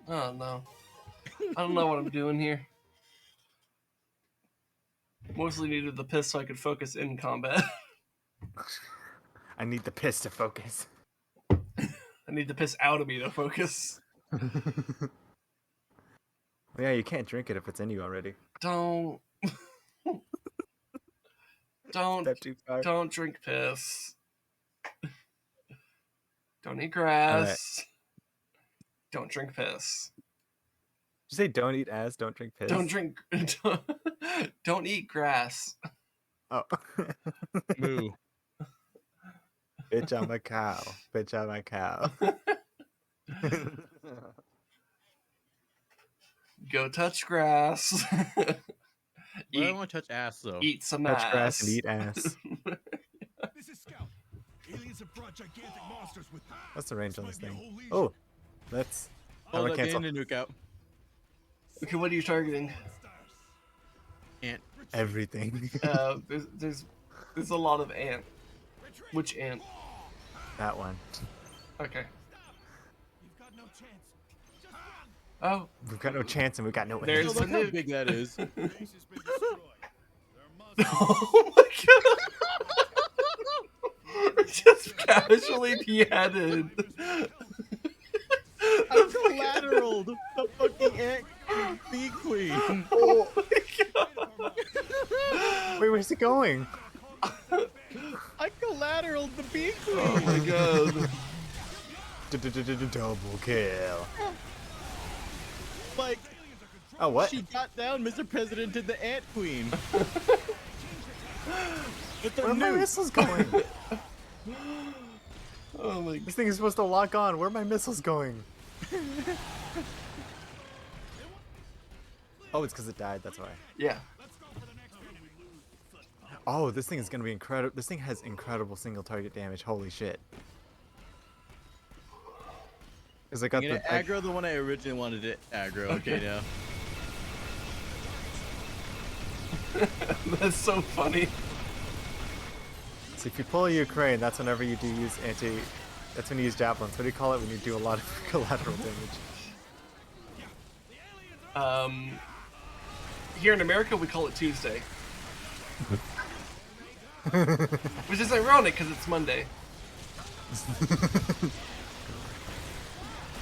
Oh no. I don't know what I'm doing here. Mostly needed the piss so I could focus in combat.
I need the piss to focus.
I need the piss out of me to focus.
Yeah, you can't drink it if it's in you already.
Don't
Step too far.
don't drink piss. Don't eat grass.
Right.
Don't drink piss.
Did you say don't eat ass, don't drink piss?
Don't drink. Don't eat grass.
Oh.
Moo.
Bitch, I'm a cow. Bitch, I'm a cow.
Go touch grass.
I don't want to touch ass though.
Eat some
Touch
ass.
grass and eat ass.
This is Scout. Aliens have brought gigantic monsters with them.
What's the range on this
Might be a
thing?
whole legion.
Oh, let's.
Hold
Oh,
up,
cancel.
getting a nuke out.
Okay, what are you targeting?
Ant.
Everything.
There's a lot of ant. Which ant?
That one.
Okay.
You've got no chance. Just run.
Oh,
We've got no chance and we've got no
There's
aim.
Look
the
how
nuke.
big that is.
Base has been destroyed. There must
oh my god! Just casually beheaded.
I collateraled the fucking ant bee queen.
Oh my god!
Wait, where's it going?
I collateraled the bee queen.
Oh my god!
Double kill.
Like,
Oh, what?
she got down, Mr. President, to the ant queen. With the
Where are my
nuke.
missiles going?
Oh my god!
This thing is supposed to lock on. Where are my missiles going? Oh, it's because it died. That's why.
Yeah.
Oh, this thing is gonna be incredible. This thing has incredible single target damage. Holy shit! Because I got
I'm gonna
the.
aggro the one I originally wanted to aggro. Okay, now.
That's so funny.
So if you pull Ukraine, that's whenever you do use anti. That's when you use javelins. What do you call it when you do a lot of collateral damage?
Here in America, we call it Tuesday. Which is ironic because it's Monday.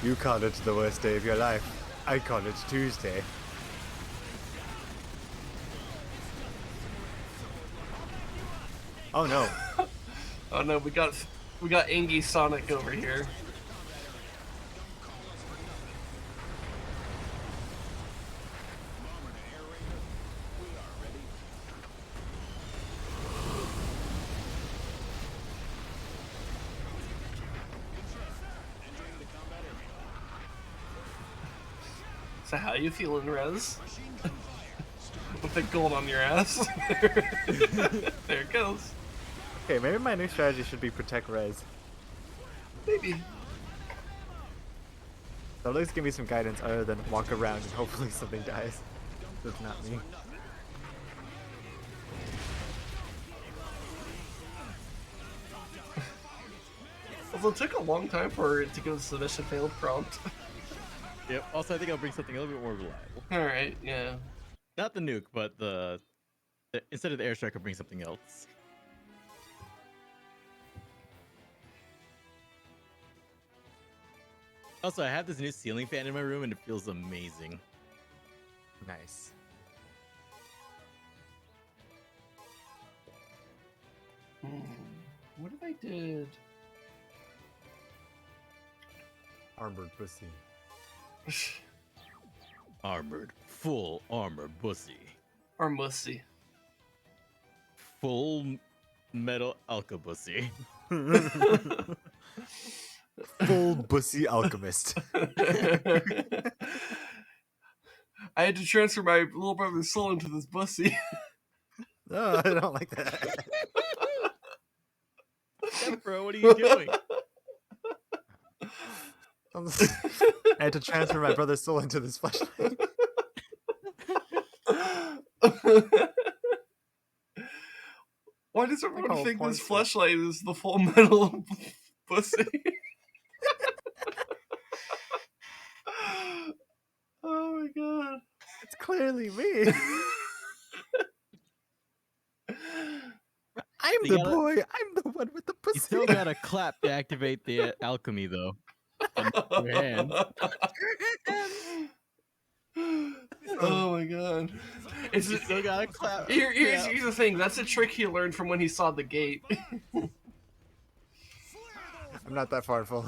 You call it the worst day of your life. I call it Tuesday. Oh no.
Oh no, we got Angie Sonic over here. So how you feeling, Rez? With the gold on your ass. There it goes.
Okay, maybe my new strategy should be protect Rez.
Maybe.
So at least give me some guidance other than walk around and hopefully something dies. That's not me.
Well, it took a long time for it to go to submission failed prompt.
Yep. Also, I think I'll bring something a little bit more reliable.
Alright, yeah.
Not the nuke, but the instead of the airstrike, I'll bring something else. Also, I have this new ceiling fan in my room, and it feels amazing.
Nice.
What if I did?
Armored pussy.
Armored, full armor bussy.
Or Mussy.
Full metal alkabussy.
Full bussy alchemist.
I had to transfer my little brother's soul into this bussy.
No, I don't like that.
Yeah, bro, what are you doing?
I had to transfer my brother's soul into this flashlight.
Why does everyone
call it
think this
porn
flashlight is the full metal pussy? Oh my god.
It's clearly me. I'm
You
the
gotta-
boy. I'm the one with the pussy.
You still gotta clap to activate the alchemy, though. On your hands.
Oh my god. It's
You still gotta clap.
here's the thing, that's a trick he learned from when he saw the gate.
I'm not that far full.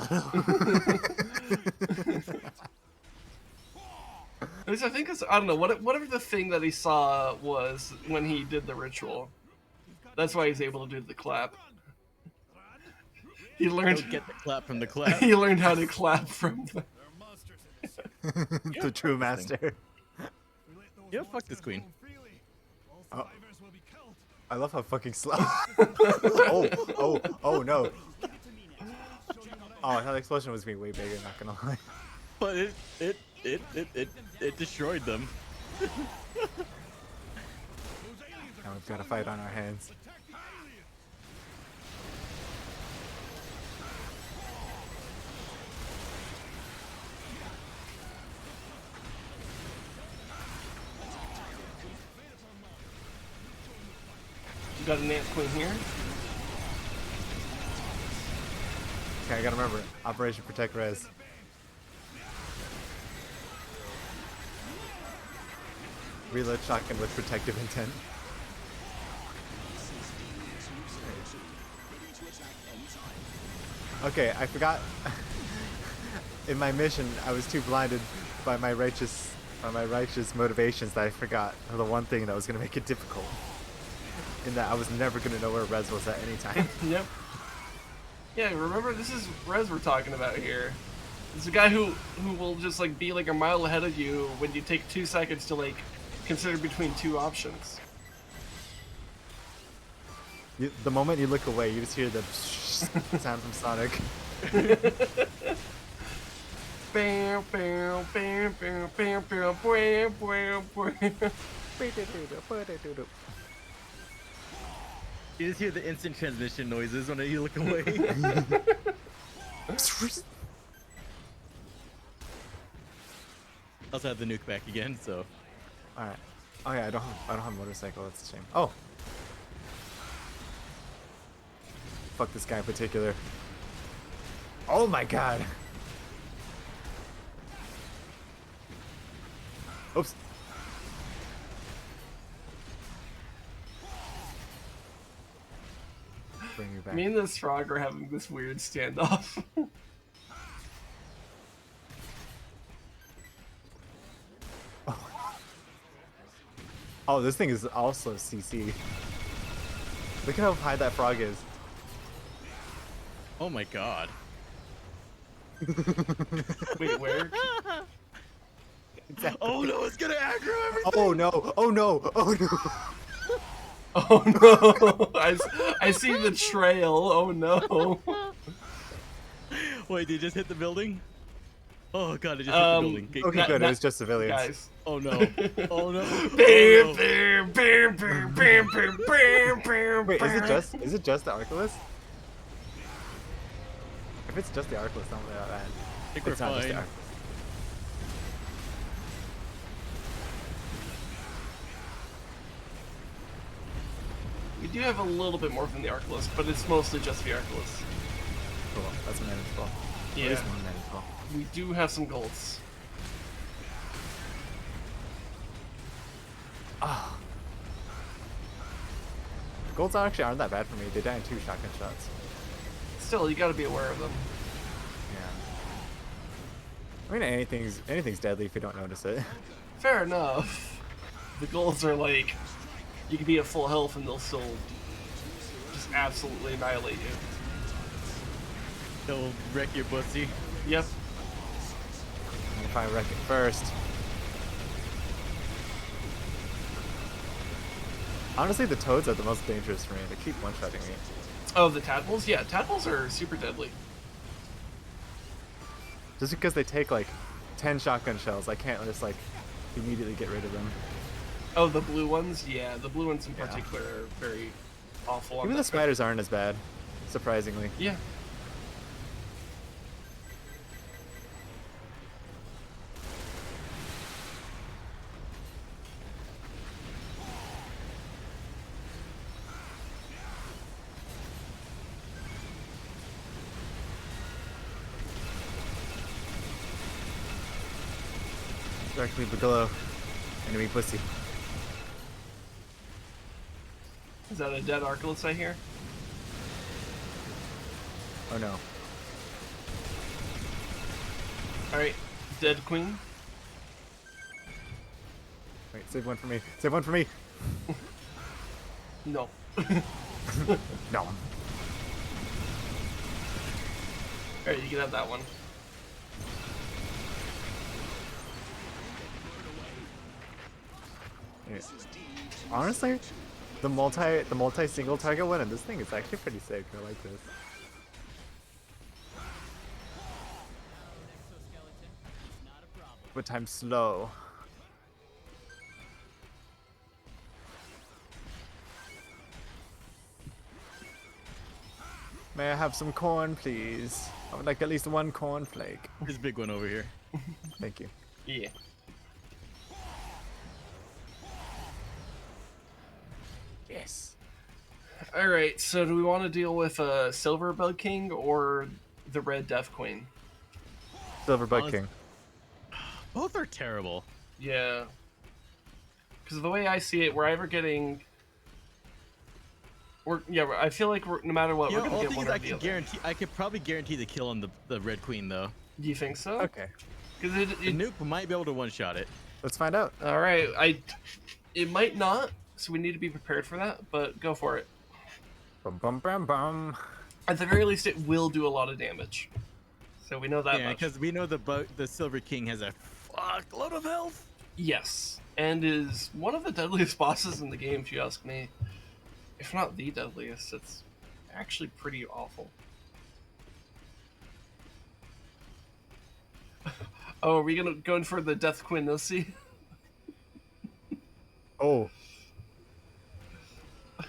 I think it's, I don't know, whatever the thing that he saw was when he did the ritual. That's why he's able to do the clap. He learned
Don't get the clap from the clap.
he learned how to clap from the
The true master.
Yeah, fuck this queen.
Oh. I love how fucking slow. oh no. Oh, I thought the explosion was being way bigger, not gonna lie.
But it destroyed them.
Now we've got a fight on our hands.
You got an ant queen here.
Okay, I gotta remember it. Operation Protect Rez. Reload shotgun with protective intent. Okay, I forgot. In my mission, I was too blinded by my righteous motivations that I forgot the one thing that was gonna make it difficult. In that I was never gonna know where Rez was at any time.
Yep. Yeah, remember, this is Rez we're talking about here. It's a guy who will just like be like a mile ahead of you when you take 2 seconds to like consider between two options.
The moment you look away, you just hear the sound from Sonic.
Bam, bam, bam, bam, bam, bam, bam, bam, bam.
You just hear the instant transmission noises when you look away. Also have the nuke back again, so.
All right. Oh yeah, I don't have a motorcycle. That's a shame. Oh. Fuck this guy in particular. Oh my god. Oops. Bring me back.
Me and this frog are having this weird standoff.
Oh, this thing is also CC. Look at how high that frog is.
Oh my god.
Wait, where?
Exactly.
Oh no, it's gonna aggro everything.
Oh no! Oh no! Oh no!
Oh no! I see the trail. Oh no!
Wait, did you just hit the building? Oh god, it just hit the building.
Okay, good. It was just civilians.
Guys.
Oh no. Oh no.
Bam,
Oh, no.
bam, bam, bam, bam, bam, bam, bam,
Wait,
bam.
is it just the Arculus? If it's just the Arculus, don't worry about that.
I think we're
It's not just the
fine.
Arculus.
We do have a little bit more from the Arculus, but it's mostly just the Arculus.
Cool. That's manageable.
Yeah.
At least more manageable.
We do have some golds.
Ah. Golds actually aren't that bad for me. They die in 2 shotgun shots.
Still, you gotta be aware of them.
Yeah. I mean, anything's deadly if you don't notice it.
Fair enough. The golds are like, you can be at full health and they'll still just absolutely annihilate you.
They'll wreck your pussy.
Yep.
And if I wreck it first. Honestly, the toads are the most dangerous for me. They keep one-shotting me.
Oh, the tadpoles? Yeah, tadpoles are super deadly.
Just because they take like 10 shotgun shells, I can't just like immediately get rid of them.
Oh, the blue ones? Yeah, the blue ones in
Yeah.
particular are very awful. on
Even
that
the spiders aren't as bad, surprisingly.
Yeah.
Directly below enemy pussy.
Is that a dead Arculus I hear?
Oh no.
Alright, dead queen.
Wait, save one for me. Save one for me.
No.
No.
Alright, you can have that one.
Yeah. Honestly, the multi single target one and this thing is actually pretty sick. I like this. But I'm slow. May I have some corn, please? I would like at least one cornflake.
There's a big one over here.
Thank you.
Yeah.
Yes.
Alright, so do we want to deal with a Silver Bug King or the Red Death Queen?
Silver Bug
Honest-
King.
Both are terrible.
Yeah. Because the way I see it, we're either getting... I feel like no matter what,
You
we're
know,
going
all
to get
things
one or
I
the
can
other.
guarantee. I could probably guarantee the kill on the Red Queen though.
Do you think so?
Okay.
Because
The nuke might be able to one-shot it.
Let's find out.
Alright, it might not, so we need to be prepared for that, but go for it.
Bum bum bum bum.
At the very least, it will do a lot of damage. So we know that
Yeah,
much.
because we know the Silver King has a fuckload of health.
Yes, and is one of the deadliest bosses in the game, if you ask me. If not the deadliest, it's actually pretty awful. Oh, are we going for the Death Queen Nossi?
Oh.
I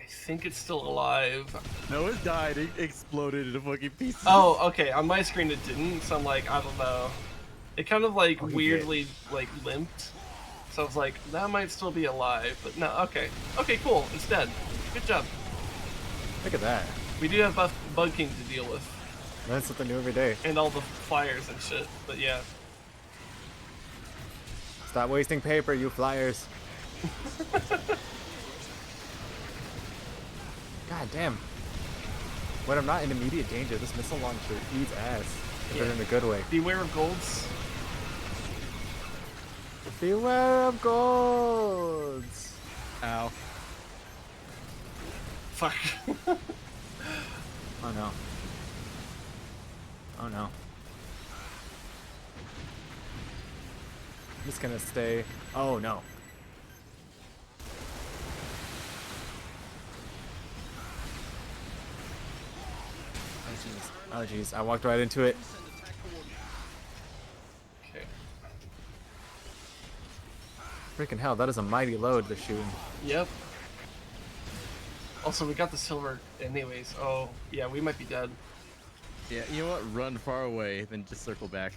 think it's still alive.
No, it died. It exploded into fucking pieces.
Oh, okay. On my screen it didn't, so I'm like, I don't know. It kind of like
Oh, he
weirdly like limped. So I was like, that might still be alive, but no, okay. Okay, cool. It's dead. Good job.
Look at that.
We do have Bug King to deal with.
Learn something new every day.
And all the flyers and shit, but yeah.
Stop wasting paper, you flyers. God damn. When I'm not in immediate danger, this missile launcher eats ass. But
Yeah.
in a good way.
Beware of golds.
Beware of golds!
Ow.
Fuck.
Oh no. Oh no. I'm just gonna stay. Oh no. Oh jeez, I walked right into it.
Okay.
Freaking hell, that is a mighty load they're shooting.
Yep. Also, we got the silver anyways. Oh, yeah, we might be dead.
Yeah, you know what? Run far away, then just circle back.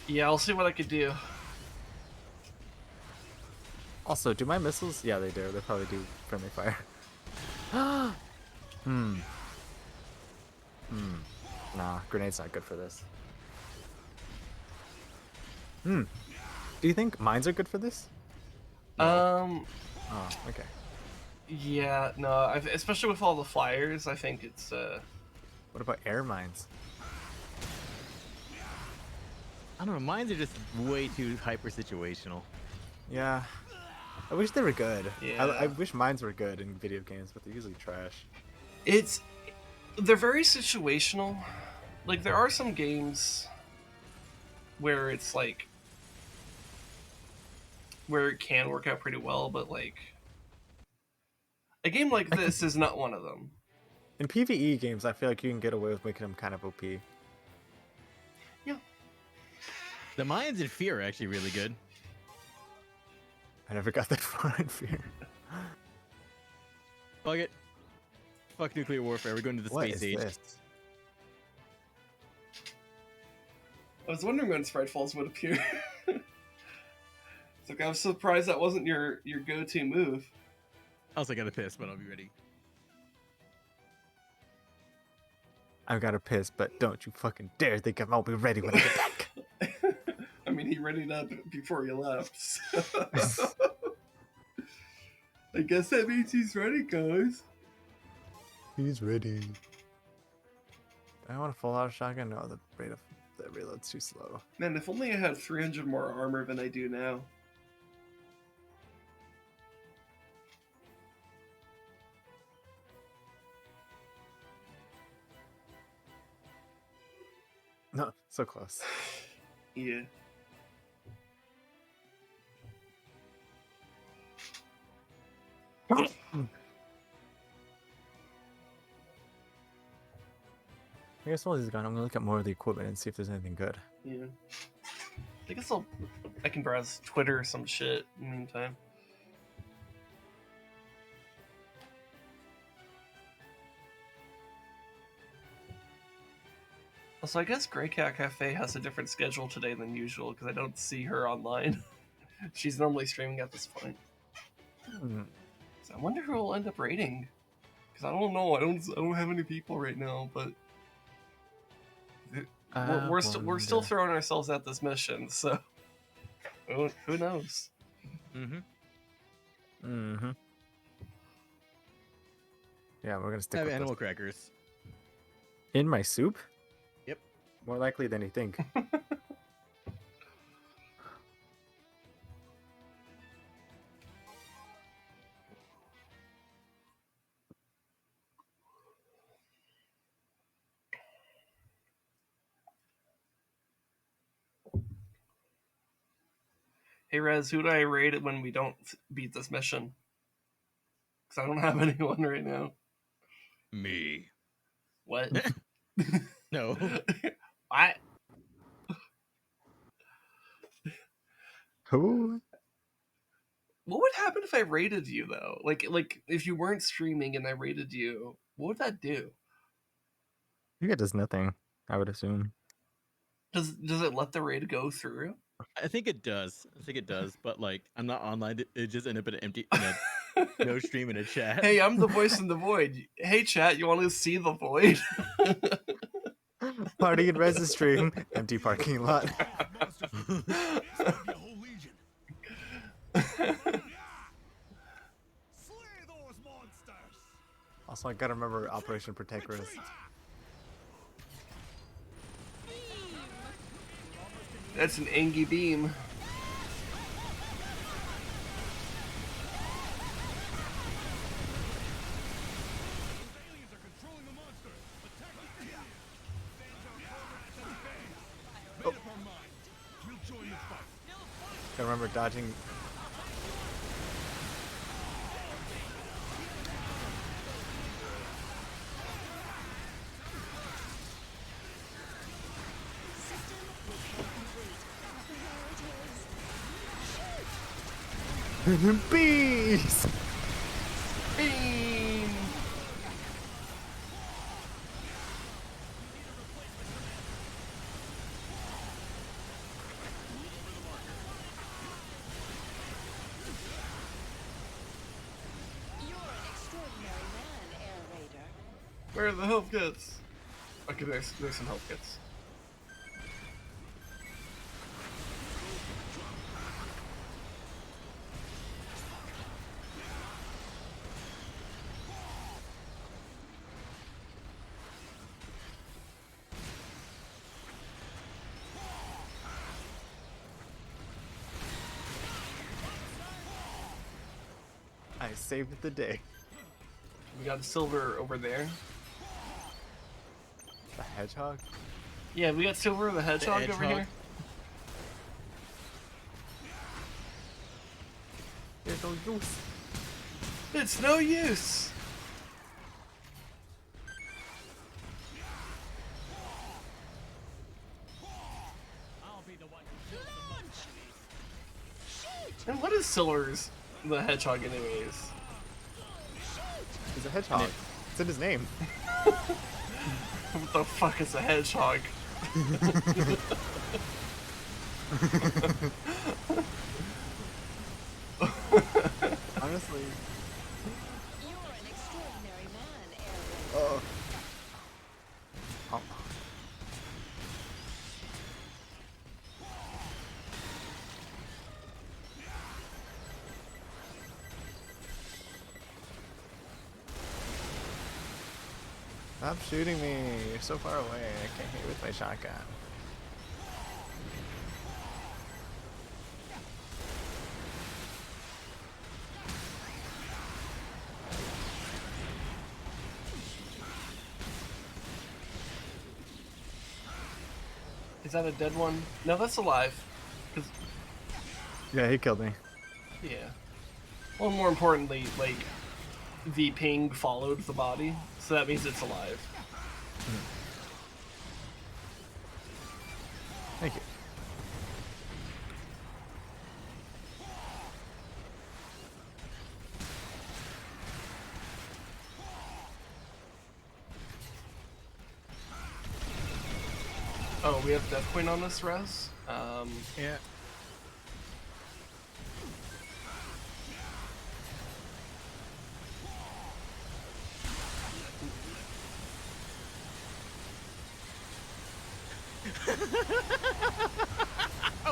Yeah, I'll see what I could do.
Also, do my missiles? Yeah, they do. They probably do friendly fire. Nah, grenade's not good for this. Do you think mines are good for this? Oh, okay.
Yeah, no, especially with all the flyers, I think it's,
What about air mines?
I don't know, mines are just way too hyper situational.
Yeah. I wish they were good.
Yeah.
I wish mines were good in video games, but they're usually trash.
They're very situational. Like, there are some games where it's like, where it can work out pretty well, but like, a game like this is not one of them.
In PvE games, I feel like you can get away with making them kind of OP.
Yeah.
The mines in Fear are actually really good.
I never got that far in Fear.
Fuck it. Fuck nuclear warfare. We're going to the
What
space
is
age.
this?
I was wondering when Sprite Falls would appear. It's like, I was surprised that wasn't your go-to move.
I also got a piss, but I'll be ready.
I've got to piss, but don't you fucking dare think I'll be ready when I get back.
I mean, he readied up before you left. So. I guess that means he's ready, guys.
He's ready. Do I want to full out shotgun? No, the reload's too slow.
Man, if only I had 300 more armor than I do now.
No, so close.
Yeah.
I guess while he's gone, I'm gonna look at more of the equipment and see if there's anything good.
Yeah. I guess I can browse Twitter or some shit in the meantime. Also, I guess Grey Cat Cafe has a different schedule today than usual because I don't see her online. She's normally streaming at this point. So I wonder who will end up raiding. Because I don't know. I don't have any people right now, but we're still throwing ourselves at this mission. So who knows?
Yeah, we're gonna stick
I have
with
animal
this.
crackers.
In my soup?
Yep.
More likely than you think.
Hey Rez, who do I raid when we don't beat this mission? Because I don't have anyone right now.
Me.
What?
No.
What?
Who?
What would happen if I raided you though? Like if you weren't streaming and I raided you, what would that do?
I think it does nothing, I would assume.
Does it let the raid go through?
I think it does. But like, I'm not online. It just ended up in an empty, no stream in a chat.
Hey, I'm the voice in the void. Hey, chat, you want to see the void?
Party in Rez's stream. Empty parking lot. Also, I gotta remember Operation Protect Rez.
That's an Angie beam.
Gotta remember dodging. Bees!
Beam! Where are the health kits? Okay, there's some health kits.
I saved the day.
We got a silver over there.
The hedgehog?
Yeah, we got silver the hedgehog over here.
It's no use.
It's no use. And what is Silver's the hedgehog anyways?
He's a hedgehog. It's in his name.
What the fuck is a hedgehog?
Honestly.
You're an extraordinary man, Aaron.
Oh. Stop shooting me. You're so far away. I can't hit you with my shotgun.
Is that a dead one? No, that's alive.
Yeah, he killed me.
Yeah. Well, more importantly, like, the ping followed the body, so that means it's alive.
Thank you.
Oh, we have Death Point on this, Rez?
Yeah.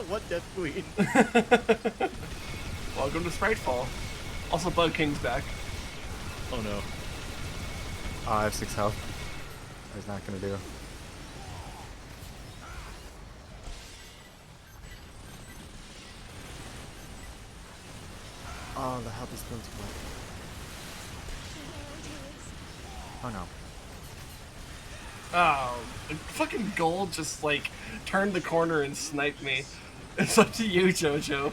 What Death Queen?
Welcome to Spritefall. Also, Bug King's back.
Oh no.
Oh, I have 6 health. He's not gonna do. Oh, the health is going to work. Oh no.
Oh, fucking Gold just, like, turned the corner and sniped me. It's up to you, Jojo.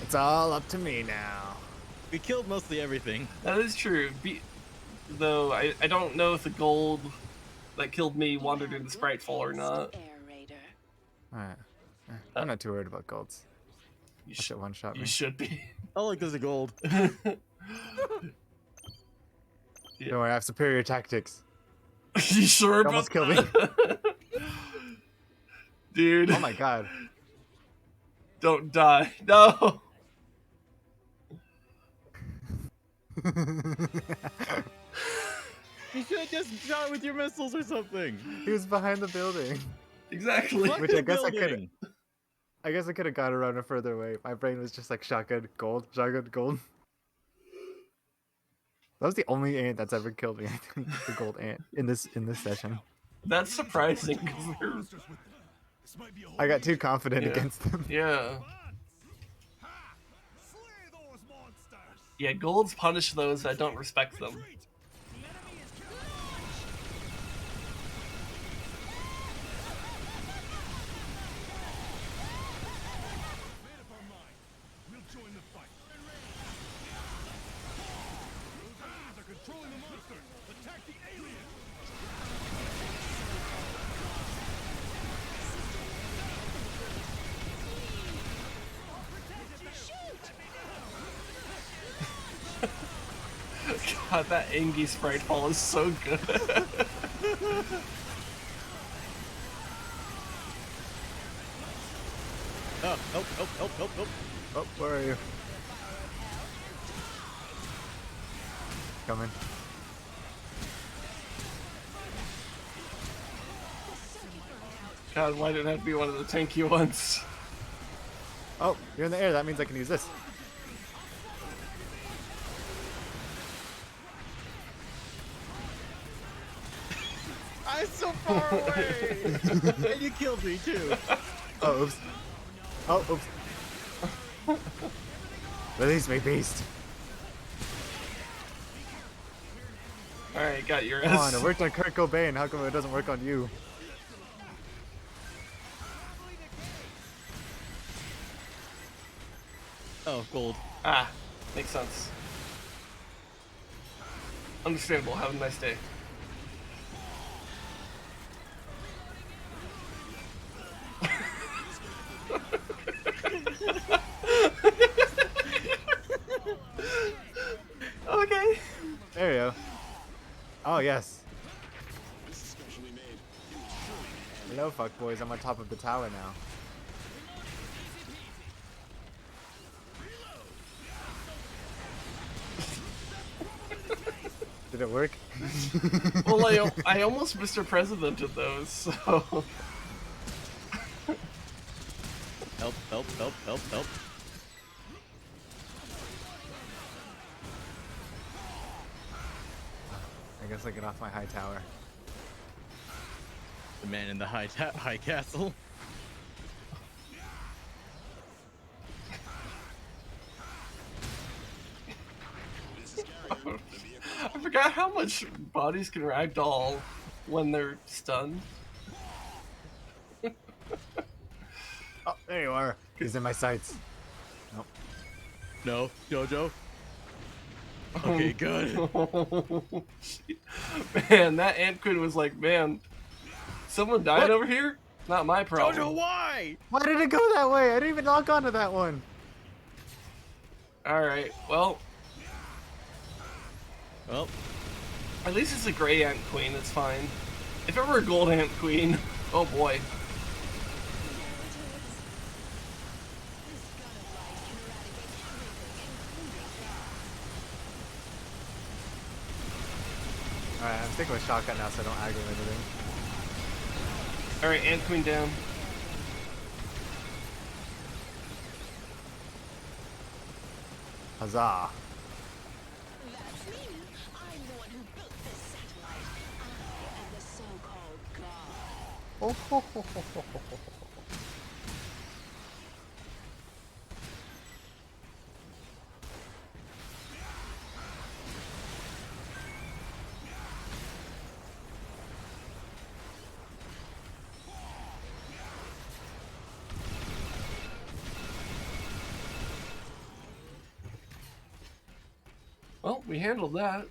It's all up to me now.
We killed mostly everything.
That is true. Though, I don't know if the Gold that killed me wandered into Spritefall or not.
Alright. I'm not too worried about golds.
You
That shit one-shot me.
You should be.
Oh, look, there's a gold.
Yeah.
Don't worry, I have superior tactics.
You sure about
Almost killed me.
Dude.
Oh my god.
Don't die. No!
You should have just shot with your missiles or something.
He was behind the building.
Exactly.
Which I guess I could. I guess I could have got around it further away. My brain was just like shotgun, gold, shotgun, gold. That was the only ant that's ever killed me. I think the gold ant in this session.
That's surprising. 'Cause they're...
I got too confident
Yeah.
against them.
Yeah. Yeah, Golds punish those that don't respect them. God, that Angie sprite fall is so good.
Oh, help.
Oh, where are you? Coming.
God, why did it have to be one of the tanky ones?
Oh, you're in the air. That means I can use this.
I'm so far away! And you killed me too.
Oh, oops. Oh, oops. Release me, beast.
Alright, got your
Come on,
S.
it worked on Kurt Cobain. How come it doesn't work on you?
Oh, gold.
Ah, makes sense. Understandable. Have a nice day. Okay.
There you go. Oh, yes. Hello, fuck boys. I'm on top of the tower now. Did it work?
Well, I almost Mr. Presidented those, so...
Help.
I guess I get off my high tower.
The man in the high castle.
I forgot how much bodies can ragdoll when they're stunned.
Oh, there you are. He's in my sights. Nope.
No, Jojo. Okay, good.
Man, that ant queen was like, man, someone died
What?
over here? Not my problem.
Jojo, why?
Why did it go that way? I didn't even lock onto that one.
Alright, well,
Well,
at least it's a gray ant queen, it's fine. If it were a gold ant queen, oh boy.
Alright, I'm sticking with shotgun now so I don't aggro anything.
Alright, ant queen down.
Huzzah.
That's me. I'm the one who built this satellite. I am the so-called god.
Oh, ho, ho, ho, ho, ho, ho.
Well, we handled that. So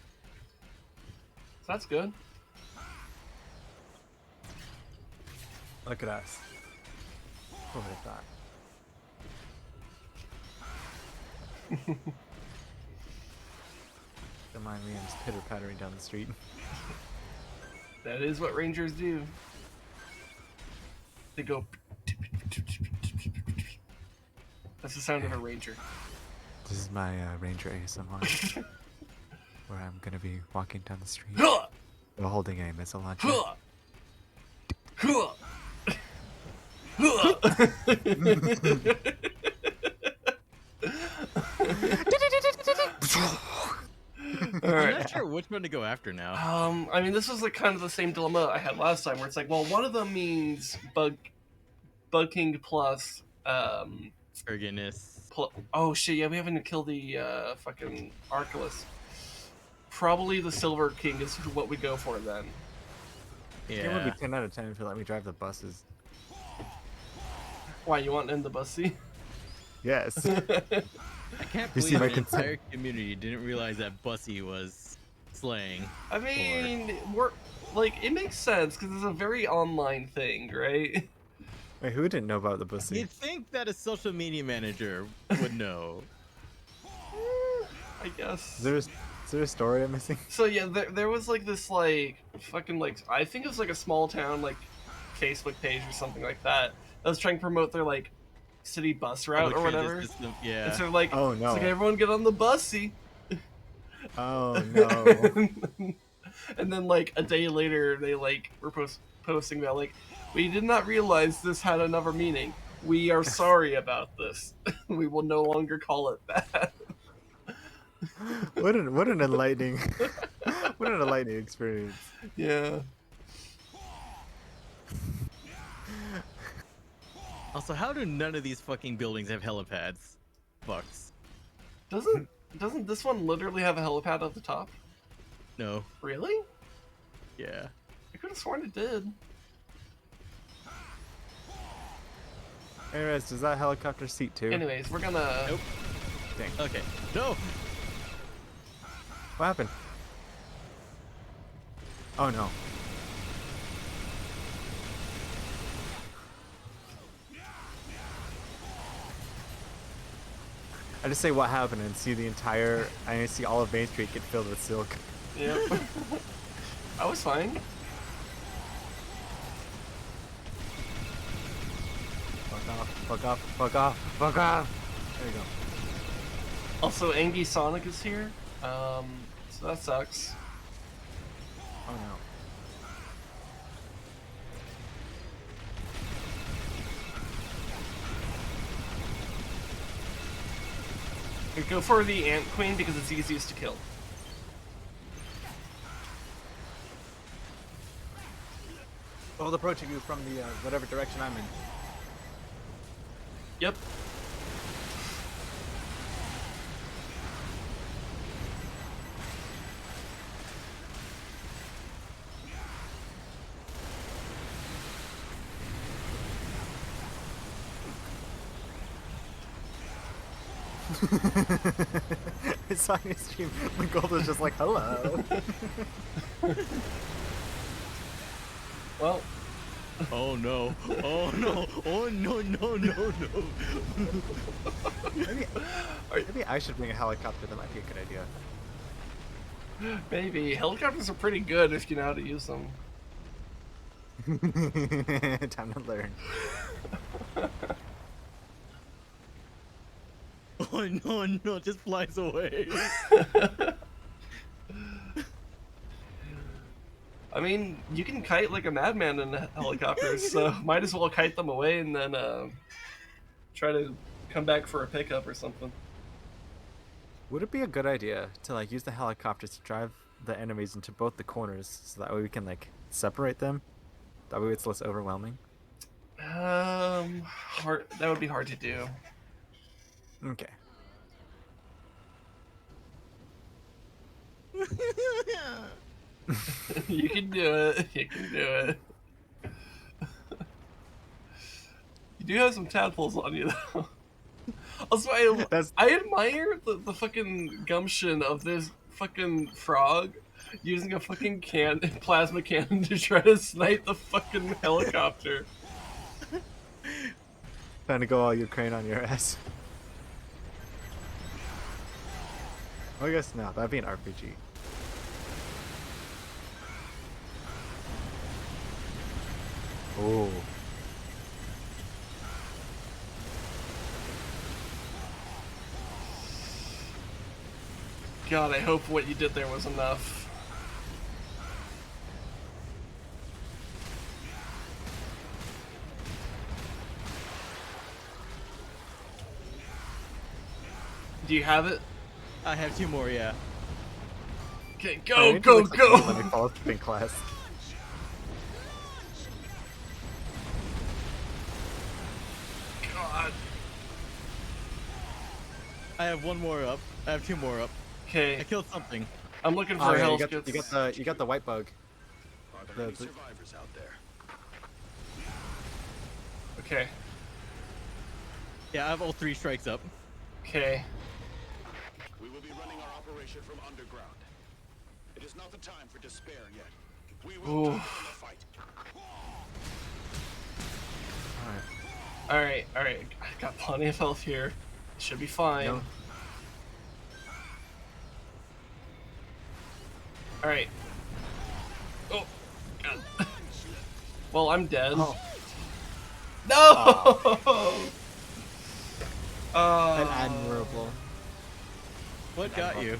that's good.
Look at us. Who would have thought? Don't mind me, I'm just pitter-pattering down the street.
That is what rangers do. They go... That's the sound of a ranger.
This is my Ranger ASMR. Where I'm gonna be walking down the street while holding a missile launcher.
I'm not sure which one to go after now.
I mean, this was like kind of the same dilemma I had last time, where it's like, well, one of them means Bug King plus,
Erginus.
oh shit, yeah, we haven't killed the fucking Arculus. Probably the Silver King is what we go for then.
It would be 10 out of 10 if you let me drive the buses.
Why, you want to end the bus seat?
Yes.
I can't
You see
believe
my
the
consent.
entire community didn't realize that Bussy was slaying.
I mean, it makes sense, because it's a very online thing, right?
Wait, who didn't know about the bussy?
You'd think that a social media manager would know.
I guess.
Is Is there a story I'm missing?
So yeah, there was like this like fucking like I think it was like a small town like Facebook page or something like that that was trying to promote their like city bus route
Public
or
transit
whatever.
system, yeah.
And so like,
Oh,
it's
no.
like everyone get on the bussy.
Oh no.
And then like a day later, they like were posting that like, we did not realize this had another meaning. We are sorry about this. We will no longer call it that.
What an enlightening what an enlightening experience.
Yeah.
Also, how do none of these fucking buildings have helipads? Fucks.
Doesn't this one literally have a helipad at the top?
No.
Really?
Yeah.
I could have sworn it did.
Anyways, does that helicopter seat too?
Anyways, we're gonna.
Nope.
Dang.
Okay. No!
What happened? Oh no. I just say what happened and see the entire. I see all of Main Street get filled with silk.
Yep. I was fine.
Fuck off! Fuck off! Fuck off! Fuck off! There you go.
Also, Angie Sonic is here. So that sucks.
Oh no.
We go for the Ant Queen because it's easiest to kill.
Well, approaching you from the whatever direction I'm in.
Yep.
I saw your stream. My gold was just like, hello.
Well.
Oh no. Oh no. Oh no, no, no, no.
Maybe I should bring a helicopter. That might be a good idea.
Maybe. Helicopters are pretty good if you know how to use them.
Time to learn.
Oh no, no, it just flies away.
I mean, you can kite like a madman in helicopters, so might as well kite them away and then try to come back for a pickup or something.
Would it be a good idea to like use the helicopters to drive the enemies into both the corners so that way we can like separate them? That way it's less overwhelming.
Hard. That would be hard to do.
Okay.
You can do it. You can do it. You do have some tadpoles on you, though. Also, I admire the fucking gumption of this fucking frog using a fucking plasma cannon to try to snipe the fucking helicopter.
Trying to go all Ukraine on your ass. I guess no, that'd be an RPG. Oh.
God, I hope what you did there was enough. Do you have it?
I have 2 more, yeah.
Okay, go, go, go!
Let me fall asleep in class.
God.
I have 1 more up. I have 2 more up.
Okay.
I killed something.
I'm looking for
Oh, yeah,
health
you
kits.
got the white bug.
Are there any survivors out there?
Okay.
Yeah, I have all 3 strikes up.
Okay.
We will be running our operation from underground. It is not the time for despair yet. We will
Ooh.
take on the fight.
Alright, alright. I've got plenty of health here. Should be fine.
No.
Alright. Oh, God. Well, I'm dead.
Oh.
No!
An admirable.
What got you?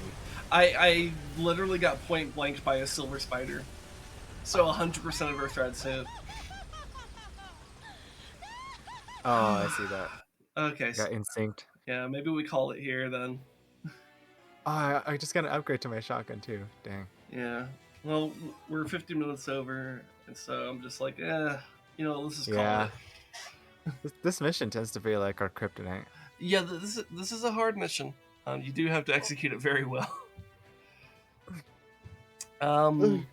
I literally got point blanked by a silver spider. So 100% of her threads hit.
Oh, I see that.
Okay, so,
Got instinct.
yeah, maybe we call it here then.
Oh, I just got an upgrade to my shotgun too. Dang.
Yeah. Well, we're 50 minutes over, and so I'm just like, let's just call
Yeah.
it.
This mission tends to be like our kryptonite.
Yeah, this is a hard mission. You do have to execute it very well. But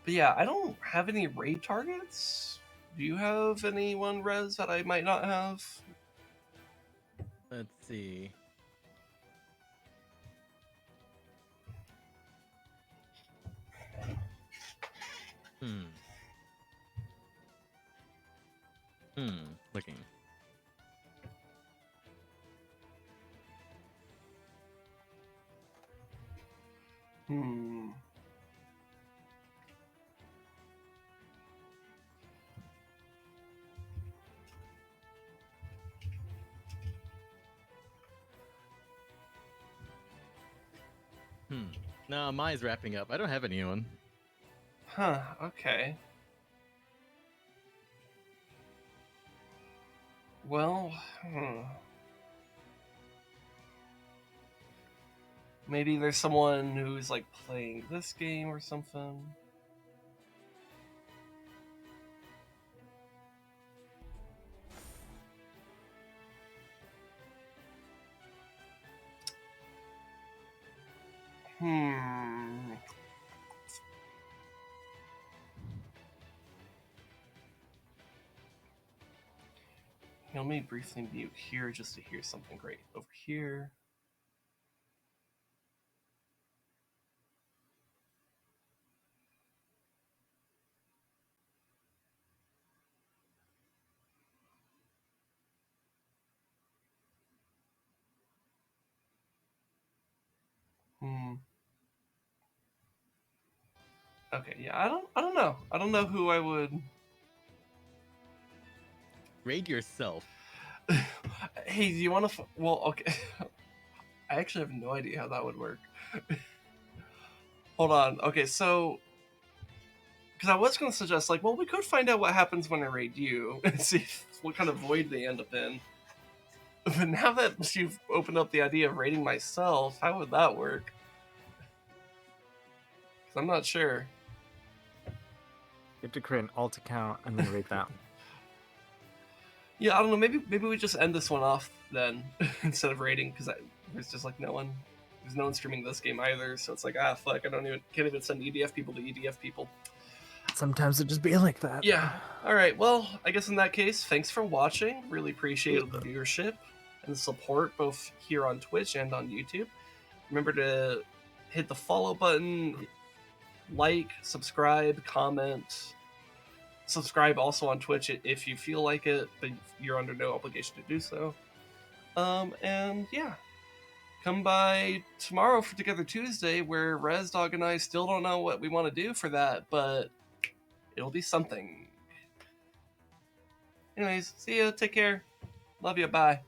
yeah, I don't have any raid targets. Do you have anyone, Rez, that I might not have?
Let's see. Looking. No, mine's wrapping up. I don't have anyone.
Huh, okay. Well, maybe there's someone who's like playing this game or something. Let me briefly mute here just to hear something great over here. Okay, yeah, I don't know. I don't know who I would
raid yourself.
Hey, do you want to? Well, okay. I actually have no idea how that would work. Hold on. Okay, so because I was going to suggest, like, well, we could find out what happens when I raid you and see what kind of void they end up in. But now that you've opened up the idea of raiding myself, how would that work? Because I'm not sure.
You have to create an alt account and then raid that.
Yeah, I don't know. Maybe we just end this one off then instead of raiding, because there's just like no one streaming this game either. So it's like, fuck, can't even send EDF people to EDF people.
Sometimes it just be like that.
Yeah. All right. Well, I guess in that case, thanks for watching. Really appreciate the viewership and the support both here on Twitch and on YouTube. Remember to hit the follow button, like, subscribe, comment. Subscribe also on Twitch if you feel like it, but you're under no obligation to do so. And yeah, come by tomorrow for Together Tuesday, where Rezdog and I still don't know what we want to do for that, but it'll be something. Anyways, see ya, take care, love you, bye.